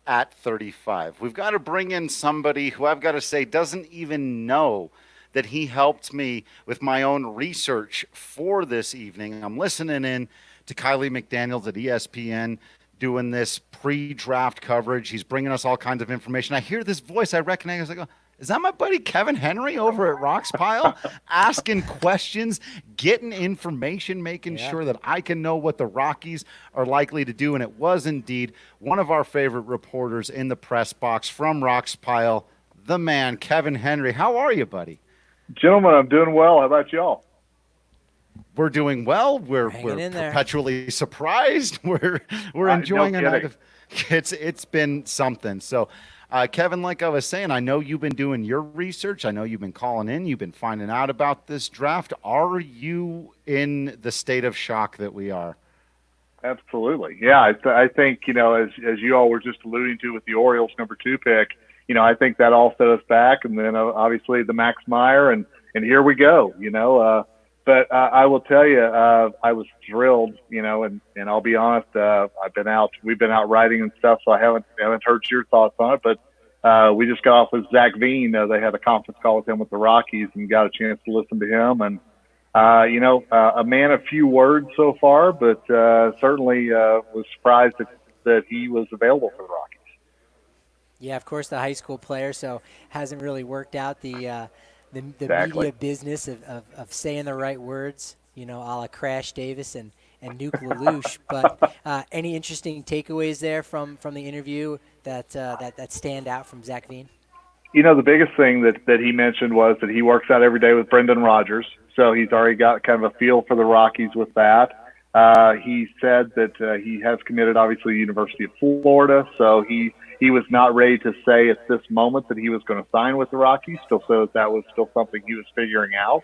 Speaker 1: at 35. We've got to bring in somebody who I've got to say doesn't even know that he helped me with my own research for this evening. I'm listening in to Kylie McDaniels at ESPN doing this pre-draft coverage. He's bringing us all kinds of information. I hear this voice I recognize. I go, is that my buddy Kevin Henry over at Rock's Pile? Asking questions, getting information, making sure that I can know what the Rockies are likely to do. And it was indeed one of our favorite reporters in the press box from Rock's Pile, the man, Kevin Henry. How are you, buddy?
Speaker 17: Gentlemen, I'm doing well. How about y'all?
Speaker 1: We're doing well. We're perpetually surprised. We're enjoying a night of it's been something. So, Kevin, like I was saying, I know you've been doing your research. I know you've been calling in. You've been finding out about this draft. Are you in the state of shock that we are?
Speaker 17: Absolutely. Yeah, I think, as you all were just alluding to with the Orioles #2 pick, I think that all set us back. And then obviously the Max Meyer, and here we go, But I will tell you, I was thrilled, and I'll be honest, we've been out writing and stuff, so I haven't heard your thoughts on it, but we just got off with Zach Veen. They had a conference call with him with the Rockies and got a chance to listen to him. And, a man of few words so far, but certainly was surprised that he was available for the Rockies.
Speaker 2: Yeah, of course, the high school player, so hasn't really worked out the media business of saying the right words, a la Crash Davis and Nuke LaLoosh. But any interesting takeaways there from the interview that stand out from Zach Veen?
Speaker 17: The biggest thing that he mentioned was that he works out every day with Brendan Rodgers, so he's already got kind of a feel for the Rockies with that. He said that he has committed, obviously, the University of Florida, so he was not ready to say at this moment that he was going to sign with the Rockies, still so that was still something he was figuring out.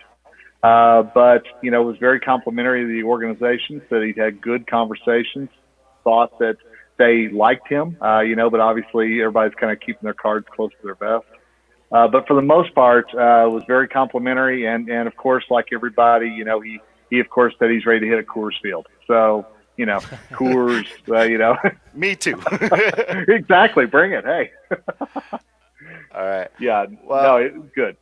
Speaker 17: But, it was very complimentary to the organization, said he'd had good conversations, thought that they liked him, but obviously everybody's kind of keeping their cards close to their vest. But for the most part, was very complimentary. And of course, like everybody, he of course said he's ready to hit a Coors Field. So, Coors,
Speaker 1: Me too.
Speaker 17: Exactly. Bring it. Hey.
Speaker 1: All right.
Speaker 17: Yeah.
Speaker 1: Well,
Speaker 17: no, it was good.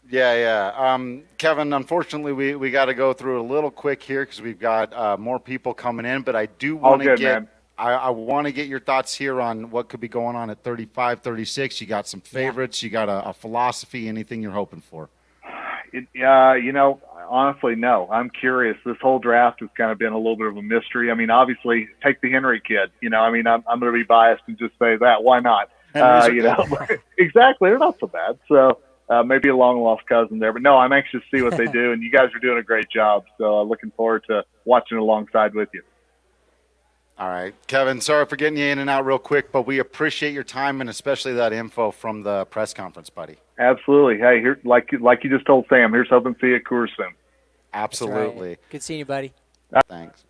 Speaker 1: Yeah. Kevin, unfortunately, we got to go through it a little quick here because we've got more people coming in, but I do want to get I want to get your thoughts here on what could be going on at 35, 36. You got some favorites. You got a philosophy, anything you're hoping for?
Speaker 17: Honestly, no. I'm curious. This whole draft has kind of been a little bit of a mystery. I mean, obviously, take the Henry kid. I'm going to be biased and just say that. Why not? Exactly. They're not so bad. So maybe a long-lost cousin there. But, no, I'm anxious to see what they do, and you guys are doing a great job. So looking forward to watching alongside with you.
Speaker 1: All right. Kevin, sorry for getting you in and out real quick, but we appreciate your time and especially that info from the press conference, buddy.
Speaker 17: Absolutely. Hey, here, like you just told Sam, here's hoping to see you at Coors soon.
Speaker 1: Absolutely.
Speaker 2: Right. Good seeing you, buddy.
Speaker 1: Thanks.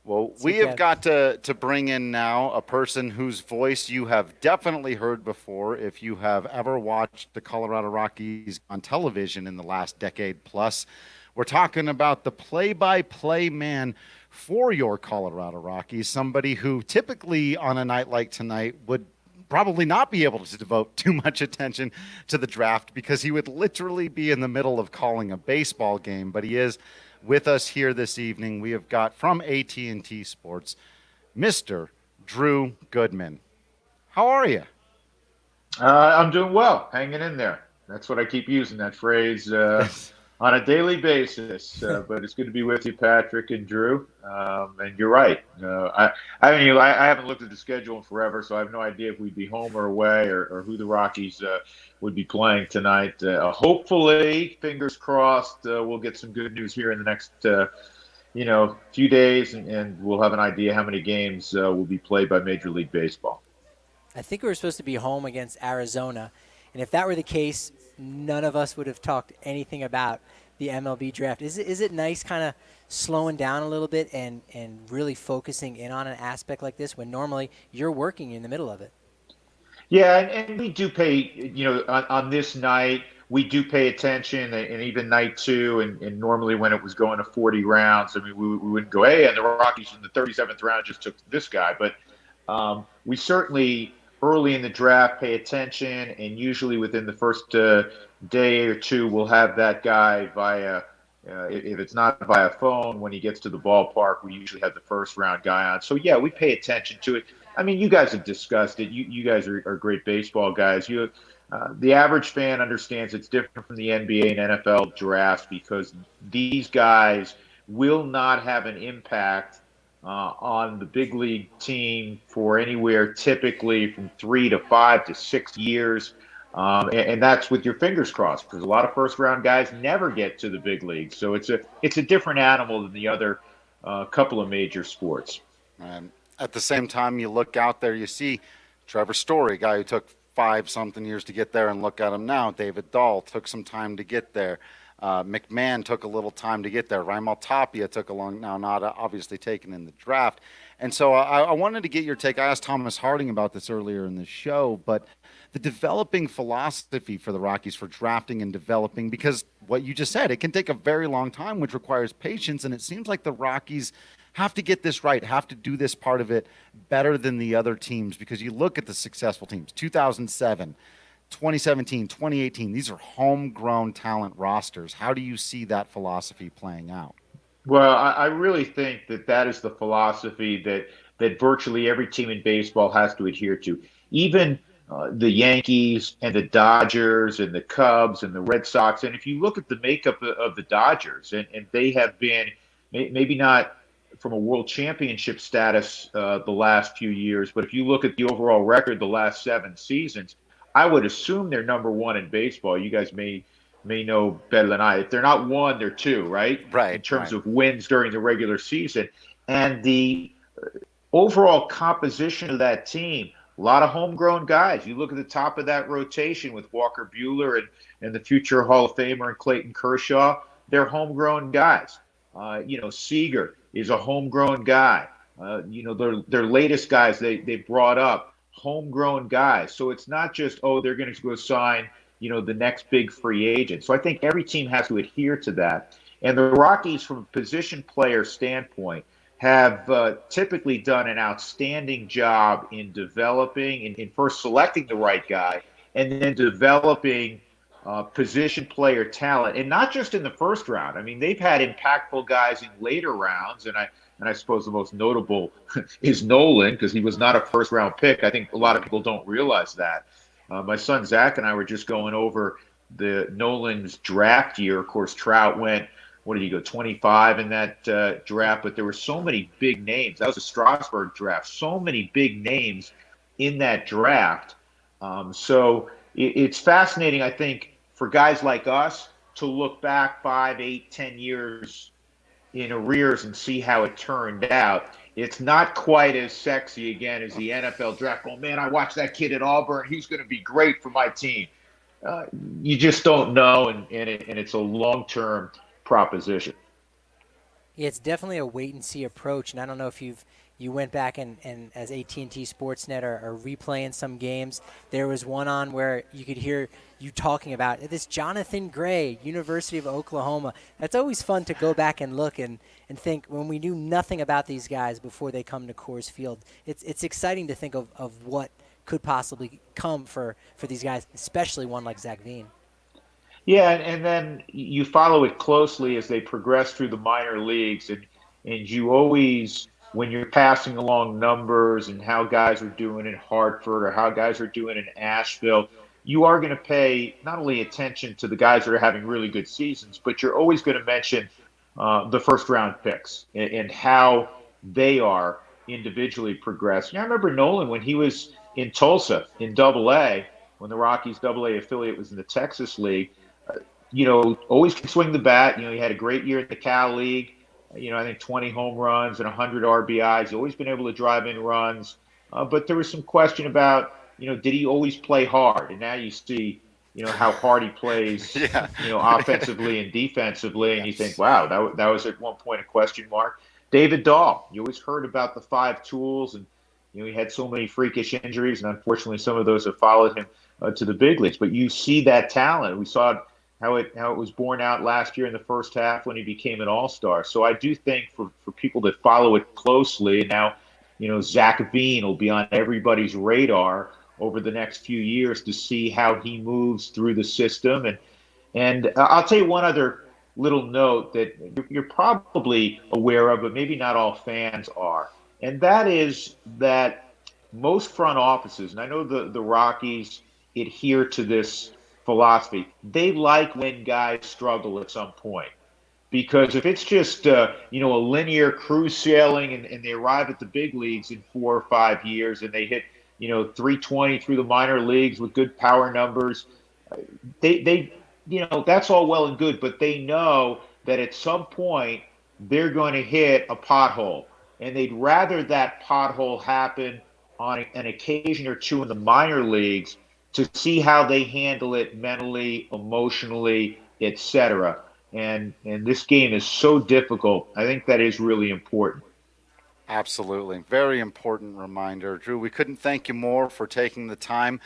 Speaker 1: Well,
Speaker 2: See
Speaker 1: we
Speaker 2: you,
Speaker 1: have
Speaker 2: Kev.
Speaker 1: got to bring in now a person whose voice you have definitely heard before if you have ever watched the Colorado Rockies on television in the last decade plus. We're talking about the play-by-play man for your Colorado Rockies, somebody who typically on a night like tonight would probably not be able to devote too much attention to the draft because he would literally be in the middle of calling a baseball game, but he is with us here this evening. We have got from AT&T Sports, Mr. Drew Goodman. How are you?
Speaker 18: I'm doing well, hanging in there. That's what I keep using, that phrase, on a daily basis. But it's good to be with you, Patrick and Drew. And you're right. I haven't looked at the schedule in forever, so I have no idea if we'd be home or away or who the Rockies would be playing tonight. Hopefully, fingers crossed, we'll get some good news here in the next few days, and we'll have an idea how many games will be played by Major League Baseball.
Speaker 2: I think we were supposed to be home against Arizona, and if that were the case, none of us would have talked anything about the MLB draft. Is it nice kind of slowing down a little bit and really focusing in on an aspect like this when normally you're working in the middle of it?
Speaker 18: Yeah, and we do pay, on this night, we do pay attention, and even night two, and normally when it was going to 40 rounds, I mean, we wouldn't go, hey, and the Rockies in the 37th round just took this guy. But we certainly, early in the draft, pay attention, and usually within the first day or two, we'll have that guy via, if it's not via phone, when he gets to the ballpark, we usually have the first round guy on. So, yeah, we pay attention to it. I mean, you guys have discussed it. You guys are great baseball guys. The average fan understands it's different from the NBA and NFL drafts because these guys will not have an impact on the big league team for anywhere typically from 3 to 5 to 6 years. And that's with your fingers crossed because a lot of first round guys never get to the big league. So it's a different animal than the other couple of major sports.
Speaker 1: At the same time, you look out there, you see Trevor Story, a guy who took 5-something years to get there, and look at him now. David Dahl took some time to get there. McMahon took a little time to get there. Ryan Tapia took a long, now not obviously taken in the draft. And so I wanted to get your take. I asked Thomas Harding about this earlier in the show, but the developing philosophy for the Rockies for drafting and developing, because what you just said, it can take a very long time, which requires patience, and it seems like the Rockies have to get this right, have to do this part of it better than the other teams, because you look at the successful teams, 2007, 2017, 2018, these are homegrown talent rosters. How do you see that philosophy playing out?
Speaker 18: Well, I really think that is the philosophy that virtually every team in baseball has to adhere to. Even the Yankees and the Dodgers and the Cubs and the Red Sox. And if you look at the makeup of the Dodgers, and they have been maybe not from a world championship status the last few years, but if you look at the overall record the last 7 seasons, I would assume they're number 1 in baseball. You guys may know better than I. If they're not 1, they're 2, right?
Speaker 1: Right.
Speaker 18: In terms of wins during the regular season. And the overall composition of that team, a lot of homegrown guys. You look at the top of that rotation with Walker Buehler and the future Hall of Famer and Clayton Kershaw. They're homegrown guys. Seager is a homegrown guy. Their latest guys they brought up, homegrown guys. So it's not just, they're going to go sign, the next big free agent. So I think every team has to adhere to that. And the Rockies, from a position player standpoint, have typically done an outstanding job in developing, in first selecting the right guy, and then developing position player talent, and not just in the first round. I mean, they've had impactful guys in later rounds, and I suppose the most notable is Nolan, because he was not a first round pick. I think a lot of people don't realize that. My son Zach and I were just going over the Nolan's draft year. Of course, Trout went, what did he go, 25 in that draft? But there were so many big names. That was a Strasburg draft. So many big names in that draft. So it's fascinating, I think, for guys like us to look back 5, 8, 10 years in arrears and see how it turned out. It's not quite as sexy, again, as the NFL draft. Oh, man, I watched that kid at Auburn. He's going to be great for my team. you just don't know, and it's a long-term proposition.
Speaker 2: Yeah, it's definitely a wait and see approach, and I don't know if you went back and as AT&T Sportsnet are replaying some games. There was one on where you could hear you talking about this Jonathan Gray, University of Oklahoma. That's always fun to go back and look and think when we knew nothing about these guys before they come to Coors Field. It's exciting to think of what could possibly come for these guys, especially one like Zach Veen.
Speaker 18: Yeah, and then you follow it closely as they progress through the minor leagues, and you always, when you're passing along numbers and how guys are doing in Hartford or how guys are doing in Asheville, you are going to pay not only attention to the guys that are having really good seasons, but you're always going to mention the first-round picks and how they are individually progressing. I remember Nolan when he was in Tulsa in Double-A, when the Rockies Double-A affiliate was in the Texas League. Always could swing the bat. He had a great year at the Cal League. I think 20 home runs and 100 RBIs. He's always been able to drive in runs. But there was some question about, did he always play hard? And now you see, how hard he plays, offensively and defensively. And you think, wow, that was at one point a question mark. David Dahl, you always heard about the 5 tools. And, he had so many freakish injuries. And unfortunately, some of those have followed him to the big leagues. But you see that talent. We saw how it was borne out last year in the first half when he became an all-star. So I do think for people that follow it closely, and now, Zach Veen will be on everybody's radar over the next few years to see how he moves through the system. And I'll tell you one other little note that you're probably aware of, but maybe not all fans are. And that is that most front offices, and I know the Rockies adhere to this philosophy, they like when guys struggle at some point, because if it's just a linear cruise sailing and they arrive at the big leagues in 4 or 5 years and they hit 320 through the minor leagues with good power numbers, they that's all well and good, but they know that at some point they're going to hit a pothole, and they'd rather that pothole happen on an occasion or two in the minor leagues to see how they handle it mentally, emotionally, etc. And this game is so difficult. I think that is really important.
Speaker 1: Absolutely. Very important reminder. Drew, we couldn't thank you more for taking the time.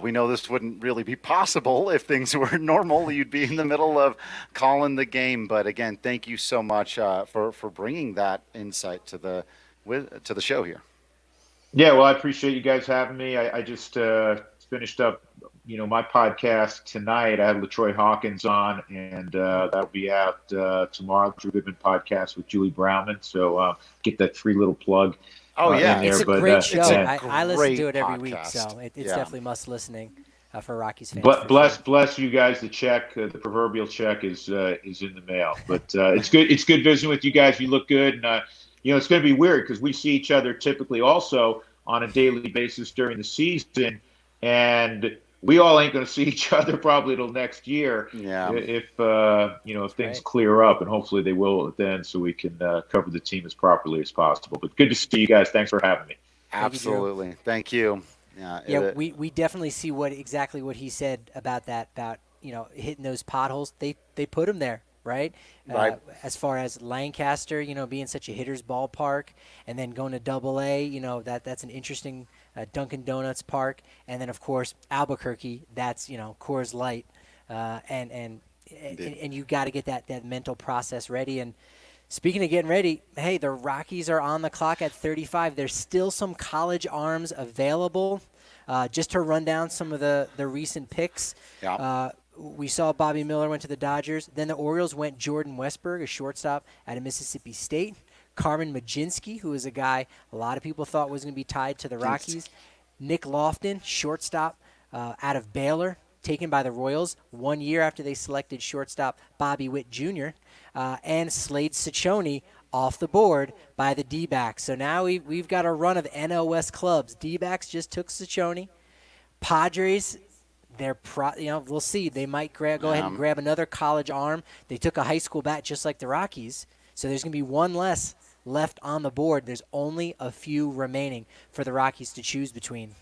Speaker 1: We know this wouldn't really be possible if things were normal. You'd be in the middle of calling the game. But again, thank you so much for bringing that insight to the show here.
Speaker 18: Yeah, well, I appreciate you guys having me. I just finished up, my podcast tonight. I had LaTroy Hawkins on, and that'll be out tomorrow. Drew Goodman podcast with Julie Brownman. So get that free little plug.
Speaker 2: Oh yeah,
Speaker 18: in there.
Speaker 2: it's a great show. I listen to it every
Speaker 1: podcast.
Speaker 2: week, so it's definitely must listening for Rockies fans.
Speaker 18: Bless you guys. The check, the proverbial check, is in the mail. But it's good. It's good visiting with you guys. You look good, and it's going to be weird because we see each other typically also on a daily basis during the season, and we all ain't going to see each other probably till next year.
Speaker 1: Yeah.
Speaker 18: If things clear up, and hopefully they will then, so we can cover the team as properly as possible. But good to see you guys. Thanks for having me.
Speaker 1: Absolutely. Thank you.
Speaker 2: Yeah, we definitely see exactly what he said about that, hitting those potholes. They put him there, right?
Speaker 1: Right.
Speaker 2: As far as Lancaster, being such a hitter's ballpark, and then going to Double-A, that's an interesting Dunkin' Donuts park, and then of course Albuquerque, that's Coors Light, and you got to get that mental process ready. And speaking of getting ready, hey, the Rockies are on the clock at 35. There's still some college arms available. Just to run down some of the recent picks.
Speaker 1: Yeah.
Speaker 2: We saw Bobby Miller went to the Dodgers. Then the Orioles went Jordan Westberg, a shortstop out of Mississippi State. Carmen Majinski, who is a guy a lot of people thought was going to be tied to the Rockies. Nick Lofton, shortstop out of Baylor, taken by the Royals 1 year after they selected shortstop Bobby Witt Jr. And Slade Ciccone off the board by the D-backs. So now we've got a run of NL West clubs. D-backs just took Ciccone. Padres, we'll see. They might go ahead and grab another college arm. They took a high school bat just like the Rockies. So there's going to be one less left on the board. There's only a few remaining for the Rockies to choose between.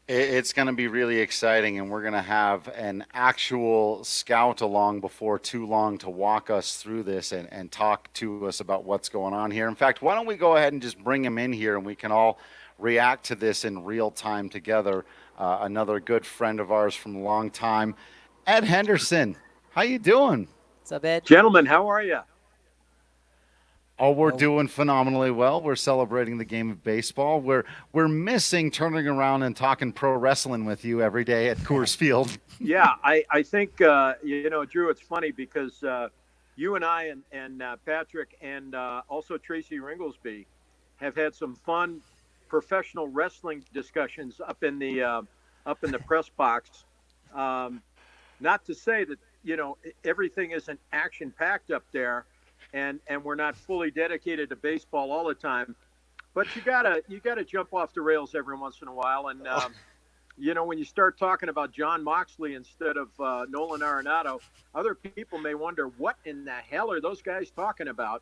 Speaker 1: It's going to be really exciting, and we're going to have an actual scout along before too long to walk us through this and talk to us about what's going on here. In fact, why don't we go ahead and just bring him in here, and we can all react to this in real time together. Another good friend of ours from a long time, Ed Henderson. How you doing?
Speaker 2: What's up, Ed?
Speaker 19: Gentlemen, how are you?
Speaker 1: Oh, we're doing phenomenally well. We're celebrating the game of baseball. We're missing turning around and talking pro wrestling with you every day at Coors Field.
Speaker 19: Yeah, I think, Drew, it's funny because you and I and Patrick and also Tracy Ringlesby have had some fun professional wrestling discussions up in the press box. Not to say that, everything isn't action-packed up there. And we're not fully dedicated to baseball all the time, but you gotta jump off the rails every once in a while. And when you start talking about John Moxley instead of Nolan Arenado, other people may wonder what in the hell are those guys talking about.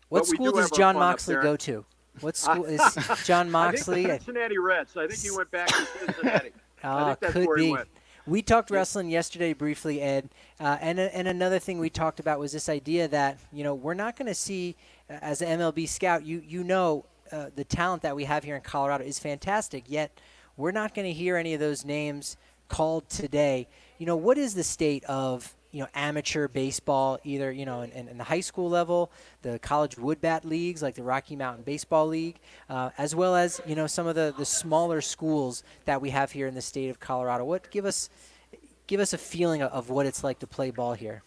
Speaker 2: What school does John Moxley go to? What school is John Moxley?
Speaker 19: I think the Cincinnati Reds. I think he went back to Cincinnati. I think that's
Speaker 2: could
Speaker 19: where
Speaker 2: be.
Speaker 19: he went.
Speaker 2: We talked wrestling yesterday briefly, Ed, and another thing we talked about was this idea that we're not going to see, as an MLB scout, the talent that we have here in Colorado is fantastic. Yet we're not going to hear any of those names called today. What is the state of amateur baseball, either in the high school level, the college wood bat leagues like the Rocky Mountain Baseball League, as well as some of the smaller schools that we have here in the state of Colorado. Give us a feeling of what it's like to play ball here.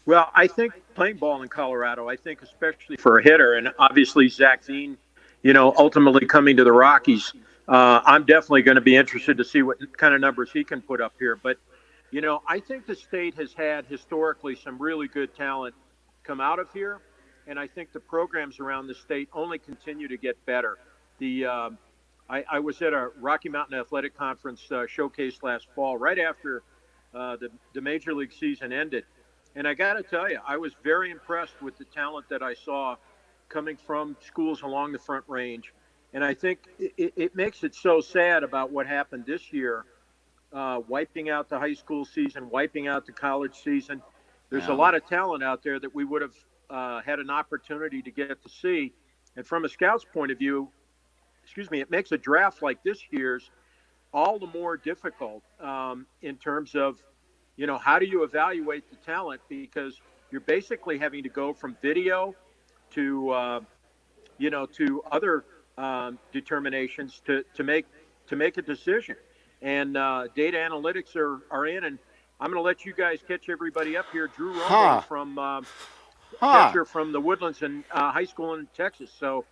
Speaker 19: Well, I think playing ball in Colorado, I think especially for a hitter, and obviously Zach Veen, ultimately coming to the Rockies, I'm definitely going to be interested to see what kind of numbers he can put up here. But I think the state has had historically some really good talent come out of here, and I think the programs around the state only continue to get better. I was at a Rocky Mountain Athletic Conference showcase last fall, right after the Major League season ended, and I got to tell you, I was very impressed with the talent that I saw coming from schools along the Front Range, and I think it makes it so sad about what happened this year. Wiping out the high school season, wiping out the college season. There's a lot of talent out there that we would have had an opportunity to get to see. And from a scout's point of view, it makes a draft like this year's all the more difficult in terms of, how do you evaluate the talent? Because you're basically having to go from video to, to other determinations to make a decision. And data analytics are in, and I'm going to let you guys catch everybody up here. Drew Roman from catcher from the Woodlands and high school in Texas. So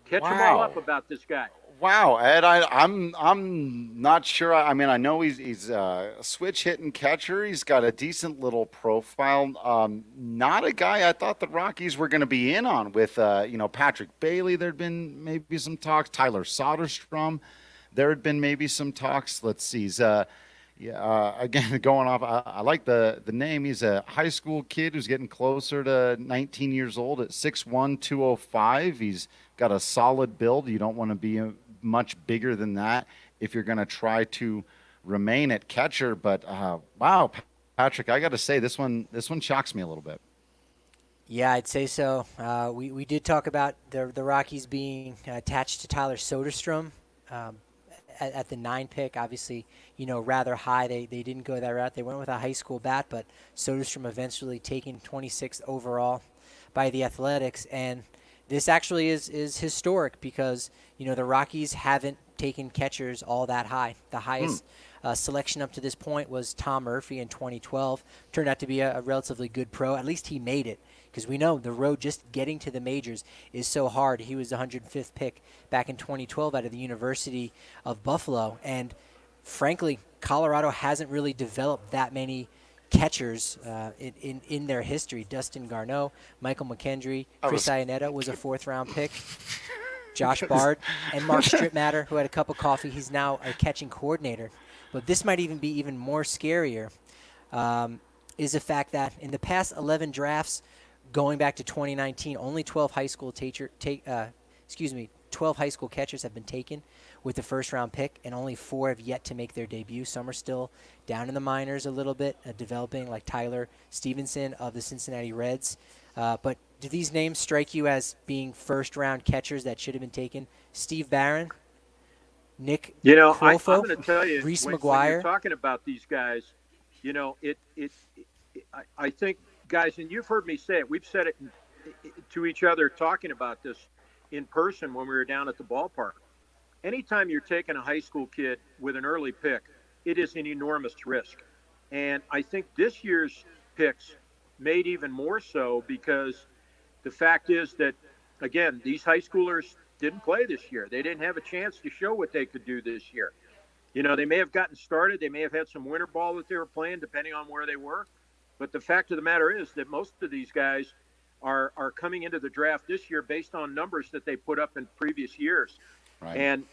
Speaker 19: catch them all up about this guy.
Speaker 1: Wow, Ed, I'm not sure. I mean, I know he's a switch hitting catcher. He's got a decent little profile. Not a guy I thought the Rockies were going to be in on with Patrick Bailey. There'd been maybe some talks. Tyler Soderstrom. There had been maybe some talks. Let's see. He's again going off. I like the name. He's a high school kid who's getting closer to 19 years old at 6'1", 205. He's got a solid build. You don't want to be much bigger than that if you're going to try to remain at catcher. But wow, Patrick, I got to say this one shocks me a little bit.
Speaker 2: Yeah, I'd say so. We did talk about the Rockies being attached to Tyler Soderstrom. At the 9 pick, obviously, rather high. They didn't go that route. They went with a high school bat, but Soderstrom eventually taken 26th overall by the Athletics. And this actually is historic because, the Rockies haven't taken catchers all that high. The highest selection up to this point was Tom Murphy in 2012. Turned out to be a relatively good pro. At least he made it. Because we know the road just getting to the majors is so hard. He was the 105th pick back in 2012 out of the University of Buffalo. And frankly, Colorado hasn't really developed that many catchers in their history. Dustin Garneau, Michael McKendry, Chris Iannetta was a 4th-round pick. Josh Bard and Mark Strittmatter, who had a cup of coffee. He's now a catching coordinator. But this might even be even more scarier is the fact that in the past 11 drafts, going back to 2019, only 12 high school 12 high school catchers have been taken with the first-round pick, and only 4 have yet to make their debut. Some are still down in the minors a little bit, developing, like Tyler Stevenson of the Cincinnati Reds. But do these names strike you as being first-round catchers that should have been taken? Steve Barron, Nick
Speaker 19: I'm
Speaker 2: Krofo,
Speaker 19: going to tell you,
Speaker 2: Reese
Speaker 19: when
Speaker 2: McGuire.
Speaker 19: you're talking about these guys, I think, guys, and you've heard me say it, we've said it to each other talking about this in person when we were down at the ballpark. Anytime you're taking a high school kid with an early pick, it is an enormous risk. And I think this year's picks made even more so because the fact is that, again, these high schoolers didn't play this year. They didn't have a chance to show what they could do this year. They may have gotten started. They may have had some winter ball that they were playing, depending on where they were. But the fact of the matter is that most of these guys are coming into the draft this year based on numbers that they put up in previous years.
Speaker 1: Right.
Speaker 19: And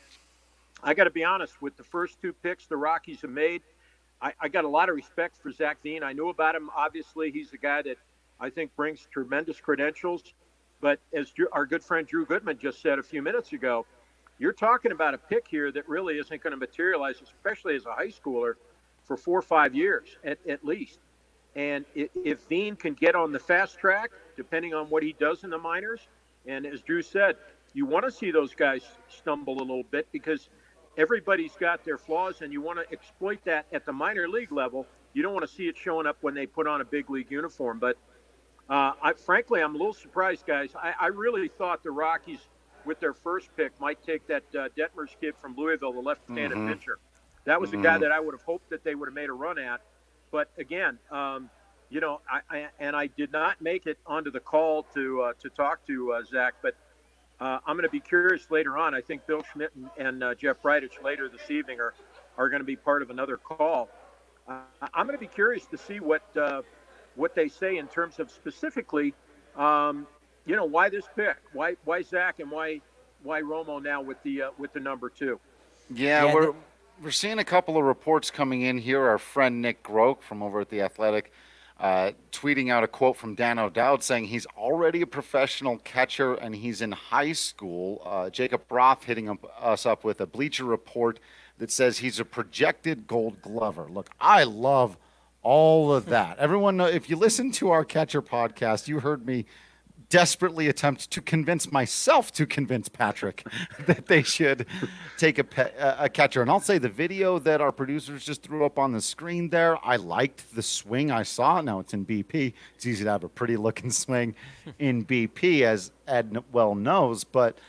Speaker 19: I got to be honest, with the first 2 picks the Rockies have made, I got a lot of respect for Zach Veen. I knew about him. Obviously, he's a guy that I think brings tremendous credentials. But as our good friend Drew Goodman just said a few minutes ago, you're talking about a pick here that really isn't going to materialize, especially as a high schooler, for 4 or 5 years at least. And if Veen can get on the fast track, depending on what he does in the minors, and as Drew said, you want to see those guys stumble a little bit because everybody's got their flaws, and you want to exploit that at the minor league level. You don't want to see it showing up when they put on a big league uniform. But frankly, I'm a little surprised, guys. I really thought the Rockies, with their first pick, might take that Detmers kid from Louisville, the left-handed pitcher. That was a guy that I would have hoped that they would have made a run at. But again, I did not make it onto the call to talk to Zach, but I'm going to be curious later on. I think Bill Schmidt and Jeff Bridich later this evening are going to be part of another call. I'm going to be curious to see what they say in terms of specifically, why this pick, why Zach, and why Romo now with the number 2.
Speaker 1: Yeah, we're seeing a couple of reports coming in here. Our friend Nick Groke from over at The Athletic tweeting out a quote from Dan O'Dowd saying he's already a professional catcher and he's in high school. Jacob Roth hitting us up with a Bleacher Report that says he's a projected Gold Glover. Look, I love all of that. Everyone know, if you listen to our catcher podcast, you heard me desperately attempt to convince myself to convince Patrick that they should take a catcher. And I'll say the video that our producers just threw up on the screen there, I liked the swing I saw. Now it's in BP. It's easy to have a pretty looking swing in BP, as Ed well knows. But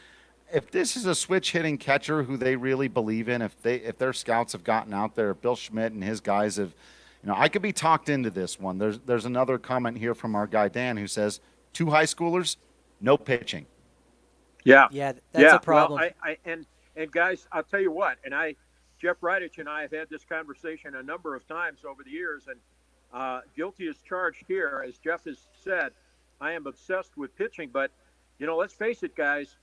Speaker 1: if this is a switch hitting catcher who they really believe in, if their scouts have gotten out there, if Bill Schmidt and his guys have, I could be talked into this one. There's another comment here from our guy Dan who says, 2 high schoolers, no pitching.
Speaker 19: Yeah,
Speaker 2: that's a problem.
Speaker 19: Well, and guys, I'll tell you what. And Jeff Bridich and I have had this conversation a number of times over the years. And guilty as charged here, as Jeff has said. I am obsessed with pitching, but let's face it, guys.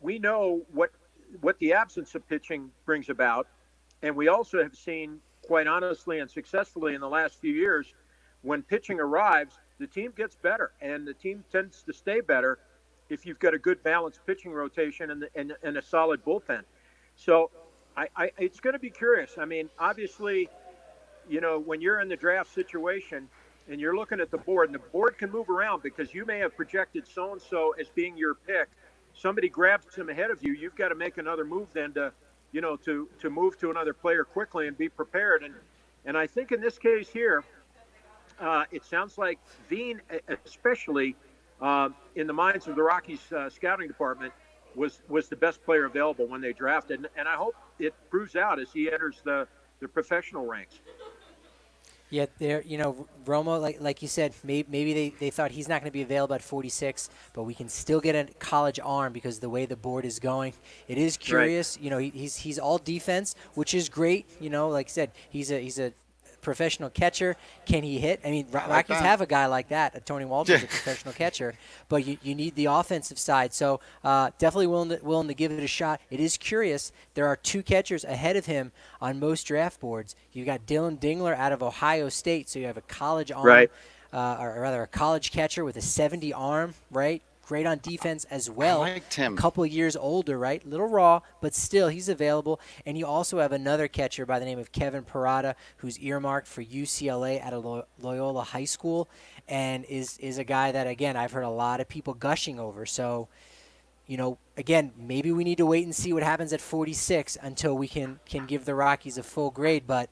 Speaker 19: We know what the absence of pitching brings about, and we also have seen, quite honestly and successfully in the last few years, when pitching arrives, the team gets better, and the team tends to stay better if you've got a good balanced pitching rotation and a solid bullpen. So it's going to be curious. I mean, obviously, when you're in the draft situation and you're looking at the board, and the board can move around because you may have projected so-and-so as being your pick. Somebody grabs him ahead of you. You've got to make another move then to move to another player quickly and be prepared. And I think in this case here, it sounds like Veen, especially in the minds of the Rockies scouting department, was the best player available when they drafted. And I hope it proves out as he enters the professional ranks.
Speaker 2: Yeah, Romo, like you said, maybe they thought he's not going to be available at 46, but we can still get a college arm because of the way the board is going. It is curious. Right. He's all defense, which is great. Like I said, he's a professional catcher. Can he hit? I mean, Rockies have a guy like that. Tony Walter's a professional catcher, but you need the offensive side. So definitely willing to give it a shot. It is curious. There are 2 catchers ahead of him on most draft boards. You got Dylan Dingler out of Ohio State, so you have a college arm,
Speaker 19: right.
Speaker 2: Or rather a college catcher with a 70 arm, right? great on defense as well.
Speaker 1: I liked him.
Speaker 2: A couple of years older, right? Little raw, but still he's available. And you also have another catcher by the name of Kevin Parada, who's earmarked for UCLA at a Loyola High School, and is a guy that, again, I've heard a lot of people gushing over. So, again, maybe we need to wait and see what happens at 46 until we can give the Rockies a full grade. But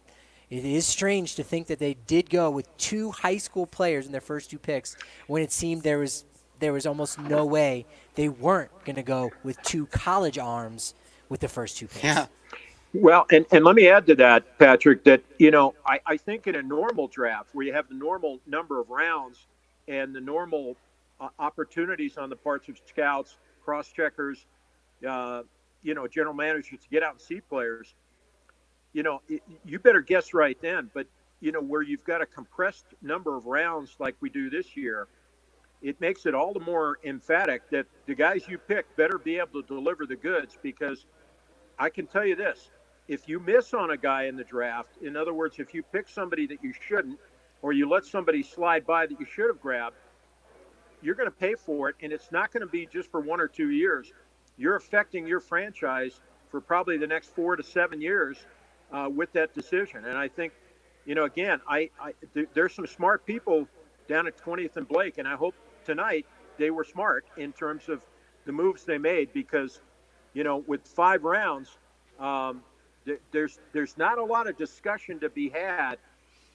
Speaker 2: it is strange to think that they did go with 2 high school players in their first 2 picks when it seemed there was almost no way they weren't going to go with 2 college arms with the first 2 picks.
Speaker 1: Yeah.
Speaker 19: Well, and let me add to that, Patrick, that, I think in a normal draft where you have the normal number of rounds and the normal opportunities on the parts of scouts, cross-checkers, general managers to get out and see players, you better guess right then. But, where you've got a compressed number of rounds like we do this year, it makes it all the more emphatic that the guys you pick better be able to deliver the goods, because I can tell you this. If you miss on a guy in the draft, in other words, if you pick somebody that you shouldn't, or you let somebody slide by that you should have grabbed, you're going to pay for it, and it's not going to be just for 1 or 2 years. You're affecting your franchise for probably the next 4 to 7 years with that decision. And I think, again, there's some smart people down at 20th and Blake, and I hope tonight they were smart in terms of the moves they made, because, with 5 rounds, there's not a lot of discussion to be had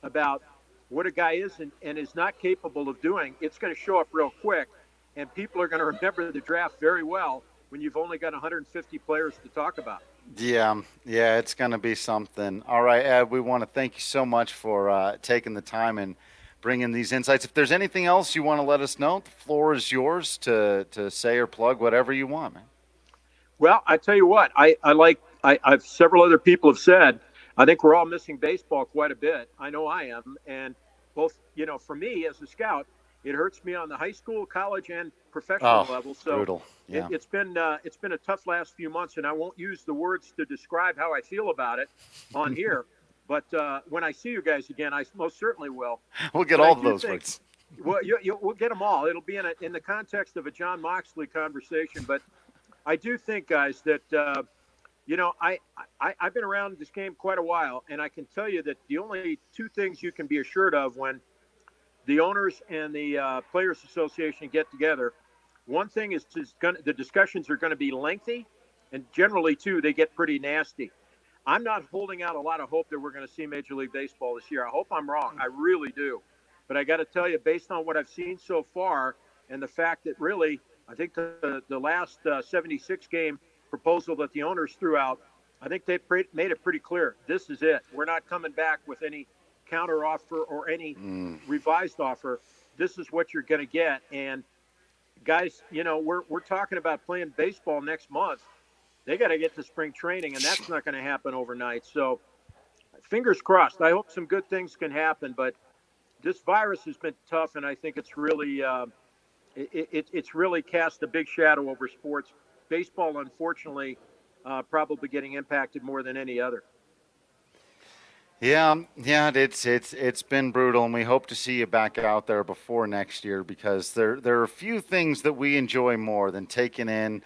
Speaker 19: about what a guy is and is not capable of doing. It's going to show up real quick, and people are going to remember the draft very well when you've only got 150 players to talk about.
Speaker 1: Yeah, it's going to be something. All right, Ed, we want to thank you so much for taking the time and bringing these insights. If there's anything else you want to let us know, the floor is yours to say or plug whatever you want, man.
Speaker 19: Well, I tell you what, I've several other people have said, I think we're all missing baseball quite a bit. I know I am. And both, for me as a scout, it hurts me on the high school, college, and professional level. So
Speaker 1: brutal. Yeah.
Speaker 19: It's been a tough last few months, and I won't use the words to describe how I feel about it on here. But when I see you guys again, I most certainly will.
Speaker 1: We'll get all of those words.
Speaker 19: Well, we'll get them all. It'll be in the context of a John Moxley conversation. But I do think, guys, that I've been around this game quite a while, and I can tell you that the only 2 things you can be assured of when the owners and the Players Association get together, one thing is the discussions are going to be lengthy, and generally, too, they get pretty nasty. I'm not holding out a lot of hope that we're going to see Major League Baseball this year. I hope I'm wrong. I really do. But I got to tell you, based on what I've seen so far, and the fact that really, I think the last 76 game proposal that the owners threw out, I think they made it pretty clear. This is it. We're not coming back with any counter offer or any revised offer. This is what you're going to get. And guys, we're talking about playing baseball next month. They got to get to spring training, and that's not going to happen overnight. So fingers crossed. I hope some good things can happen, but this virus has been tough, and I think it's really it's really cast a big shadow over sports. Baseball, unfortunately, probably getting impacted more than any other.
Speaker 1: Yeah, it's been brutal, and we hope to see you back out there before next year, because there are a few things that we enjoy more than taking in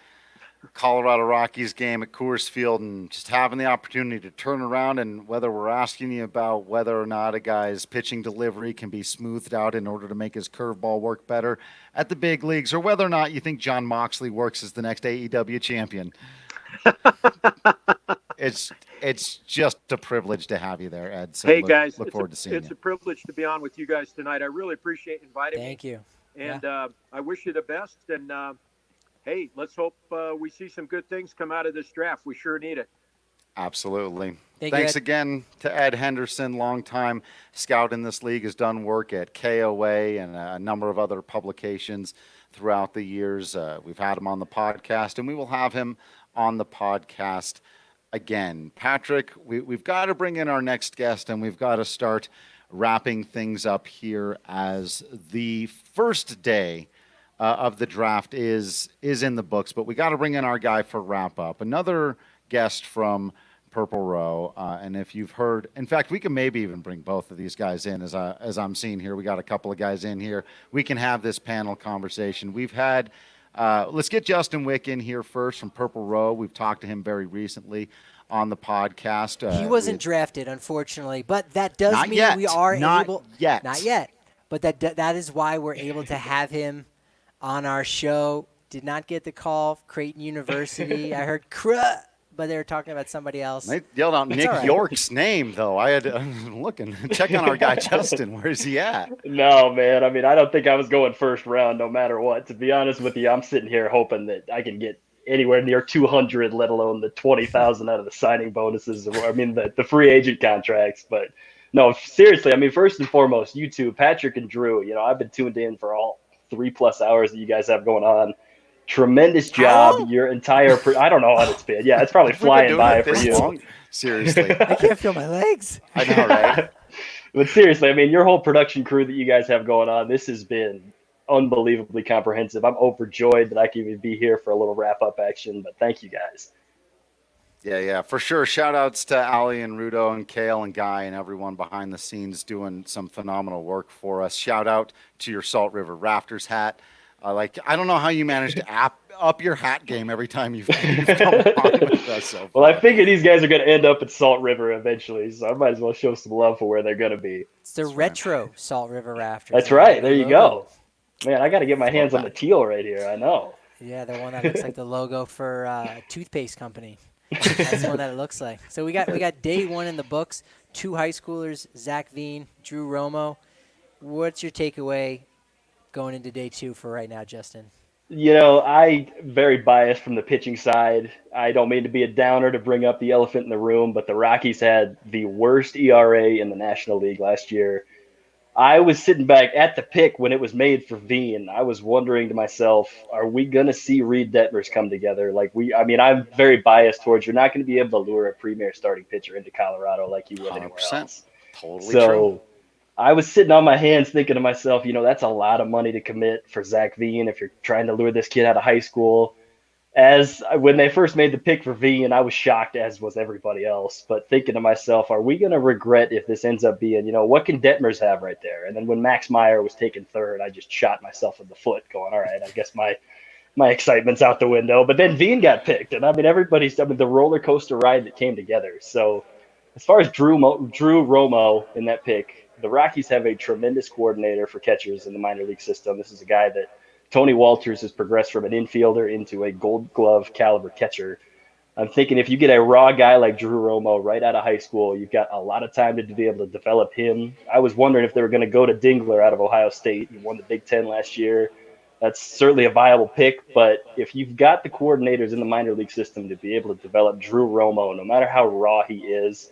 Speaker 1: Colorado Rockies game at Coors Field and just having the opportunity to turn around, and whether we're asking you about whether or not a guy's pitching delivery can be smoothed out in order to make his curveball work better at the big leagues, or whether or not you think John Moxley works as the next AEW champion. It's just a privilege to have you there, Ed. So
Speaker 19: hey, guys,
Speaker 1: look forward to seeing you.
Speaker 19: It's a privilege to be on with you guys tonight. I really appreciate inviting me.
Speaker 2: Thank you.
Speaker 19: And I wish you the best. And hey, let's hope we see some good things come out of this draft. We sure need it.
Speaker 1: Absolutely.
Speaker 2: Thanks
Speaker 1: again to Ed Henderson, longtime scout in this league, has done work at KOA and a number of other publications throughout the years. We've had him on the podcast, and we will have him on the podcast again. Patrick, we've got to bring in our next guest, and we've got to start wrapping things up here, as the first day of the draft is in the books, but we got to bring in our guy for wrap up. Another guest from Purple Row, and if you've heard, in fact, we can maybe even bring both of these guys in, as I'm seeing here. We got a couple of guys in here. We can have this panel conversation. We've had Let's get Justin Wick in here first from Purple Row. We've talked to him very recently on the podcast.
Speaker 2: He wasn't drafted, unfortunately, but that does
Speaker 1: Not
Speaker 2: mean
Speaker 1: yet.
Speaker 2: we are
Speaker 1: Not
Speaker 2: able.
Speaker 1: yet.
Speaker 2: Not yet. But that is why we're able to have him on our show. Did not get the call. Creighton University. I heard but they were talking about somebody else.
Speaker 1: They yelled out
Speaker 2: It's
Speaker 1: Nick
Speaker 2: all right.
Speaker 1: York's name, though. I had to check on our guy Justin. Where's he at?
Speaker 20: No, man. I mean, I don't think I was going first round no matter what. To be honest with you, I'm sitting here hoping that I can get anywhere near 200, let alone the 20,000 out of the signing bonuses. Or, I mean, the free agent contracts. But no, seriously. I mean, first and foremost, you two, Patrick and Drew. You know, I've been tuned in for all 3+ hours that you guys have going on. Tremendous job. Your entire I don't know what it's been. Yeah, it's probably flying by for you.
Speaker 1: Long? Seriously.
Speaker 2: I can't feel my legs.
Speaker 1: I know, right?
Speaker 20: But seriously, I mean, your whole production crew that you guys have going on, this has been unbelievably comprehensive. I'm overjoyed that I can even be here for a little wrap-up action, but thank you guys.
Speaker 1: Yeah, for sure. Shout outs to Ali and Rudo and Kale and Guy and everyone behind the scenes doing some phenomenal work for us. Shout out to your Salt River Rafters hat. I don't know how you manage to up your hat game every time you've come on with us. So
Speaker 20: well, I figure these guys are going to end up at Salt River eventually, so I might as well show some love for where they're going to be.
Speaker 2: It's the retro Salt River Rafters.
Speaker 20: That's right. There you go. Man, I got to get my hands on the teal right here. I know.
Speaker 2: Yeah, the one that looks like the logo for a toothpaste company. That's the one that it looks like. So we got day one in the books. 2 high schoolers, Zach Veen, Drew Romo. What's your takeaway going into day 2 for right now, Justin?
Speaker 20: You know, I'm very biased from the pitching side. I don't mean to be a downer to bring up the elephant in the room, but the Rockies had the worst ERA in the National League last year. I was sitting back at the pick when it was made for Veen. I was wondering to myself, are we going to see Reed Detmers come together? I'm very biased towards you're not going to be able to lure a premier starting pitcher into Colorado like you would anywhere else.
Speaker 1: Totally
Speaker 20: so,
Speaker 1: true.
Speaker 20: I was sitting on my hands thinking to myself, you know, that's a lot of money to commit for Zach Veen if you're trying to lure this kid out of high school. When they first made the pick for Veen, I was shocked, as was everybody else. But thinking to myself, are we going to regret if this ends up being, you know, what can Detmers have right there? And then when Max Meyer was taken third, I just shot myself in the foot going, all right, I guess my excitement's out the window. But then Veen got picked. And I mean, the roller coaster ride that came together. So as far as Drew Romo in that pick, the Rockies have a tremendous coordinator for catchers in the minor league system. This is a guy that Tony Walters has progressed from an infielder into a Gold Glove caliber catcher. I'm thinking if you get a raw guy like Drew Romo right out of high school, you've got a lot of time to be able to develop him. I was wondering if they were going to go to Dingler out of Ohio State. He won the Big Ten last year. That's certainly a viable pick, but if you've got the coordinators in the minor league system to be able to develop Drew Romo, no matter how raw he is,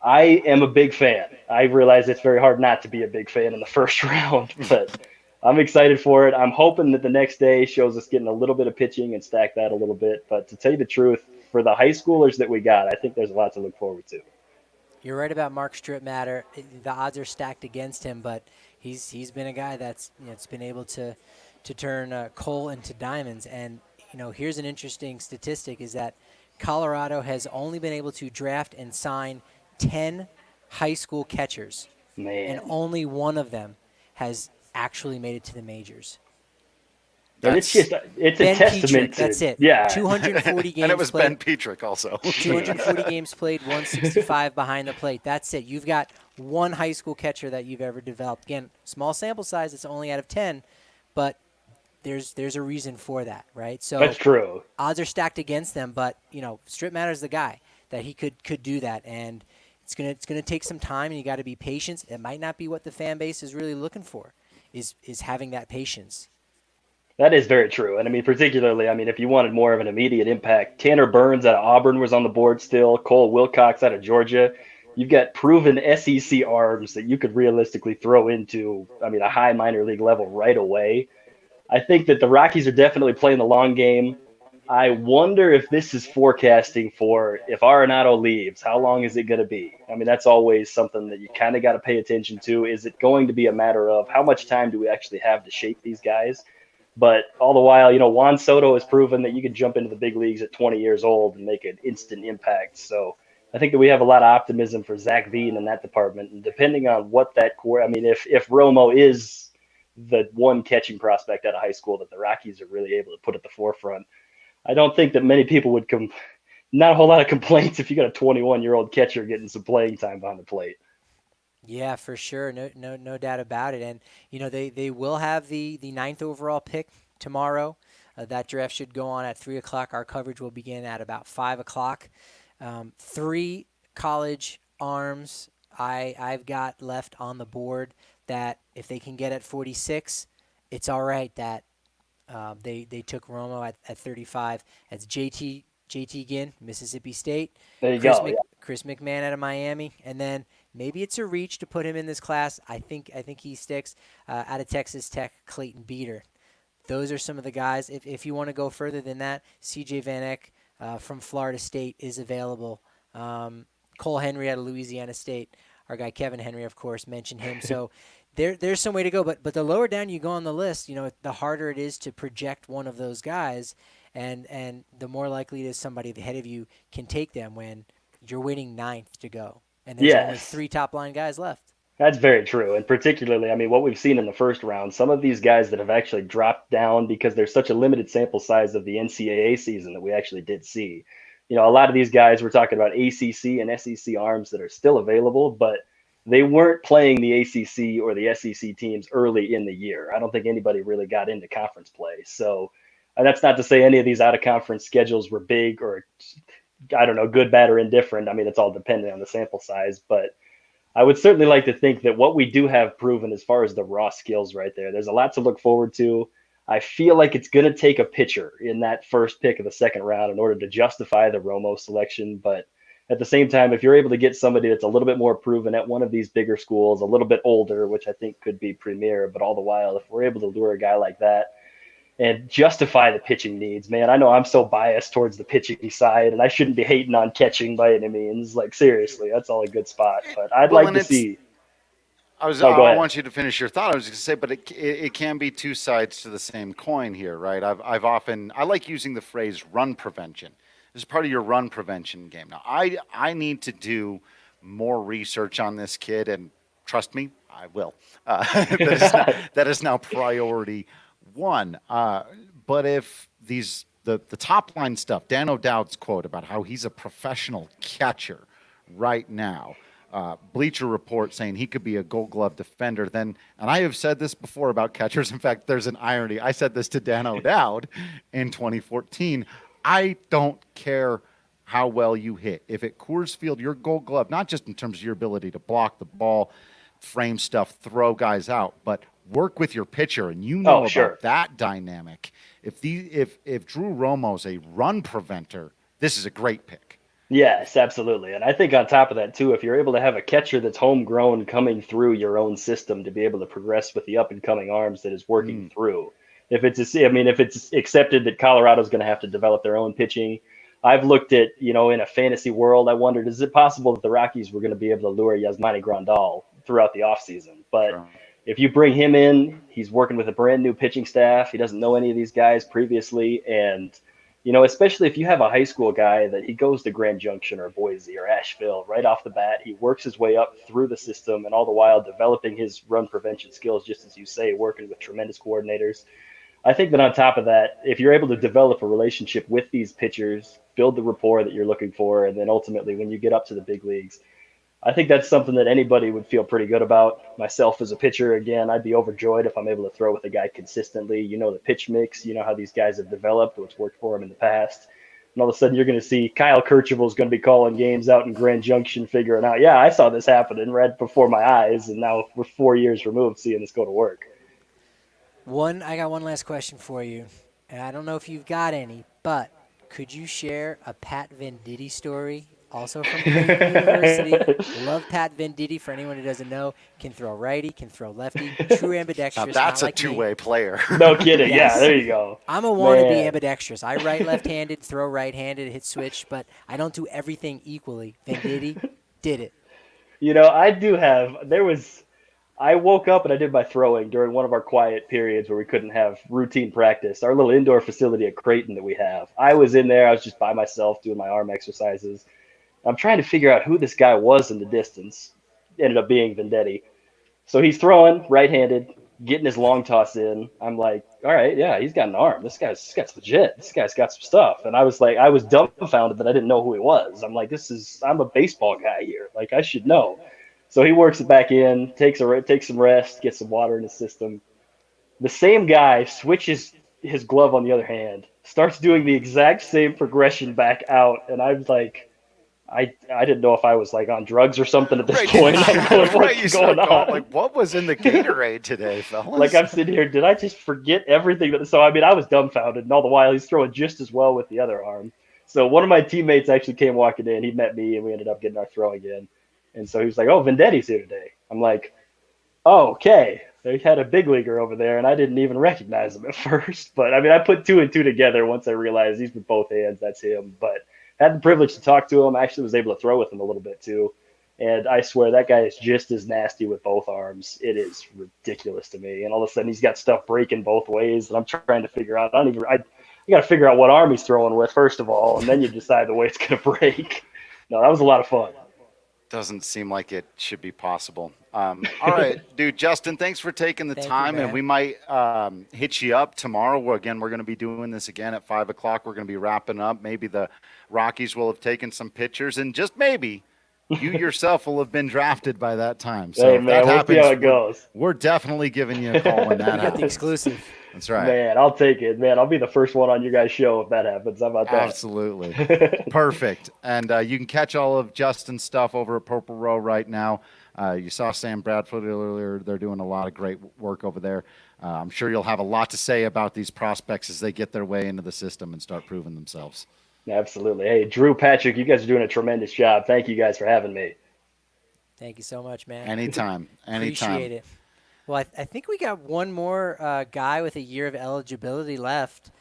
Speaker 20: I am a big fan. I realize it's very hard not to be a big fan in the first round, but I'm excited for it. I'm hoping that the next day shows us getting a little bit of pitching and stack that a little bit. But to tell you the truth, for the high schoolers that we got, I think there's a lot to look forward to.
Speaker 2: You're right about Mark Strittmatter. The odds are stacked against him, but he's been a guy that's been able to turn coal into diamonds. And here's an interesting statistic: is that Colorado has only been able to draft and sign 10 high school catchers, and only one of them has actually made it to the majors.
Speaker 20: And it's a testament
Speaker 2: to, that's it.
Speaker 20: Yeah.
Speaker 2: 240 games
Speaker 1: and it was
Speaker 2: played,
Speaker 1: Ben Petrick also.
Speaker 2: 240 games played, 165 behind the plate. That's it. You've got one high school catcher that you've ever developed. Again, small sample size, it's only out of 10, but there's a reason for that, right? So
Speaker 20: that's true.
Speaker 2: Odds are stacked against them, but Strittmatter's the guy that he could do that, and it's gonna take some time, and you got to be patient. It might not be what the fan base is really looking for, is having that patience.
Speaker 20: That is very true. And particularly, if you wanted more of an immediate impact, Tanner Burns out of Auburn was on the board still, Cole Wilcox out of Georgia. You've got proven SEC arms that you could realistically throw into, a high minor league level right away. I think that the Rockies are definitely playing the long game. I wonder if this is forecasting for if Arenado leaves, how long is it going to be? That's always something that you kind of got to pay attention to. Is it going to be a matter of how much time do we actually have to shape these guys? But all the while, Juan Soto has proven that you can jump into the big leagues at 20 years old and make an instant impact. So I think that we have a lot of optimism for Zach Veen in that department. And depending on what that core, if Romo is the one catching prospect out of high school that the Rockies are really able to put at the forefront. I don't think that many people would not a whole lot of complaints if you got a 21-year-old catcher getting some playing time behind the plate.
Speaker 2: Yeah, for sure. No doubt about it. And, they will have the 9th overall pick tomorrow. That draft should go on at 3 o'clock. Our coverage will begin at about 5 o'clock. 3 college arms I've got left on the board that if they can get at 46, it's all right that they took Romo at 35. That's JT Ginn, Mississippi State.
Speaker 20: There you go.
Speaker 2: Chris McMahon out of Miami. And then maybe it's a reach to put him in this class. I think he sticks. Out of Texas Tech, Clayton Beater. Those are some of the guys. If you want to go further than that, C.J. Van Eck from Florida State is available. Cole Henry out of Louisiana State. Our guy Kevin Henry, of course, mentioned him. So there's some way to go. But the lower down you go on the list, the harder it is to project one of those guys, and the more likely it is somebody ahead of you can take them when you're waiting 9th to go. And there's only 3 top-line guys left.
Speaker 20: That's very true. And particularly, I mean, what we've seen in the first round, some of these guys that have actually dropped down because there's such a limited sample size of the NCAA season that we actually did see. A lot of these guys, we're talking about ACC and SEC arms that are still available, but they weren't playing the ACC or the SEC teams early in the year. I don't think anybody really got into conference play. So that's not to say any of these out-of-conference schedules were big or, I don't know, good, bad, or indifferent. I mean, it's all dependent on the sample size, but I would certainly like to think that what we do have proven as far as the raw skills right there's a lot to look forward to. I feel like it's going to take a pitcher in that first pick of the second round in order to justify the Romo selection. But at the same time, if you're able to get somebody that's a little bit more proven at one of these bigger schools, a little bit older, which I think could be premier, but all the while, if we're able to lure a guy like that and justify the pitching needs, man, I know I'm so biased towards the pitching side, and I shouldn't be hating on catching by any means. Like, seriously, that's all a good spot. But I'd like to see.
Speaker 1: I want you to finish your thought. I was going to say, but it can be two sides to the same coin here, right? I like using the phrase run prevention. This is part of your run prevention game. Now, I need to do more research on this kid, and trust me, I will. That is now priority one. But if the top line stuff, Dan O'Dowd's quote about how he's a professional catcher right now, Bleacher Report saying he could be a Gold Glove defender, and I have said this before about catchers. In fact, there's an irony. I said this to Dan O'Dowd in 2014. I don't care how well you hit. If at Coors Field, you're Gold Glove, not just in terms of your ability to block the ball, frame stuff, throw guys out, but work with your pitcher, and about that dynamic. If Drew Romo's a run preventer, this is a great pick.
Speaker 20: Yes, absolutely. And I think on top of that, too, if you're able to have a catcher that's homegrown coming through your own system to be able to progress with the up-and-coming arms that is working through. If it's accepted that Colorado's going to have to develop their own pitching, I've looked at, in a fantasy world, I wondered, is it possible that the Rockies were going to be able to lure Yasmani Grandal throughout the offseason? But if you bring him in, he's working with a brand new pitching staff. He doesn't know any of these guys previously. And especially if you have a high school guy that he goes to Grand Junction or Boise or Asheville right off the bat, he works his way up through the system and all the while developing his run prevention skills, just as you say, working with tremendous coordinators. I think that on top of that, if you're able to develop a relationship with these pitchers, build the rapport that you're looking for, and then ultimately when you get up to the big leagues, I think that's something that anybody would feel pretty good about. Myself as a pitcher, again, I'd be overjoyed if I'm able to throw with a guy consistently. The pitch mix, how these guys have developed, what's worked for them in the past. And all of a sudden you're going to see Kyle Kercheval is going to be calling games out in Grand Junction, figuring out, I saw this happening right before my eyes, and now we're 4 years removed seeing this go to work.
Speaker 2: I got one last question for you, and I don't know if you've got any, but could you share a Pat Venditti story? Also from Creighton University. Love Pat Venditti. For anyone who doesn't know, can throw righty, can throw lefty, true ambidextrous.
Speaker 1: Now that's a two-way player.
Speaker 20: No kidding. Yes. Yeah, there you go.
Speaker 2: I'm a wannabe ambidextrous. I write left-handed, throw right-handed, hit switch, but I don't do everything equally. Venditti did it.
Speaker 20: I do have. I woke up and I did my throwing during one of our quiet periods where we couldn't have routine practice. Our little indoor facility at Creighton that we have. I was in there. I was just by myself doing my arm exercises. I'm trying to figure out who this guy was in the distance. Ended up being Venditti. So he's throwing right-handed, getting his long toss in. I'm like, all right, yeah, he's got an arm. This guy's legit. This guy's got some stuff. And I was dumbfounded that I didn't know who he was. I'm like, I'm a baseball guy here. Like, I should know. So he works it back in, takes some rest, gets some water in his system. The same guy switches his glove on the other hand, starts doing the exact same progression back out, and I'm like, I didn't know if I was like on drugs or something at this point. I'm going, what's going on?
Speaker 1: Like, what was in the Gatorade today, fellas?
Speaker 20: Like, I'm sitting here, did I just forget everything? So, I mean, I was dumbfounded, and all the while he's throwing just as well with the other arm. So one of my teammates actually came walking in. He met me, and we ended up getting our throw again. And so he was like, oh, Vendetti's here today. I'm like, oh, okay. They had a big leaguer over there, and I didn't even recognize him at first. But, I mean, I put 2 and 2 together once I realized he's with both hands. That's him. But had the privilege to talk to him. I actually was able to throw with him a little bit too. And I swear that guy is just as nasty with both arms. It is ridiculous to me. And all of a sudden he's got stuff breaking both ways. And I'm trying to figure out, I got to figure out what arm he's throwing with, first of all. And then you decide the way it's going to break. No, that was a lot of fun.
Speaker 1: Doesn't seem like it should be possible. All right, dude, Justin, thanks for taking the time, and we might hit you up tomorrow. We're going to be doing this again at 5 o'clock. We're going to be wrapping up. Maybe the Rockies will have taken some pictures, and just maybe you yourself will have been drafted by that time. So
Speaker 20: hey,
Speaker 1: if
Speaker 20: man,
Speaker 1: that
Speaker 20: we'll
Speaker 1: happens,
Speaker 20: see how it goes.
Speaker 1: We're definitely giving you a call when that
Speaker 2: You got
Speaker 1: happens.
Speaker 2: the exclusive.
Speaker 1: That's right.
Speaker 20: Man, I'll take it. Man, I'll be the first one on your guys' show if that happens. How about that?
Speaker 1: Absolutely. Perfect. And you can catch all of Justin's stuff over at Purple Row right now. You saw Sam Bradfield earlier. They're doing a lot of great work over there. I'm sure you'll have a lot to say about these prospects as they get their way into the system and start proving themselves.
Speaker 20: Absolutely. Hey, Drew, Patrick, you guys are doing a tremendous job. Thank you guys for having me.
Speaker 2: Thank you so much, man.
Speaker 1: Anytime.
Speaker 2: Appreciate it. Well, I think we got one more guy with a year of eligibility left.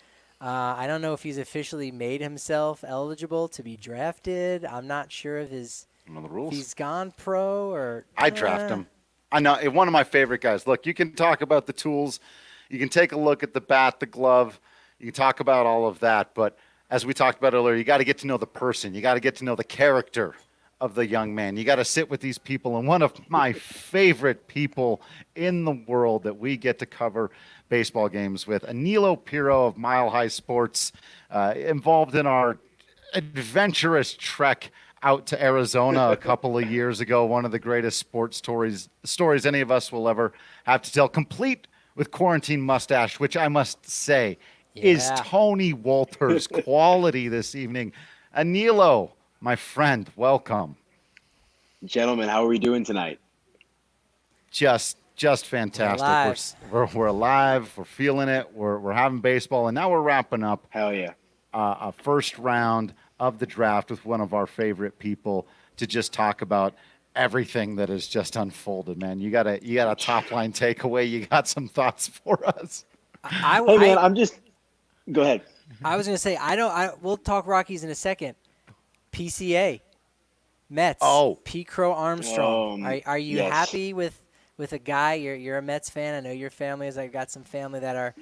Speaker 2: I don't know if he's officially made himself eligible to be drafted. I'm not sure if
Speaker 1: the rules.
Speaker 2: He's gone pro or
Speaker 1: I draft him. I know, one of my favorite guys. Look, you can talk about the tools. You can take a look at the bat, the glove. You can talk about all of that. But as we talked about earlier, you got to get to know the person. You got to get to know the character of the young man. You got to sit with these people. And one of my favorite people in the world that we get to cover baseball games with, Anilo Pirro of Mile High Sports, involved in our adventurous trek out to Arizona a couple of years ago. One of the greatest sports stories any of us will ever have to tell, complete with quarantine mustache, which I must say is Tony Wolters' quality this evening. Anilo, my friend, welcome.
Speaker 21: Gentlemen, how are we doing tonight?
Speaker 1: Just fantastic. We're alive. We're feeling it. We're having baseball, and now we're wrapping up.
Speaker 21: Hell yeah!
Speaker 1: A first round of the draft with one of our favorite people to just talk about everything that has just unfolded. Man, you got a top line takeaway. You got some thoughts for us?
Speaker 21: Go ahead.
Speaker 2: I was going to say we'll talk Rockies in a second. PCA, Mets.
Speaker 1: Oh,
Speaker 2: P. Crow Armstrong. Are you happy with a guy? You're a Mets fan. I know your family is. I've got some family that are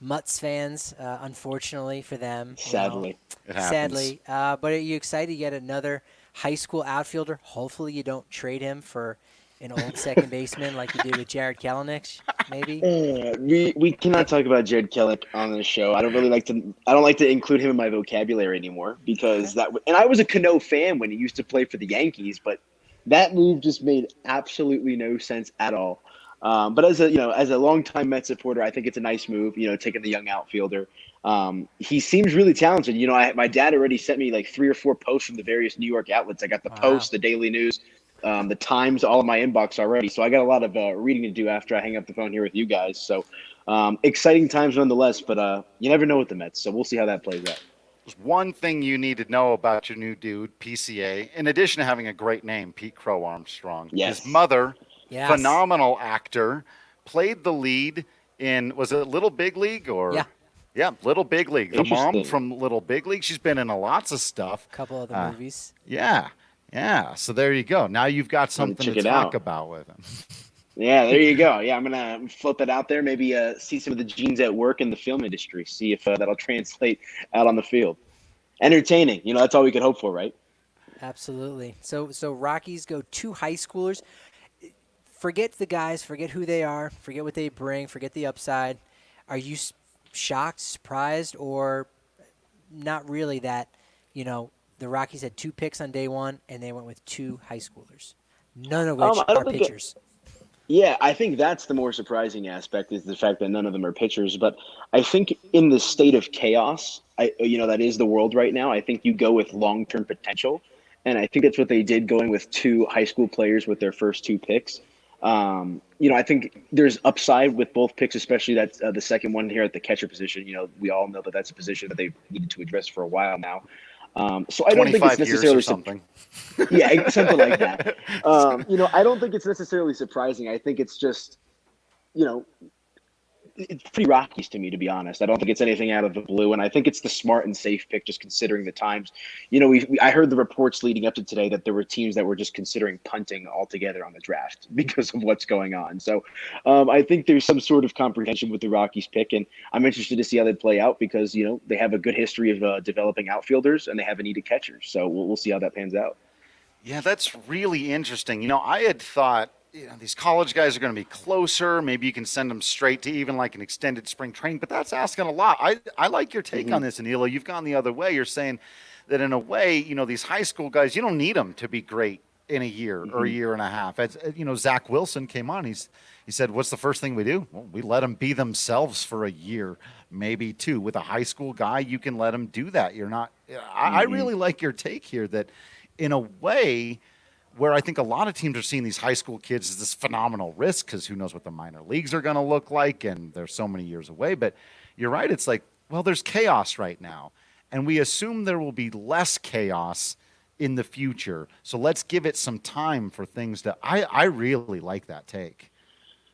Speaker 2: Mets fans. Unfortunately for them,
Speaker 21: sadly,
Speaker 1: it happens.
Speaker 2: Sadly. But are you excited to get another high school outfielder? Hopefully, you don't trade him for an old second baseman like you did with Jared Kelenic, maybe.
Speaker 21: We cannot talk about Jared Kelenic on this show. I don't like to include him in my vocabulary anymore because and I was a Cano fan when he used to play for the Yankees, but that move just made absolutely no sense at all. But as a longtime Mets supporter, I think it's a nice move. Taking the young outfielder. He seems really talented. My dad already sent me like 3 or 4 posts from the various New York outlets. I got the Post, the Daily News, the Times, all in my inbox already. So I got a lot of reading to do after I hang up the phone here with you guys. So exciting times nonetheless. But you never know with the Mets. So we'll see how that plays out.
Speaker 1: There's one thing you need to know about your new dude, PCA. In addition to having a great name, Pete Crow Armstrong.
Speaker 21: Yes.
Speaker 1: His mother, phenomenal actor, played the lead in, was it Little Big League or? Yeah, Little Big League. The mom from Little Big League. She's been in lots of stuff.
Speaker 2: A couple other movies.
Speaker 1: Yeah. So there you go. Now you've got something to talk about with him.
Speaker 21: Yeah, there you go. Yeah, I'm going to flip it out there. Maybe see some of the genes at work in the film industry. See if that'll translate out on the field. Entertaining. That's all we could hope for, right?
Speaker 2: Absolutely. So Rockies go 2 high schoolers. forget the guys, forget who they are, forget what they bring, forget the upside. Are you shocked, surprised, or not really that, the Rockies had 2 picks on day one and they went with 2 high schoolers, none of which
Speaker 21: I don't
Speaker 2: are
Speaker 21: think
Speaker 2: pitchers?
Speaker 21: Yeah, I think that's the more surprising aspect is the fact that none of them are pitchers. But I think in the state of chaos, that is the world right now. I think you go with long-term potential, and I think that's what they did, going with 2 high school players with their first 2 picks. I think there's upside with both picks, especially that the second one here at the catcher position. We all know that that's a position that they've needed to address for a while now. So I don't think it's
Speaker 1: 25 years
Speaker 21: necessarily
Speaker 1: or something.
Speaker 21: Yeah, something like that. I don't think it's necessarily surprising. I think it's just, it's pretty Rockies to me, to be honest. I don't think it's anything out of the blue, and I think it's the smart and safe pick, just considering the times. I heard the reports leading up to today that there were teams that were just considering punting altogether on the draft because of what's going on. So I think there's some sort of comprehension with the Rockies pick, and I'm interested to see how they play out because, they have a good history of developing outfielders, and they have a needed catcher. So we'll see how that pans out.
Speaker 1: Yeah, that's really interesting. I had thought, these college guys are going to be closer. Maybe you can send them straight to even like an extended spring training, but that's asking a lot. I like your take on this, Anilo. You've gone the other way. You're saying that in a way, these high school guys, you don't need them to be great in a year or a year and a half. As Zach Wilson came on. He said, what's the first thing we do? Well, we let them be themselves for a year, maybe 2. With a high school guy, you can let them do that. You're not. I really like your take here that in a way, where I think a lot of teams are seeing these high school kids as this phenomenal risk because who knows what the minor leagues are going to look like, and they're so many years away. But you're right. It's like, well, there's chaos right now, and we assume there will be less chaos in the future. So let's give it some time for things to – I really like that take.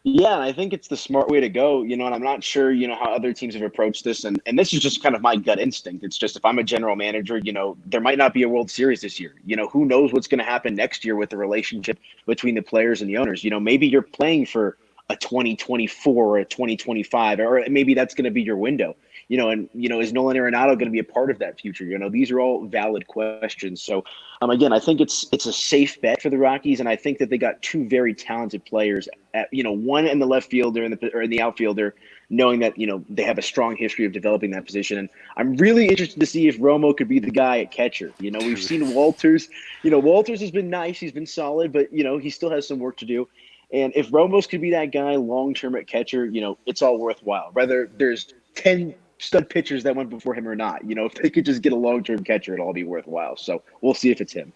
Speaker 21: Yeah, and I think it's the smart way to go, and I'm not sure, how other teams have approached this. And this is just kind of my gut instinct. It's just if I'm a general manager, there might not be a World Series this year. Who knows what's going to happen next year with the relationship between the players and the owners. Maybe you're playing for a 2024 or a 2025, or maybe that's going to be your window. Is Nolan Arenado going to be a part of that future? These are all valid questions. So, again, I think it's a safe bet for the Rockies, and I think that they got 2 very talented players. One in the left fielder or in the outfielder, knowing that they have a strong history of developing that position. And I'm really interested to see if Romo could be the guy at catcher. We've seen Walters. Walters has been nice, he's been solid, but he still has some work to do. And if Ramos could be that guy long term at catcher, it's all worthwhile. Whether there's 10 stud pitchers that went before him or not. If they could just get a long-term catcher, it'll all be worthwhile. So we'll see if it's him.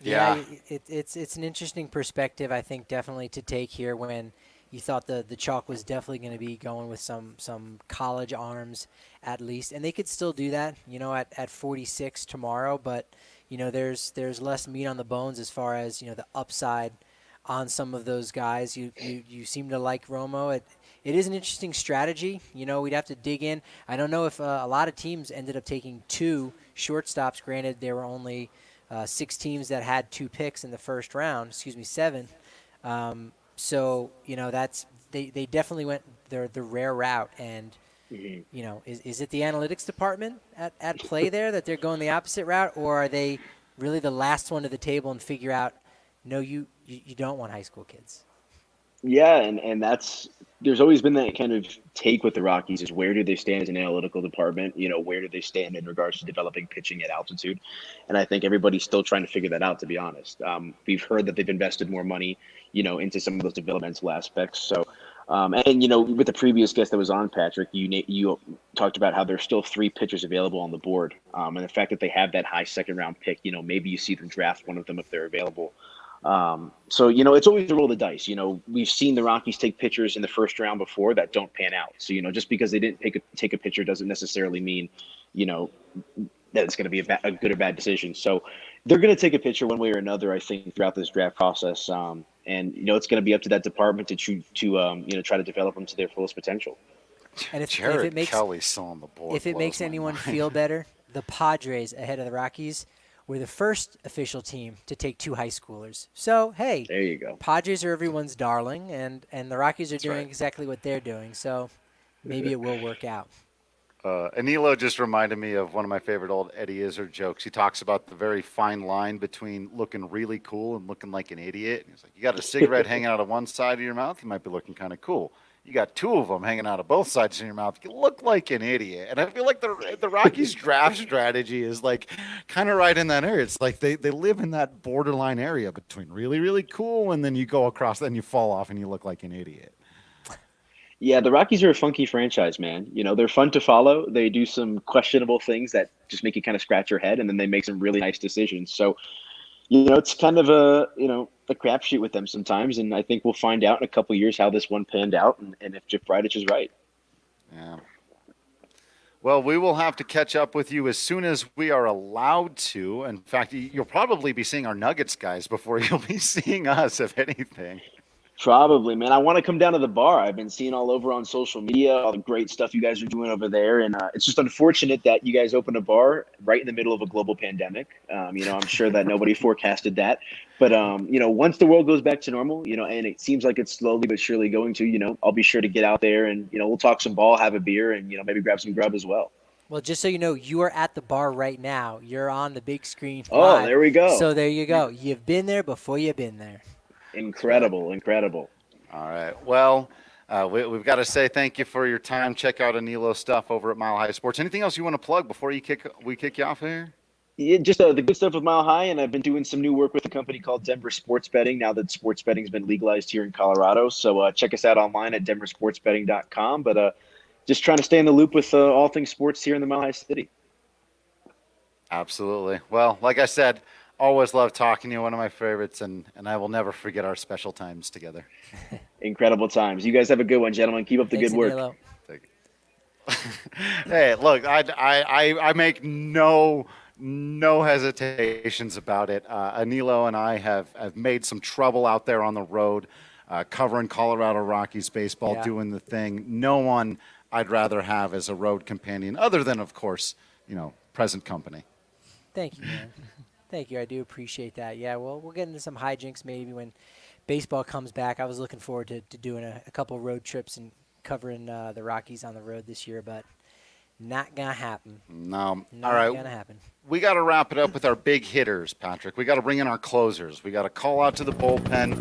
Speaker 2: Yeah, it's an interesting perspective, I think, definitely to take here when you thought the chalk was definitely going to be going with some college arms at least. And they could still do that, at 46 tomorrow. But, there's less meat on the bones as far as, the upside on some of those guys. You seem to like Romo. It is an interesting strategy. We'd have to dig in. I don't know if a lot of teams ended up taking 2 shortstops. Granted, there were only 6 teams that had 2 picks in the first round. 7. So that's they definitely went the rare route. And is it the analytics department at play there that they're going the opposite route, or are they really the last one to the table and figure out no, you don't want high school kids?
Speaker 21: Yeah, and there's always been that kind of take with the Rockies is where do they stand as an analytical department? Where do they stand in regards to developing pitching at altitude? And I think everybody's still trying to figure that out, to be honest. We've heard that they've invested more money, into some of those developmental aspects. So, with the previous guest that was on, Patrick, you talked about how there's still 3 pitchers available on the board. And the fact that they have that high second round pick, maybe you see them draft one of them if they're available. So, it's always a roll of the dice. We've seen the Rockies take pitchers in the first round before that don't pan out. So, just because they didn't take a pitcher doesn't necessarily mean, that it's going to be a good or bad decision. So they're going to take a pitcher one way or another, I think, throughout this draft process. And, it's going to be up to that department to try to develop them to their fullest potential.
Speaker 2: And if
Speaker 1: Jared
Speaker 2: it makes
Speaker 1: Kelly's still on the board.
Speaker 2: If it makes anyone feel better, the Padres ahead of the Rockies were the first official team to take 2 high schoolers. So, hey,
Speaker 21: there you go.
Speaker 2: Padres are everyone's darling, and the Rockies are doing exactly what they're doing. So maybe it will work out.
Speaker 1: Anilo just reminded me of one of my favorite old Eddie Izzard jokes. He talks about the very fine line between looking really cool and looking like an idiot. He's like, you got a cigarette hanging out of one side of your mouth, you might be looking kind of cool. You got two of them hanging out of both sides of your mouth, you look like an idiot. And I feel like the Rockies draft strategy is like kind of right in that area. It's like they live in that borderline area between really, really cool and then you go across, then you fall off and you look like an idiot.
Speaker 21: Yeah, the Rockies are a funky franchise, man. You know, they're fun to follow. They do some questionable things that just make you kind of scratch your head, and then they make some really nice decisions. So, you know, it's kind of a crapshoot with them sometimes, and I think we'll find out in a couple of years how this one panned out and if Jeff Bridich is right.
Speaker 1: Yeah. Well, we will have to catch up with you as soon as we are allowed to. In fact, you'll probably be seeing our Nuggets guys before you'll be seeing us, if anything.
Speaker 21: Probably, man. I want to come down to the bar. I've been seeing all over on social media, all the great stuff you guys are doing over there. And it's just unfortunate that you guys opened a bar right in the middle of a global pandemic. You know, I'm sure that nobody forecasted that. But, you know, once the world goes back to normal, you know, and it seems like it's slowly but surely going to, you know, I'll be sure to get out there and, you know, we'll talk some ball, have a beer, and, you know, maybe grab some grub as well.
Speaker 2: Well, just so you know, you are at the bar right now. You're on the big screen.
Speaker 21: Oh,
Speaker 2: live.
Speaker 21: there we go.
Speaker 2: So there you go. You've been there before you've been there.
Speaker 21: Incredible.
Speaker 1: All right. Well, we've got to say thank you for your time. Check out Anilo stuff over at Mile High Sports. Anything else you want to plug before we kick you off here?
Speaker 21: Yeah, just the good stuff with Mile High, and I've been doing some new work with a company called Denver Sports Betting now that sports betting has been legalized here in Colorado. So check us out online at denversportsbetting.com. But just trying to stay in the loop with all things sports here in the Mile High City.
Speaker 1: Absolutely. Well, like I said, always love talking to you. One of my favorites, and I will never forget our special times together.
Speaker 21: Incredible times. You guys have a good one, gentlemen. Keep up the good work.
Speaker 1: Hey, look, I make no hesitations about it. Anilo and I have made some trouble out there on the road, covering Colorado Rockies baseball, doing the thing. No one I'd rather have as a road companion, other than, of course, you know, present company.
Speaker 2: Thank you, man. Thank you. I do appreciate that. Yeah, well, we'll get into some hijinks maybe when baseball comes back. I was looking forward to doing a couple road trips and covering the Rockies on the road this year, but not going to happen.
Speaker 1: No.
Speaker 2: Not
Speaker 1: All right.
Speaker 2: going to happen.
Speaker 1: We got to wrap it up with our big hitters, Patrick. We got to bring in our closers. We got to call out to the bullpen.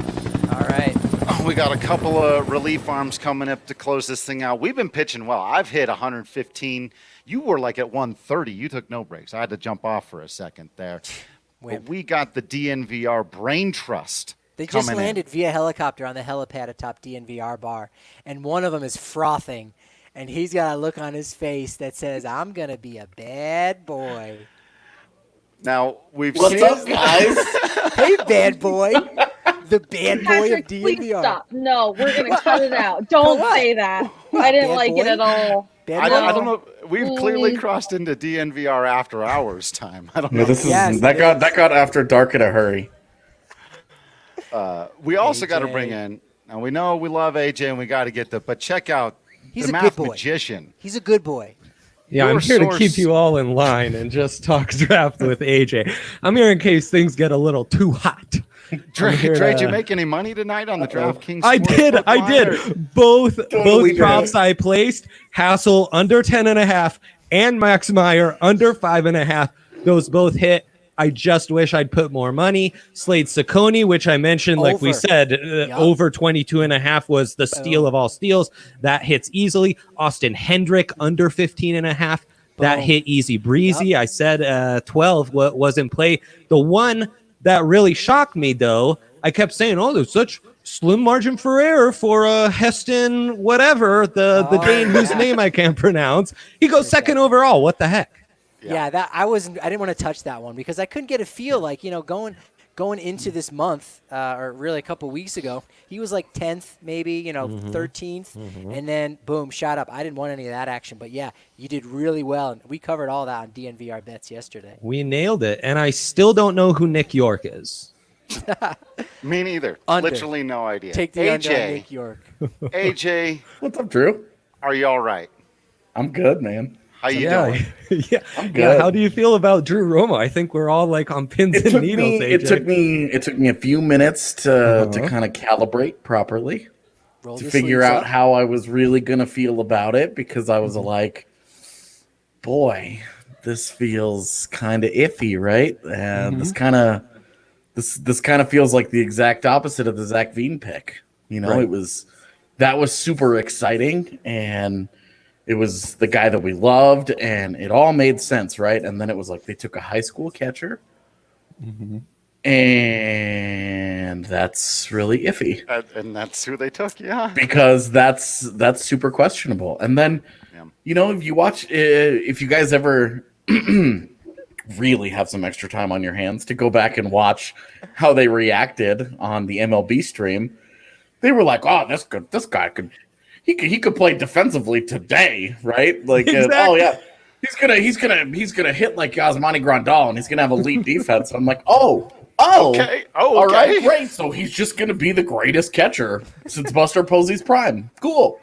Speaker 2: All right.
Speaker 1: We got a couple of relief arms coming up to close this thing out. We've been pitching well. I've hit 115. You were like at 130. You took no breaks. I had to jump off for a second there. But we got the DNVR Brain Trust.
Speaker 2: They just landed via helicopter on the helipad atop DNVR bar, and one of them is frothing, and he's got a look on his face that says, I'm going to be a bad boy.
Speaker 1: Now,
Speaker 9: What's up, guys?
Speaker 2: Hey, bad boy. The bad boy
Speaker 11: Patrick,
Speaker 2: of DNVR.
Speaker 11: please stop. No, we're going to cut it out. Don't say that. I didn't
Speaker 2: Bad
Speaker 11: like
Speaker 2: boy?
Speaker 11: it at all.
Speaker 1: I don't know. We've clearly crossed into DNVR after hours time. I don't know.
Speaker 9: No, this is that got after dark in a hurry.
Speaker 1: We also got to bring in, and we know we love AJ and we got to get but check out
Speaker 2: He's
Speaker 1: the
Speaker 2: a good
Speaker 1: math
Speaker 2: boy.
Speaker 1: magician.
Speaker 2: He's a good boy.
Speaker 3: Yeah, I'm here to keep you all in line and just talk draft with AJ. I'm here in case things get a little too hot.
Speaker 1: Dre, did you make any money tonight on the DraftKings?
Speaker 3: I did. Both props I placed. Hassel under 10.5 and Max Meyer under 5.5. Those both hit. I just wish I'd put more money. Slade Ciccone, which I mentioned, like we said, over 22.5 was the steal of all steals. That hits easily. Austin Hendrick under 15.5. That hit easy breezy. I said 12 was in play. The one that really shocked me, though, I kept saying, oh, there's such slim margin for error for Heston whatever, the Dane whose name I can't pronounce. He goes second overall. What the heck?
Speaker 2: Yeah, that I didn't want to touch that one because I couldn't get a feel like, you know, going into this month or really a couple weeks ago, he was like 10th, maybe, you know, 13th, and then boom, shot up. I didn't want any of that action, but yeah, you did really well. And we covered all that on DNVR bets yesterday.
Speaker 3: We nailed it, and I still don't know who Nick York is.
Speaker 1: Me neither.
Speaker 2: Under.
Speaker 1: Literally no idea.
Speaker 2: Take the under on Nick York.
Speaker 1: AJ,
Speaker 9: what's up, Drew?
Speaker 1: Are you all right?
Speaker 9: I'm good, man.
Speaker 1: How you doing?
Speaker 3: Yeah,
Speaker 9: I'm good.
Speaker 3: Yeah, how do you feel about Drew Romo? I think we're all like on pins and needles.
Speaker 9: It took me a few minutes to kind of calibrate properly, to figure out how I was really gonna feel about it, because I was like, boy, this feels kind of iffy, right? And this kind of feels like the exact opposite of the Zach Veen pick. You know,
Speaker 7: Right.
Speaker 9: that was super exciting, and it was the guy that we loved, and it all made sense, right? And then it was like they took a high school catcher, and that's really iffy.
Speaker 1: And that's who they took, yeah.
Speaker 9: Because that's super questionable. And then, you know, if you watch, if you guys ever really have some extra time on your hands to go back and watch how they reacted on the MLB stream, they were like, "Oh, this guy could play defensively today, right? Like,
Speaker 3: Exactly.
Speaker 9: oh yeah, he's gonna hit like Yasmani Grandal, and he's gonna have elite defense." I'm like, oh,
Speaker 1: okay.
Speaker 9: All right, great. So he's just gonna be the greatest catcher since Buster Posey's prime. Cool.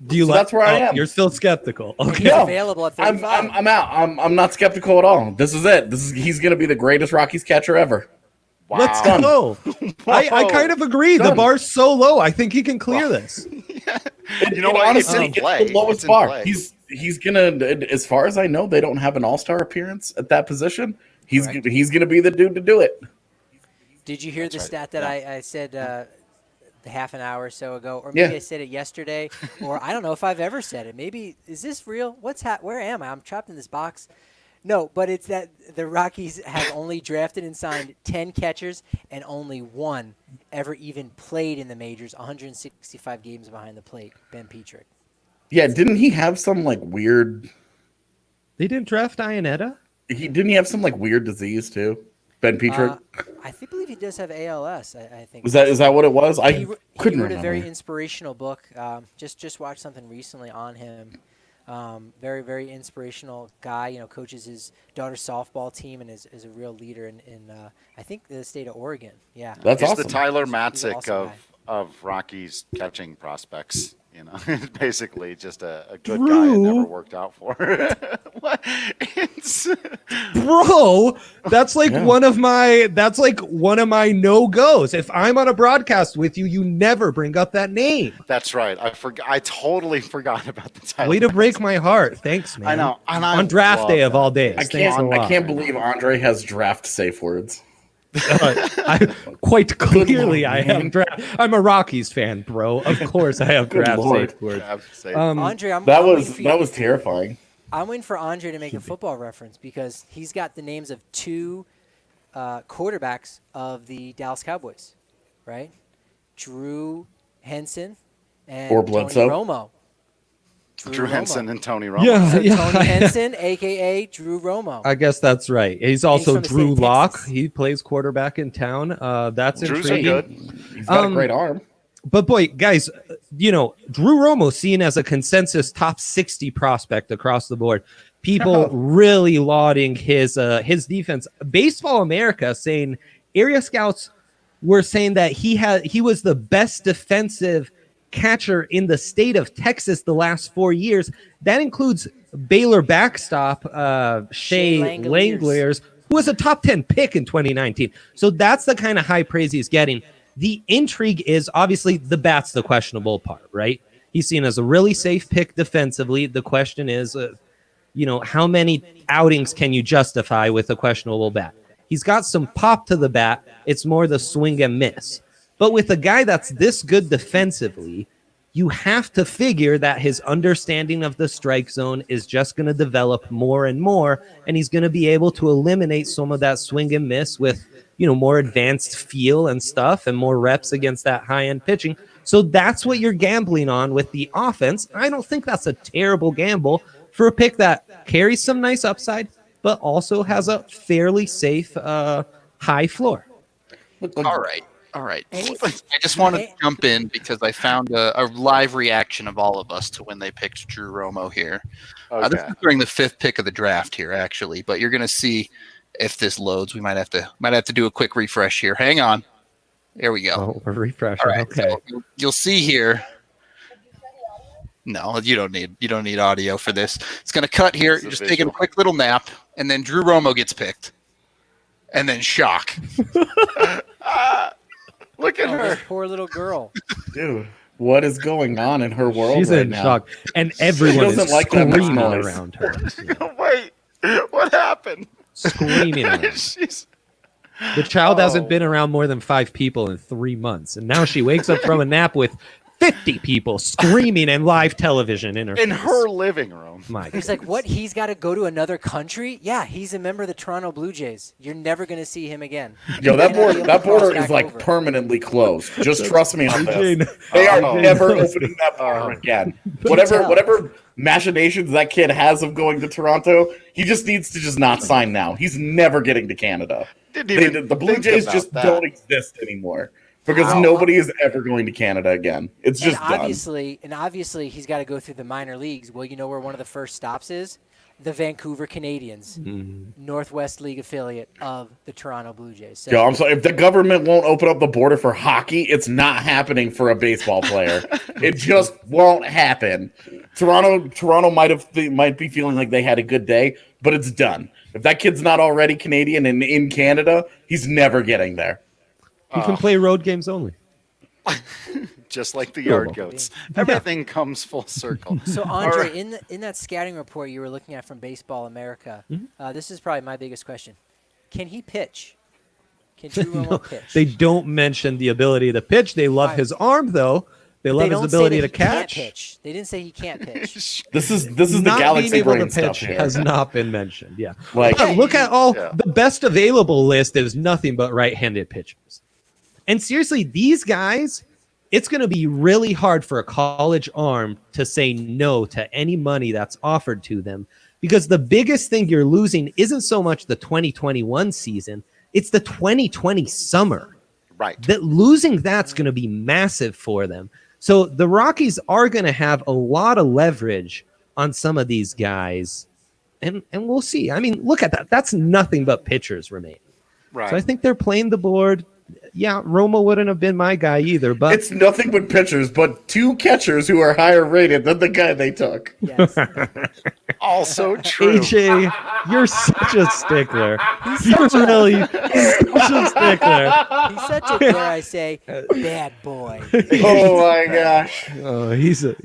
Speaker 3: Do you
Speaker 9: So
Speaker 3: like?
Speaker 9: that's where I am.
Speaker 3: You're still skeptical. Okay.
Speaker 9: No,
Speaker 2: available at
Speaker 9: I'm
Speaker 2: 35.
Speaker 9: I'm out. I'm not skeptical at all. This is it. He's gonna be the greatest Rockies catcher ever.
Speaker 1: Wow.
Speaker 3: Let's go. I kind of agree. The
Speaker 9: Done.
Speaker 3: bar's so low. I think he can clear this.
Speaker 1: You know what?
Speaker 9: Honestly,
Speaker 1: It's in play.
Speaker 9: the lowest
Speaker 1: It's in
Speaker 9: bar.
Speaker 1: play.
Speaker 9: He's gonna. As far as I know, they don't have an all-star appearance at that position. He's gonna be the dude to do it.
Speaker 2: Did you hear the stat that I said half an hour or so ago, or
Speaker 9: Yeah.
Speaker 2: maybe I said it yesterday, or I don't know if I've ever said it. Maybe is this real? Where am I? I'm trapped in this box. No, but it's that the Rockies have only drafted and signed 10 catchers, and only one ever even played in the majors. 165 games behind the plate. Ben Petrick.
Speaker 9: Yeah, didn't he have some like weird?
Speaker 3: They didn't draft Ionetta?
Speaker 9: Didn't he have some like weird disease too? Ben Petrick.
Speaker 2: believe he does have ALS. I think.
Speaker 9: Is that what it was? I
Speaker 2: he
Speaker 9: couldn't
Speaker 2: wrote
Speaker 9: remember.
Speaker 2: a very inspirational book. Just watched something recently on him. Very, very inspirational guy. You know, coaches his daughter's softball team and is a real leader in I think the state of Oregon. Yeah,
Speaker 1: He's the Tyler Matzik of Rockies catching prospects. You know, basically just a good guy it never worked out for. What?
Speaker 3: Bro, that's like one of my no goes. If I'm on a broadcast with you, you never bring up that name.
Speaker 1: That's right. I totally forgot about the Tyler.
Speaker 3: Way to break my heart. Thanks, man.
Speaker 1: I know. And I
Speaker 3: on draft
Speaker 1: love
Speaker 3: day of
Speaker 1: that.
Speaker 3: all days.
Speaker 9: I
Speaker 3: Thanks a lot.
Speaker 9: can't believe Andre has draft safe words.
Speaker 3: Quite clearly,
Speaker 9: Lord,
Speaker 3: I have
Speaker 9: man.
Speaker 3: draft. I'm a Rockies fan, bro. Of course, I have
Speaker 9: Good
Speaker 3: draft
Speaker 9: Lord.
Speaker 3: safe words.
Speaker 2: Andre,
Speaker 9: that was terrifying.
Speaker 2: I'm waiting for Andre to make a football reference because he's got the names of two quarterbacks of the Dallas Cowboys, right? Drew Henson and
Speaker 9: Or
Speaker 2: Tony
Speaker 9: Bledsoe.
Speaker 2: Romo.
Speaker 1: Drew Henson and Tony Romo.
Speaker 3: Yeah,
Speaker 2: So
Speaker 3: yeah.
Speaker 2: Tony Henson, a.k.a. Drew Romo.
Speaker 3: I guess that's right. He's also
Speaker 2: from the state
Speaker 3: Drew
Speaker 2: of
Speaker 3: Lock.
Speaker 2: Texas.
Speaker 3: He plays quarterback in town. That's
Speaker 1: Drew's
Speaker 3: intriguing.
Speaker 1: good.
Speaker 9: He's got a great arm.
Speaker 3: But boy, guys, you know, Drew Romo seen as a consensus top 60 prospect across the board. People really lauding his defense. Baseball America saying area scouts were saying that he was the best defensive catcher in the state of Texas the last 4 years. That includes Baylor backstop Shea Langoliers, who was a top 10 pick in 2019. So that's the kind of high praise he's getting. The intrigue is obviously the bat's the questionable part, right? He's seen as a really safe pick defensively. The question is, how many outings can you justify with a questionable bat? He's got some pop to the bat. It's more the swing and miss. But with a guy that's this good defensively, you have to figure that his understanding of the strike zone is just going to develop more and more, and he's going to be able to eliminate some of that swing and miss with, more advanced feel and stuff and more reps against that high-end pitching. So that's what you're gambling on with the offense. I don't think that's a terrible gamble for a pick that carries some nice upside, but also has a fairly safe high floor.
Speaker 4: All right. I just want to jump in because I found a live reaction of all of us to when they picked Drew Romo here. This is during the 5th pick of the draft here, actually, but you're going to see if this loads. We might have to do a quick refresh here. Hang on. There we go.
Speaker 3: Oh, a refresh.
Speaker 4: All right,
Speaker 3: Okay.
Speaker 4: so you'll see here. No, you don't need audio for this. It's going to cut here. You're just taking a quick little nap, and then Drew Romo gets picked, and then shock.
Speaker 1: Look at her.
Speaker 2: This poor little girl.
Speaker 9: Dude, What is going on in her world
Speaker 3: She's
Speaker 9: right
Speaker 3: in
Speaker 9: now?
Speaker 3: shock, and everyone is
Speaker 9: doesn't like that much
Speaker 3: screaming
Speaker 9: noise.
Speaker 3: around her.
Speaker 1: Wait, what happened?
Speaker 3: Screaming around.
Speaker 1: She's-
Speaker 3: The child hasn't been around more than 5 people in 3 months, and now she wakes up from a nap with 50 people screaming in live television in her
Speaker 1: living room.
Speaker 3: My
Speaker 2: He's like, what? He's got to go to another country? Yeah, he's a member of the Toronto Blue Jays. You're never going to see him again.
Speaker 9: Yo, that
Speaker 2: You're
Speaker 9: border,
Speaker 2: gonna
Speaker 9: that
Speaker 2: be able to
Speaker 9: border
Speaker 2: cross
Speaker 9: is
Speaker 2: back
Speaker 9: like
Speaker 2: over.
Speaker 9: permanently closed. Just trust me on this.
Speaker 3: AJ
Speaker 9: They are
Speaker 3: AJ
Speaker 9: never
Speaker 3: knows.
Speaker 9: opening that border again.
Speaker 2: tell.
Speaker 9: Whatever machinations that kid has of going to Toronto, he just needs to just not sign now. He's never getting to Canada. The Blue
Speaker 1: think
Speaker 9: Jays
Speaker 1: about
Speaker 9: just
Speaker 1: that.
Speaker 9: don't exist anymore because
Speaker 2: Wow.
Speaker 9: nobody is ever going to Canada again. It's just
Speaker 2: and
Speaker 9: done.
Speaker 2: obviously, he's got to go through the minor leagues. Well, you know where one of the first stops is? The Vancouver Canadians, Northwest League affiliate of the Toronto Blue Jays. So,
Speaker 9: Yo, I'm sorry. If the government won't open up the border for hockey, it's not happening for a baseball player. It just won't happen. Toronto might be feeling like they had a good day, but it's done. If that kid's not already Canadian and in Canada, he's never getting there.
Speaker 3: He can play road games only.
Speaker 1: Just like the yard goats. Everything comes full circle.
Speaker 2: So
Speaker 1: All
Speaker 2: Andre,
Speaker 1: right.
Speaker 2: in that scouting report you were looking at from Baseball America, this is probably my biggest question: can he pitch? Can Drew Romo
Speaker 3: No,
Speaker 2: pitch?
Speaker 3: they don't mention the ability to pitch. They love his arm, though. They love
Speaker 2: They
Speaker 3: his
Speaker 2: don't say
Speaker 3: ability
Speaker 2: that
Speaker 3: to
Speaker 2: he can't
Speaker 3: catch.
Speaker 2: pitch. They didn't say he can't pitch.
Speaker 9: This is the
Speaker 3: Not
Speaker 9: Galaxy
Speaker 3: being able
Speaker 9: brain
Speaker 3: to
Speaker 9: stuff
Speaker 3: pitch
Speaker 9: here.
Speaker 3: has not been mentioned. Yeah,
Speaker 9: Like-
Speaker 3: look at all the best available list is nothing but right-handed pitchers. And seriously, these guys, it's going to be really hard for a college arm to say no to any money that's offered to them, because the biggest thing you're losing isn't so much the 2021 season, it's the 2020 summer.
Speaker 1: Right.
Speaker 3: That losing that's going to be massive for them. So the Rockies are going to have a lot of leverage on some of these guys, and we'll see. I mean, look at that. That's nothing but pitchers remaining.
Speaker 1: Right.
Speaker 3: So I think they're playing the board. Yeah, Romo wouldn't have been my guy either, but
Speaker 9: It's nothing but pitchers, but 2 catchers who are higher rated than the guy they took.
Speaker 2: Yes.
Speaker 1: Also true.
Speaker 3: AJ, you're such a stickler. You're really such a stickler.
Speaker 2: He's such a, dare I say, bad boy.
Speaker 9: Oh my gosh.
Speaker 3: Oh, he's an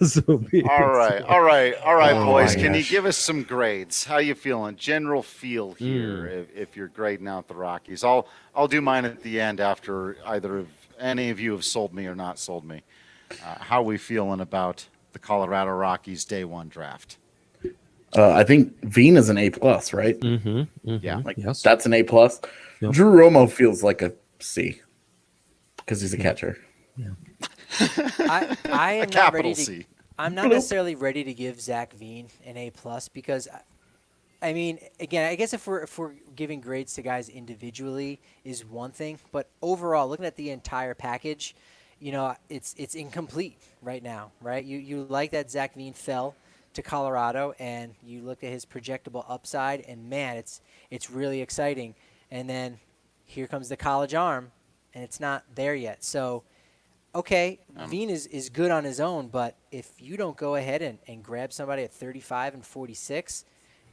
Speaker 3: SOB.
Speaker 1: All right,
Speaker 3: Oh,
Speaker 1: boys.
Speaker 3: my
Speaker 1: Can you
Speaker 3: gosh.
Speaker 1: give us some grades? How you feeling? General feel here, if you're grading out the Rockies. I'll do mine at the end after either of any of you have sold me or not sold me. How we feeling about the Colorado Rockies day one draft?
Speaker 9: I think Veen is an A+, right?
Speaker 1: Yeah.
Speaker 9: Like that's an A+. Drew Romo feels like a C because he's a catcher.
Speaker 2: I am not
Speaker 1: capital
Speaker 2: ready to.
Speaker 1: C.
Speaker 2: I'm not necessarily ready to give Zach Veen an A+ because, I mean, again, I guess if we're giving grades to guys individually is one thing, but overall, looking at the entire package, you know, it's incomplete right now, right? You like that Zach Veen fell to Colorado, and you looked at his projectable upside, and man, it's really exciting. And then here comes the college arm, and it's not there yet. So, okay, Veen is good on his own, but if you don't go ahead and grab somebody at 35 and 46,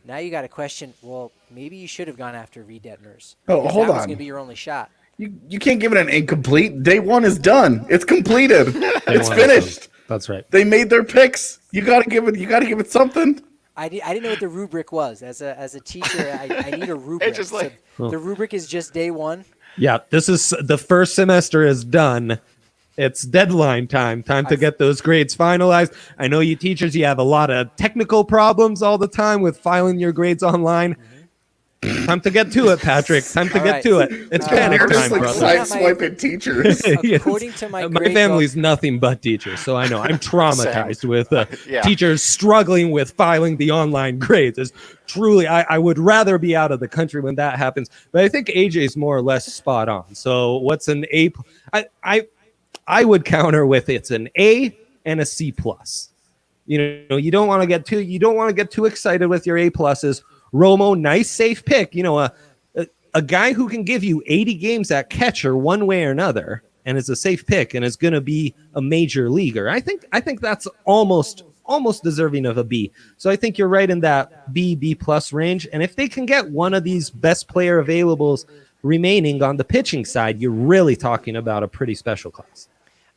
Speaker 2: now you got to question, well, maybe you should have gone after Reed Detmers.
Speaker 9: Oh,
Speaker 2: because
Speaker 9: hold
Speaker 2: that was
Speaker 9: on.
Speaker 2: going to be your only shot.
Speaker 9: You can't give it an incomplete. Day one is done. It's completed. It's finished.
Speaker 3: That's right.
Speaker 9: They made their picks. You gotta give it something.
Speaker 2: I didn't know what the rubric was. As a teacher, I need a rubric.
Speaker 1: just like-
Speaker 2: So the rubric is just day one.
Speaker 3: Yeah, this is the first semester is done. It's deadline time to get those grades finalized. I know you teachers, you have a lot of technical problems all the time with filing your grades online. Time to get to it, Patrick. Time to get to it. It's panic
Speaker 9: They're
Speaker 3: time,
Speaker 9: just like
Speaker 3: brother.
Speaker 9: side-swiping teachers.
Speaker 3: Yes.
Speaker 2: According to my
Speaker 3: My
Speaker 2: grade
Speaker 3: family's nothing but teachers, so I know I'm traumatized with
Speaker 1: Yeah.
Speaker 3: teachers struggling with filing the online grades. It's truly, I would rather be out of the country when that happens. But I think AJ's more or less spot on. So what's an A? I would counter with it's an A and a C plus. You know, you don't want to get too excited with your A pluses. Romo, nice safe pick. You know, a guy who can give you 80 games at catcher one way or another, and is a safe pick, and is going to be a major leaguer. I think that's almost deserving of a B. So I think you're right in that B plus range. And if they can get one of these best player availables remaining on the pitching side, you're really talking about a pretty special class.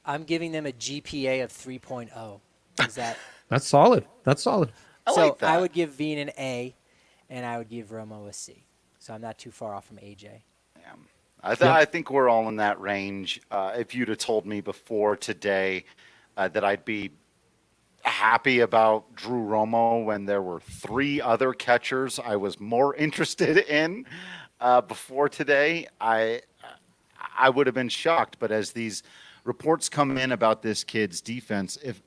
Speaker 2: I'm giving them a GPA of 3.0. Is that?
Speaker 3: That's solid. That's solid.
Speaker 2: I would give Veen an A, and I would give Romo a C. So I'm not too far off from AJ.
Speaker 1: I think we're all in that range. If you'd have told me before today that I'd be happy about Drew Romo when there were 3 other catchers I was more interested in before today, I would have been shocked. But as these reports come in about this kid's defense, if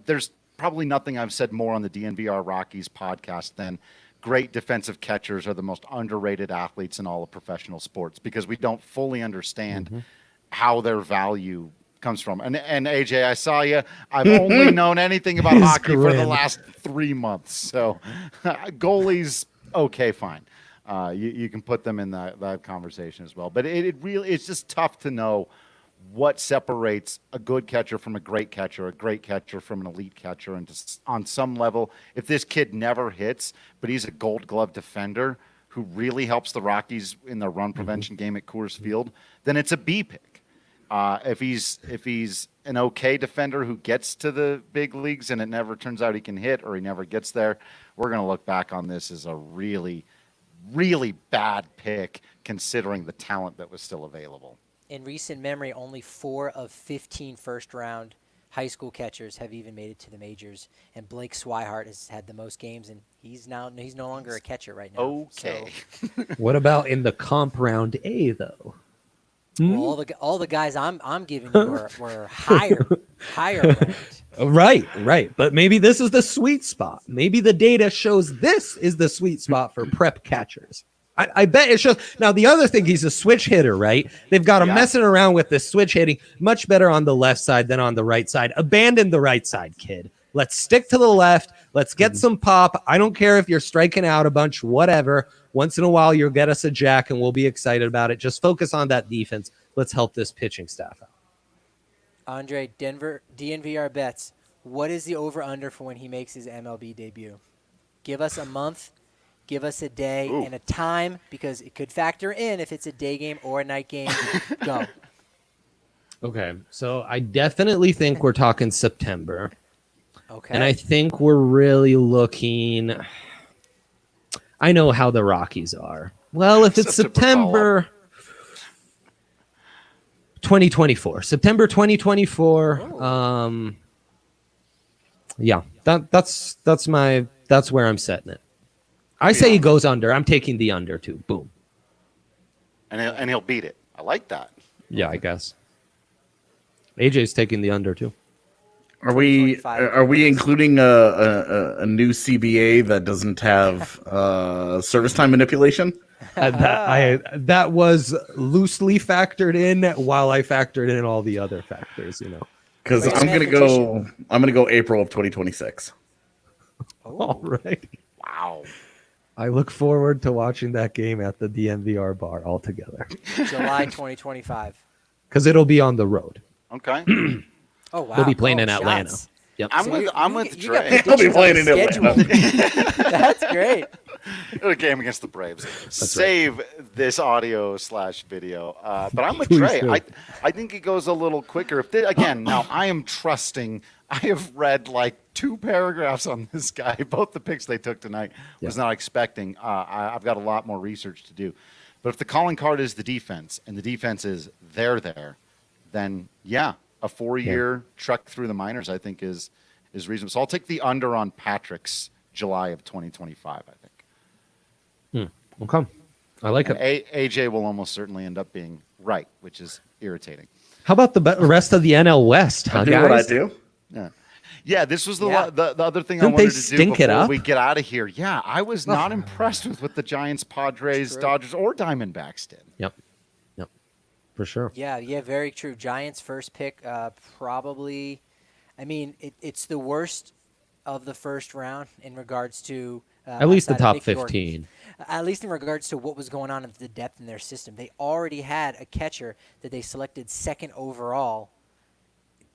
Speaker 1: there's probably nothing I've said more on the DNVR Rockies podcast than great defensive catchers are the most underrated athletes in all of professional sports, because we don't fully understand how their value comes from. And AJ, I saw you. I've only known anything about hockey for the last 3 months. So goalies, okay, fine. You can put them in that conversation as well. But it's just tough to know what separates a good catcher from a great catcher from an elite catcher. And just on some level, if this kid never hits, but he's a Gold Glove defender who really helps the Rockies in their run prevention game at Coors Field, then it's a B pick. If he's an okay defender who gets to the big leagues and it never turns out he can hit, or he never gets there, we're going to look back on this as a really, really bad pick considering the talent that was still available.
Speaker 2: In recent memory, only 4 of 15 first-round high school catchers have even made it to the majors, and Blake Swihart has had the most games, and he's no longer a catcher right now.
Speaker 1: Okay.
Speaker 2: So,
Speaker 3: What about in the comp round A though?
Speaker 2: well, all the guys I'm giving you were higher ranked.
Speaker 3: Right. But maybe this is the sweet spot. Maybe the data shows this is the sweet spot for prep catchers. I bet it's just now. The other thing, he's a switch hitter, right? They've got him messing around with this switch hitting much better on the left side than on the right side. Abandon the right side, kid. Let's stick to the left. Let's get some pop. I don't care if you're striking out a bunch, whatever. Once in a while, you'll get us a jack and we'll be excited about it. Just focus on that defense. Let's help this pitching staff out.
Speaker 2: Andre, DNVR bets. What is the over-under for when he makes his MLB debut? Give us a month. Give us a day and a time, because it could factor in if it's a day game or a night game. Go.
Speaker 3: Okay, so I definitely think we're talking September.
Speaker 2: Okay.
Speaker 3: And I think we're really looking. I know how the Rockies are. Well, if it's September 2024. September 2024. Yeah, that's where I'm setting it. I say he goes under. I'm taking the under too. Boom.
Speaker 1: And he'll beat it. I like that.
Speaker 3: Yeah, I guess. AJ's taking the under too.
Speaker 9: Are we including a new CBA that doesn't have service time manipulation?
Speaker 3: That was loosely factored in while I factored in all the other factors,
Speaker 9: Because I'm gonna go April of 2026.
Speaker 3: All right.
Speaker 1: Wow.
Speaker 3: I look forward to watching that game at the DNVR bar all together.
Speaker 2: July 2025.
Speaker 3: Because it'll be on the road.
Speaker 1: Okay.
Speaker 2: Oh wow.
Speaker 3: They'll be playing in
Speaker 2: shots.
Speaker 3: Atlanta. Yep.
Speaker 1: I'm with Dre.
Speaker 9: They'll be playing in Atlanta.
Speaker 2: That's great.
Speaker 1: A game against the Braves. Save this audio / video. But I'm with Trey. I think it goes a little quicker. Again, now I am trusting. I have read like 2 paragraphs on this guy. Both the picks they took tonight was not expecting. I've got a lot more research to do. But if the calling card is the defense, and the defense is there, then yeah, a 4-year truck through the minors I think is reasonable. So I'll take the under on Patrick's July of 2025. I think.
Speaker 3: Okay. I like it.
Speaker 1: AJ will almost certainly end up being right, which is irritating.
Speaker 3: How about the rest of the NL West? Huh,
Speaker 9: I do
Speaker 3: guys?
Speaker 9: what I do.
Speaker 1: Yeah, this was the other thing
Speaker 3: Didn't
Speaker 1: I wanted
Speaker 3: they
Speaker 1: to do
Speaker 3: stink it
Speaker 1: before
Speaker 3: up?
Speaker 1: we get out of here. Yeah, I was not impressed with what the Giants, Padres, Dodgers, or Diamondbacks did.
Speaker 3: Yep. For sure.
Speaker 2: Yeah, very true. Giants first pick, probably. I mean, it's the worst of the first round in regards to
Speaker 3: at least the top
Speaker 2: Mickey
Speaker 3: 15.
Speaker 2: At least in regards to what was going on in the depth in their system. They already had a catcher that they selected second overall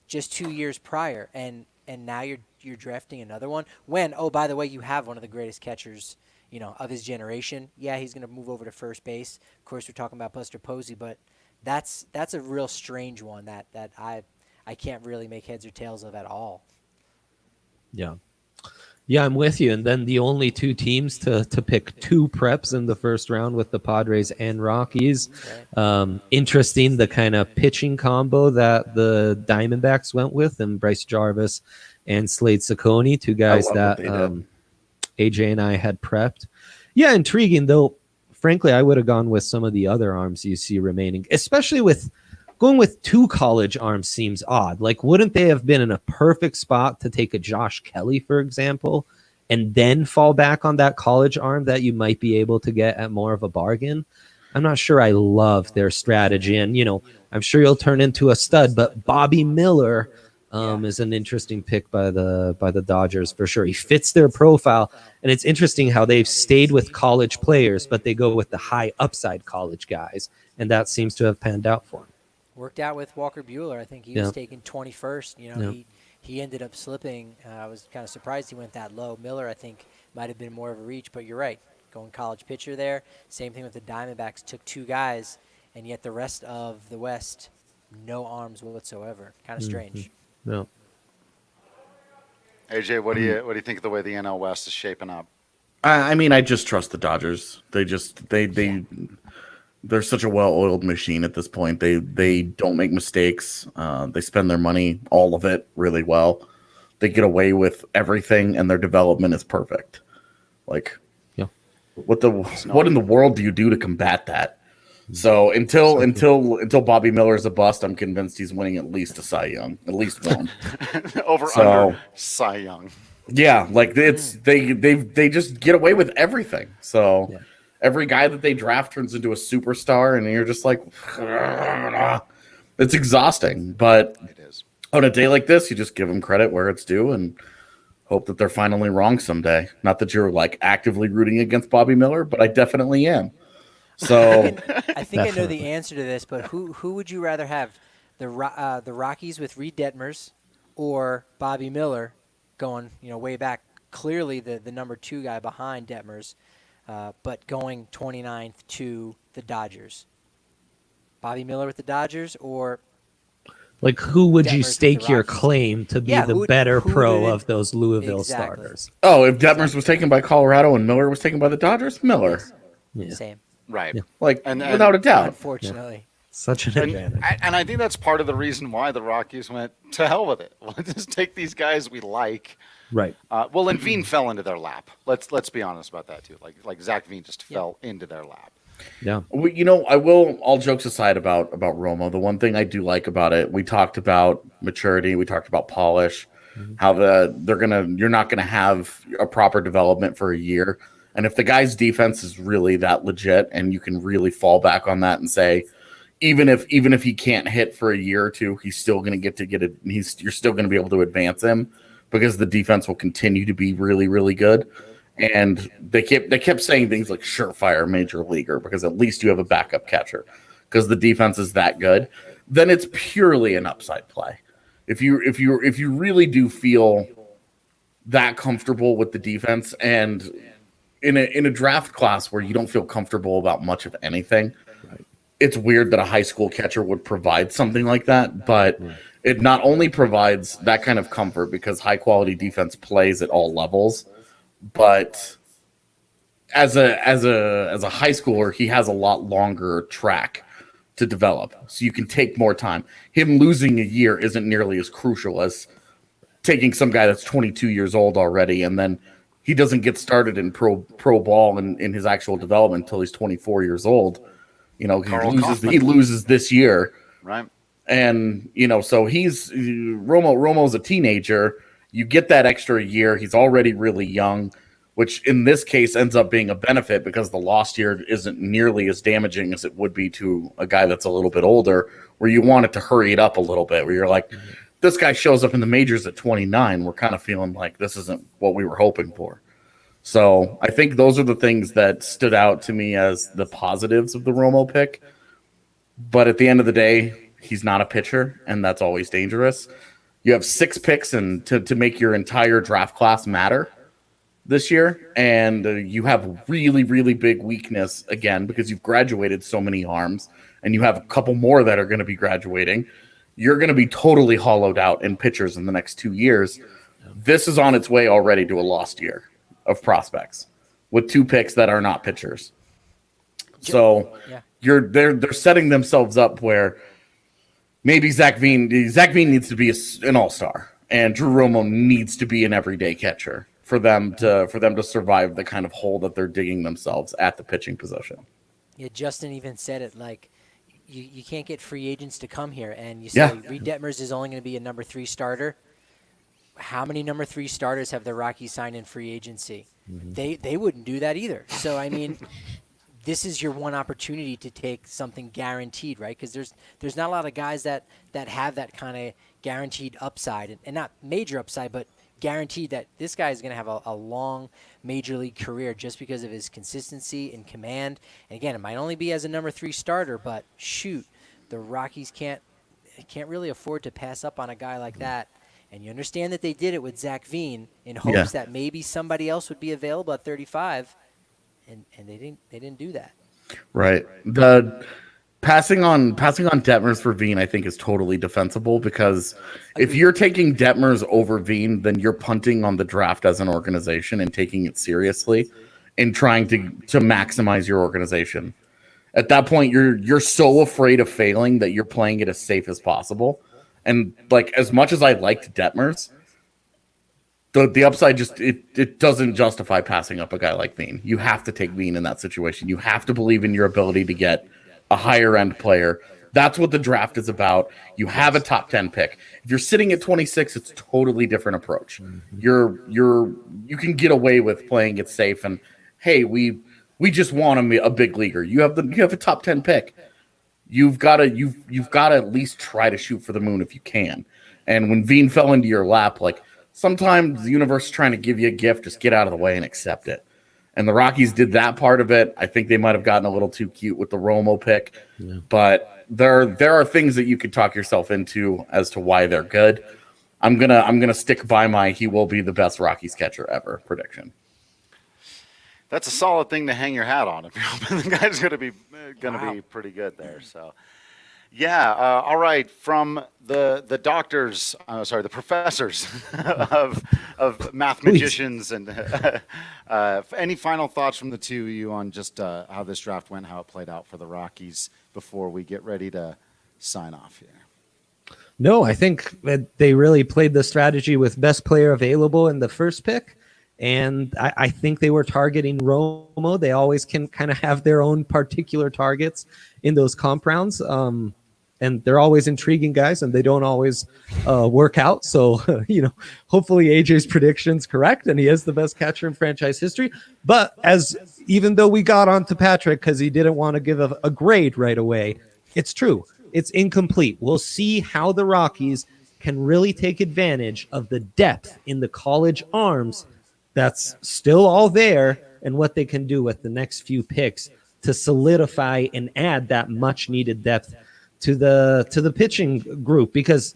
Speaker 2: just 2 years prior, and now you're drafting another one. When, oh, by the way, you have one of the greatest catchers, of his generation. Yeah, he's going to move over to first base. Of course, we're talking about Buster Posey, but that's a real strange one that I can't really make heads or tails of at all.
Speaker 3: Yeah. Yeah, I'm with you. And then the only two teams to pick two preps in the first round with the Padres and Rockies. Interesting, the kind of pitching combo that the Diamondbacks went with, and Bryce Jarvis and Slade Ciccone, two guys that AJ and I had prepped. Yeah, intriguing, though. Frankly, I would have gone with some of the other arms you see remaining, especially with going with two college arms seems odd. Like, wouldn't they have been in a perfect spot to take a Josh Kelly, for example, and then fall back on that college arm that you might be able to get at more of a bargain? I'm not sure I love their strategy. And, I'm sure you'll turn into a stud, but Bobby Miller is an interesting pick by the Dodgers for sure. He fits their profile. And it's interesting how they've stayed with college players, but they go with the high upside college guys. And that seems to have panned out for him.
Speaker 2: Worked out with Walker Buehler. I think he was taken 21st. He ended up slipping. I was kind of surprised he went that low. Miller, I think, might have been more of a reach, but you're right. Going college pitcher there. Same thing with the Diamondbacks. Took two guys, and yet the rest of the West, no arms whatsoever. Kind of strange.
Speaker 3: No.
Speaker 1: AJ, what do you think of the way the NL West is shaping up?
Speaker 9: I mean, I just trust the Dodgers. They're such a well-oiled machine at this point. They don't make mistakes. They spend their money, all of it, really well. They get away with everything, and their development is perfect. Like, what in the world do you do to combat that? So until Bobby Miller is a bust, I'm convinced he's winning at least a Cy Young, at least one.
Speaker 1: Under Cy Young.
Speaker 9: Yeah, like they just get away with everything. So. Yeah. Every guy that they draft turns into a superstar, and you're just like, it's exhausting. But
Speaker 1: it is.
Speaker 9: On a day like this, you just give them credit where it's due and hope that they're finally wrong someday. Not that you're like actively rooting against Bobby Miller, but I definitely am. So
Speaker 2: I think I know the answer to this, but who would you rather have, the Rockies with Reed Detmers or Bobby Miller going way back? Clearly the number 2 guy behind Detmers. But going 29th to the Dodgers. Bobby Miller with the Dodgers, or
Speaker 3: like who would
Speaker 2: Detmers
Speaker 3: you stake your claim to be the better pro of those Louisville starters?
Speaker 9: Oh, if Detmers was taken by Colorado and Miller was taken by the Dodgers, Miller.
Speaker 2: Yeah. Same.
Speaker 1: Right.
Speaker 9: Yeah. Like, without a doubt.
Speaker 2: Unfortunately.
Speaker 3: Such an advantage.
Speaker 1: And I think that's part of the reason why the Rockies went, to hell with it. Let's just take these guys we like.
Speaker 3: Right.
Speaker 1: Well, and Veen fell into their lap. Let's be honest about that too. Like Zach Veen just fell into their lap.
Speaker 3: Yeah.
Speaker 9: I will. All jokes aside about Romo, the one thing I do like about it, we talked about maturity, we talked about polish, how you're not gonna have a proper development for a year, and if the guy's defense is really that legit, and you can really fall back on that and say, even if he can't hit for a year or two, he's still gonna get it. You're still gonna be able to advance him. Because the defense will continue to be really, really good. And they kept saying things like surefire major leaguer because at least you have a backup catcher because the defense is that good. Then it's purely an upside play. If you really do feel that comfortable with the defense and in a draft class where you don't feel comfortable about much of anything, it's weird that a high school catcher would provide something like that, but it not only provides that kind of comfort because high quality defense plays at all levels, but as a high schooler, he has a lot longer track to develop. So you can take more time. Him losing a year isn't nearly as crucial as taking some guy that's 22 years old already and then he doesn't get started in pro ball in his actual development until he's 24 years old. He loses this year.
Speaker 1: Right.
Speaker 9: And, so Romo's a teenager. You get that extra year. He's already really young, which in this case ends up being a benefit because the lost year isn't nearly as damaging as it would be to a guy that's a little bit older, where you want it to hurry it up a little bit, where you're like, this guy shows up in the majors at 29. We're kind of feeling like this isn't what we were hoping for. So I think those are the things that stood out to me as the positives of the Romo pick. But at the end of the day, he's not a pitcher, and that's always dangerous. You have 6 picks and to make your entire draft class matter this year, and you have really, really big weakness again because you've graduated so many arms, and you have a couple more that are going to be graduating. you're going to be totally hollowed out in pitchers in the next 2 years. This is on its way already to a lost year of prospects with 2 picks that are not pitchers. So they're setting themselves up where maybe Zach Veen needs to be an all-star, and Drew Romo needs to be an everyday catcher for them to survive the kind of hole that they're digging themselves at the pitching position.
Speaker 2: Yeah, Justin even said it, like, you can't get free agents to come here, and you say Reed Detmers is only going to be a number 3 starter. How many number 3 starters have the Rockies signed in free agency? Mm-hmm. They wouldn't do that either. So, I mean, this is your one opportunity to take something guaranteed, right? Because there's not a lot of guys that have that kind of guaranteed upside, and not major upside, but guaranteed that this guy is going to have a long major league career just because of his consistency and command. And again, it might only be as a number 3 starter, but shoot, the Rockies can't really afford to pass up on a guy like that. And you understand that they did it with Zach Veen in hopes that maybe somebody else would be available at 35, and they didn't do that.
Speaker 9: Right. The passing on Detmers for Veen, I think, is totally defensible, because if you're taking Detmers over Veen, then you're punting on the draft as an organization and taking it seriously and trying to maximize your organization. At that point, you're so afraid of failing that you're playing it as safe as possible. And like, as much as I liked Detmers, the upside just it doesn't justify passing up a guy like Veen. You have to take Veen in that situation. You have to believe in your ability to get a higher end player. That's what the draft is about. You have a top 10 pick. If you're sitting at 26, it's a totally different approach. You can get away with playing it safe and, hey, we just want a big leaguer. You have a top 10 pick. You've got to at least try to shoot for the moon if you can. And when Veen fell into your lap, like, sometimes the universe is trying to give you a gift, just get out of the way and accept it. And the Rockies did that part of it. I think they might have gotten a little too cute with the Romo pick, but there are things that you could talk yourself into as to why they're good. I'm gonna stick by my he will be the best Rockies catcher ever prediction.
Speaker 1: That's a solid thing to hang your hat on if you're hoping the guy's going to be pretty good there. So, yeah, all right. From the doctors, the professors of mathematicians, and any final thoughts from the two of you on just how this draft went, how it played out for the Rockies before we get ready to sign off here?
Speaker 3: No, I think that they really played the strategy with best player available in the first pick. And I think they were targeting Romo. They always can kind of have their own particular targets in those comp rounds. And they're always intriguing guys, and they don't always work out. So, hopefully AJ's prediction's correct, and he is the best catcher in franchise history. But even though we got on to Patrick because he didn't want to give a grade right away, it's true. It's incomplete. We'll see how the Rockies can really take advantage of the depth in the college arms that's still all there, and what they can do with the next few picks to solidify and add that much needed depth to the pitching group. Because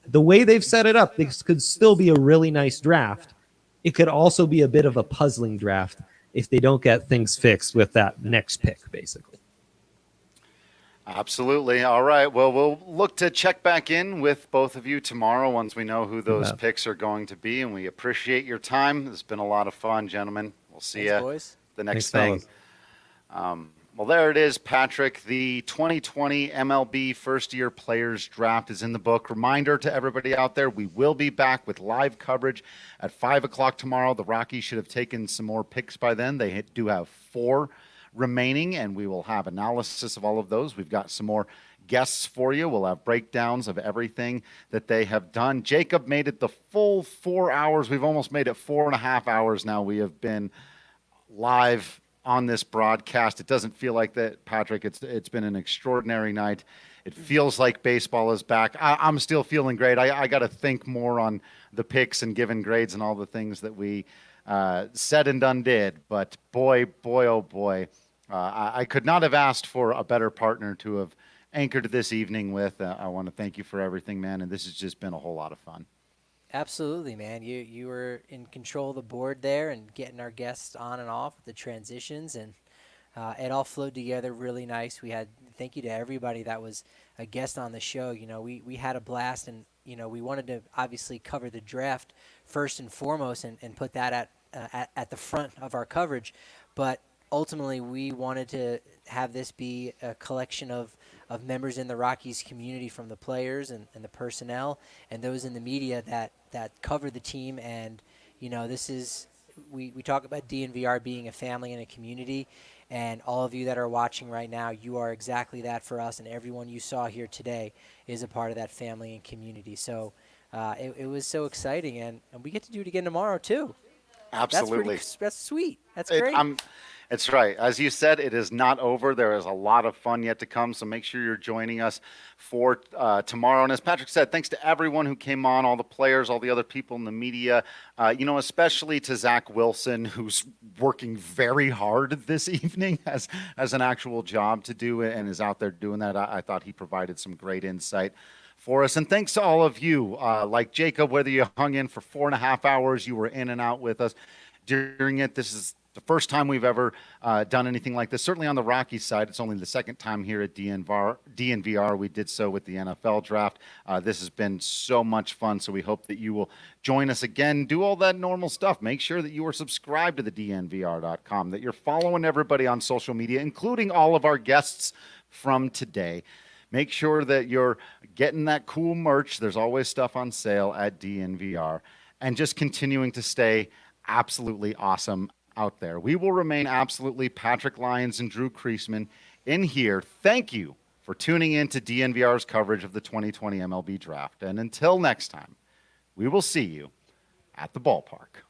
Speaker 3: the way they've set it up, this could still be a really nice draft. It could also be a bit of a puzzling draft if they don't get things fixed with that next pick, basically.
Speaker 1: Absolutely. All right. Well, we'll look to check back in with both of you tomorrow once we know who those picks are going to be, and we appreciate your time. It's been a lot of fun, gentlemen. We'll see you the next thing. Well, there it is, Patrick. The 2020 MLB First-Year Players Draft is in the book. Reminder to everybody out there, we will be back with live coverage at 5 o'clock tomorrow. The Rockies should have taken some more picks by then. They do have 4 remaining, and we will have analysis of all of those. We've got some more guests for you. We'll have breakdowns of everything that they have done. Jacob made it the full 4 hours. We've almost made it 4.5 hours now. We have been live on this broadcast. It doesn't feel like that, Patrick. It's been an extraordinary night. It feels like baseball is back. I'm still feeling great. I got to think more on the picks and giving grades and all the things that we said and done did. But boy, oh boy, I could not have asked for a better partner to have anchored this evening with. I want to thank you for everything, man. And this has just been a whole lot of fun.
Speaker 2: Absolutely, man. You were in control of the board there and getting our guests on and off with the transitions. And It all flowed together really nice. Thank you to everybody that was a guest on the show. We had a blast, and we wanted to obviously cover the draft first and foremost, and put that at the front of our coverage. But ultimately, we wanted to have this be a collection of members in the Rockies community, from the players and the personnel and those in the media that cover the team. And this is we talk about DNVR being a family and a community. And all of you that are watching right now, you are exactly that for us. And everyone you saw here today is a part of that family and community. So it was so exciting. And we get to do it again tomorrow, too.
Speaker 1: Absolutely.
Speaker 2: That's sweet. That's great.
Speaker 1: It's right. As you said, it is not over. There is a lot of fun yet to come. So make sure you're joining us for tomorrow. And as Patrick said, thanks to everyone who came on, all the players, all the other people in the media, especially to Zach Wilson, who's working very hard this evening as an actual job to do and is out there doing that. I thought he provided some great insight for us. And thanks to all of you, like Jacob, whether you hung in for 4.5 hours, you were in and out with us during it. This is the first time we've ever done anything like this. Certainly on the Rockies side, it's only the second time here at DNVR. We did so with the NFL draft. This has been so much fun, so we hope that you will join us again. Do all that normal stuff. Make sure that you are subscribed to the DNVR.com, that you're following everybody on social media, including all of our guests from today. Make sure that you're getting that cool merch. There's always stuff on sale at DNVR. And just continuing to stay absolutely awesome out there. We will remain absolutely Patrick Lyons and Drew Creasman in here. Thank you for tuning in to DNVR's coverage of the 2020 MLB Draft. And until next time, we will see you at the ballpark.